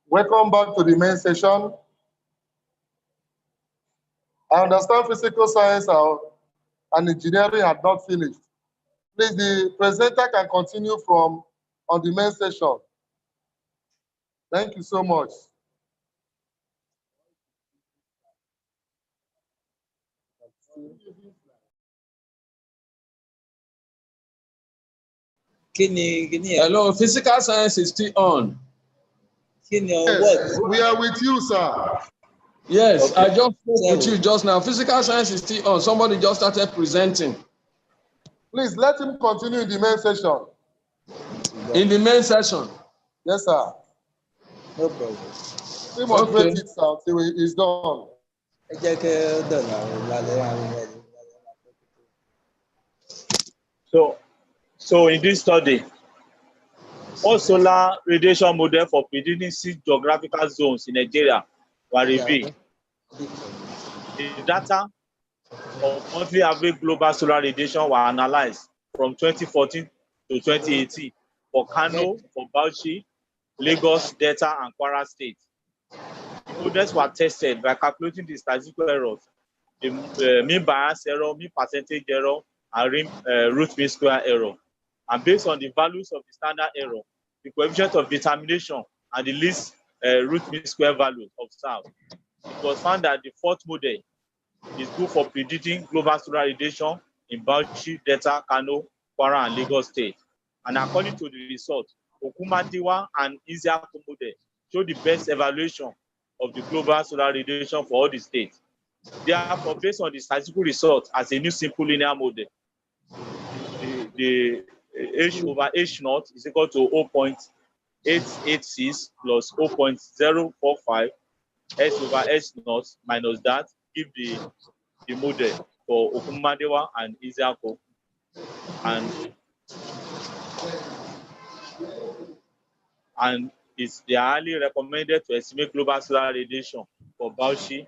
Welcome back to the main session. I understand physical science and engineering had not finished. Please, the presenter can continue on the main session. Thank you so much. Hello, physical science is still on. Yes, we are with you, sir. Yes, okay. I just spoke with you just now. Physical science is still on. Somebody just started presenting. Please let him continue in the main session. In the main session? Yes, sir. No problem. We must wait it until it's done. So in this study, all solar radiation model for predicting 6 geographical zones in Nigeria were revealed. The data of monthly average global solar radiation were analyzed from 2014 to 2018 for Kano, for Bauchi, Lagos, Delta, and Kwara State. The models were tested by calculating the statistical errors, the mean bias error, mean percentage error, and root mean square error. And based on the values of the standard error, the coefficient of determination, and the least root mean square value observed, it was found that the fourth model is good for predicting global solar radiation in Bauchi, Delta, Kano, Kwara, and Lagos State. And according to the result, Okumandiwa and Isiako model show the best evaluation of the global solar radiation for all the states. Therefore, based on the statistical result as a new simple linear model, the H over H naught is equal to 0.886 plus 0.045 S over H naught minus that give the model for Okumandiwa and Isiako. And they are highly recommended to estimate global solar radiation for Bauchi,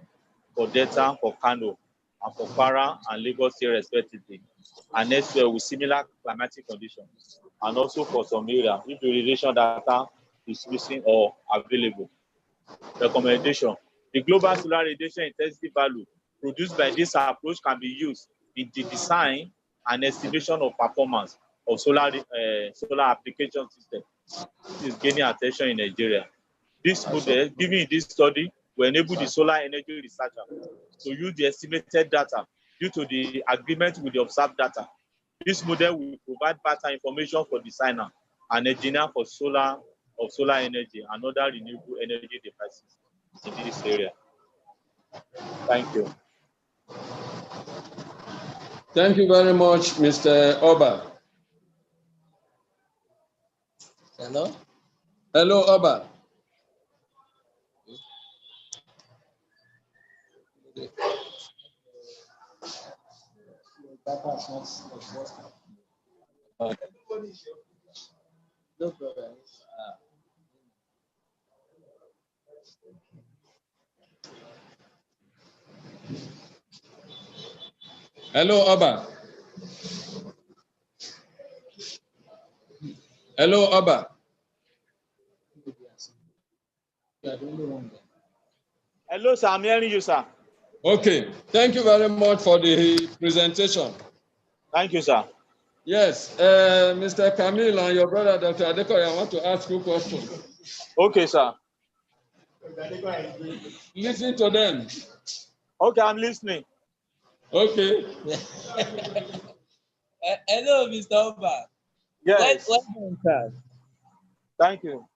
for Delta, for Kano, and for Kwara and Lagos State respectively, and elsewhere with similar climatic conditions, and also for some area if the radiation data is missing or available. Recommendation: the global solar radiation intensity value produced by this approach can be used in the design and estimation of performance of solar application system. This is gaining attention in Nigeria. This model given in this study will enable the solar energy researcher to use the estimated data due to the agreement with the observed data. This model will provide better information for designer and engineer for solar energy and other renewable energy devices in this area. Thank you. Thank you very much, Mr. Oba. Hello? Hello, Oba. No problem. Hello, Oba. Hello, Oba. Hello, sir. I'm hearing you, sir. Okay. Thank you very much for the presentation. Thank you, sir. Yes, Mr. Camille and your brother, Dr. Adekoya, I want to ask you a question. Okay, sir. Listen to them. Okay, I'm listening. Okay. Hello, Mr. Oba. Yes. Well done, sir. Thank you.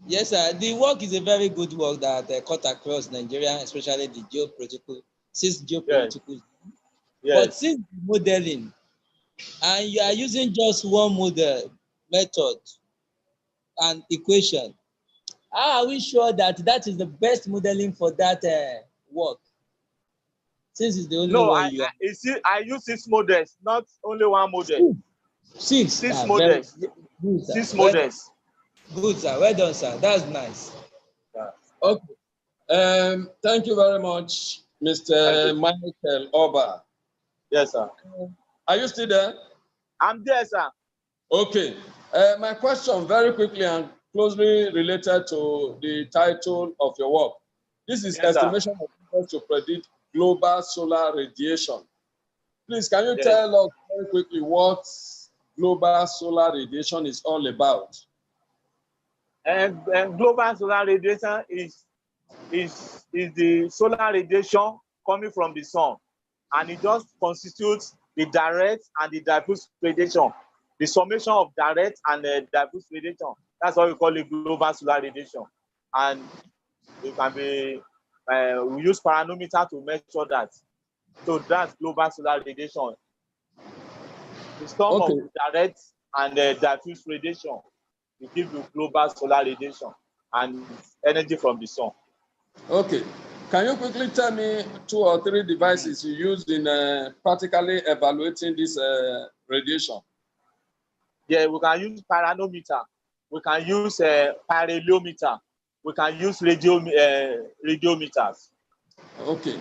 Yes, sir. The work is a very good work that cut across Nigeria, especially the geopolitical. Yes. But since modeling, and you are using just one model, method, and equation, how are we sure that that is the best modeling for that work? Since it's the only one you are. I use 6 models, not only one model. Six models. Good, 6 models. Good, sir. Well done, sir. That's nice. Yeah. Okay. Thank you very much, Mr. Michael Oba. Yes, sir. Are you still there? I'm there, sir. Okay. My question very quickly and closely related to the title of your work. This is estimation of efforts to predict global solar radiation. Please, can you tell us very quickly what global solar radiation is all about? Global solar radiation is the solar radiation coming from the sun, and it just constitutes the direct and the diffuse radiation, the summation of direct and diffuse radiation. That's why we call it global solar radiation. And it can be we use paranometer to measure that. So that's global solar radiation. The sum of direct and diffuse radiation will give you global solar radiation and energy from the sun. Okay. Can you quickly tell me 2 or 3 devices you used in practically evaluating this radiation? Yeah, we can use paranometer. We can use pyrheliometer. We can use radiometers. Okay.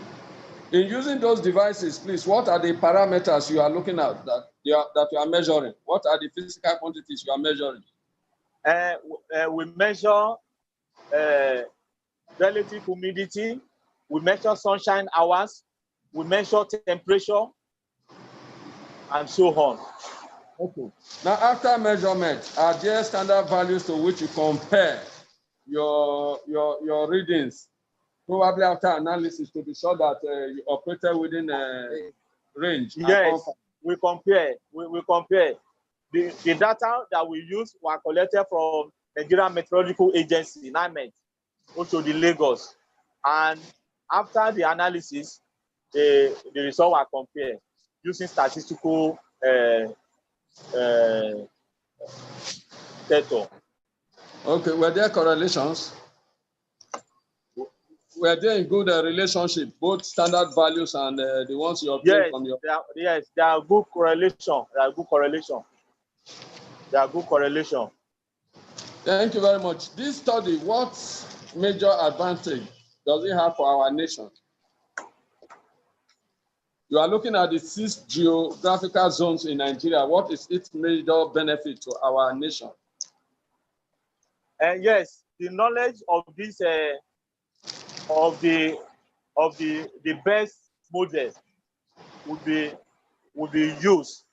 In using those devices, please, what are the parameters you are looking at that you are measuring? What are the physical quantities you are measuring? We measure relative humidity, we measure sunshine hours, we measure temperature, and so on. Okay. Now, after measurement, are there standard values to which you compare your readings? Probably after analysis to be sure that you operated within a range. Yes, we compare. We compare. The data that we use were collected from Nigeria Meteorological Agency, NIMET, also the Lagos. And after the analysis, the results were compared using statistical data. Okay, were there correlations? Were there in good relationship, both standard values and the ones you obtained from your? Yes, there are good correlation. There are good correlation. Thank you very much. This study, what major advantage does it have for our nation? You are looking at the 6 geographical zones in Nigeria. What is its major benefit to our nation? Yes, the knowledge of this of the best model would be used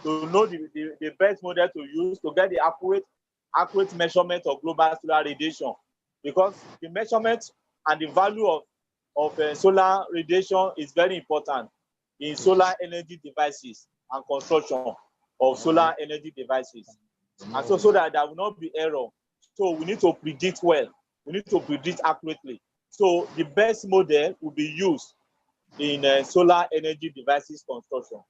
to know the best model to use to get the accurate measurement of global solar radiation, because the measurement and the value of solar radiation is very important in solar energy devices and construction of solar energy devices, and so that there will not be error. So we need to predict well. We need to predict accurately. So the best model will be used in solar energy devices construction.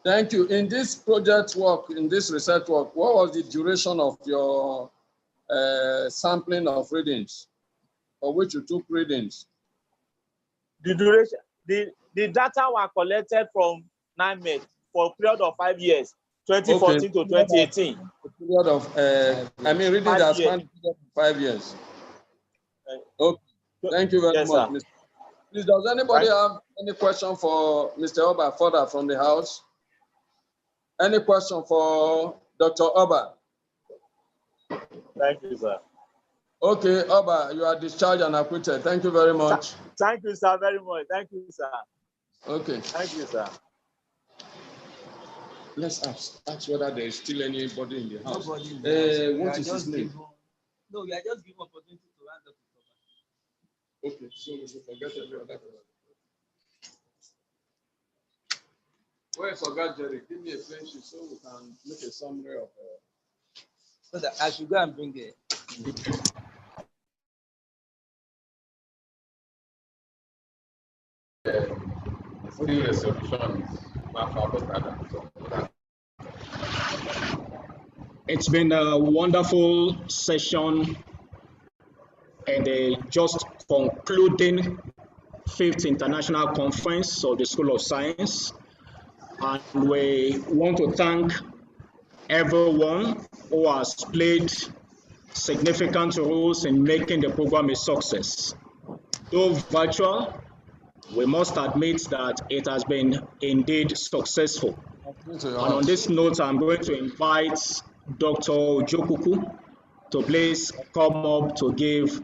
Thank you. In this project work, in this research work, what was the duration of your sampling of readings, for which you took readings? The duration, the data were collected from NIMET for a period of 5 years, 2014 to 2018. A period of, reading that spanned 5 years. Okay, thank you very much, Mr. Please, does anybody have any question for Mr. Oba further from the house? Any question for Dr. Oba? Thank you, sir. Okay, Oba, you are discharged and acquitted. Thank you very much. Thank you, sir, very much. Thank you, sir. Okay. Thank you, sir. Let's ask whether there is still anybody in the house. Nobody. What is his name? No, we are just giving opportunity to round up. Okay, so we should forget every other. Where is Oga Jerry? Give me a plain sheet so we can make a summary of. So that I should go and bring it. Still resolutions. It's been a wonderful session and a just concluding 5th International Conference of the School of Science. And we want to thank everyone who has played significant roles in making the program a success. Though virtual, we must admit that it has been indeed successful. And on this note, I'm going to invite Dr. Ojokuku to please come up to give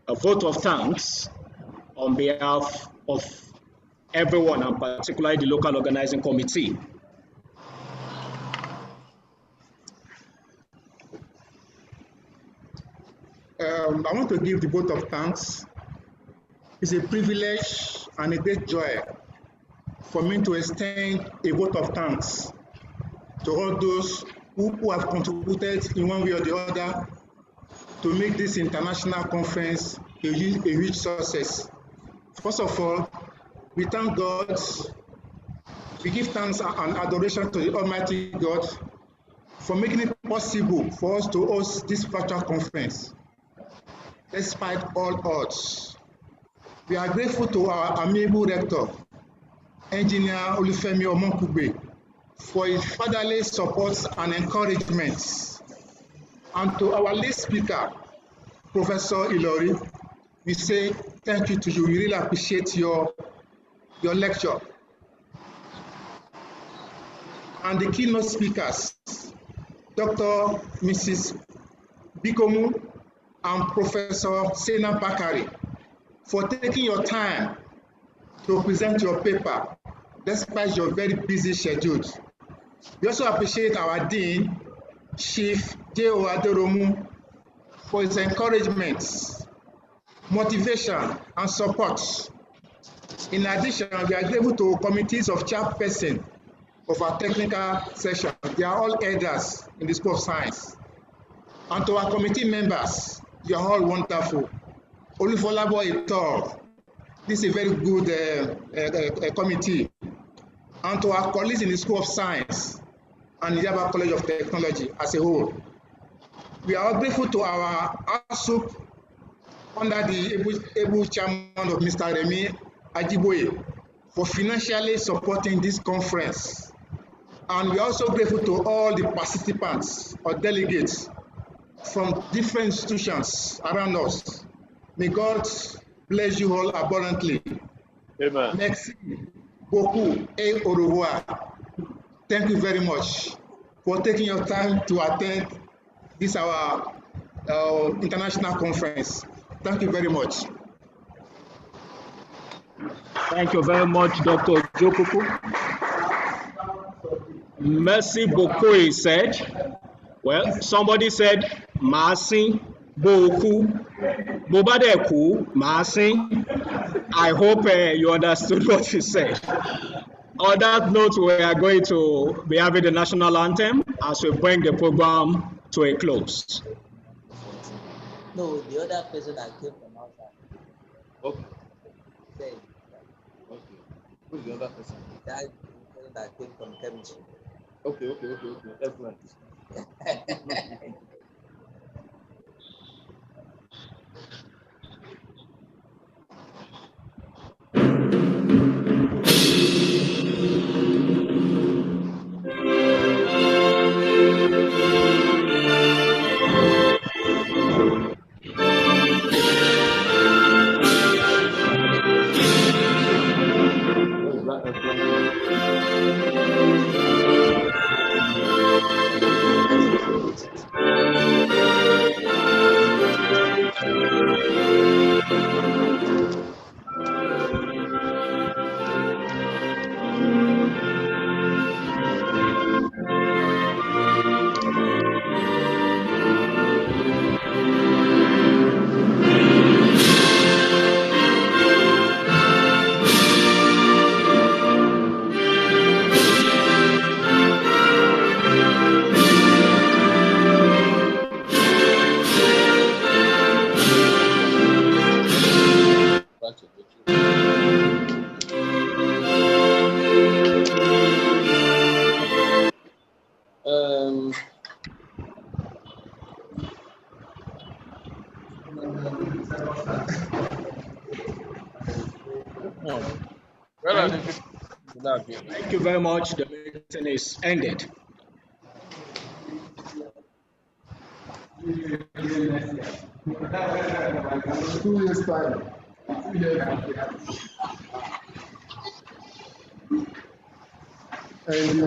a vote of thanks on behalf of everyone, and particularly the local organizing committee. I want to give the vote of thanks. It's a privilege and a great joy for me to extend a vote of thanks to all those who have contributed in one way or the other to make this international conference a huge success. First of all, we thank God. We give thanks and adoration to the Almighty God for making it possible for us to host this virtual conference, despite all odds. We are grateful to our amiable rector, Engineer Olufemi Omonkugbe, for his fatherly support and encouragement, and to our lead speaker, Professor Ilori, we say thank you to you. We really appreciate your lecture. And the keynote speakers, Dr. Mrs. Bikomu and Professor Sena Bakari, for taking your time to present your paper despite your very busy schedules. We also appreciate our Dean, Chief J.O. Adoromu, for his encouragement, motivation, and support. In addition, we are grateful to committees of chairperson of our technical session. They are all elders in the School of Science. And to our committee members, you are all wonderful. Olufolabo Etor, this is a very good committee. And to our colleagues in the School of Science and Yaba College of Technology as a whole. We are all grateful to our ASUP under the able chairman of Mr. Remi Ajiboye for financially supporting this conference. And we are also grateful to all the participants or delegates from different institutions around us. May God bless you all abundantly. Amen. Merci beaucoup et au revoir. Thank you very much for taking your time to attend this our international conference. Thank you very much. Thank you very much, Dr. Jokuku. Merci beaucoup, he said. Well, somebody said, merci beaucoup. Bobadeku, merci. I hope you understood what he said. On that note, we are going to be having the national anthem as we bring the program to a close. No, the other person that came from outside. Okay. Said, Okay. Who's the other person? that person that came from chemistry. Okay. Excellent. Thank you very much. The meeting is ended. 2 years time. And